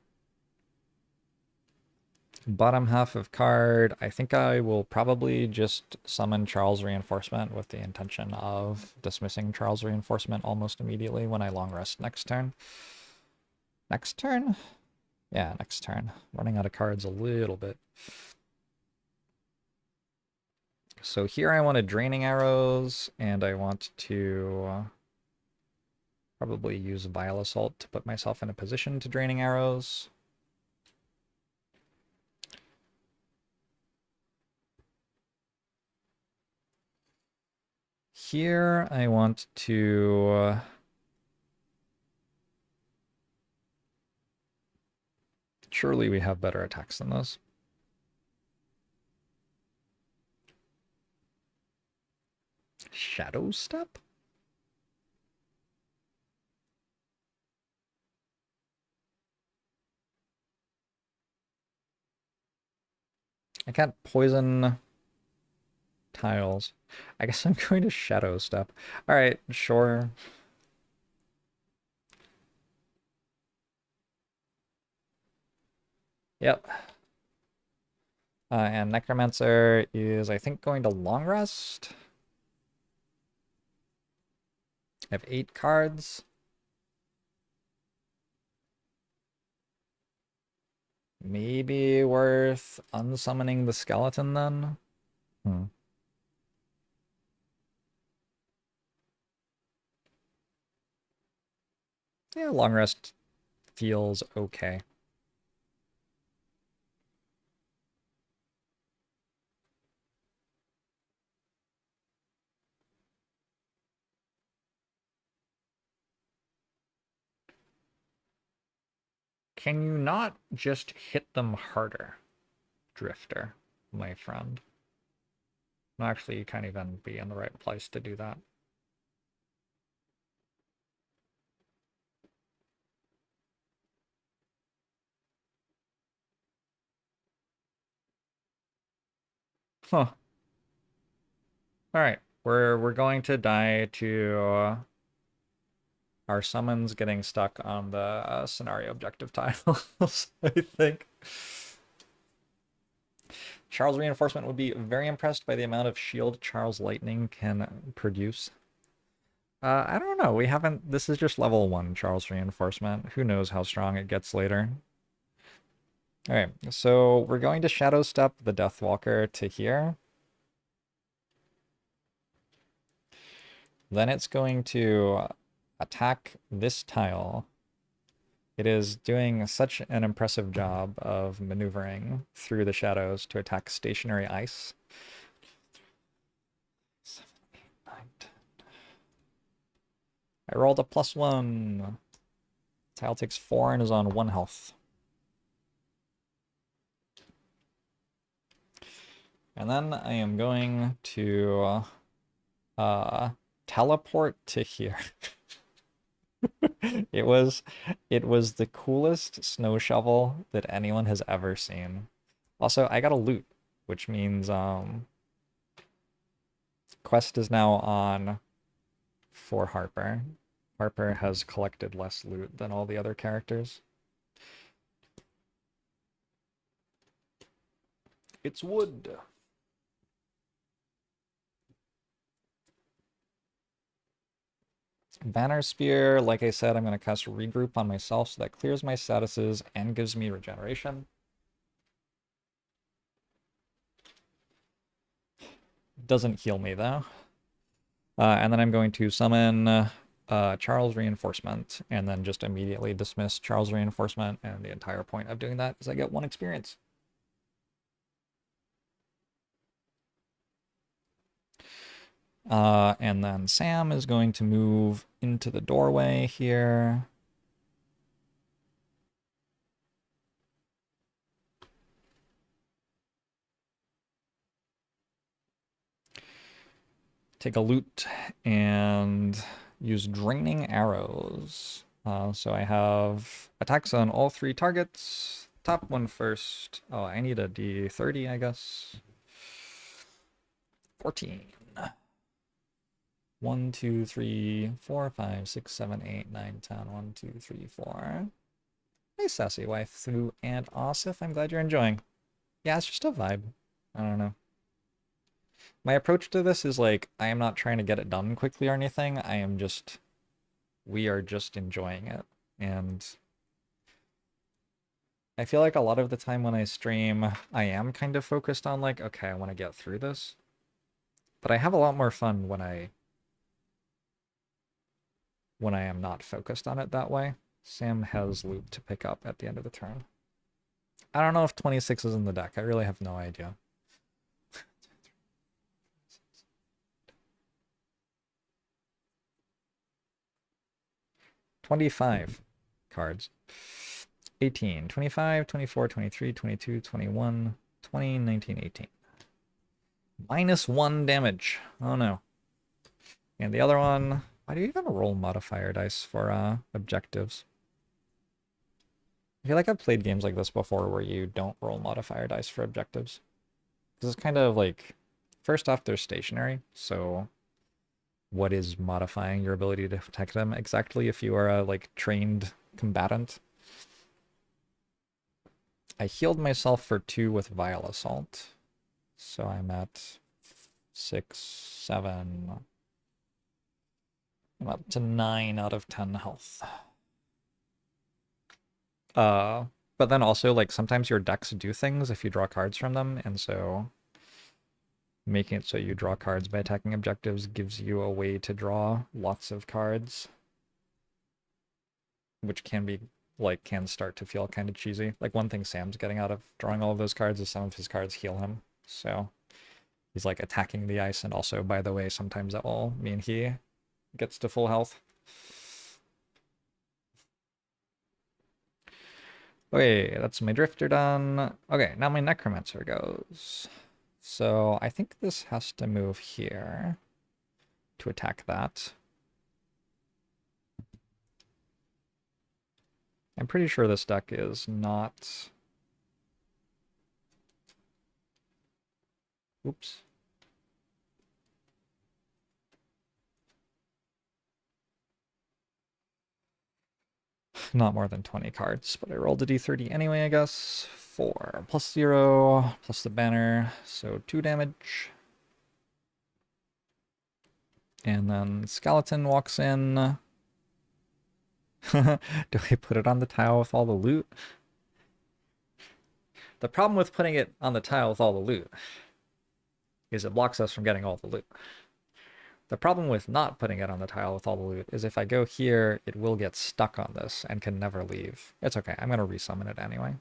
Bottom half of card, I think I will probably just summon Charles Reinforcement with the intention of dismissing Charles Reinforcement almost immediately when I long rest next turn. Next turn? Yeah, next turn. Running out of cards a little bit. So here I wanted Draining Arrows, and I want to probably use Vile Assault to put myself in a position to Draining Arrows. Here I want to surely we have better attacks than this. Shadow Step? I can't poison tiles. I guess I'm going to Shadow Step. Alright, sure. Yep. And Necromancer is, I think, going to Long Rest. I have 8 cards. Maybe worth unsummoning the skeleton then? Hmm. Yeah, Long Rest feels okay. Can you not just hit them harder, Drifter, my friend? No, actually, you can't even be in the right place to do that. Huh. Alright, we're going to die to our summons getting stuck on the scenario objective tiles, I think. Charles Reinforcement would be very impressed by the amount of shield Charles Lightning can produce. I don't know. We haven't... This is just level 1 Charles Reinforcement. Who knows how strong it gets later. Alright, so we're going to Shadow Step the Deathwalker to here. Then it's going to attack this tile. It is doing such an impressive job of maneuvering through the shadows to attack stationary ice. 7, 8, 9, 10. I rolled a +1. Tile takes 4 and is on 1 health. And then I am going to teleport to here. It was the coolest snow shovel that anyone has ever seen. Also, I got a loot, which means quest is now on for Harper. Harper has collected less loot than all the other characters. It's wood. Banner Spear, like I said, I'm going to cast Regroup on myself, so that clears my statuses and gives me regeneration. Doesn't heal me though. And then I'm going to summon Charles Reinforcement and then just immediately dismiss Charles Reinforcement. And the entire point of doing that is I get 1 experience. And then Sam is going to move into the doorway here. Take a loot and use Draining Arrows. So I have attacks on all 3 targets. Top one first. Oh, I need a D30, I guess. 14. 1, 2, 3, 4, 5, 6, 7, 8, 9, 10. 1, 2, 3, 4. Hey, Sassy Waifu and Asif. I'm glad you're enjoying. Yeah, it's just a vibe. I don't know. My approach to this is like, I am not trying to get it done quickly or anything. We are just enjoying it. And I feel like a lot of the time when I stream, I am kind of focused on like, okay, I want to get through this. But I have a lot more fun when I am not focused on it that way. Sam has loot to pick up at the end of the turn. I don't know if 26 is in the deck. I really have no idea. 25 cards. 18, 25, 24, 23, 22, 21, 20, 19, 18. -1 damage. Oh no. And the other one, why do you even roll modifier dice for objectives? I feel like I've played games like this before where you don't roll modifier dice for objectives. Because it's kind of like, first off, they're stationary, so what is modifying your ability to attack them exactly if you are a like trained combatant? I healed myself for 2 with Vile Assault. So I'm at 6, 7. I'm up to 9 out of 10 health. But then also, like, sometimes your decks do things if you draw cards from them, and so making it so you draw cards by attacking objectives gives you a way to draw lots of cards, which can be, like, can start to feel kind of cheesy. Like, one thing Sam's getting out of drawing all of those cards is some of his cards heal him, so he's, like, attacking the ice, and also, by the way, sometimes that will mean he gets to full health. Okay, that's my Drifter done. Okay, now my Necromancer goes. So I think this has to move here to attack that. I'm pretty sure this deck is not... Oops. Not more than 20 cards, but I rolled a d30 anyway, I guess. 4 plus 0 plus the banner, so 2 damage. And then Skeleton walks in. Do I put it on the tile with all the loot? The problem with putting it on the tile with all the loot is it blocks us from getting all the loot. The problem with not putting it on the tile with all the loot is if I go here, it will get stuck on this and can never leave. It's okay, I'm going to resummon it anyway.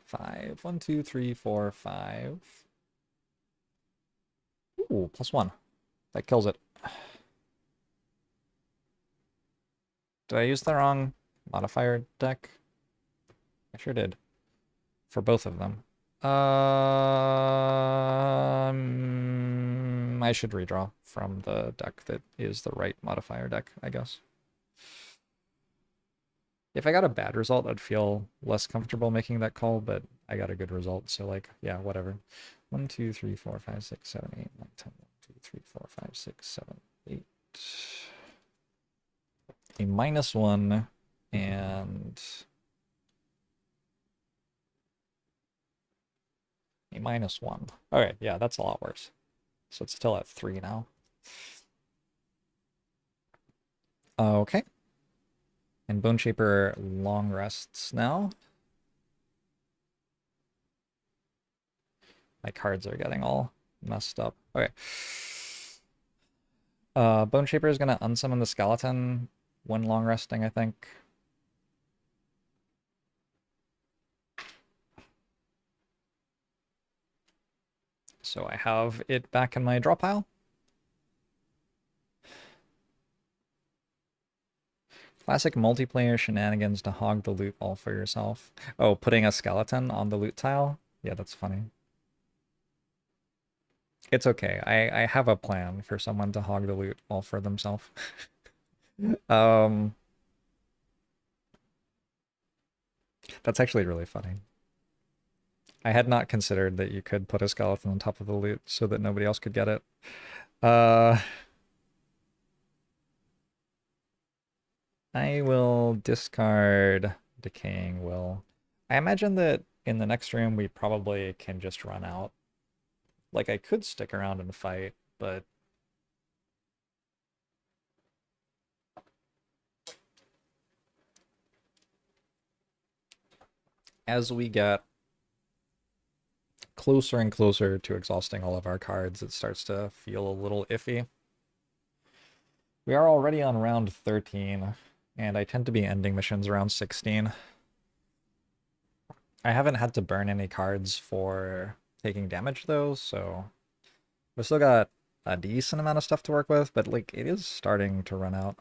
5. 1, 2, 3, 4, 5. Ooh, +1. That kills it. Did I use the wrong modifier deck? I sure did. For both of them. I should redraw from the deck that is the right modifier deck, I guess. If I got a bad result, I'd feel less comfortable making that call, but I got a good result, so like, yeah, whatever. 1, 2, 3, 4, 5, 6, 7, 8, 9, 10. 1, 2, 3, 4, 5, 6, 7, 8. A -1 and a -1. All right, yeah, that's a lot worse. So it's still at 3 now. Okay. And Bone Shaper long rests now. My cards are getting all messed up. Okay. Bone Shaper is gonna unsummon the skeleton when long resting, I think. So I have it back in my draw pile. Classic multiplayer shenanigans to hog the loot all for yourself. Oh, putting a skeleton on the loot tile? Yeah, that's funny. It's okay. I have a plan for someone to hog the loot all for themselves. um, that's actually really funny. I had not considered that you could put a skeleton on top of the loot so that nobody else could get it. I will discard Decaying Will. I imagine that in the next room we probably can just run out. Like, I could stick around and fight, but as we get closer and closer to exhausting all of our cards, it starts to feel a little iffy. We are already on round 13, and I tend to be ending missions around 16. I haven't had to burn any cards for taking damage, though, so we've still got a decent amount of stuff to work with, but, like, it is starting to run out.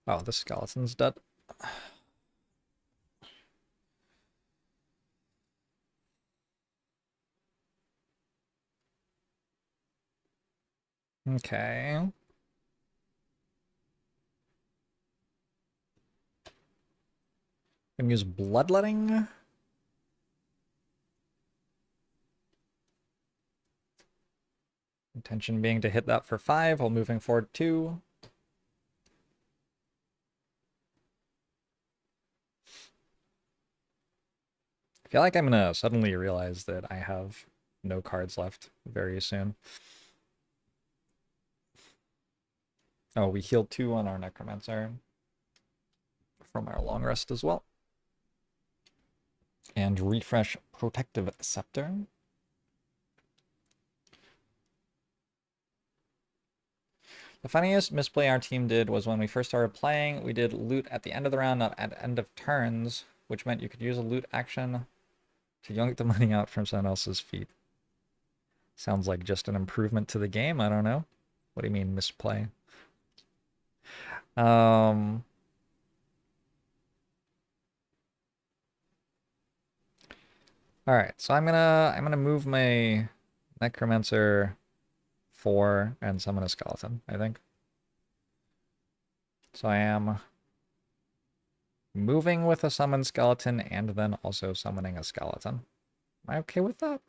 Oh, the skeleton's dead. Okay. Gonna use Bloodletting. Intention being to hit that for 5 while moving forward 2. I feel like I'm gonna suddenly realize that I have no cards left very soon. Oh, we healed 2 on our Necromancer from our long rest as well. And refresh Protective Scepter. The funniest misplay our team did was when we first started playing, we did loot at the end of the round, not at end of turns, which meant you could use a loot action to yank the money out from someone else's feet. Sounds like just an improvement to the game, I don't know. What do you mean misplay? All right, so I'm gonna move my Necromancer 4 and summon a skeleton, I think. So I am moving with a summoned skeleton and then also summoning a skeleton. Am I okay with that?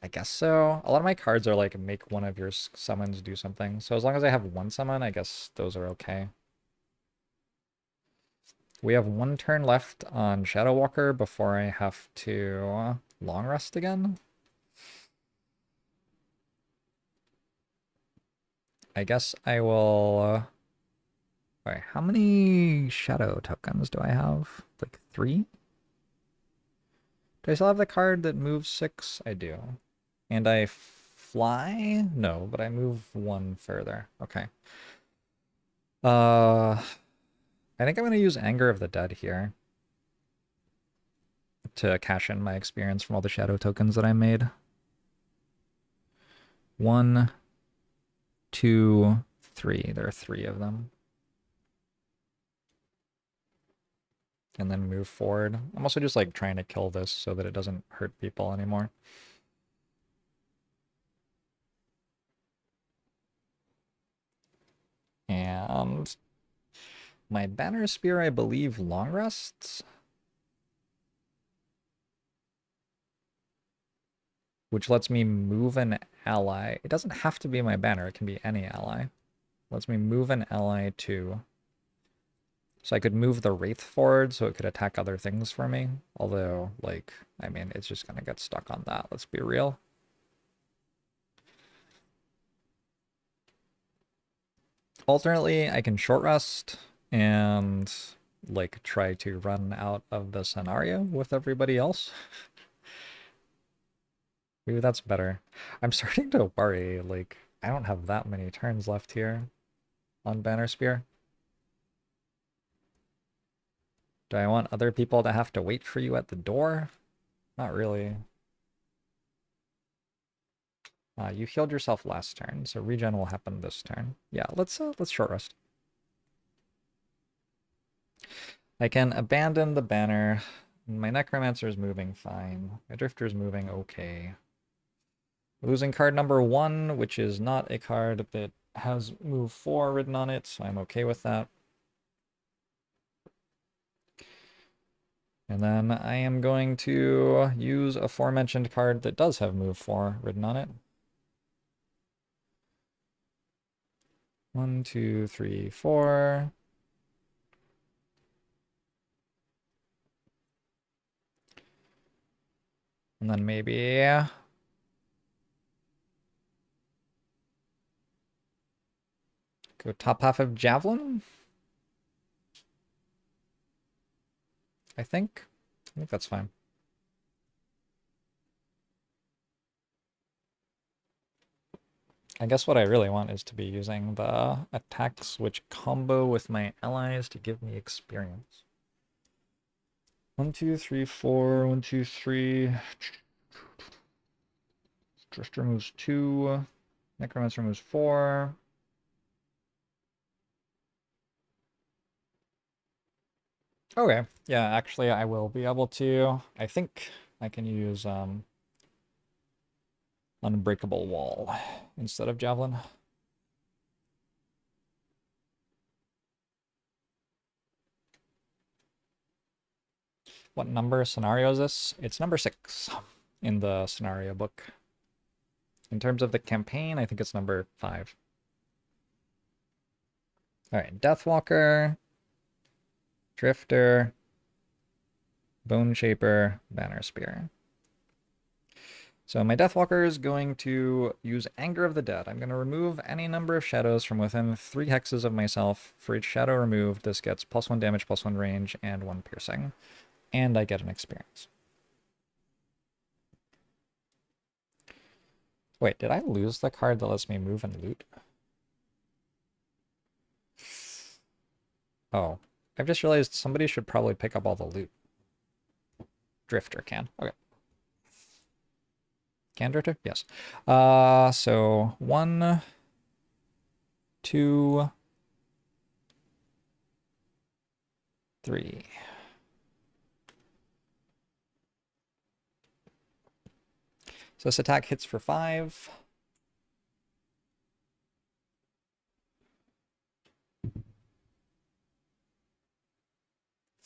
I guess so. A lot of my cards are like make one of your summons do something. So as long as I have one summon, I guess those are okay. We have 1 turn left on Shadow Walker before I have to long rest again. I guess I will... Alright, how many shadow tokens do I have? Like 3? Do I still have the card that moves 6? I do. And I fly? No, but I move 1 further. Okay. I think I'm going to use Anger of the Dead here to cash in my experience from all the shadow tokens that I made. 1, 2, 3. There are 3 of them. And then move forward. I'm also just like trying to kill this so that it doesn't hurt people anymore. And my Banner Spear, I believe, long rests. Which lets me move an ally. It doesn't have to be my banner, it can be any ally. Lets me move an ally too. So I could move the Wraith forward so it could attack other things for me. Although, like, I mean, it's just gonna get stuck on that, let's be real. Alternately, I can short rest and like try to run out of the scenario with everybody else. Maybe that's better. I'm starting to worry, like, I don't have that many turns left here on Banner Spear. Do I want other people to have to wait for you at the door? Not really. You healed yourself last turn, so regen will happen this turn. Yeah, let's short rest. I can abandon the banner. My Necromancer is moving fine. My Drifter is moving okay. Losing card number 1, which is not a card that has move 4 written on it, so I'm okay with that. And then I am going to use a aforementioned card that does have move 4 written on it. 1, 2, 3, 4. And then maybe go top half of Javelin. I think that's fine. I guess what I really want is to be using the attack switch combo with my allies to give me experience. 1, 2, 3, 4. 1, 2, 3. Drifter moves 2. Necromancer moves 4. Okay, yeah, actually I will be able to. I think I can use Unbreakable Wall instead of Javelin. What number scenario is this? It's number 6 in the scenario book. In terms of the campaign, I think it's number 5. Alright, Deathwalker, Drifter, Bone Shaper, Banner Spear. So my Deathwalker is going to use Anger of the Dead. I'm going to remove any number of shadows from within 3 hexes of myself. For each shadow removed, this gets +1 damage, +1 range, and 1 piercing. And I get an experience. Wait, did I lose the card that lets me move and loot? Oh, I've just realized somebody should probably pick up all the loot. Drifter can. Okay. Can Drifter? Yes. So 1, 2, 3. So this attack hits for 5.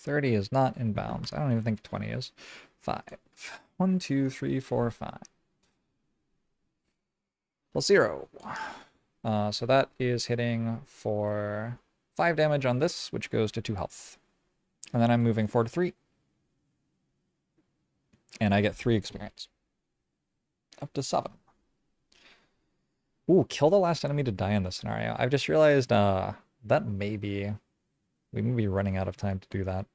$30 is not in bounds. I don't even think 20 is. 5. 1, 2, 3, 4, 5. +0. So that is hitting for 5 damage on this, which goes to 2 health. And then I'm moving 4 to 3. And I get 3 experience. Up to 7. Ooh, kill the last enemy to die in this scenario. I've just realized that maybe we may be running out of time to do that.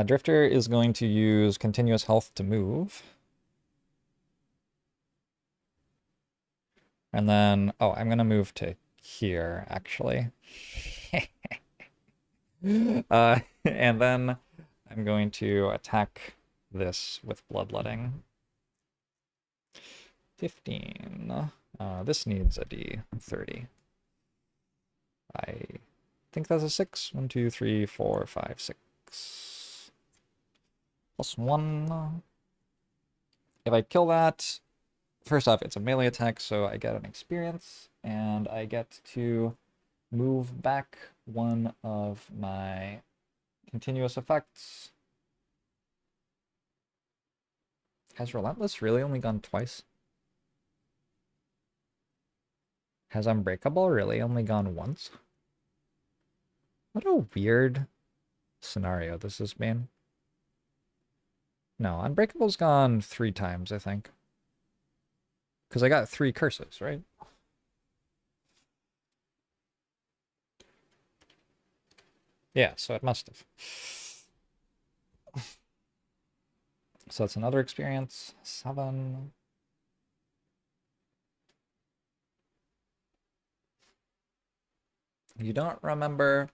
Drifter is going to use continuous health to move. And then, oh, I'm going to move to here, actually. And then I'm going to attack this with Bloodletting. 15. This needs a D30. I think that's a 6. 1, 2, 3, 4, 5, 6. +1. If I kill that, first off, it's a melee attack, so I get an experience, and I get to move back one of my continuous effects. Has Relentless really only gone twice? Has Unbreakable really only gone once? What a weird scenario this has been. No, Unbreakable's gone 3 times, I think. Because I got 3 curses, right? Yeah, so it must have. So that's another experience. 7. You don't remember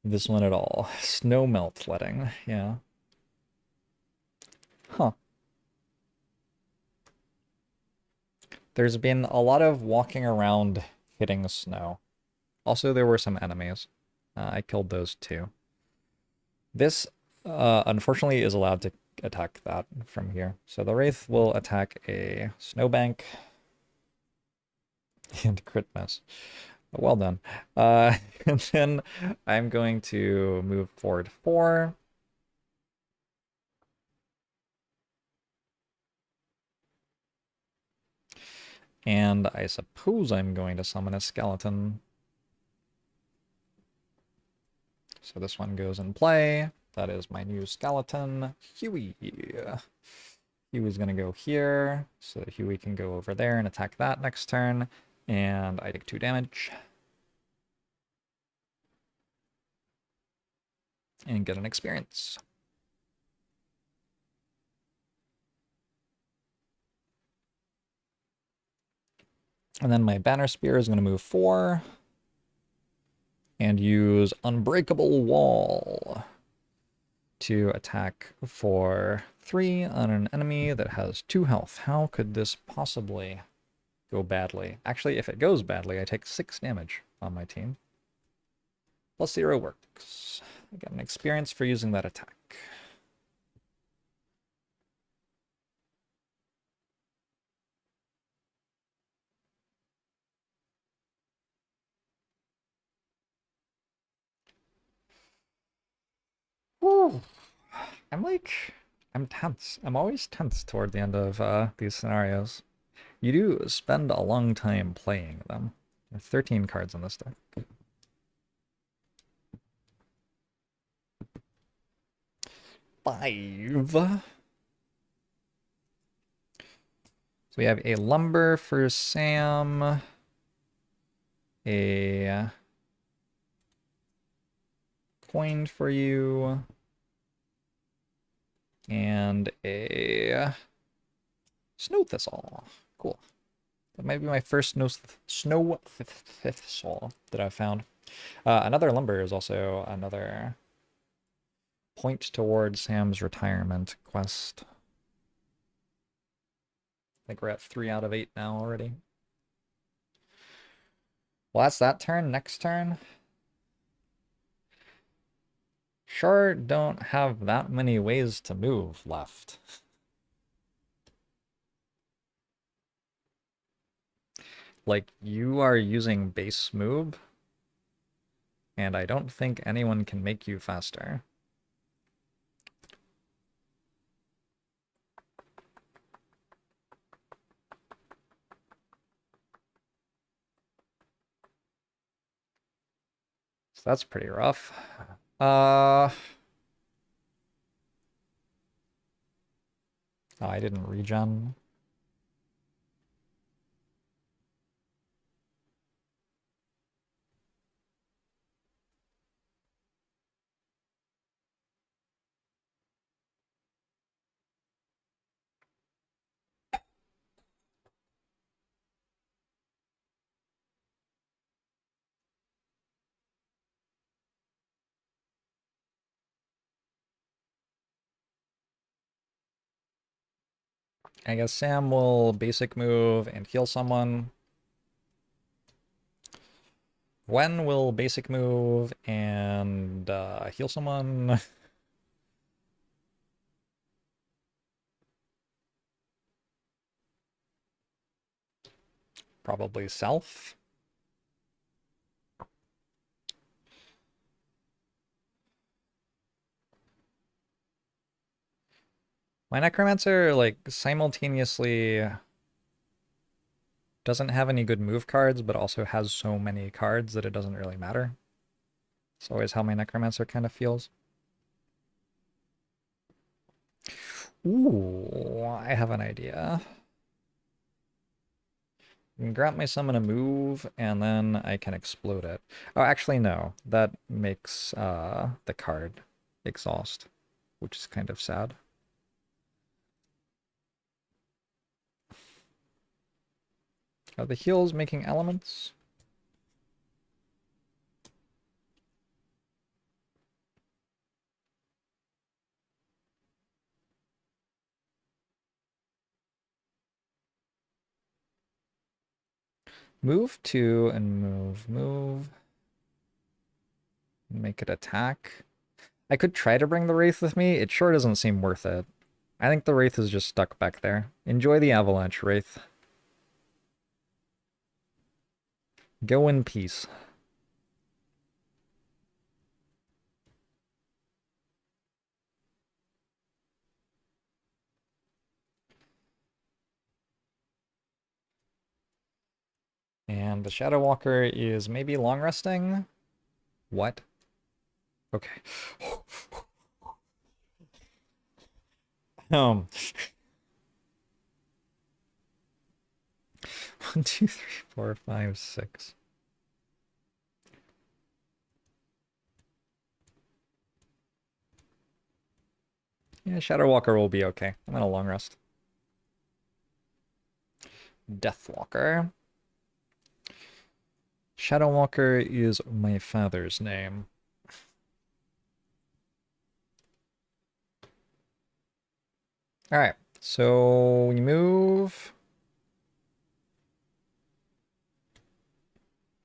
this one at all. Snow melt letting, yeah. Huh. There's been a lot of walking around hitting snow. Also, there were some enemies. I killed those too. This, unfortunately, is allowed to attack that from here. So the Wraith will attack a snowbank and crit miss. Well done. And then I'm going to move forward 4. And I suppose I'm going to summon a skeleton. So this one goes in play. That is my new skeleton, Huey. Huey's going to go here, so that Huey can go over there and attack that next turn. And I take 2 damage. And get an experience. And then my Banner Spear is going to move 4. And use Unbreakable Wall to attack for 3 on an enemy that has 2 health. How could this possibly go badly? Actually, if it goes badly, I take 6 damage on my team. +0 works. I get an experience for using that attack. Whew. I'm tense. I'm always tense toward the end of these scenarios. You do spend a long time playing them. There are 13 cards in this deck. 5. So we have a lumber for Sam, a coin for you, and a snow thistle. Cool. That might be my first snow thistle that I've found. Another lumber is also another point towards Sam's retirement quest. I think we're at 3 out of 8 now already. Well, that's that turn. Next turn. Sure don't have that many ways to move left. Like, you are using base move, and I don't think anyone can make you faster. So that's pretty rough. Oh, I didn't regen. I guess Sam will basic move and heal someone. Gwen will basic move and heal someone. Probably self. My Necromancer, like, simultaneously doesn't have any good move cards, but also has so many cards that it doesn't really matter. It's always how my Necromancer kind of feels. Ooh, I have an idea. can grant my summon a move, and then I can explode it. Oh, actually, no. That makes the card exhaust, which is kind of sad. Are the heals making elements? Move 2 and move. Make it attack. I could try to bring the Wraith with me. It sure doesn't seem worth it. I think the Wraith is just stuck back there. Enjoy the avalanche, Wraith. Go in peace. And the Shadow Walker is maybe long resting? What? Okay. Um, 1, 2, 3, 4, 5, 6. Yeah, Shadow Walker will be okay. I'm gonna long rest. Deathwalker. Shadow Walker is my father's name. Alright, so we move.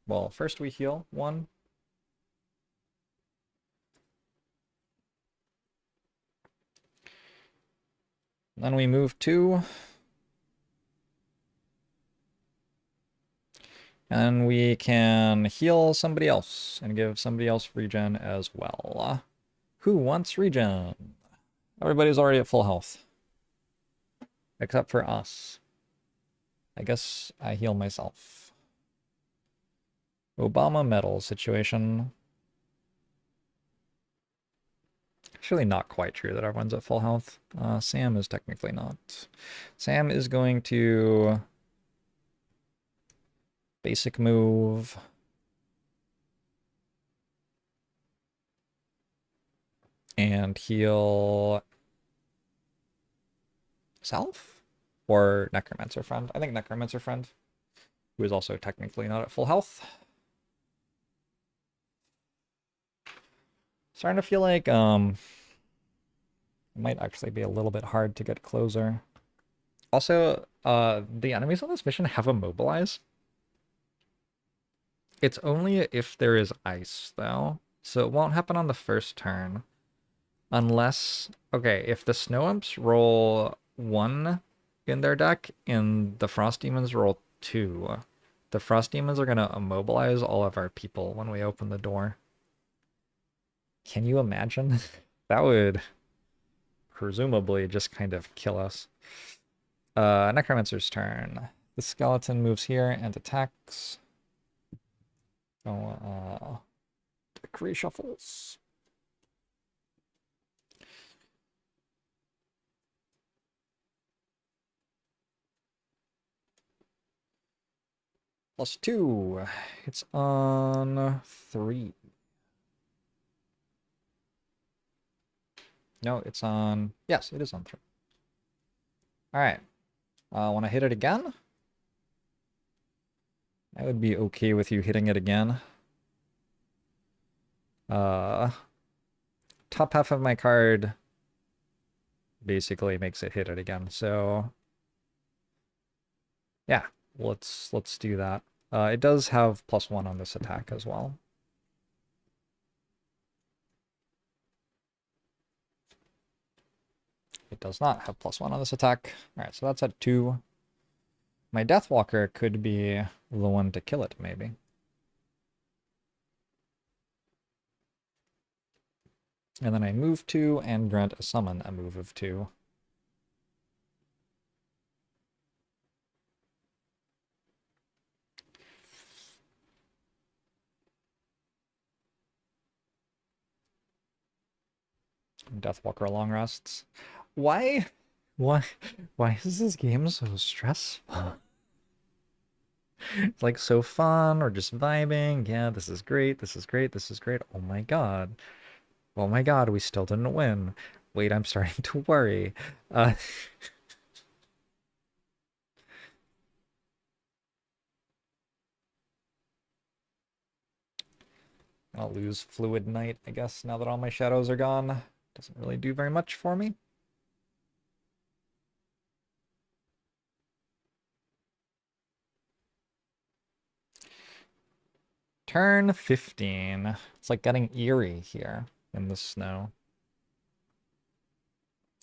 Well, first we heal 1. Then we move 2. And we can heal somebody else and give somebody else regen as well. Who wants regen? Everybody's already at full health. Except for us. I guess I heal myself. Obama medal situation. Actually not quite true that everyone's at full health. Sam is technically not. Sam is going to basic move. And heal self? Or Necromancer Friend? I think Necromancer Friend, who is also technically not at full health. Starting to feel like it might actually be a little bit hard to get closer. Also, the enemies on this mission have immobilize. It's only if there is ice, though. So it won't happen on the first turn. Unless, okay, if the Snow Imps roll 1 in their deck and the Frost Demons roll 2, the Frost Demons are going to immobilize all of our people when we open the door. Can you imagine? That would presumably just kind of kill us. Necromancer's turn. The skeleton moves here and attacks. Oh, deck reshuffles. +2. It's on 3. No, it's on... Yes, it is on 3. Alright. Want to hit it again? I would be okay with you hitting it again. Top half of my card basically makes it hit it again, so... Yeah, let's do that. It does have +1 on this attack as well. It does not have +1 on this attack. Alright, so that's at 2. My Deathwalker could be the one to kill it, maybe. And then I move 2 and grant a summon a move of 2. Deathwalker long rests. Why? Why? Why is this game so stressful? It's like so fun. We're just vibing. Yeah, this is great. This is great. This is great. Oh my God. Oh my God, we still didn't win. Wait, I'm starting to worry. Uh, I'll lose Fluid Knight, I guess, now that all my shadows are gone. Doesn't really do very much for me. Turn 15. It's like getting eerie here in the snow.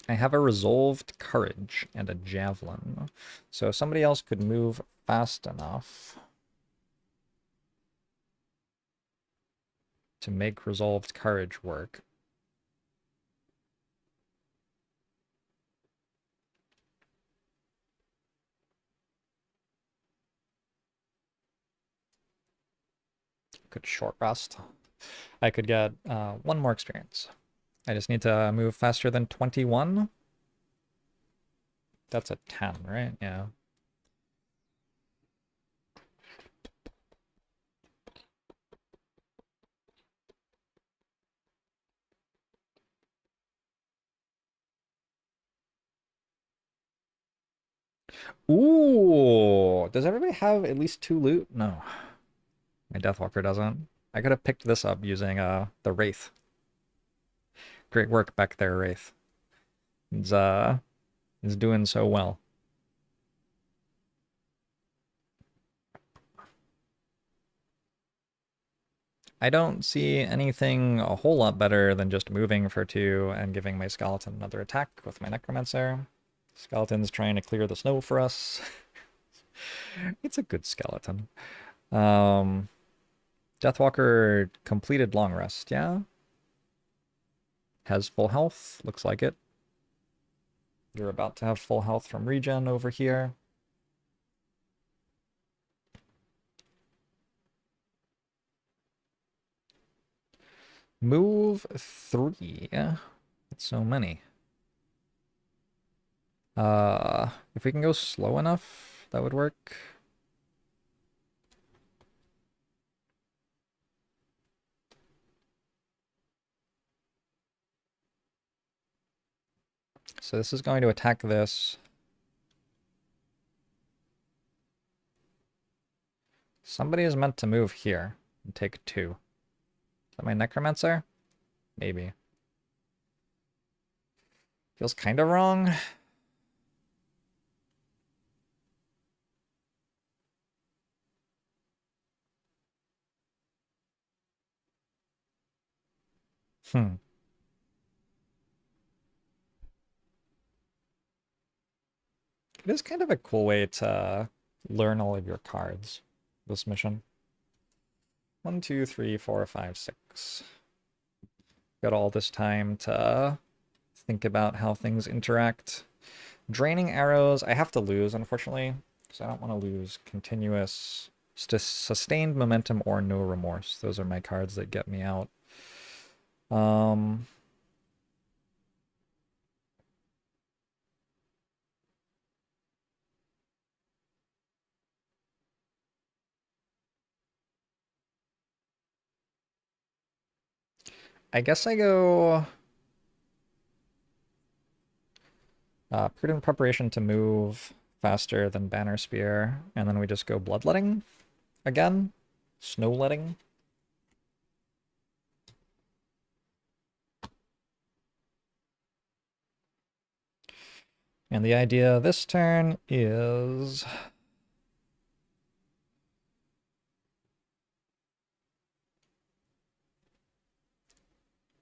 I have a Resolved Courage and a Javelin. So if somebody else could move fast enough to make Resolved Courage work. Could short rest. I could get one more experience. I just need to move faster than 21. That's a 10, right? Yeah. Ooh, does everybody have at least 2 loot? No, my Deathwalker doesn't. I could have picked this up using the Wraith. Great work back there, Wraith. It's doing so well. I don't see anything a whole lot better than just moving for 2 and giving my skeleton another attack with my Necromancer. Skeleton's trying to clear the snow for us. It's a good skeleton. Deathwalker completed long rest, yeah? Has full health, looks like it. You're about to have full health from regen over here. Move 3. That's so many. If we can go slow enough, that would work. So this is going to attack this. Somebody is meant to move here and take 2. Is that my Necromancer? Maybe. Feels kind of wrong. Hmm. It is kind of a cool way to learn all of your cards, this mission. 1, 2, 3, 4, 5, 6. Got all this time to think about how things interact. Draining arrows, I have to lose, unfortunately, because I don't want to lose continuous, sustained momentum or no remorse. Those are my cards that get me out. I guess I go prudent preparation to move faster than banner spear, and then we just go bloodletting again, snowletting. And the idea this turn is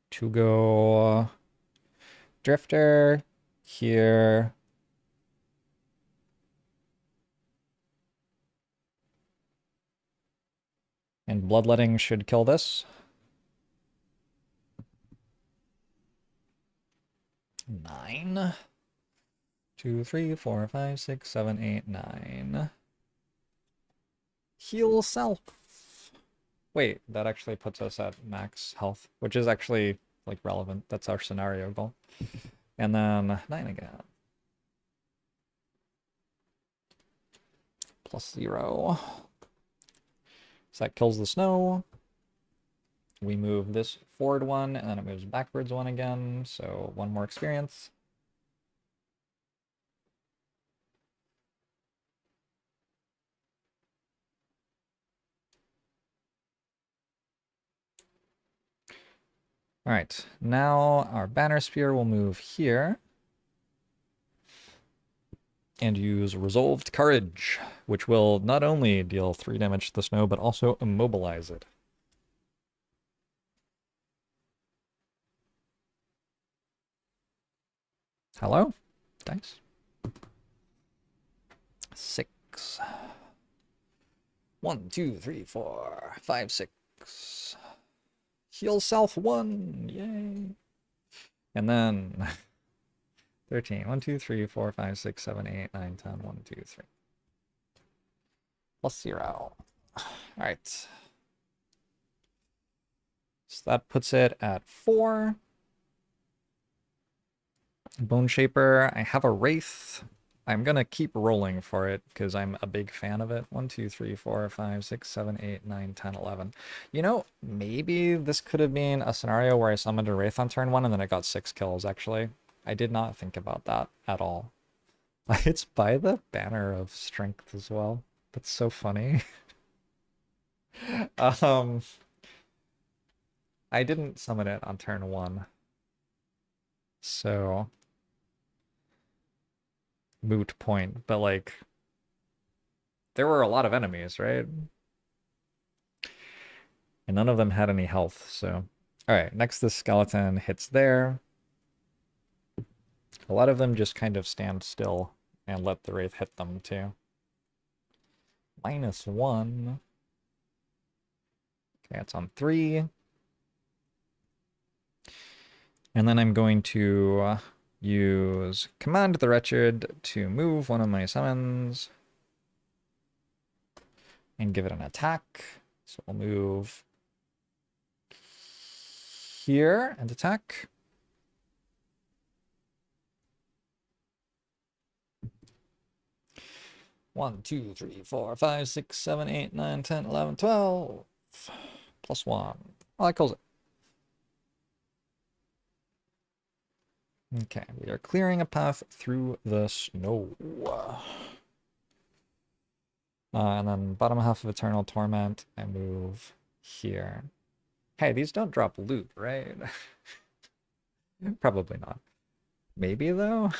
to go Drifter here. And bloodletting should kill this. 9. 2, 3, 4, 5, 6, 7, 8, 9. Heal self. Wait, that actually puts us at max health, which is actually like relevant. That's our scenario goal. And then 9 again. +0. So that kills the snow. We move this forward one, and then it moves backwards one again, so one more experience. All right, now our banner spear will move here and use Resolved Courage, which will not only deal 3 damage to the snow, but also immobilize it. Hello? Dice. 6. 1, 2, 3, 4, 5, 6. Heal self 1. Yay. And then 13. 1, 2, 3, 4, 5, 6, 7, 8, 9, 10. 1, 2, 3. Plus 0. All right. So that puts it at 4. Bone Shaper. I have a Wraith. I'm going to keep rolling for it because I'm a big fan of it. 1, 2, 3, 4, 5, 6, 7, 8, 9, 10, 11. You know, maybe this could have been a scenario where I summoned a Wraith on turn 1 and then I got 6 kills, actually. I did not think about that at all. It's by the banner of strength as well. That's so funny. I didn't summon it on turn 1. So moot point, but like there were a lot of enemies, right? And none of them had any health, so all right, next this skeleton hits there. A lot of them just kind of stand still and let the wraith hit them too. -1. Okay, it's on 3. And then I'm going to use Command the Wretched to move one of my summons and give it an attack. So we'll move here and attack. One, 2, 3, 4, 5, 6, 7, 8, 9, 10, 11, 12. +1. Oh, that kills it. Okay, we are clearing a path through the snow. And then bottom half of Eternal Torment, I move here. Hey, these don't drop loot, right? Probably not. Maybe, though?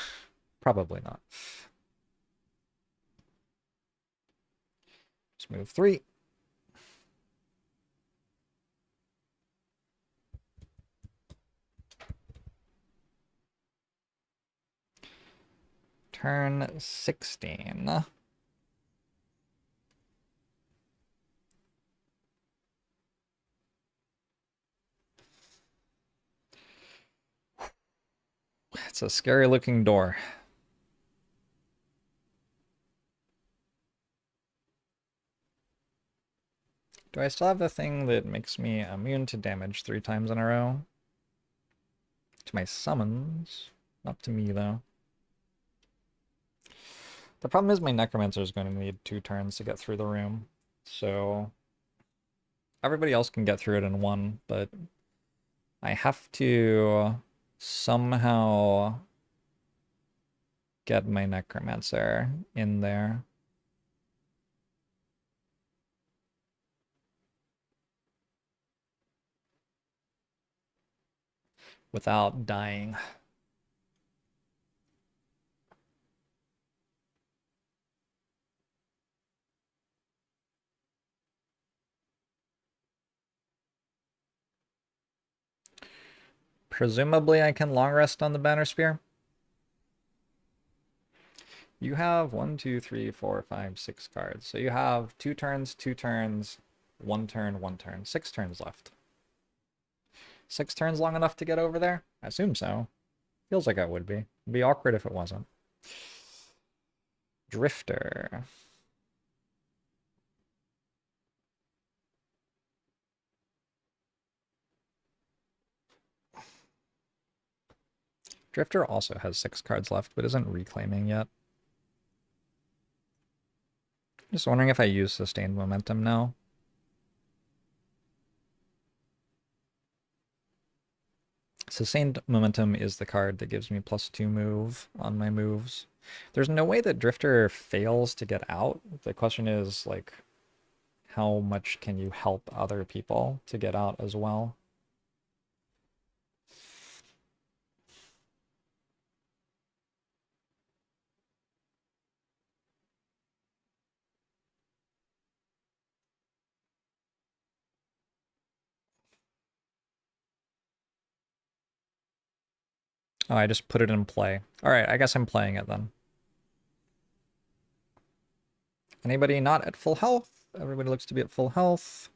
Probably not. Just move 3. Turn 16. It's a scary looking door. Do I still have the thing that makes me immune to damage 3 times in a row? To my summons. Not to me, though. The problem is my Necromancer is going to need 2 turns to get through the room. So everybody else can get through it in 1, but I have to somehow get my Necromancer in there. Without dying. Presumably I can long rest on the Banner Spear. You have 1, 2, 3, 4, 5, 6 cards. So you have 2 turns, 2 turns, 1 turn, 1 turn. 6 turns left. 6 turns long enough to get over there? I assume so. Feels like it would be. It'd be awkward if it wasn't. Drifter. Drifter also has 6 cards left, but isn't reclaiming yet. Just wondering if I use Sustained Momentum now. Sustained momentum is the card that gives me +2 move on my moves. There's no way that Drifter fails to get out. The question is, like, how much can you help other people to get out as well? Oh, I just put it in play. All right, I guess I'm playing it then. Anybody not at full health? Everybody looks to be at full health.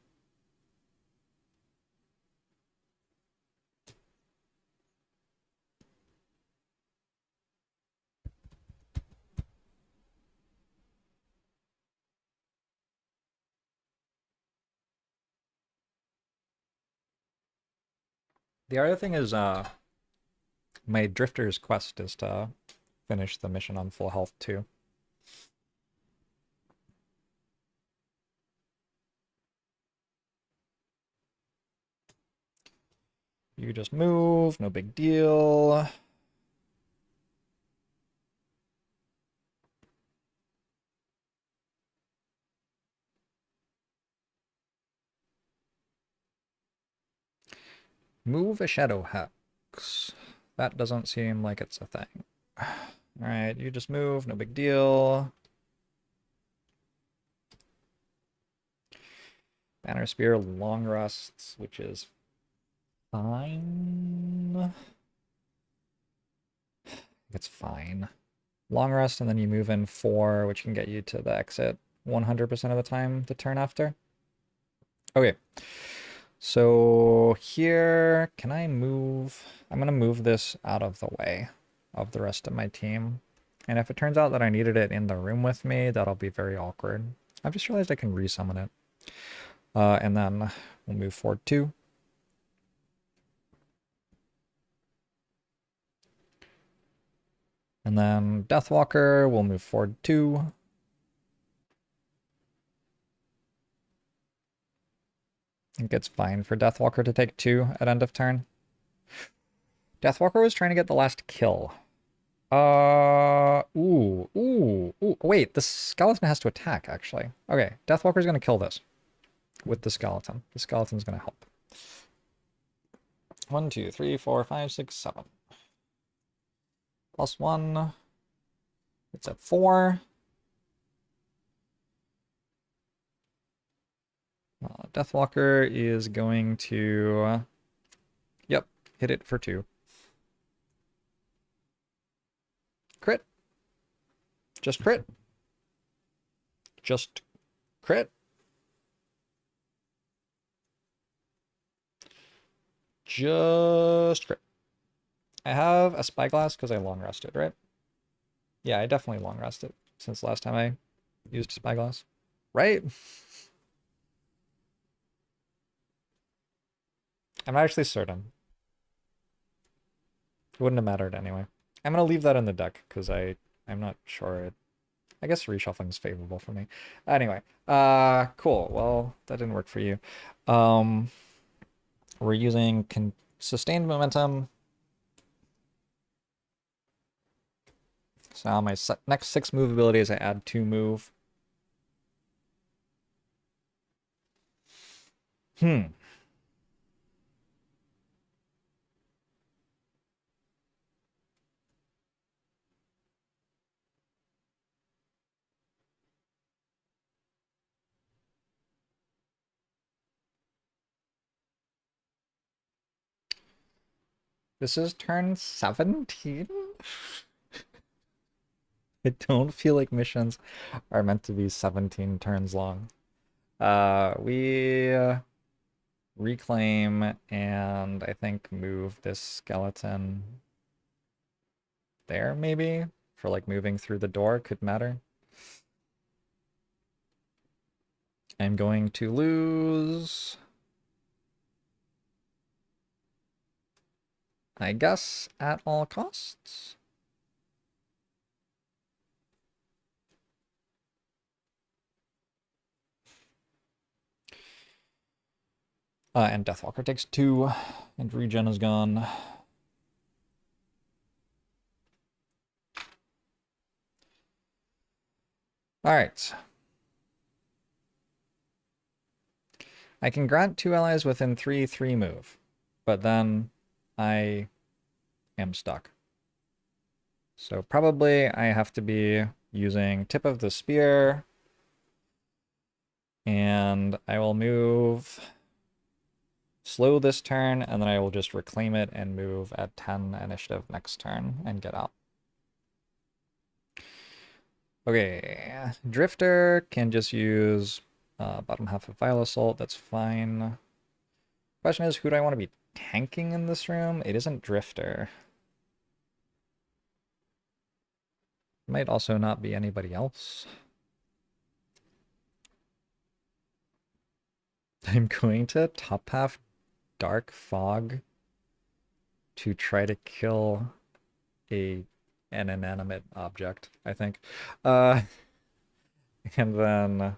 The other thing is, my Drifter's quest is to finish the mission on full health too. You just move, no big deal. Move a Shadow Hex. That doesn't seem like it's a thing. Alright, you just move, no big deal. Banner Spear long rests, which is fine. It's fine. Long rest, and then you move in 4, which can get you to the exit 100% of the time the turn after. Okay. So here, can I move? I'm going to move this out of the way of the rest of my team. And if it turns out that I needed it in the room with me, that'll be very awkward. I've just realized I can resummon it. And then we'll move forward 2. And then Deathwalker, we'll move forward 2. I think it's fine for Deathwalker to take 2 at end of turn. Deathwalker was trying to get the last kill. Ooh. Wait, the skeleton has to attack, actually. Okay, Deathwalker's gonna kill this with the skeleton. The skeleton's gonna help. 1, 2, 3, 4, 5, 6, 7. +1. It's at 4. Deathwalker is going to... Yep, hit it for 2. Crit. Just crit. Just crit. Just crit. I have a spyglass because I long rested, right? Yeah, I definitely long rested since last time I used spyglass. Right? I'm not actually certain. It wouldn't have mattered anyway. I'm gonna leave that in the deck because I'm not sure. I guess reshuffling is favorable for me. Anyway, cool. Well, that didn't work for you. We're using sustained momentum. So on my next 6 move abilities, I add 2 move. This is turn 17? I don't feel like missions are meant to be 17 turns long. We reclaim and I think move this skeleton there, maybe? For like moving through the door could matter. I'm going to lose, I guess, at all costs. And Deathwalker takes 2, and regen is gone. All right. I can grant 2 allies within 3 move, but then I am stuck. So probably I have to be using tip of the spear, and I will move slow this turn, and then I will just reclaim it and move at 10 initiative next turn and get out. Okay, Drifter can just use bottom half of Vile Assault, that's fine. Question is, who do I want to be tanking in this room? It isn't Drifter. Might also not be anybody else. I'm going to top half Dark Fog to try to kill an inanimate object, I think. And then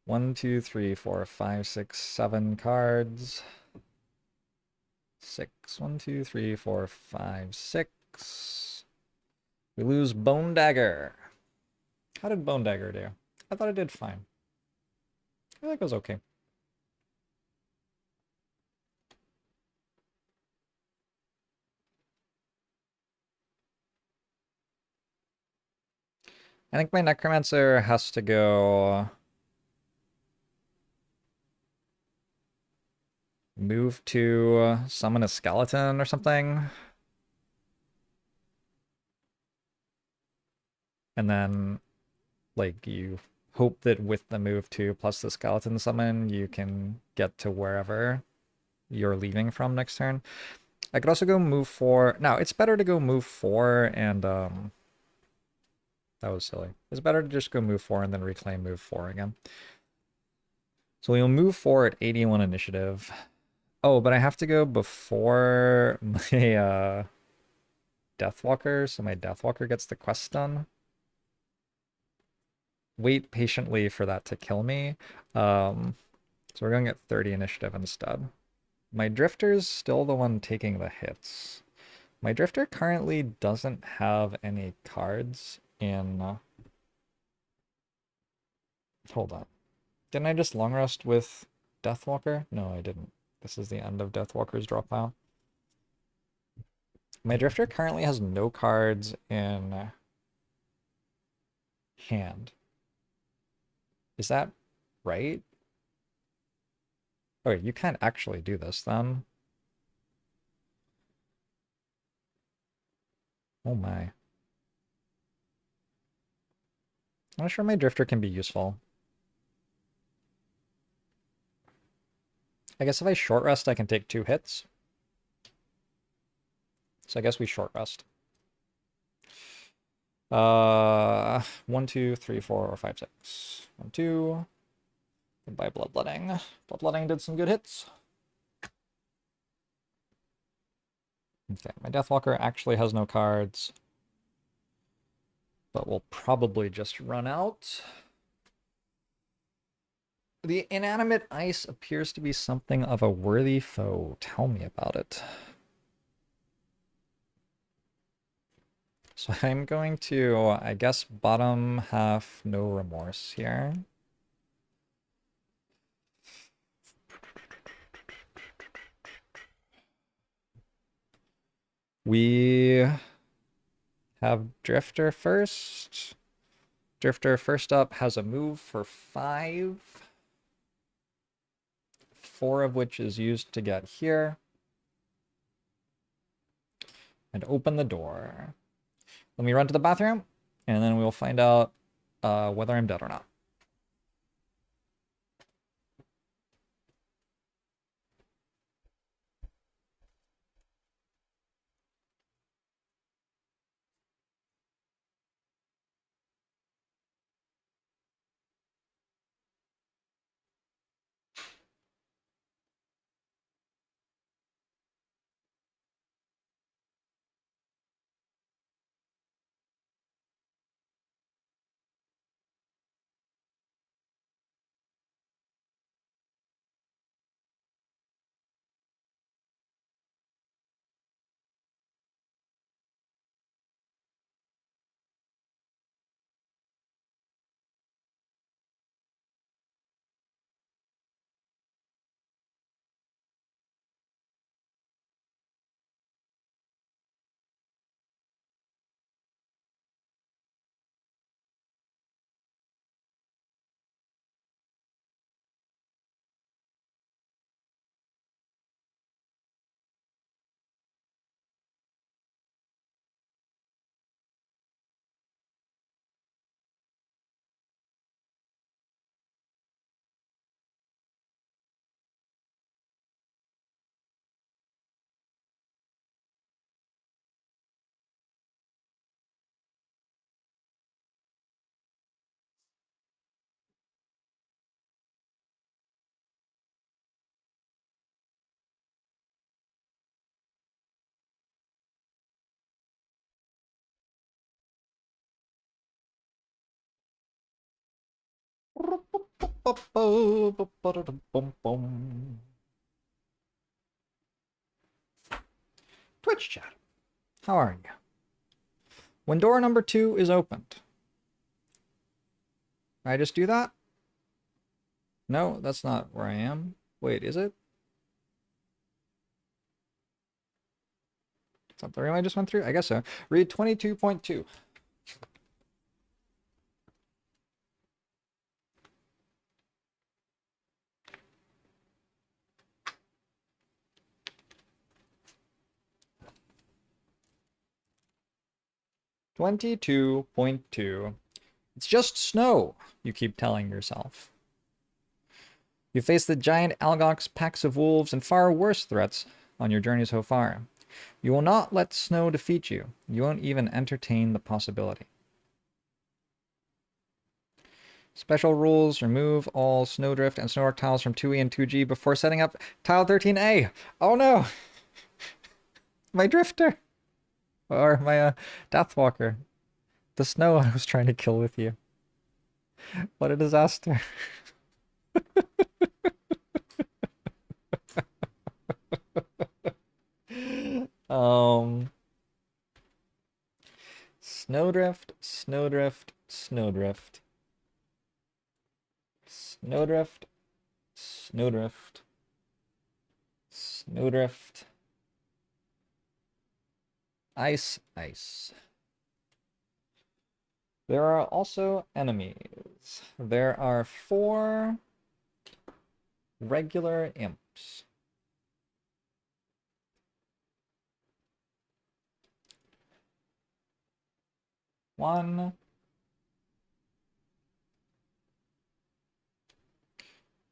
1, 2, 3, 4, 5, 6, 7 cards. 6. 1, 2, 3, 4, 5, 6. We lose Bone Dagger. How did Bone Dagger do? I thought it did fine. I think it was okay. I think my Necromancer has to go move to summon a skeleton or something. And then, like, you hope that with the move 2 plus the skeleton summon, you can get to wherever you're leaving from next turn. I could also go move 4. Now, it's better to go move 4 and, that was silly. It's better to just go move 4 and then reclaim move 4 again. So we'll move 4 at 81 initiative. Oh, but I have to go before my, Deathwalker, so my Deathwalker gets the quest done. Wait patiently for that to kill me. So we're going at 30 initiative instead. My Drifter's still the one taking the hits. My Drifter currently doesn't have any cards in... Hold on. Didn't I just long rest with Deathwalker? No, I didn't. This is the end of Deathwalker's draw pile. My Drifter currently has no cards in hand. Is that right? Okay, you can't actually do this then. Oh my. I'm not sure my Drifter can be useful. I guess if I short rest, I can take 2 hits. So I guess we short rest. 1, 2, 3, 4, 5, 6. 1, 2. Goodbye, Bloodletting. Bloodletting did some good hits. Okay, my Deathwalker actually has no cards, but will probably just run out. The inanimate ice appears to be something of a worthy foe. Tell me about it. So I'm going to, I guess, bottom half No Remorse here. We have Drifter first. Drifter first up has a move for 5. 4 of which is used to get here. And open the door. Let me run to the bathroom, and then we'll find out whether I'm dead or not. Twitch chat. How are you? When door number 2 is opened, I just do that? No, that's not where I am. Wait, is it? Is that the room I just went through? I guess so. Read 22.2. It's just snow, you keep telling yourself. You face the giant Algox, packs of wolves, and far worse threats on your journey so far. You will not let snow defeat you. You won't even entertain the possibility. Special rules: remove all snowdrift and snowrock tiles from 2E and 2G before setting up tile 13A. Oh no! My drifter! Or my Deathwalker. The snow I was trying to kill with you. What a disaster. Snowdrift, snowdrift, snowdrift. Snowdrift, snowdrift, snowdrift. Ice, ice. There are also enemies. There are 4 regular imps. One,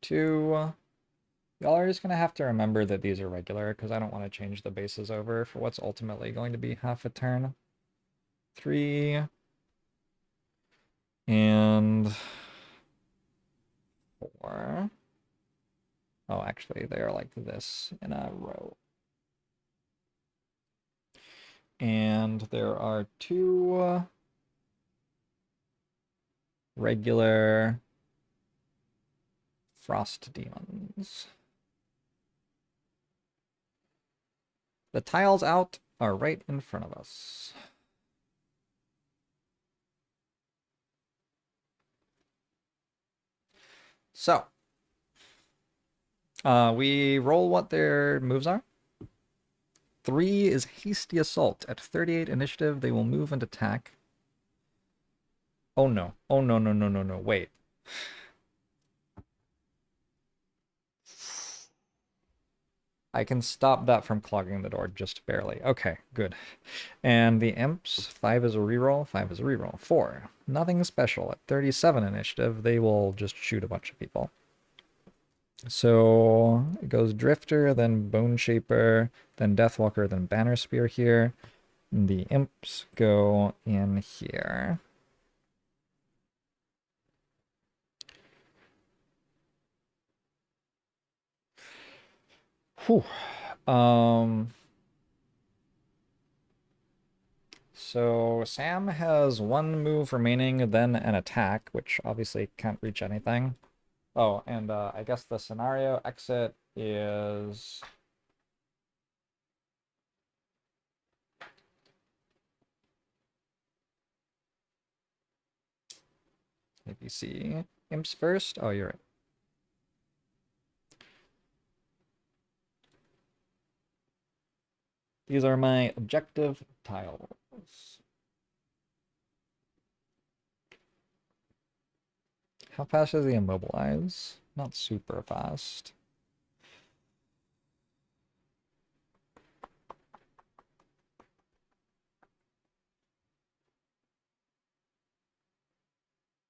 2. Y'all are just gonna have to remember that these are regular because I don't want to change the bases over for what's ultimately going to be half a turn. 3 and 4. Oh, actually, they are like this in a row. And there are 2 regular frost demons. The tiles out are right in front of us. So, we roll what their moves are. 3 is Hasty Assault. At 38 initiative, they will move and attack. Oh no. Oh no, no, no, no, no. Wait. I can stop that from clogging the door just barely. Okay, good. And the imps, 5 is a reroll, 5 is a reroll. 4, nothing special. At 37 initiative, they will just shoot a bunch of people. So it goes Drifter, then Bone Shaper, then Deathwalker, then Banner Spear here. And the imps go in here. Whew. So Sam has 1 move remaining, then an attack, which obviously can't reach anything. Oh, and I guess the scenario exit is... ABC. Imps first? Oh, you're right. These are my objective tiles. How fast does he immobilize? Not super fast.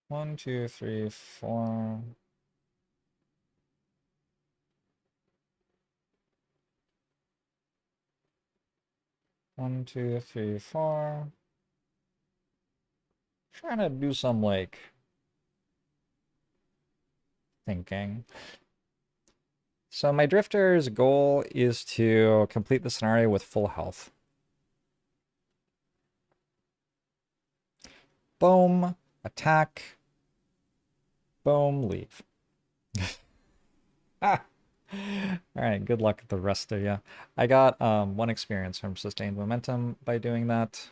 One, two, three, 4. One, two, three, 4. Trying to do some, like, thinking. So my drifter's goal is to complete the scenario with full health. Boom, attack, boom, leave. Ah. All right, good luck with the rest of you. I got 1 experience from sustained momentum by doing that.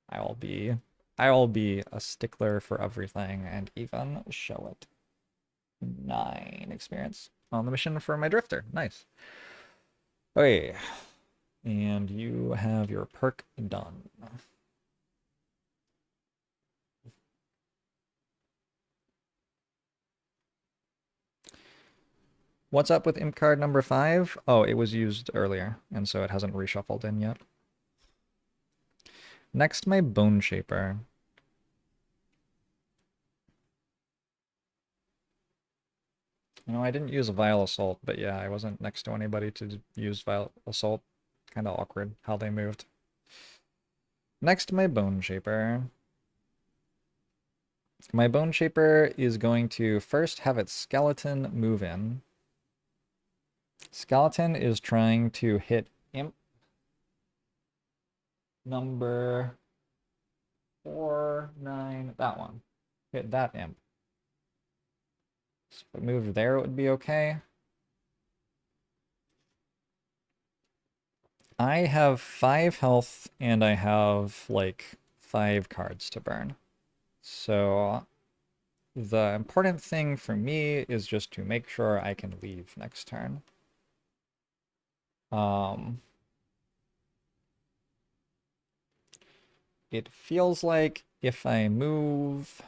I will be I will be a stickler for everything and even show it. 9 experience on the mission for my drifter. Nice. Okay, and you have your perk done. What's up with imp card number 5? Oh, it was used earlier, and so it hasn't reshuffled in yet. Next, my Bone Shaper. You know, I didn't use a Vile Assault, but yeah, I wasn't next to anybody to use Vile Assault. Kind of awkward how they moved. Next, my Bone Shaper. My Bone Shaper is going to first have its skeleton move in. Skeleton is trying to hit imp number 4, 9, that one. Hit that imp. So if it moved there, it would be okay. I have 5 health and I have like 5 cards to burn. So the important thing for me is just to make sure I can leave next turn. It feels like if I move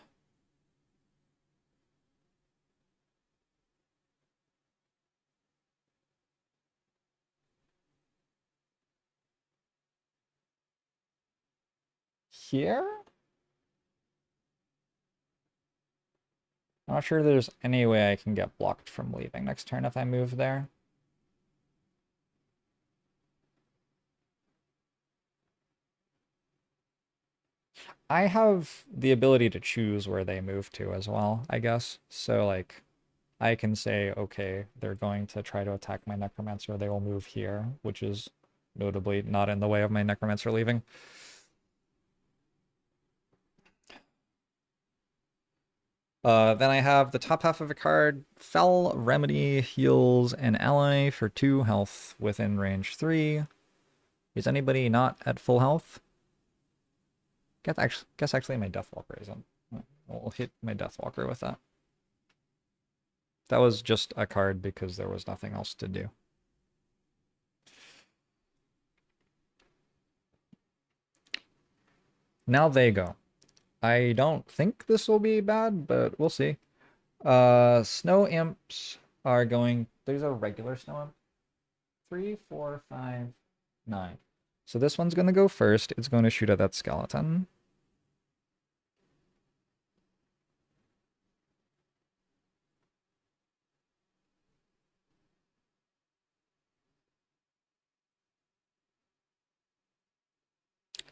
here, I'm not sure there's any way I can get blocked from leaving next turn if I move there. I have the ability to choose where they move to as well, I guess. So, like, I can say, okay, they're going to try to attack my Necromancer. They will move here, which is notably not in the way of my Necromancer leaving. Then I have the top half of a card, Fell Remedy heals an ally for 2 health within range 3. Is anybody not at full health? Guess actually my Deathwalker isn't. We'll hit my Deathwalker with that. That was just a card because there was nothing else to do. Now they go. I don't think this will be bad, but we'll see. Snow imps are going. There's a regular snow imp. 3, 4, 5, 9. So this one's going to go first. It's going to shoot at that skeleton.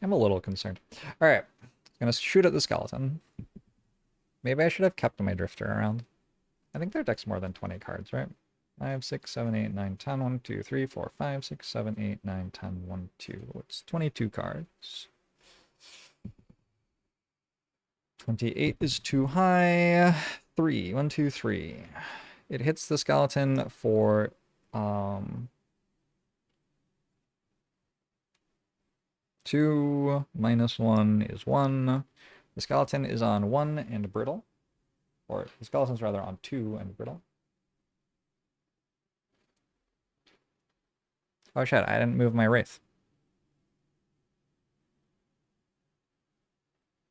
I'm a little concerned. All right. Going to shoot at the skeleton. Maybe I should have kept my drifter around. I think their deck's more than 20 cards, right? 5, 6, 7, 8, 9, 10, 1, 2, 3, 4, 5, 6, 7, 8, 9, 10, 1, 2. It's 22 cards. 28 is too high. 3, 1, 2, 3. It hits the skeleton for 2 minus 1 is 1. The skeleton is on 1 and brittle. Or the skeleton's rather on 2 and brittle. Oh shit, I didn't move my wraith.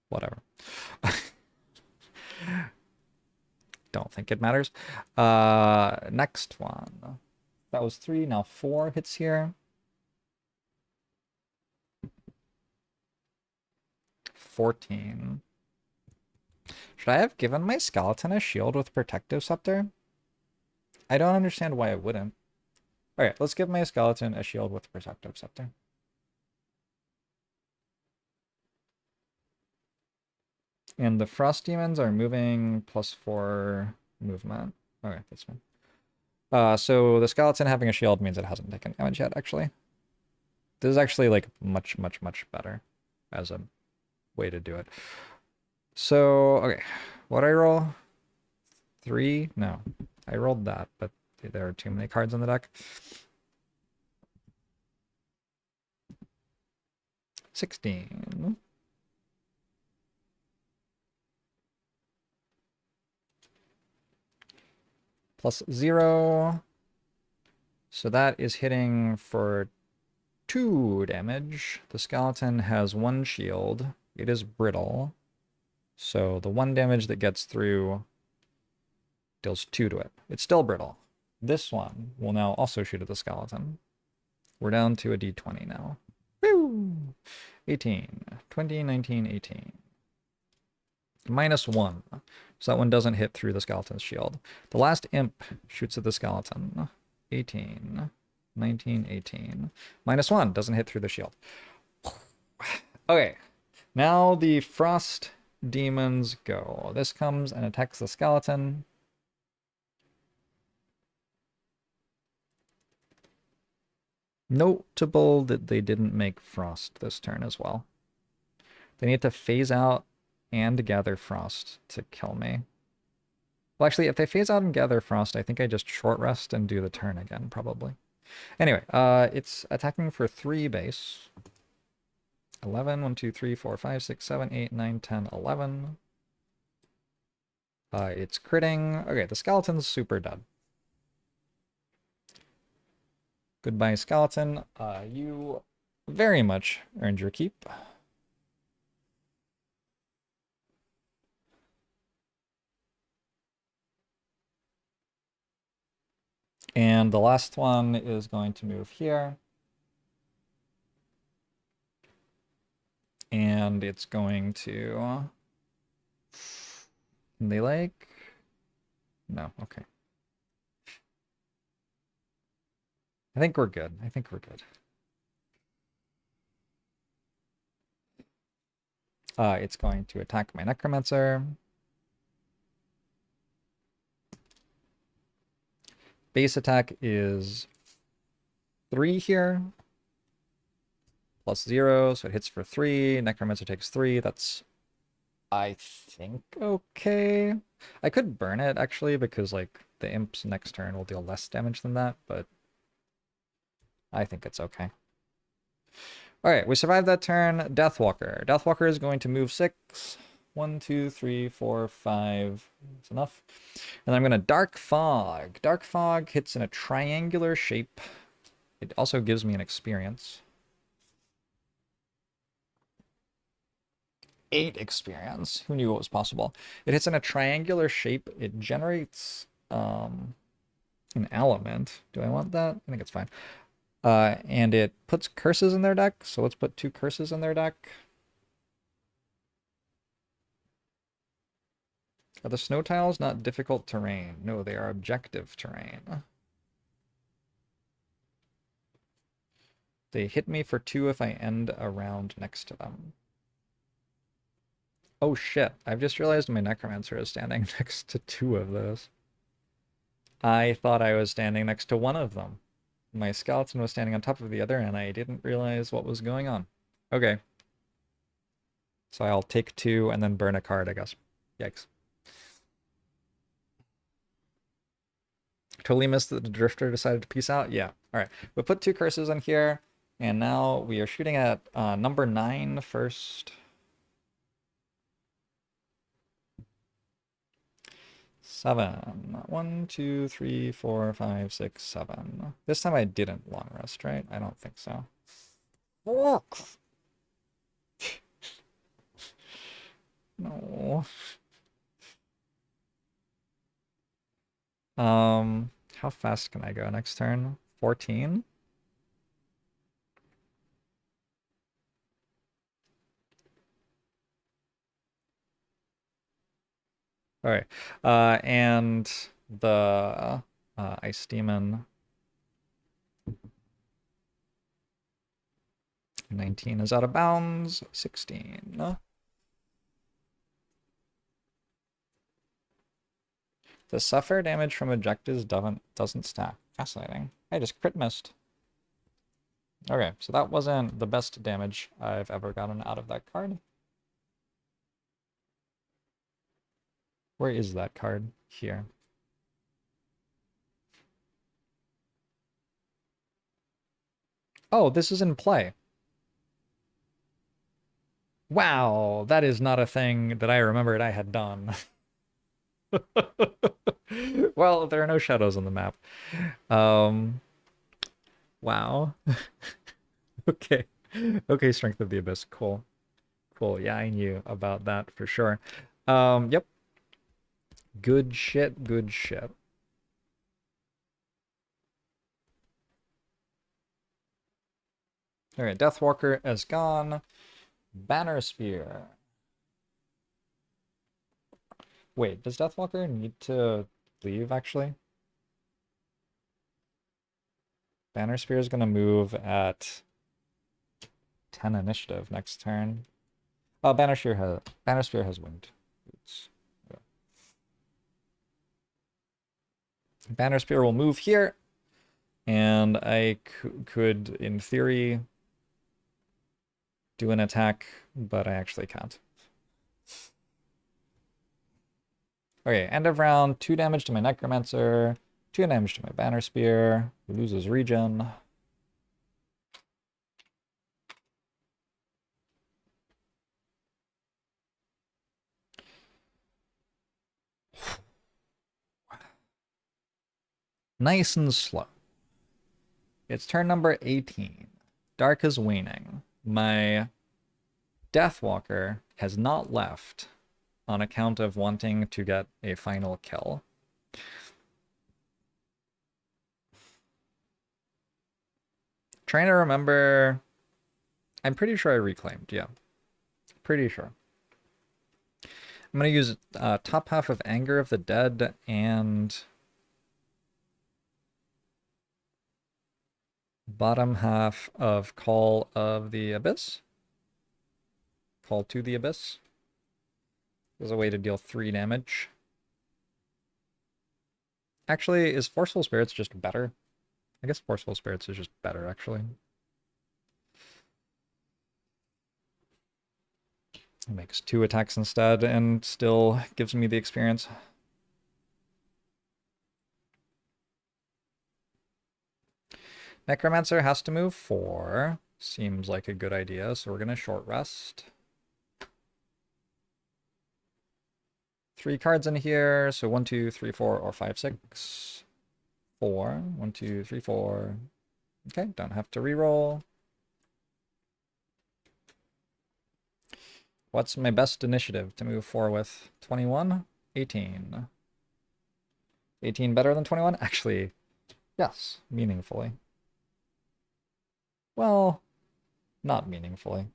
Whatever. Don't think it matters. Next one. That was 3, now 4 hits here. 14. Should I have given my skeleton a shield with protective scepter? I don't understand why I wouldn't. Alright, let's give my skeleton a shield with protective scepter. And the frost demons are moving +4 movement. Okay, that's fine. So the skeleton having a shield means it hasn't taken damage yet, actually. This is actually like much, much, much better as a way to do it. So, okay, what I roll? 3? No. I rolled that, but there are too many cards on the deck. 16. Plus 0. So that is hitting for 2 damage. The skeleton has 1 shield. It is brittle. So the 1 damage that gets through deals 2 to it. It's still brittle. This one will now also shoot at the skeleton. We're down to a d20 now. Woo! 18, 20, 19, 18. -1. So that one doesn't hit through the skeleton's shield. The last imp shoots at the skeleton. 18, 19, 18. -1 doesn't hit through the shield. Okay, now the frost demons go. This comes and attacks the skeleton. Notable that they didn't make frost this turn as well. They need to phase out and gather frost to kill me. Well, actually, if they phase out and gather frost, I think I just short rest and do the turn again, probably. Anyway, it's attacking for 3 base. 11, 1, 2, 3, 4, 5, 6, 7, 8, 9, 10, 11. It's critting. Okay, the skeleton's super dead. Goodbye, skeleton. You very much earned your keep. And the last one is going to move here. And it's going to... Can they like... No, okay. I think we're good. I think we're good. It's going to attack my Necromancer. Base attack is 3 here. Plus 0, so it hits for 3. Necromancer takes 3. That's, I think, okay. I could burn it, actually, because, like, the imp's next turn will deal less damage than that, but I think it's okay. Alright, we survived that turn. Deathwalker. Deathwalker is going to move 6. 1, 2, 3, 4, 5. That's enough. And I'm going to Dark Fog. Dark Fog hits in a triangular shape. It also gives me an experience. 8 experience. Who knew it was possible? It hits in a triangular shape. It generates an element. Do I want that? I think it's fine. And it puts curses in their deck. So let's put 2 curses in their deck. Are the snow tiles not difficult terrain? No, they are objective terrain. They hit me for 2 if I end a round next to them. Oh shit, I've just realized my Necromancer is standing next to 2 of those. I thought I was standing next to 1 of them. My skeleton was standing on top of the other, and I didn't realize what was going on. Okay. So I'll take 2 and then burn a card, I guess. Yikes. Totally missed that the Drifter decided to peace out? Yeah. Alright. We'll put 2 curses in here, and now we are shooting at number 9 first. 7. 1, 2, 3, 4, 5, 6, 7. This time I didn't long rest, right? I don't think so. Fuck. No. How fast can I go next turn? 14? All right. And the Ice Demon 19 is out of bounds. 16. The suffer damage from objectives doesn't stack. Fascinating. I just crit missed. Okay, so that wasn't the best damage I've ever gotten out of that card. Where is that card? Here. Oh, this is in play. Wow, that is not a thing that I remembered I had done. Well, there are no shadows on the map. Um, wow. Okay. Okay, Strength of the Abyss. Cool. Cool. Yeah, I knew about that for sure. Yep. Good shit, good shit. All right, Deathwalker is gone. Banner Spear. Wait, does Deathwalker need to leave, actually? Banner Spear is going to move at 10 initiative next turn. Oh, Banner Spear has winged boots. Yeah. Banner Spear will move here, and I could, in theory, do an attack, but I actually can't. Okay, end of round, 2 damage to my Necromancer, 2 damage to my Banner Spear, he loses regen. Nice and slow. It's turn number 18. Dark is waning. My Deathwalker has not left on account of wanting to get a final kill. Trying to remember... I'm pretty sure I reclaimed, yeah. Pretty sure. I'm going to use top half of Anger of the Dead and bottom half of Call of the Abyss. Call to the Abyss. There's a way to deal 3 damage. Actually, is Forceful Spirits just better? I guess Forceful Spirits is just better, actually. It makes 2 attacks instead and still gives me the experience. Necromancer has to move 4. Seems like a good idea, so we're going to short rest. 3 cards in here, so 1, 2, 3, 4, or 5, 6. 4. 1, 2, 3, 4. Okay, don't have to reroll. What's my best initiative to move 4 with? 21? 18. 18 better than 21? Actually, yes, meaningfully. Well, not meaningfully.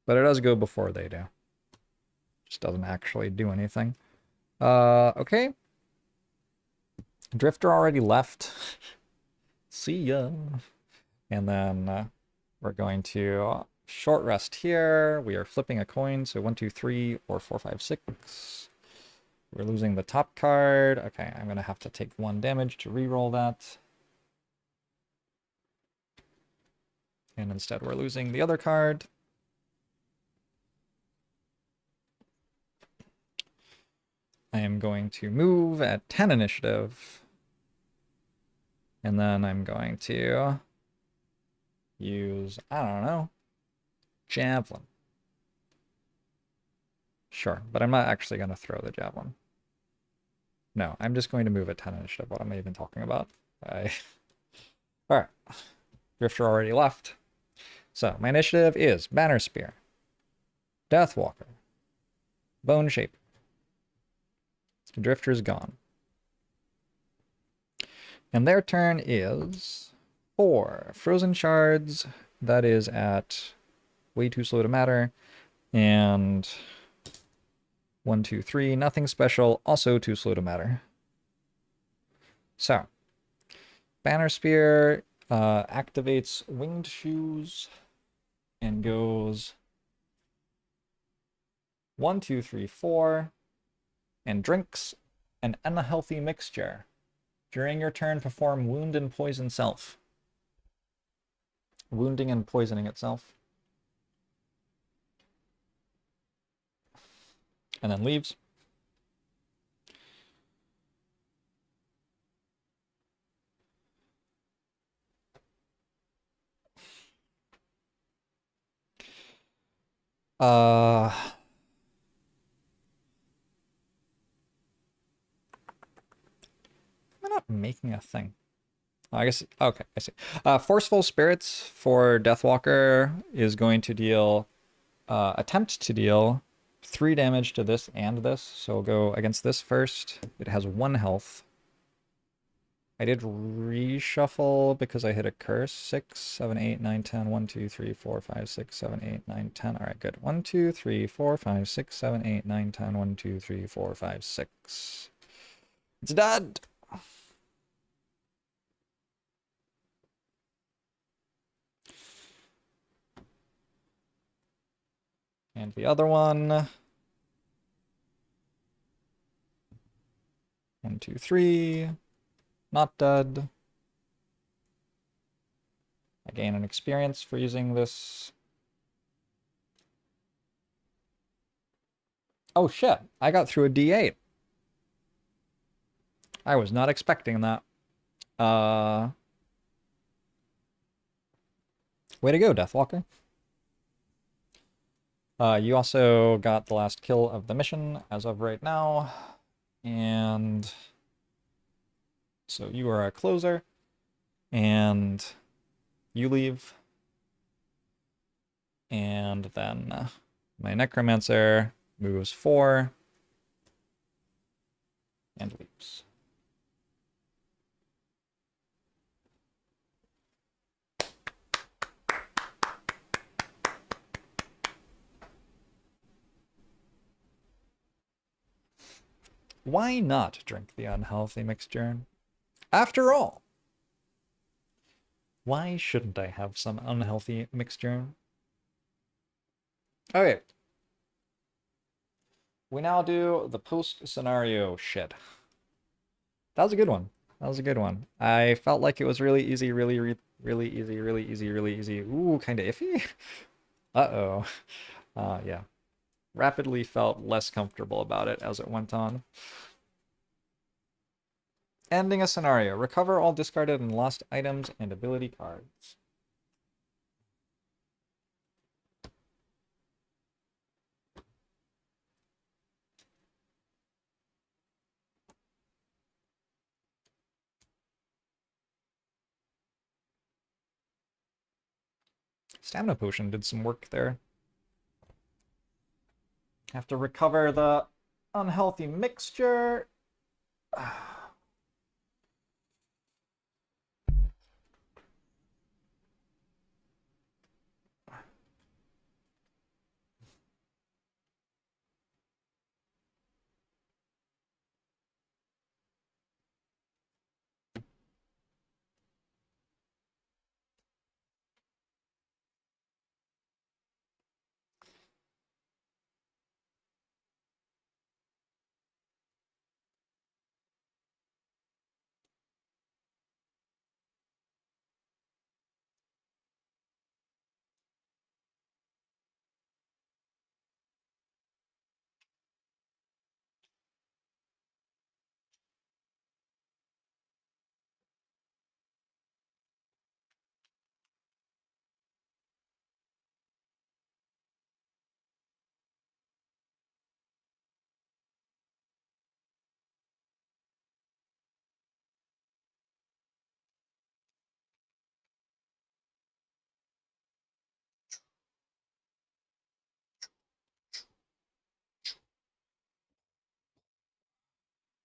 But it does go before they do. Just doesn't actually do anything. Okay. Drifter already left. See ya. And then we're going to short rest here. We are flipping a coin, so 1, 2, 3, or 4, 5, 6. We're losing the top card. Okay, I'm going to have to take 1 damage to reroll that. And instead we're losing the other card. I am going to move at 10 initiative. And then I'm going to use, I don't know, Javelin. Sure, but I'm not actually going to throw the Javelin. No, I'm just going to move at 10 initiative. What am I even talking about? Alright. Drifter already left. So, my initiative is Banner Spear, Deathwalker, Bone Shaper. Drifter's gone. And their turn is 4 Frozen Shards. That is at way too slow to matter. And 1, 2, 3, nothing special, also too slow to matter. So, Banner Spear activates Winged Shoes and goes 1, 2, 3, 4, and drinks an unhealthy mixture. During your turn, perform Wound and Poison Self. Wounding and poisoning itself. and then leaves. Am I not making a thing? Oh, I guess, okay, I see. Forceful Spirits for Deathwalker is going to deal, attempt to deal 3 damage to this and this. So we'll go against this first. It has 1 health. I did reshuffle because I hit a curse. 6, 7, 8, 9, 10. 1, 2, 3, 4, 5, 6, 7, 8, 9, 10. All right, good. 1, 2, 3, 4, 5, 6, 7, 8, 9, 10. 1, 2, 3, 4, 5, 6. It's dead. And the other one. 1, 2, 3. Not dead. I gain an experience for using this. Oh shit, I got through a D8. I was not expecting that. Way to go, Deathwalker. You also got the last kill of the mission as of right now. And so you are a closer. And you leave. And then my Necromancer moves 4 and leaves. Why not drink the unhealthy mixture? After all, why shouldn't I have some unhealthy mixture? Okay. We now do the post-scenario shit. That was a good one. That was a good one. I felt like it was really easy, really easy. Ooh, kind of iffy. Uh-oh. Yeah. Rapidly felt less comfortable about it as it went on. Ending a scenario. Recover all discarded and lost items and ability cards. Stamina potion did some work there. Have to recover the unhealthy mixture.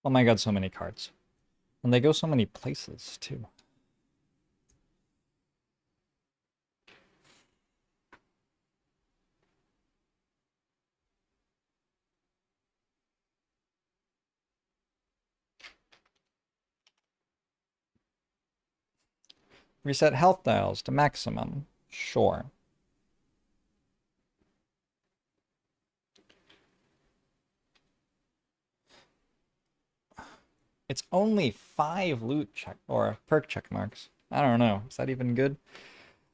Oh my god, so many cards. And they go so many places, too. Reset health dials to maximum. Sure. It's only 5 loot check or perk check marks. I don't know. Is that even good?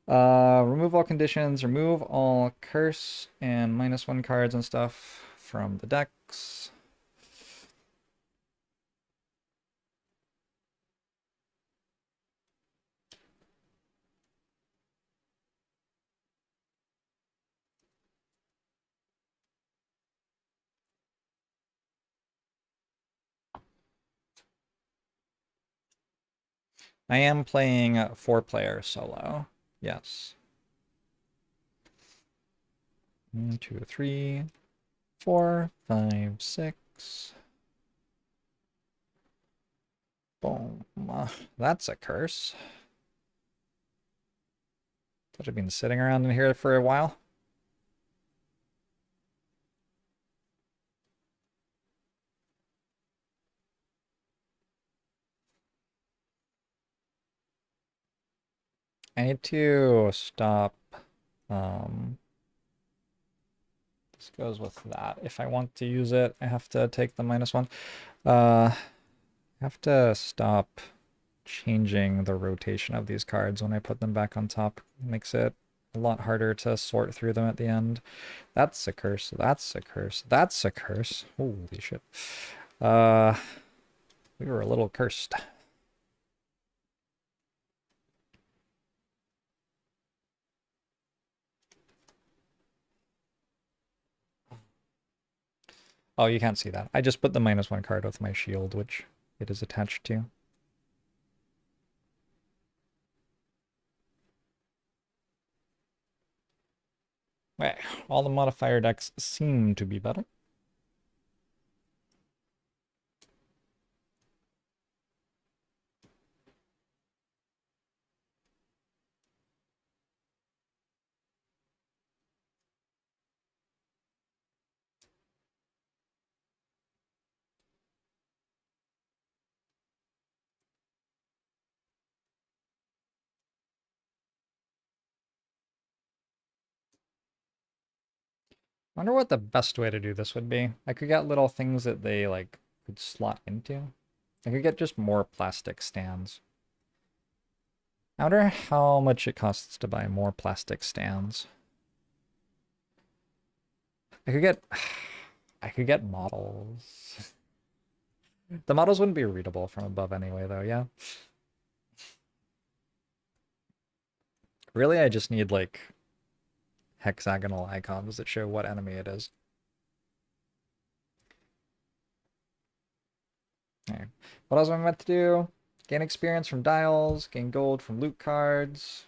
Remove all conditions, remove all curse and -1 cards and stuff. from the decks. I am playing 4-player solo. Yes. 1, 2, 3, 4, 5, 6. Boom. That's a curse. That have been sitting around in here for a while. I need to stop. This goes with that. If I want to use it, I have to take the -1. I have to stop changing the rotation of these cards when I put them back on top. It makes it a lot harder to sort through them at the end. That's a curse. That's a curse. That's a curse. Holy shit. We were a little cursed. Oh, you can't see that. I just put the -1 card with my shield, which it is attached to. Right. All the modifier decks seem to be better. I wonder what the best way to do this would be. I could get little things that they, like, could slot into. I could get just more plastic stands. I wonder how much it costs to buy more plastic stands. I could get... I could get models. The models wouldn't be readable from above anyway, though, yeah? Really, I just need, like, hexagonal icons that show what enemy it is. Alright. What else am I meant to do? Gain experience from dials, gain gold from loot cards.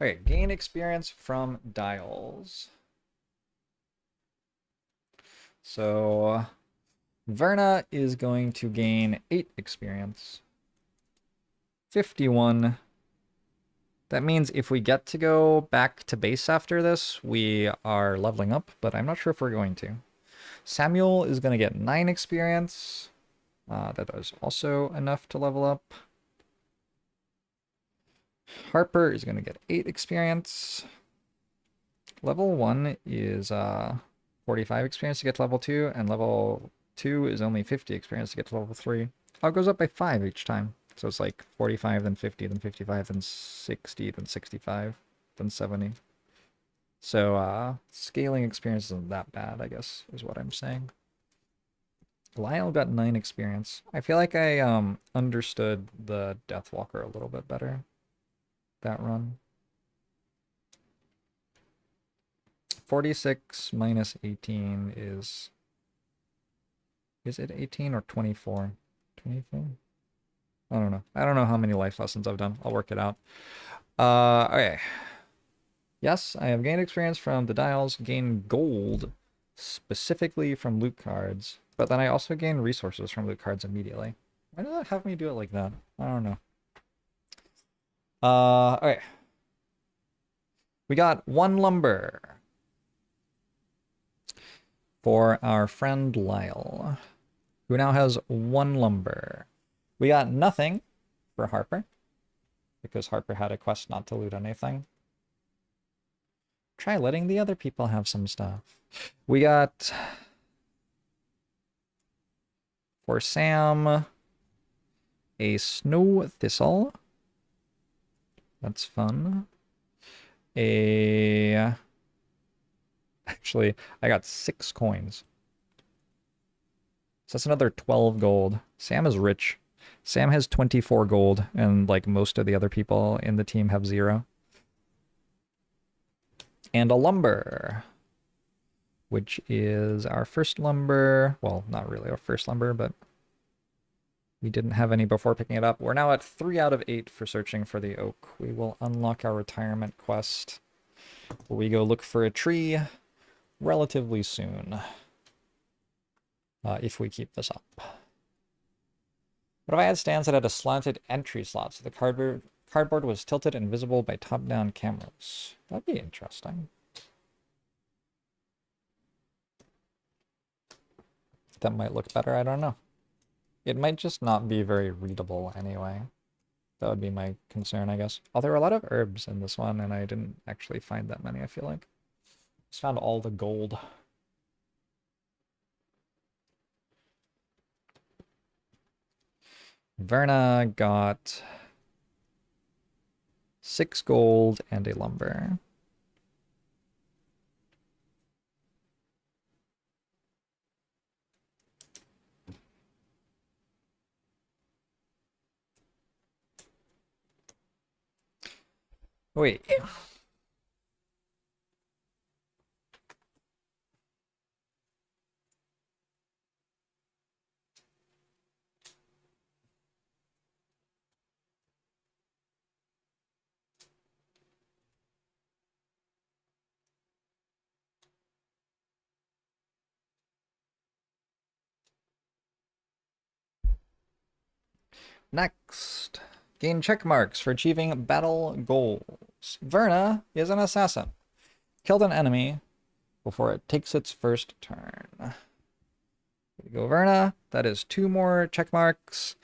Okay, gain experience from dials. So Verna is going to gain 8 experience. 51. That means if we get to go back to base after this, we are leveling up, but I'm not sure if we're going to. Samuel is going to get 9 experience. That is also enough to level up. Harper is going to get 8 experience. Level 1 is 45 experience to get to level 2, and level 2 is only 50 experience to get to level 3. Oh, it goes up by 5 each time. So it's like 45, then 50, then 55, then 60, then 65, then 70. So scaling experience isn't that bad, I guess, is what I'm saying. Lyle got 9 experience. I feel like I understood the Deathwalker a little bit better that run. 46 minus 18 is it 18 or 24? 24? I don't know. I don't know how many life lessons I've done. I'll work it out. Okay. Yes, I have gained experience from the dials, gained gold specifically from loot cards, but then I also gain resources from loot cards immediately. Why does that have me do it like that? I don't know. Okay. We got 1 lumber for our friend Lyle, who now has 1 lumber. We got nothing for Harper, because Harper had a quest not to loot anything. Try letting the other people have some stuff. We got, for Sam, a snow thistle. That's fun. A Actually, I got 6 coins. So that's another 12 gold. Sam is rich. Sam has 24 gold, and like most of the other people in the team have 0. And a lumber, which is our first lumber. Well, not really our first lumber, but we didn't have any before picking it up. We're now at 3 out of 8 for searching for the oak. We will unlock our retirement quest, where we go look for a tree relatively soon, if we keep this up. What if I had stands that had a slanted entry slot so the cardboard was tilted and visible by top-down cameras? That'd be interesting. That might look better, I don't know. It might just not be very readable anyway. That would be my concern, I guess. Oh, there are a lot of herbs in this one, and I didn't actually find that many, I feel like. Just found all the gold. Verna got 6 gold and a lumber. Wait. Next. Gain check marks for achieving battle goals. Verna is an assassin. Killed an enemy before it takes its first turn. Here we go, Verna. That is 2 more check marks.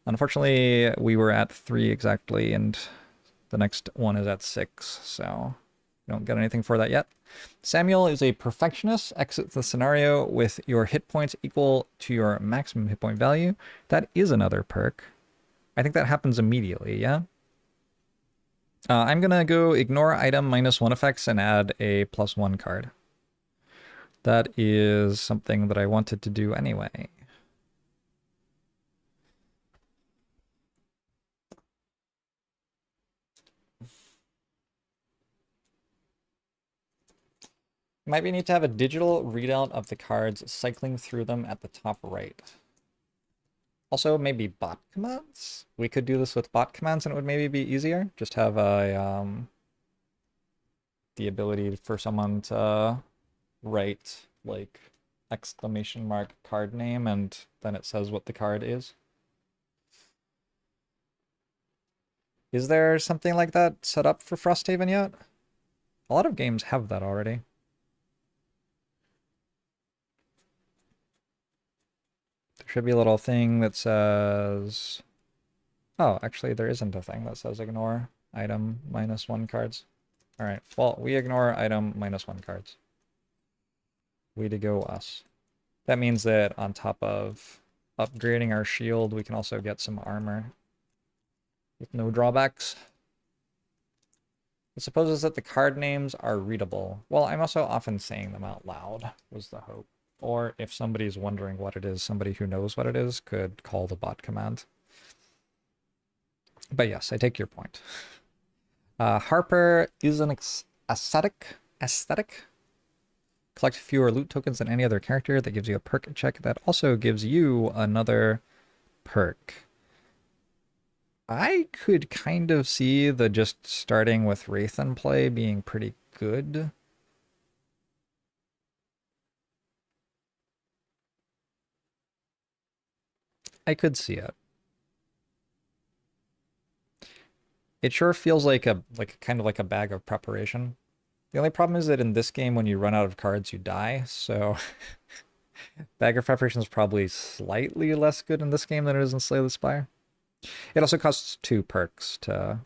Unfortunately, we were at 3 exactly, and the next one is at 6, so we don't get anything for that yet. Samuel is a perfectionist. Exit the scenario with your hit points equal to your maximum hit point value. That is another perk. I think that happens immediately, yeah? I'm going to go ignore item -1 effects and add a +1 card. That is something that I wanted to do anyway. Might we need to have a digital readout of the cards, cycling through them at the top right. Also, maybe bot commands? We could do this with bot commands and it would maybe be easier. Just have a, the ability for someone to write, like, exclamation mark card name, and then it says what the card is. Is there something like that set up for Frosthaven yet? A lot of games have that already. There should be a little thing that says... Oh, actually, there isn't a thing that says ignore item -1 cards. All right, well, we ignore item -1 cards. Way to go, us. That means that on top of upgrading our shield, we can also get some armor with no drawbacks. It supposes that the card names are readable. Well, I'm also often saying them out loud, was the hope. Or if somebody's wondering what it is, somebody who knows what it is could call the bot command. But yes, I take your point. Harper is an aesthetic. Collect fewer loot tokens than any other character. That gives you a perk check. That also gives you another perk. I could kind of see the just starting with Wraithen play being pretty good. I could see it. It sure feels like a kind of like a bag of preparation. The only problem is that in this game, when you run out of cards, you die. So bag of preparation is probably slightly less good in this game than it is in Slay the Spire. It also costs 2 perks to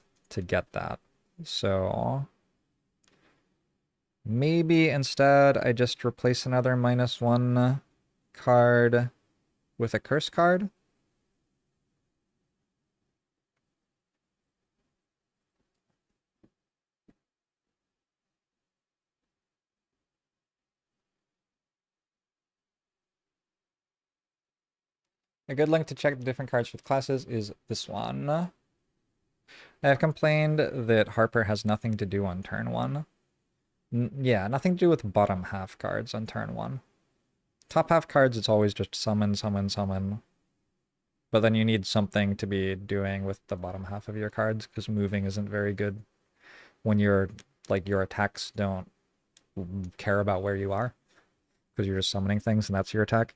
get that. So maybe instead I just replace another -1 card with a curse card. A good link to check the different cards for the classes is this one. I have complained that Harper has nothing to do on turn 1. Yeah, nothing to do with bottom half cards on turn 1. Top half cards, it's always just summon, summon, summon. But then you need something to be doing with the bottom half of your cards, because moving isn't very good when your attacks don't care about where you are, because you're just summoning things and that's your attack.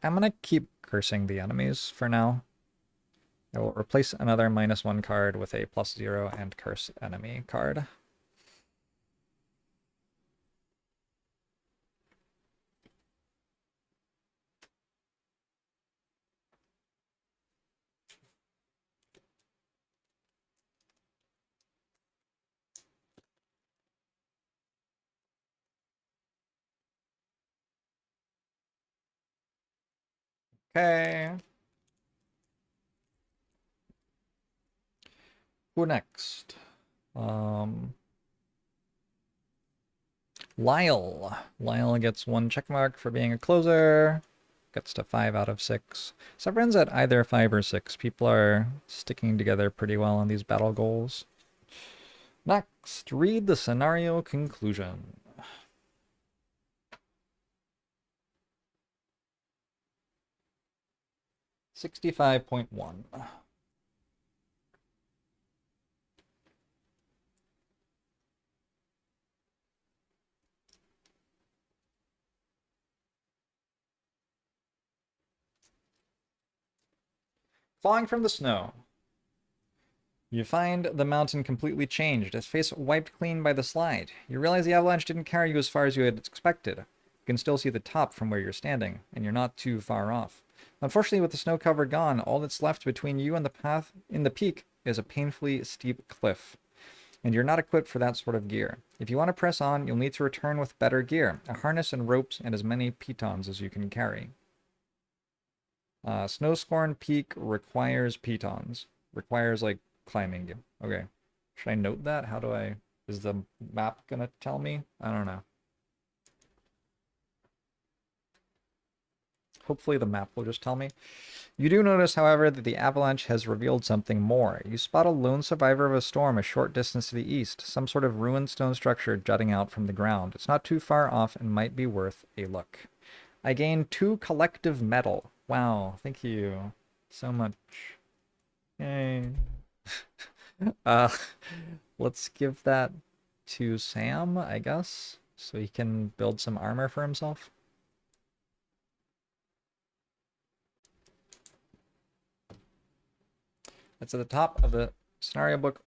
I'm gonna keep cursing the enemies for now. I will replace another -1 card with a +0 and curse enemy card. Okay. Who next? Lyle. Lyle gets 1 checkmark for being a closer. Gets to 5 out of 6. Severin's at either 5 or 6. People are sticking together pretty well on these battle goals. Next, read the scenario conclusion. $65.1. Falling from the snow. You find the mountain completely changed, its face wiped clean by the slide. You realize the avalanche didn't carry you as far as you had expected. You can still see the top from where you're standing, and you're not too far off. Unfortunately, with the snow cover gone, all that's left between you and the path in the peak is a painfully steep cliff. And you're not equipped for that sort of gear. If you want to press on, you'll need to return with better gear, a harness and ropes, and as many pitons as you can carry. Snowscorn Peak requires pitons. Requires, like, climbing. Okay. Should I note that? How do I... Is the map gonna tell me? I don't know. Hopefully the map will just tell me. You do notice, however, that the avalanche has revealed something more. You spot a lone survivor of a storm a short distance to the east, some sort of ruined stone structure jutting out from the ground. It's not too far off and might be worth a look. I gained 2 collective metal. Wow, thank you so much. Yay. uh, let's give that to Sam, I guess, so he can build some armor for himself. That's at the top of the scenario book